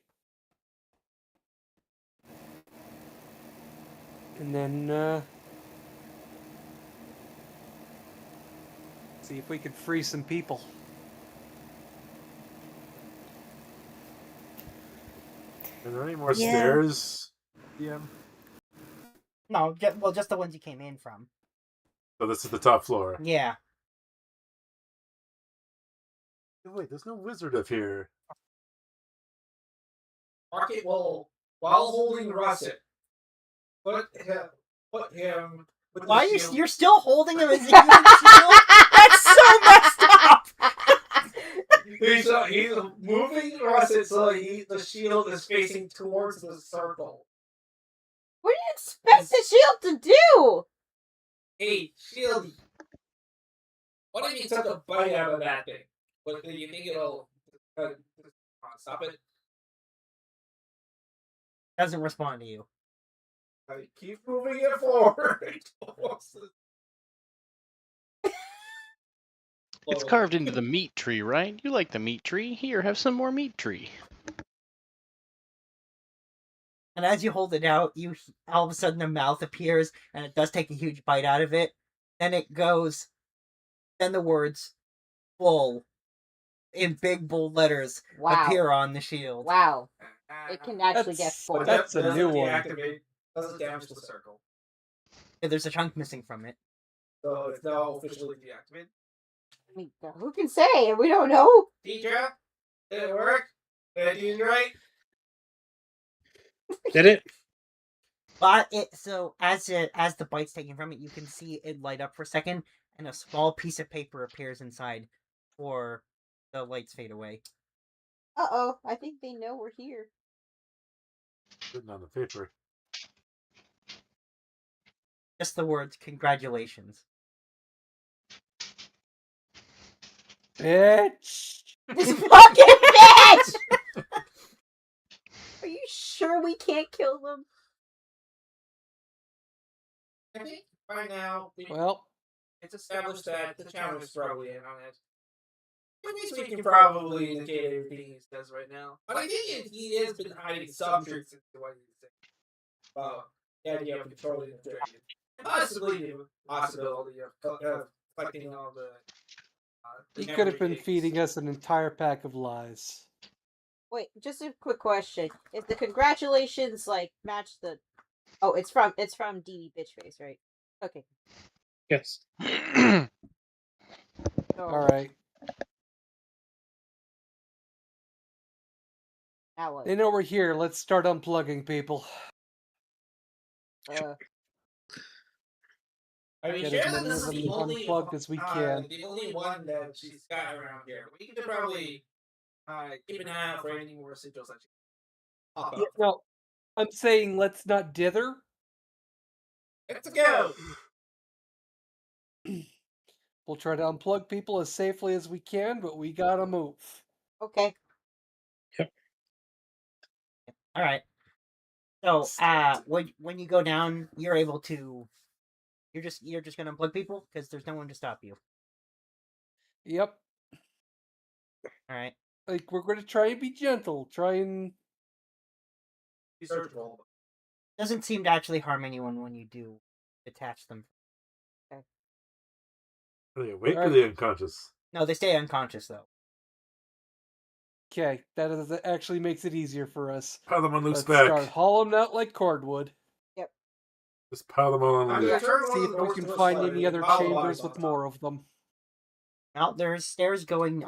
E: And then see if we can free some people.
I: Are there any more
F: Yeah.
I: stairs, DM?
A: No, just the ones you came in from.
I: So this is the top floor.
A: Yeah.
I: Wait, there's no wizard up here.
D: Rocket will, while holding Russet, put him with
A: Why
D: the
A: are
D: shield.
A: you're still holding him as a human shield? That's so messed up.
D: He's moving Russet so the shield is facing towards the circle.
B: What do you expect the shield to do?
D: Hey, shield. What if you took a bite out of that thing? But do you think it'll stop it?
A: Doesn't respond to you.
D: Keep moving it forward.
H: It's carved into the meat tree, right? You like the meat tree? Here, have some more meat tree.
A: And as you hold it out, all of a sudden a mouth appears, and it does take a huge bite out of it. Then it goes. Then the words "full" in big bold letters
B: Wow.
A: appear on the shield.
B: Wow. It can actually get full.
D: But
E: That's
D: that
E: a new
D: doesn't
E: one.
D: deactivate. Doesn't damage the circle,
A: Yeah, there's a chunk missing from it.
D: so it's now officially deactivated.
B: I mean, who can say? We don't know.
D: Teacher, did it work? Did I do it right?
G: Did it?
A: But as the bite's taken from it, you can see it light up for a second, and a small piece of paper appears inside, before the lights fade away.
B: Uh-oh. I think they know we're here.
I: Written on the paper.
A: Just the words "Congratulations."
E: Bitch!
B: This fucking bitch! Are you sure we can't kill them?
D: I think by now
E: Well,
D: it's established that the challenge is probably in on it. Which means we can probably indicate everything he says right now. But I think he has been hiding some truths into what he's saying about the idea of controlling the dragon. And possibly the possibility of collecting all the
E: he could have been
D: memory aids.
E: feeding us an entire pack of lies.
B: Wait, just a quick question. Is the congratulations like match the Oh, it's from DD Bitchface, right? Okay.
G: Yes.
B: So,
E: Alright.
B: now what?
E: They know we're here. Let's start unplugging people.
D: I mean,
E: Get as
D: Sharon
E: many of
D: is
E: them
D: the only
E: unplugged as we can.
D: the only one that she's got around here. We could probably keep an eye out for any more residuals that she pop up.
E: Yeah, no, I'm saying let's not dither.
D: Let's go.
E: We'll try to unplug people as safely as we can, but we gotta move.
B: Okay.
A: All right. So, when you go down, you're able to. You're just gonna unplug people because there's no one to stop you.
E: Yep.
A: All right.
E: Like, we're gonna try and be gentle. Try and.
D: Be surgical.
A: Doesn't seem to actually harm anyone when you do detach them.
I: Are they awake or
E: Alright.
I: are they unconscious?
A: No, they stay unconscious though.
E: Okay, that actually makes it easier for us.
I: Pile them on Luke's
E: Let's
I: back.
E: start hauling them out like cordwood.
I: Just pile them all on
D: I'm
I: Luke.
D: gonna turn one
E: See
D: of
E: if
D: the
E: we
D: doors
E: can
D: to the
E: find
D: side
E: any
D: and
E: other
D: pile the bodies
E: chambers
D: on
E: with
D: top.
E: more of them.
A: Now there's stairs going.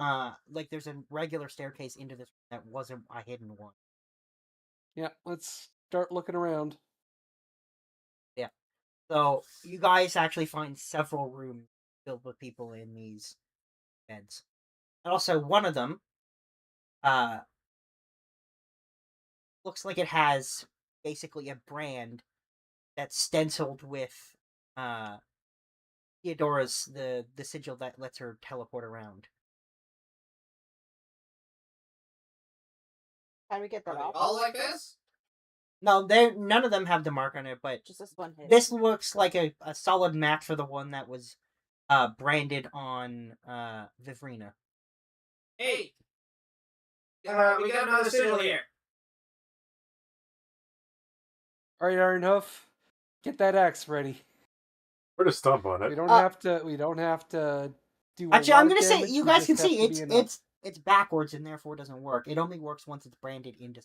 A: Like there's a regular staircase into this that wasn't a hidden one.
E: Yeah, let's start looking around.
A: Yeah. So you guys actually find several rooms filled with people in these beds, and also one of them, looks like it has basically a brand that's stenciled with Theodora's the sigil that lets her teleport around.
B: How do we get that
D: Are they
B: off?
D: all like this?
A: No, none of them have the mark on it, but
B: Just this one hit.
A: this looks like a solid match for the one that was branded on Vivrina.
N: Hey, we got another sigil here.
E: All right, Ironhoof, get that axe ready.
I: We're to stomp on it.
E: We don't have to. We don't have to do.
A: Actually,
E: a lot
A: I'm
E: of
A: gonna say
E: damage,
A: you
E: we
A: guys
E: just
A: can
E: have
A: see
E: to be enough.
A: it's backwards and therefore doesn't work. It only works once it's branded into.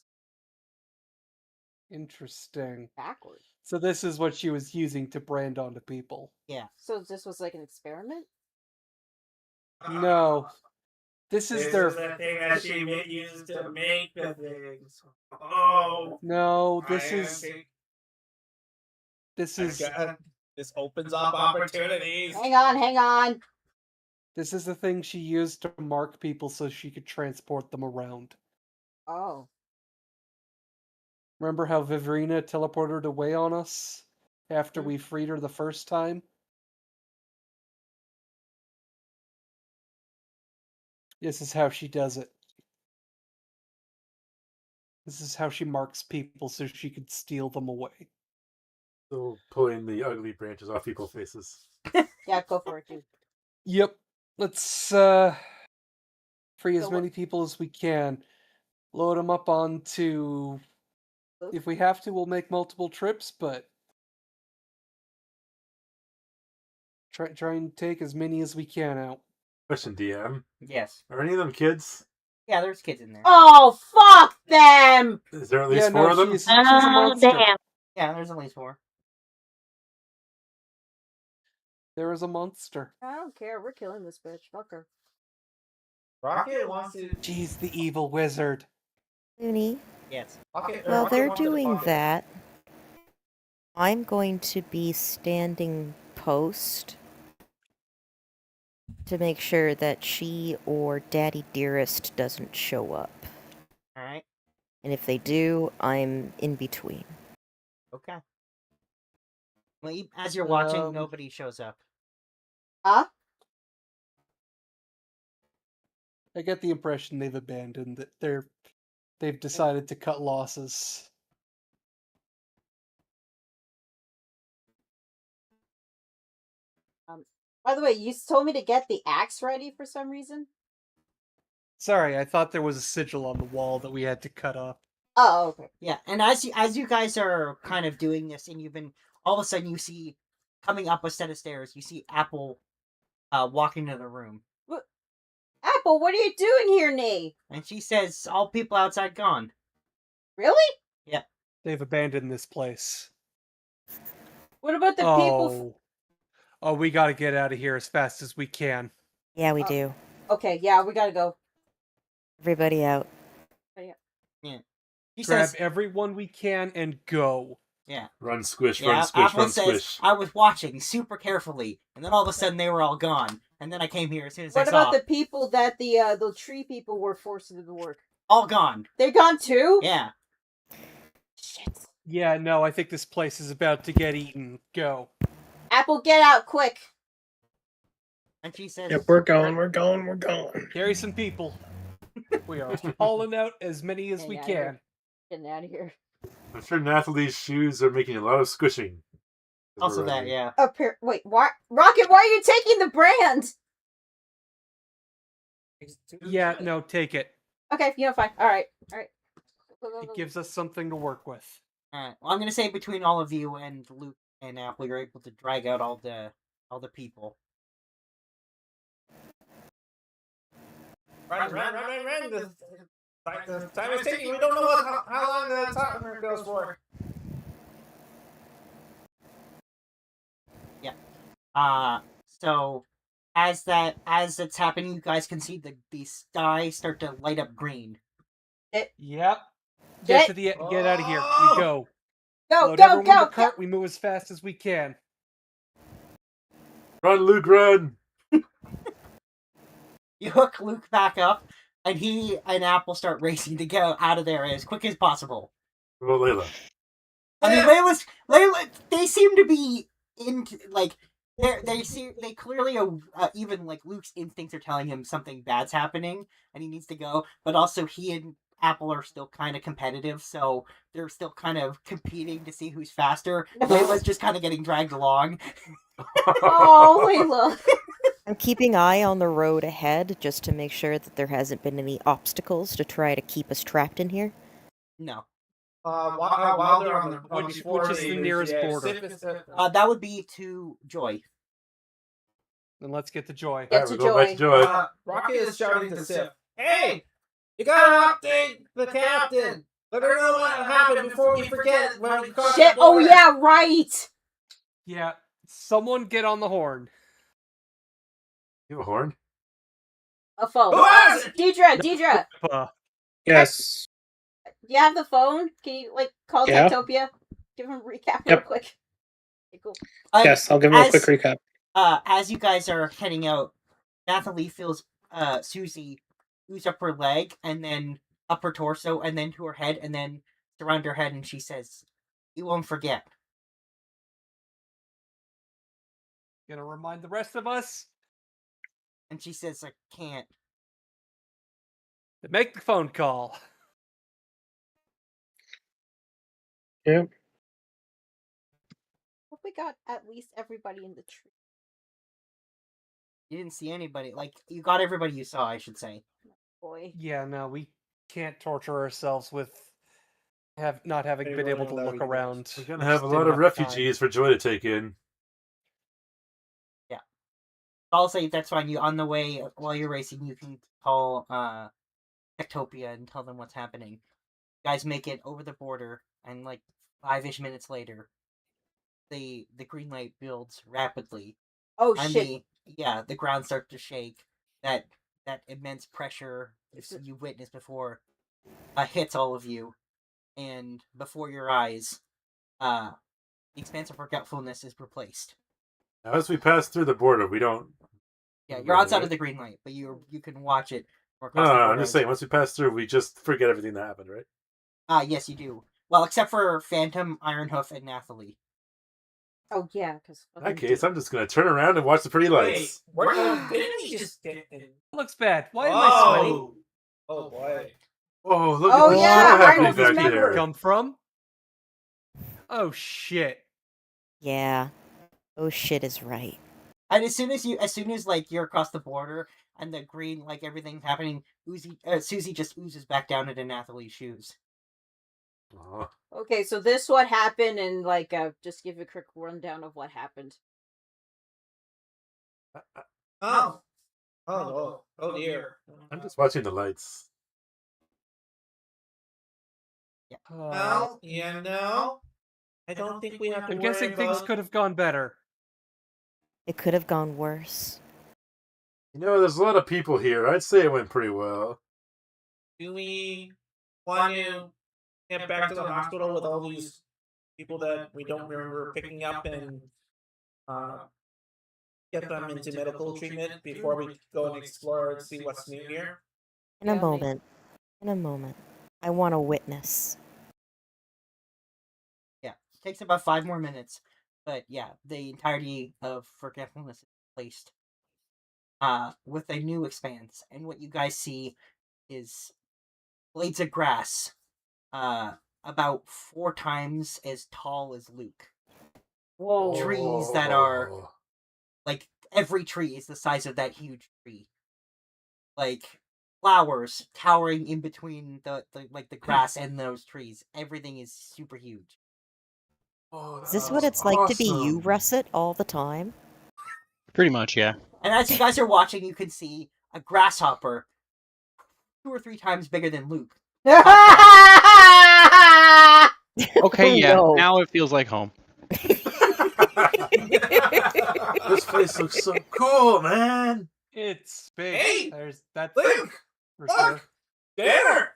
E: Interesting.
B: Backwards.
E: So this is what she was using to brand onto people.
A: Yeah.
B: So this was like an experiment?
E: No, this is their.
N: the thing that she used to make the things. Oh,
E: No, this is. This
C: I
E: is.
C: got- This opens up opportunities.
B: Hang on.
E: This is the thing she used to mark people so she could transport them around.
B: Oh.
E: Remember how Vivrina teleported away on us after we freed her the first time? This is how she does it. This is how she marks people so she could steal them away.
I: So pulling the ugly branches off people's faces.
B: Yeah, go for it, dude.
E: Yep. Let's free as
B: So
E: many people as we can. Load them up onto. If we have to, we'll make multiple trips, but try and take as many as we can out.
I: Question, DM.
A: Yes.
I: Are any of them kids?
A: Yeah, there's kids in there.
B: Oh, fuck them!
I: Is there at least
E: Yeah,
I: four
E: no,
I: of them?
E: she's a monster.
M: Damn.
A: Yeah, there's at least 4.
E: There is a monster.
B: I don't care. We're killing this bitch. Fuck her.
N: Rocket wants to.
E: She's the evil wizard.
F: Looney,
A: Yes.
F: while they're doing that, I'm going to be standing post to make sure that she or Daddy Dearest doesn't show up.
A: All right.
F: And if they do, I'm in between.
A: Okay. Well, as you're watching,
E: Um,
A: nobody shows up.
B: Huh?
E: I get the impression they've abandoned that they've decided to cut losses.
B: By the way, you told me to get the axe ready for some reason?
E: Sorry, I thought there was a sigil on the wall that we had to cut off.
B: Oh, okay.
A: Yeah, and as you guys are kind of doing this, and you've been all of a sudden you see coming up a set of stairs, you see Apple walking into the room,
B: Apple, what are you doing here, Nee?
A: and she says, "All people outside gone."
B: Really?
A: Yeah.
E: They've abandoned this place.
B: What about the people?
E: Oh, we gotta get out of here as fast as we can.
F: Yeah, we do.
B: Okay, yeah, we gotta go.
F: Everybody out.
A: Yeah. She
E: Grab
A: says,
E: everyone we can and go.
A: "Yeah."
I: Run, squish,
A: Yeah,
I: run, squish,
A: Apple
I: run,
A: says,
I: squish.
A: "I was watching super carefully, and then all of a sudden they were all gone, and then I came here as soon as
B: What
A: I saw
B: about the people that the tree people were forced to do the work?
A: all gone."
B: They're gone too?
A: Yeah.
B: Shit.
E: Yeah, no, I think this place is about to get eaten. Go.
B: Apple, get out quick.
A: And she says,
G: Yep, we're going.
E: Carry some people. We are hauling out as many as we
B: Yeah,
E: can.
B: Getting out of here.
I: I'm sure Natalie's shoes are making a lot of squishing.
A: Also that, yeah.
B: Wait, why, Rocket? Why are you taking the brand?
E: Yeah, no, take it.
B: Okay, fine. All right.
E: It gives us something to work with.
A: Alright. Well, I'm gonna say between all of you and Luke and Apple, you're able to drag out all the people.
N: Run.
C: The time is ticking. We don't know how long the timer goes for.
A: So as it's happening, you guys can see the sky start to light up green.
E: Yep.
B: Get
E: Get out of here. We go.
B: Go,
E: Load
B: go,
E: everyone in
B: go,
E: the cart. We move as fast as we can.
I: Run, Luke, run!
A: You hook Luke back up, and he and Apple start racing to get out of there as quick as possible.
I: What about Layla?
A: I mean, Layla, they seem to be into like they clearly even like Luke's instincts are telling him something bad's happening and he needs to go, but also he and Apple are still kind of competitive, so they're still kind of competing to see who's faster. Layla's just kind of getting dragged along.
B: Oh, Layla.
F: I'm keeping eye on the road ahead just to make sure that there hasn't been any obstacles to try to keep us trapped in here.
A: No.
N: While they're on the
E: Which is the nearest border?
A: That would be to Joy.
E: Then let's get to Joy.
B: Get to Joy.
N: Rocket is shouting to Sif, "Hey, you gotta update the captain. Let her know what happened before we forget when we cross
B: Shit!
N: the
B: Oh
N: border."
B: yeah, right.
E: Yeah. Someone get on the horn.
I: You have a horn?
B: A phone.
N: Who has it?
B: Deidre.
G: Yes.
B: You have the phone? Can you call
G: Yeah.
B: Techtopia? Give him a recap real quick. Okay, cool.
G: Yes, I'll give him a quick recap.
A: As you guys are heading out, Nathalie feels Susie ooze up her leg, and then up her torso, and then to her head, and then around her head, and she says, "You won't forget."
E: Gonna remind the rest of us.
A: And she says, "I can't."
E: Make the phone call.
G: Yep.
B: Hope we got at least everybody in the tree.
A: You didn't see anybody. Like, you got everybody you saw, I should say.
B: Boy.
E: Yeah, no, we can't torture ourselves with not having been able to look around.
I: We're gonna have a lot of refugees for Joy to take in.
A: Yeah. I'll say that's fine. You on the way while you're racing, you can call Ectopia and tell them what's happening. You guys make it over the border, and 5-ish minutes later, the green light builds rapidly.
B: Oh
A: and
B: shit!
A: The ground starts to shake. That immense pressure you witnessed before hits all of you, and before your eyes, the Expanse of Forgetfulness is replaced.
I: Now, as we pass through the border, we don't.
A: Yeah, you're outside of the green light, but you can watch it from across
I: No,
A: the border.
I: I'm just saying. Once we pass through, we just forget everything that happened, right?
A: Yes, you do. Well, except for Phantom, Ironhoof, and Nathalie.
B: Oh yeah, because
I: In that case, I'm just gonna turn around and watch the pretty lights.
N: Wait, where did he just get in?
E: Looks bad. Why am I sweaty?
N: Oh boy.
I: Oh, look
B: Oh,
I: at the
B: yeah,
I: shit
B: I
I: happening
B: don't
I: back
B: remember.
I: there.
E: Come from? Oh shit.
F: Yeah. Oh shit is right.
A: And as soon as you're across the border and the green, everything's happening, Susie just oozes back down into Nathalie's shoes.
B: Okay, so this what happened, and just give a quick rundown of what happened.
N: Oh dear.
I: I'm just watching the lights.
N: Well, I don't think we have to
E: I'm
N: worry
E: guessing things
N: about...
E: could have gone better.
F: It could have gone worse.
I: You know, there's a lot of people here. I'd say it went pretty well.
N: Do we want to get back to the hospital with all these people that we don't remember picking up and get them into medical treatment before we go and explore and see what's new here?
F: In a moment. In a moment. I want a witness.
A: Yeah, it takes about 5 more minutes, but yeah, the entirety of Forgetfulness is placed with a new expanse, and what you guys see is blades of grass about 4 times as tall as Luke.
B: Whoa.
A: Trees that are every tree is the size of that huge tree. Flowers towering in between the grass and those trees. Everything is super huge.
F: Is this what it's like to be you, Russet, all the time?
H: Pretty much, yeah.
A: And as you guys are watching, you can see a grasshopper 2 or 3 times bigger than Luke.
H: Okay, yeah.
F: No.
H: Now it feels like home.
I: This place looks so cool, man.
E: It's big.
N: Hey,
E: That's
N: Luke,
E: for
N: look,
E: sure.
N: dinner.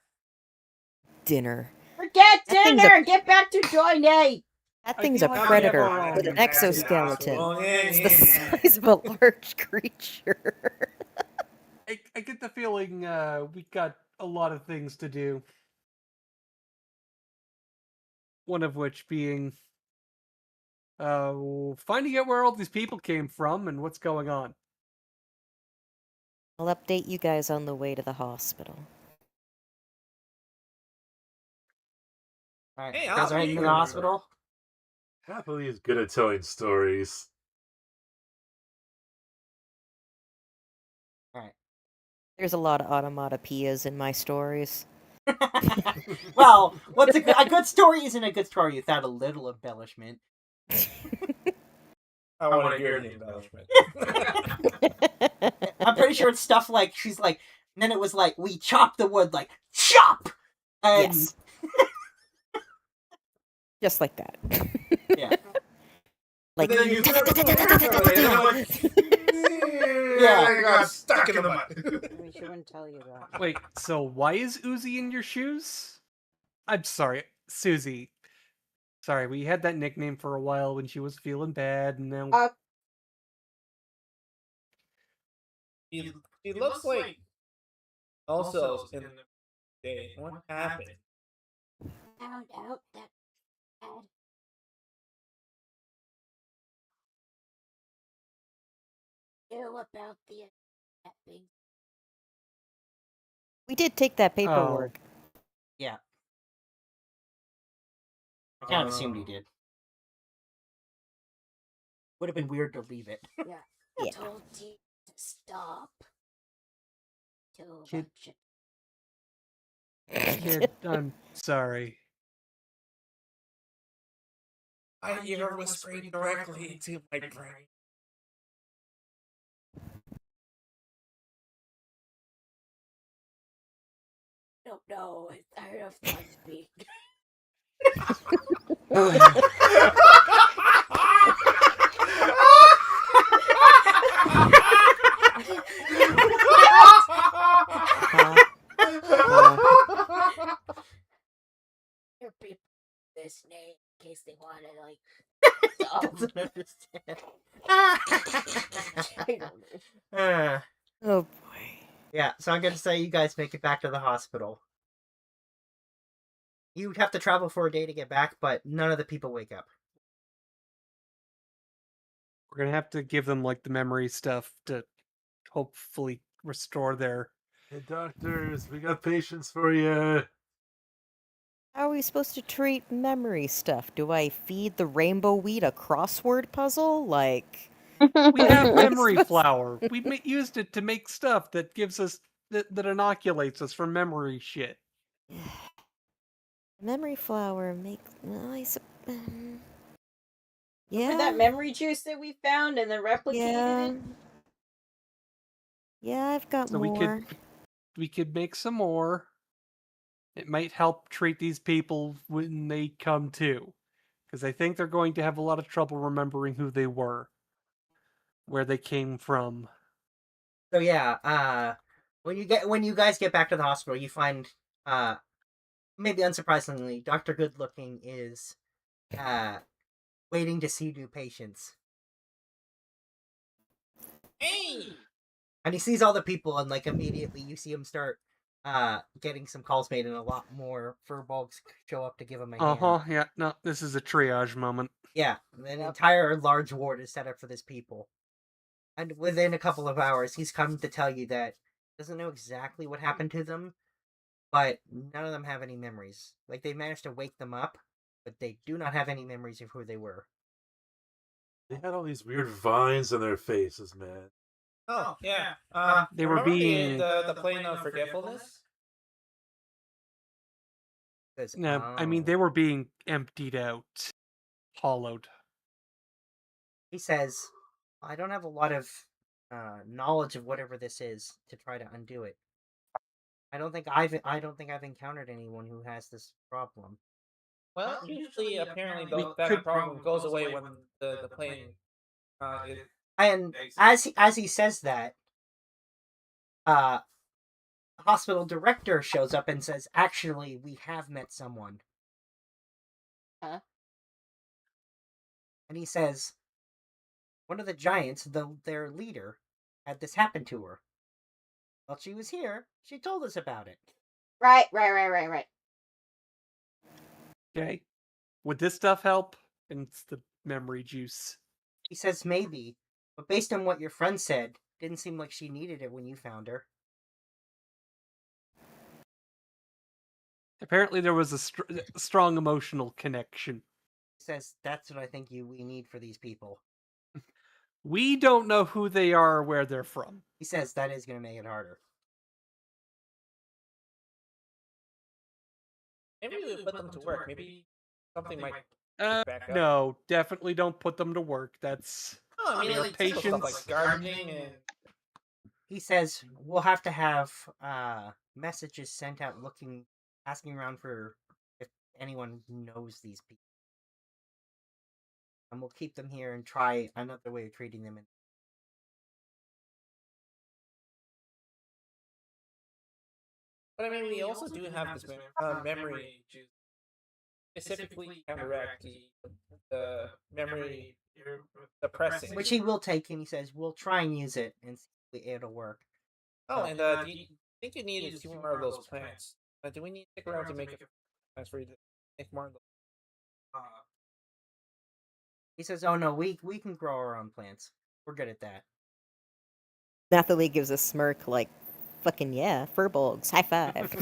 F: Dinner.
B: Forget
F: That thing's
B: dinner. Get back to Joy Day.
F: That
E: I
F: thing's
E: feel
F: a
E: like we
F: predator
E: have our
F: with
E: own
F: an exoskeleton.
N: Oh, yeah,
F: It's the
N: yeah.
F: size of a large creature.
E: I get the feeling we got a lot of things to do. One of which being finding out where all these people came from and what's going on.
F: I'll update you guys on the way to the hospital.
A: Alright,
N: Hey,
A: you guys
N: I'll
A: are
N: be
A: heading to the
N: here.
A: hospital.
I: Happily is good at telling stories.
A: Alright.
F: There's a lot of automatopoeias in my stories.
A: Well, what's a good story isn't a good story without a little embellishment.
N: I want to hear the embellishment.
A: I'm pretty sure it's stuff like she's like, and then it was like we chop the wood like chop, and
F: Yes. Just like that.
A: yeah,
F: Like,
N: And then you throw
A: Yeah.
N: I got stuck in the mud.
B: She wouldn't tell you that.
E: Wait, so why is Uzi in your shoes? I'm sorry, Susie. Sorry, we had that nickname for a while when she was feeling bad, and now
N: He looks like also in the day. What happened?
B: Found out that Dad knew about the kidnapping.
F: we did take that paperwork.
A: yeah. I kind of assumed he did. Would have been weird to leave it.
B: Yeah.
F: Yeah.
B: Told T to stop.
E: Kid- Kid, I'm sorry.
N: You're whispering directly into my brain.
B: Don't know. I'm tired of fun speak. Here, people, this name in case they want to like.
A: Doesn't understand.
B: I don't know.
F: Oh boy.
A: Yeah, so I'm gonna say you guys make it back to the hospital. You have to travel for a day to get back, but none of the people wake up.
E: We're gonna have to give them like the memory stuff to hopefully restore their.
I: Hey, doctors, we got patients for you.
F: How are we supposed to treat memory stuff? Do I feed the rainbow weed a crossword puzzle? Like,
E: We have
F: What
E: memory
F: is-
E: flour. We used it to make stuff that gives us that inoculates us from memory shit.
F: memory flour make. Well,
B: Remember
F: yeah.
B: that memory juice that we found and then replicated
F: Yeah.
B: it?
F: Yeah, I've got
E: So
F: more.
E: we could make some more. It might help treat these people when they come to, because I think they're going to have a lot of trouble remembering who they were, where they came from.
A: So yeah, when you guys get back to the hospital, you find maybe unsurprisingly, Dr. Goodlooking is waiting to see new patients.
N: Hey!
A: And he sees all the people, and like immediately you see him start getting some calls made, and a lot more furbolgs show up to give him a hand.
E: Yeah, no, this is a triage moment.
A: Yeah, an entire large ward is set up for this people. And within a couple of hours, he's come to tell you that he doesn't know exactly what happened to them, but none of them have any memories. Like, they managed to wake them up, but they do not have any memories of who they were.
I: They had all these weird vines on their faces, man.
N: Oh, yeah.
E: They were
N: remember
E: being-
N: the plane of forgetfulness?
E: No, I mean, they were being emptied out, hollowed.
A: He says, I don't have a lot of knowledge of whatever this is to try to undo it. I don't think I've encountered anyone who has this problem.
N: Well, usually, apparently, that problem goes away when the plane it
A: And as he says that, the hospital director shows up and says, "Actually, we have met someone."
B: Huh?
A: And he says, "One of the giants, their leader, had this happen to her. While she was here, she told us about it."
B: Right.
E: Okay. Would this stuff help? And it's the memory juice.
A: He says maybe, but based on what your friend said, didn't seem like she needed it when you found her.
E: Apparently, there was a strong emotional connection.
A: He says that's what I think we need for these people.
E: We don't know who they are or where they're from.
A: He says that is going to make it harder.
N: maybe we put them to work. Maybe something might back up.
E: No, definitely don't put them to work. That's
N: Oh, I mean,
E: their
N: like simple stuff like
E: patience.
N: gardening and.
A: He says we'll have to have messages sent out asking around for if anyone knows these people. And we'll keep them here and try another way of treating them.
N: But I mean, we also do have this memory to specifically counteract the memory suppressing.
A: Which he will take, and he says we'll try and use it and see if it'll work.
N: Oh, and do you think you need a few more of those plants? Do we need to stick around to make plants for you to make more of those?
A: He says, "Oh no, we can grow our own plants. We're good at that."
F: Nathalie gives a smirk like, fucking yeah, furbolgs, high five.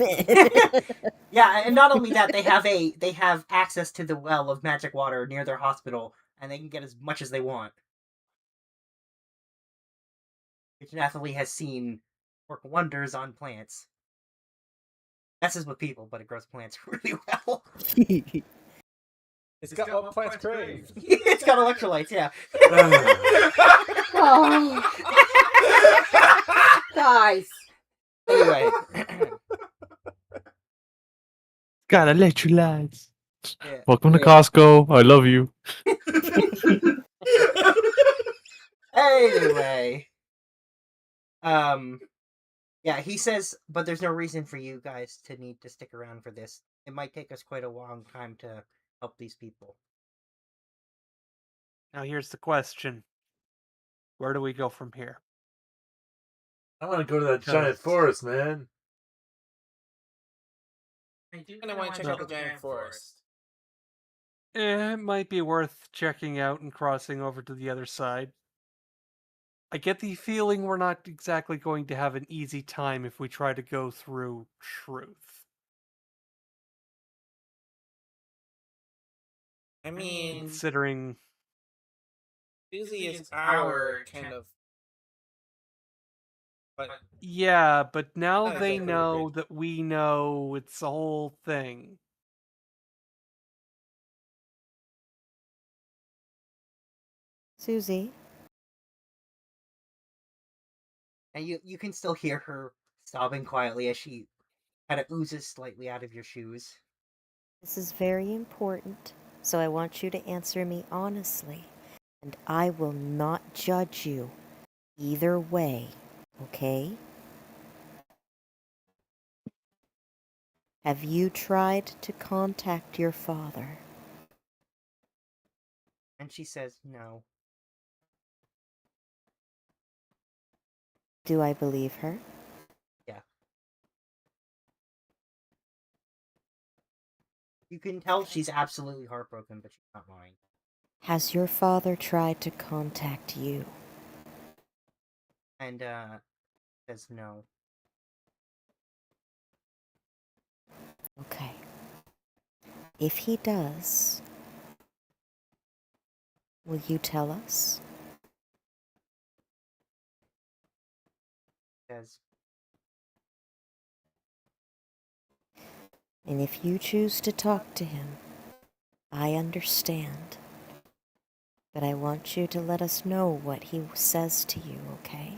A: Yeah, and not only that, they have access to the well of magic water near their hospital, and they can get as much as they want. Which Nathalie has seen work wonders on plants. Messes with people, but it grows plants really well.
N: It's got what plants crave.
A: It's got electrolytes, yeah.
B: Oh. Guys.
A: Anyway.
I: Got electrolytes.
A: Yeah.
I: Welcome to Costco. I love you.
A: Anyway. Yeah, he says, but there's no reason for you guys to need to stick around for this. It might take us quite a long time to help these people.
E: Now here's the question. Where do we go from here?
I: I want to go to that giant forest, man.
N: I do kind of want to check out the giant forest.
E: It might be worth checking out and crossing over to the other side. I get the feeling we're not exactly going to have an easy time if we try to go through truth.
N: I mean,
E: considering
N: Susie is our kind of. But
E: yeah, but now
N: Not
E: they
N: exactly
E: know that we know it's a whole thing.
F: Susie?
A: And you can still hear her sobbing quietly as she kind of oozes slightly out of your shoes.
F: This is very important, so I want you to answer me honestly, and I will not judge you either way, okay? Have you tried to contact your father?
A: And she says no.
F: Do I believe her?
A: Yeah. You can tell she's absolutely heartbroken, but she's not lying.
F: Has your father tried to contact you?
A: And says no.
F: Okay. If he does, will you tell us?
A: Says
F: And if you choose to talk to him, I understand. But I want you to let us know what he says to you, okay?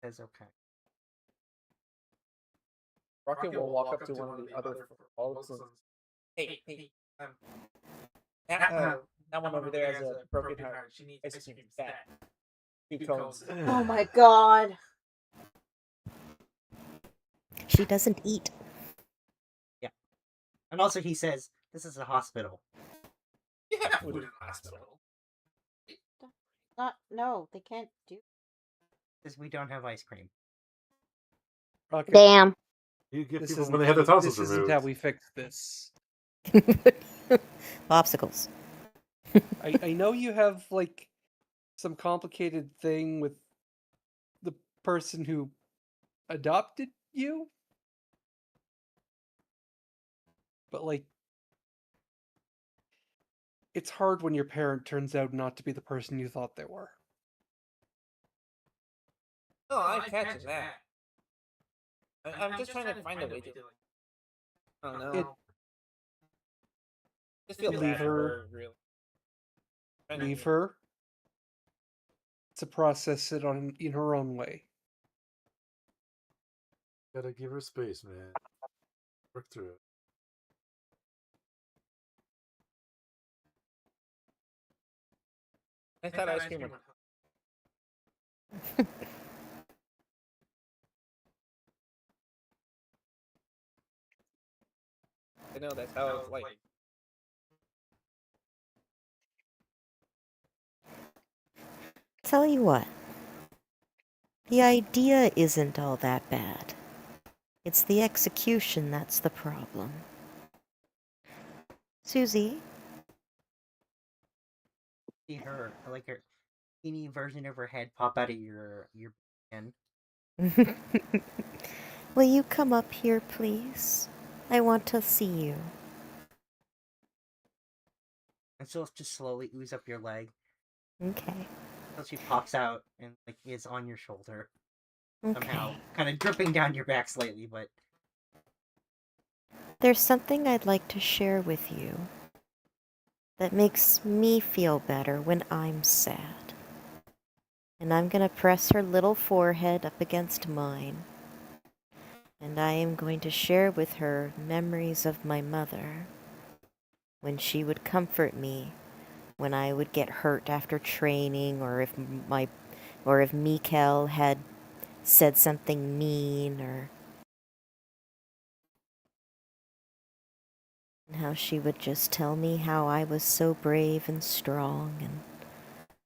A: says okay.
N: Rocket will walk up to one of the other folks and hey, that one over there has a broken heart. She needs ice cream fat. 2 cones.
B: Oh my god.
F: She doesn't eat.
A: Yeah. And also he says, this is a hospital.
N: You have food in the hospital.
B: No, they can't do.
A: Because we don't have ice cream.
E: Rocket,
M: Damn.
I: You get
E: this
I: people
E: isn't
I: when they have their tonsils
E: this isn't
I: removed.
E: how we fix this.
F: Popsicles.
E: I know you have like some complicated thing with the person who adopted you, but like it's hard when your parent turns out not to be the person you thought they were.
N: No, I'm catching that. I'm just trying to find a way to. I don't know. Just feel
E: Leave
N: bad for
E: her.
N: her, really.
E: Leave her to process it in her own way.
I: Gotta give her space, man. Work through it.
N: I thought ice cream would. I know that's how it's like.
F: Tell you what. The idea isn't all that bad. It's the execution that's the problem. Susie?
A: See her, like her teeny version of her head pop out of your hand.
F: Will you come up here, please? I want to see you.
A: And she'll just slowly ooze up your leg.
F: Okay.
A: Until she pops out and like is on your shoulder.
F: Okay.
A: Somehow. Kind of dripping down your back slightly, but
F: There's something I'd like to share with you that makes me feel better when I'm sad. And I'm going to press her little forehead up against mine. And I am going to share with her memories of my mother when she would comfort me when I would get hurt after training, or if Mikael had said something mean, or how she would just tell me how I was so brave and strong, and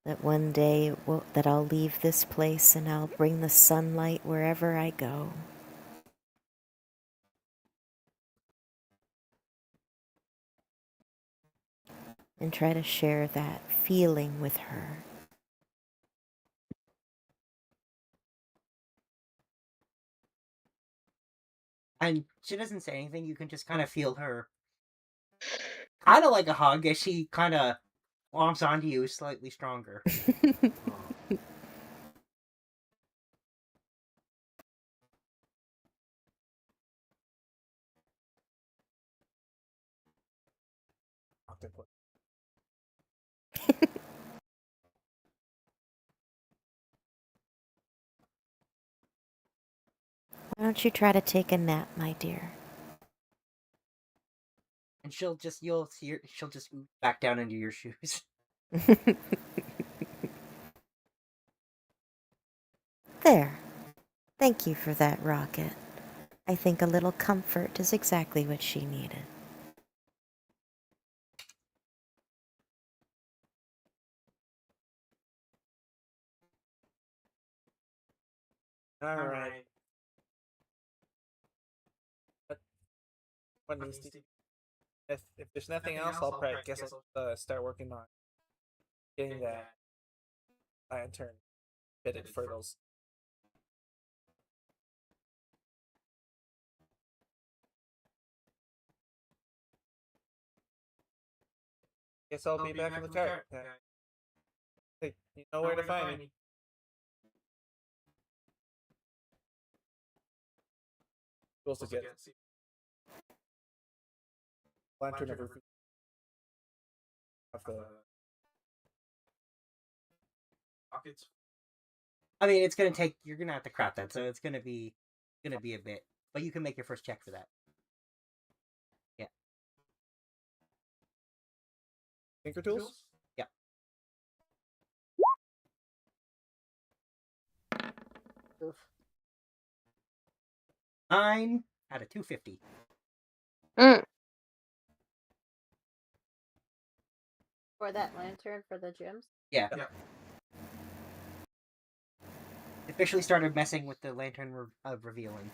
F: that one day that I'll leave this place and I'll bring the sunlight wherever I go. And try to share that feeling with her.
A: and she doesn't say anything, you can just kind of feel her kind of like a hug as she kind of womps onto you slightly stronger.
F: Why don't you try to take a nap, my dear?
A: And you'll see her, she'll just ooze back down into your shoes.
F: There. Thank you for that, Rocket. I think a little comfort is exactly what she needed.
N: All right. What needs to? If there's nothing else, I'll probably guess I'll start working on getting that lantern fitted for those. Guess I'll be back in the car. Hey, you know where to find me. We'll also get lantern of the
A: I mean, it's gonna take. You're gonna have to craft that, so it's gonna be a bit. But you can make your first check for that. Yeah.
N: Tinker tools?
A: Yeah.
B: Oof.
A: 9 out of 250.
B: For that lantern for the gems?
A: Yeah. Officially started messing with the lantern of revealing.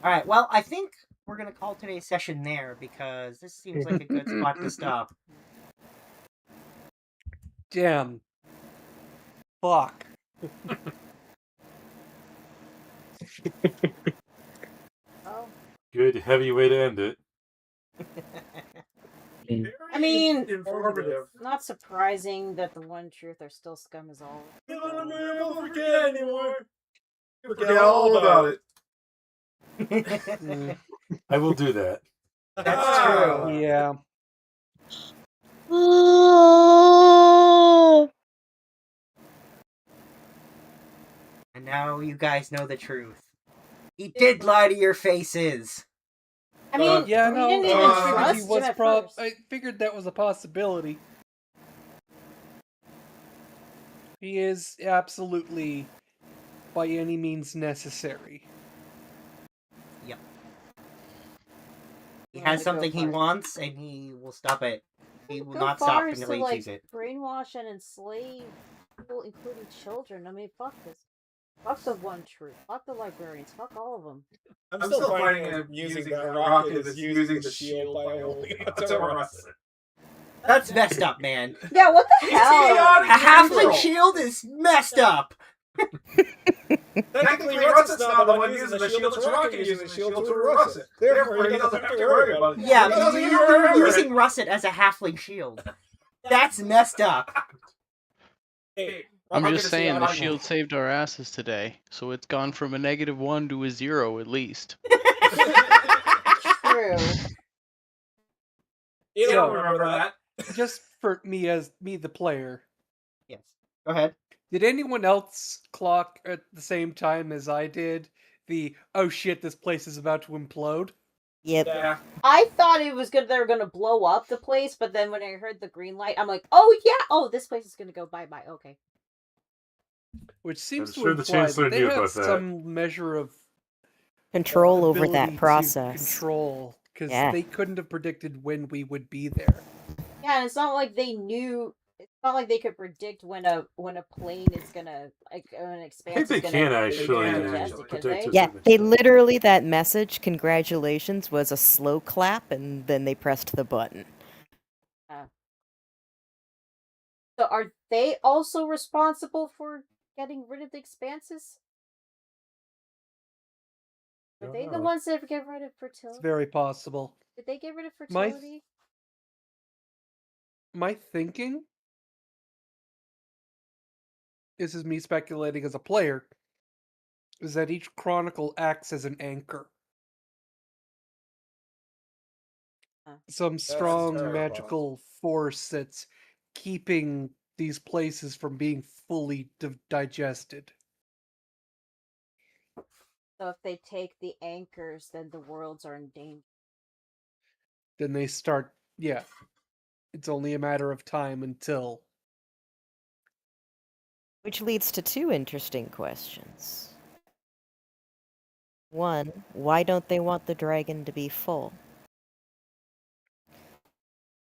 A: Alright, well, I think we're going to call today's session there because this seems like a good spot to stop.
E: Damn. Fuck.
B: Oh.
I: Good heavy way to end it.
B: I mean,
N: Informative.
B: not surprising that the one truth are still scum as all.
N: You'll never forget anymore.
D: Forget all about it.
I: I will do that.
A: That's true.
E: Yeah.
A: And now you guys know the truth. He did lie to your faces.
B: I mean,
E: Yeah,
B: we
E: no,
B: didn't even
E: I figured
B: trust
E: he
B: him
E: was
B: at first.
E: I figured that was a possibility. He is absolutely, by any means necessary.
A: Yep. He has something he wants, and he will stop it. He will
B: Go
A: not
B: far
A: stop
B: as
A: until
B: to
A: he
B: like
A: achieves it.
B: brainwash and enslave people, including children. I mean, fuck this. Fuck the one truth. Fuck the librarians. Fuck all of them.
N: I'm still finding it amusing that Rocket is using the shield by holding it to Russet.
A: That's messed up, man.
B: Yeah, what the hell?
A: A halfling shield is messed up.
N: Technically, Russet's not the one using the shield, it's Rocket using the shield to Russet. Therefore, he doesn't have to worry about it.
A: Yeah,
N: Because
A: but
N: he's
A: you're using Russet as a halfling shield. That's messed up.
N: Hey,
H: I'm
N: Rocket
H: just
N: is
H: saying the
N: theological.
H: shield saved our asses today, so it's gone from a -1 to a 0 at least.
B: True.
N: You
E: So,
N: don't remember that.
E: Just for me the player.
A: Yes. Go ahead.
E: Did anyone else clock at the same time as I did the oh shit, this place is about to implode?
F: Yep.
N: Yeah.
B: I thought it was good. They were gonna blow up the place, but then when I heard the green light, I'm like, oh yeah, oh this place is gonna go bye bye. Okay.
E: Which seems
I: I'm
E: to
I: sure the
E: imply
I: Chancellor
E: that they
I: knew
E: had
I: about that.
E: some measure of
F: Control over
E: ability
F: that
E: to
F: process.
E: control, because
F: Yeah.
E: they couldn't have predicted when we would be there.
B: Yeah, and it's not like they knew. It's not like they could predict when a plane is gonna like an expanse.
I: I think they
B: is gonna
I: can actually
B: digest it, could
I: predict
B: they?
I: it.
F: Yeah, they literally, that message, congratulations, was a slow clap, and then they pressed the button.
B: So are they also responsible for getting rid of the expanses? Are they the ones that get rid of
E: It's
B: fertility?
E: very possible.
B: Did they get rid of
E: My
B: fertility?
E: My thinking, this is me speculating as a player, is that each chronicle acts as an anchor. Some strong
N: terrible.
E: magical force that's keeping these places from being fully digested.
B: So if they take the anchors, then the worlds are in danger.
E: Then they start, yeah. It's only a matter of time until.
F: Which leads to two interesting questions. One, why don't they want the dragon to be full?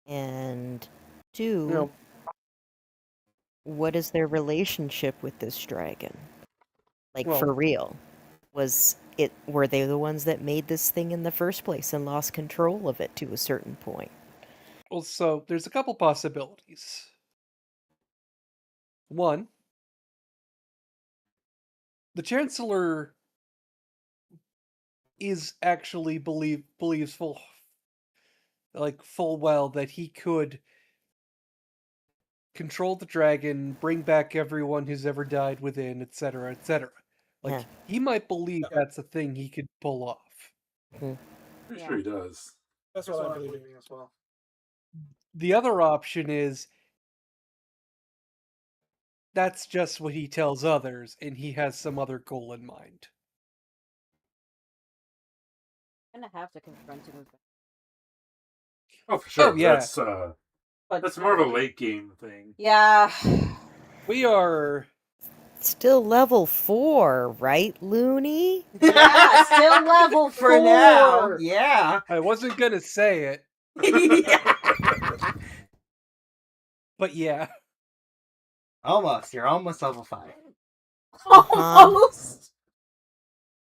F: And two,
E: No.
F: what is their relationship with this dragon? Like,
E: Well-
F: for real. Were they the ones that made this thing in the first place and lost control of it to a certain point?
E: Well, so there's a couple possibilities. One, the Chancellor is actually believes full well that he could control the dragon, bring back everyone who's ever died within, etc., etc. Like,
F: Yeah.
E: he might believe that's a thing he could pull off.
I: Pretty sure he does.
N: That's what I'm believing as well.
E: The other option is that's just what he tells others, and he has some other goal in mind.
B: I'm gonna have to confront him with that.
I: Oh, for sure.
E: Oh, yeah.
I: That's more of a late game thing.
B: Yeah.
E: We are
F: Still level 4, right, Looney?
B: Yeah, still level 4.
A: For now, yeah.
E: I wasn't gonna say it, but yeah.
A: Almost. You're almost level 5.
B: Almost.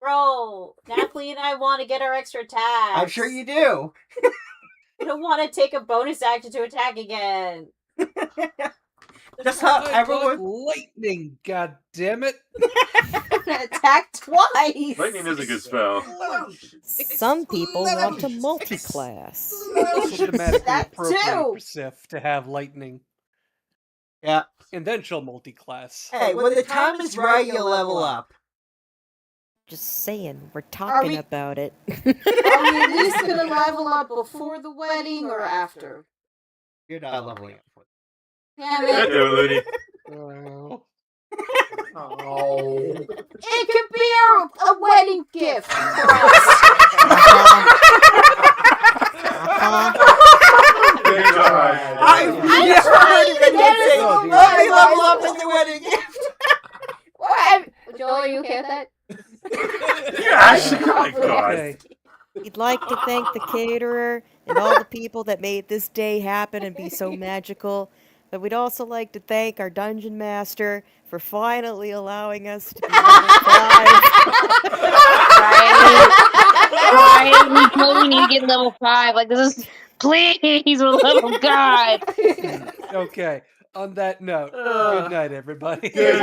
B: Bro, Napoli and I want to get our extra attacks.
A: I'm sure you do.
B: I don't want to take a bonus action to attack again.
A: Just how
E: I
A: everyone.
E: got lightning, god damn it.
B: Attack twice.
I: Lightning is a good spell.
F: Some people want to multi-class.
E: Also thematically
B: That
E: appropriate
B: too.
E: for Sif to have lightning.
A: Yeah.
E: And then she'll multi-class.
A: Hey, when the time is right, you'll level up.
F: Just saying, we're talking
B: we-
F: about it.
B: Are we at least going to level up before the wedding or after?
A: You're not leveling up.
B: Damn
I: Good
B: it.
I: deal, Looney.
E: Oh.
B: It could be a wedding gift for us.
I: Good try.
A: I've never heard of anyone say, let me level up in the wedding gift.
M: Joel, are you okay with that?
I: Gosh, my God.
E: Okay.
F: We'd like to thank the caterer and all the people that made this day happen and be so magical. But we'd also like to thank our dungeon master for finally allowing us to be level 5.
M: Right? We totally need to get level 5. Like, this is... Please, we're level God.
E: Okay. On that note, good night, everybody.
I: Good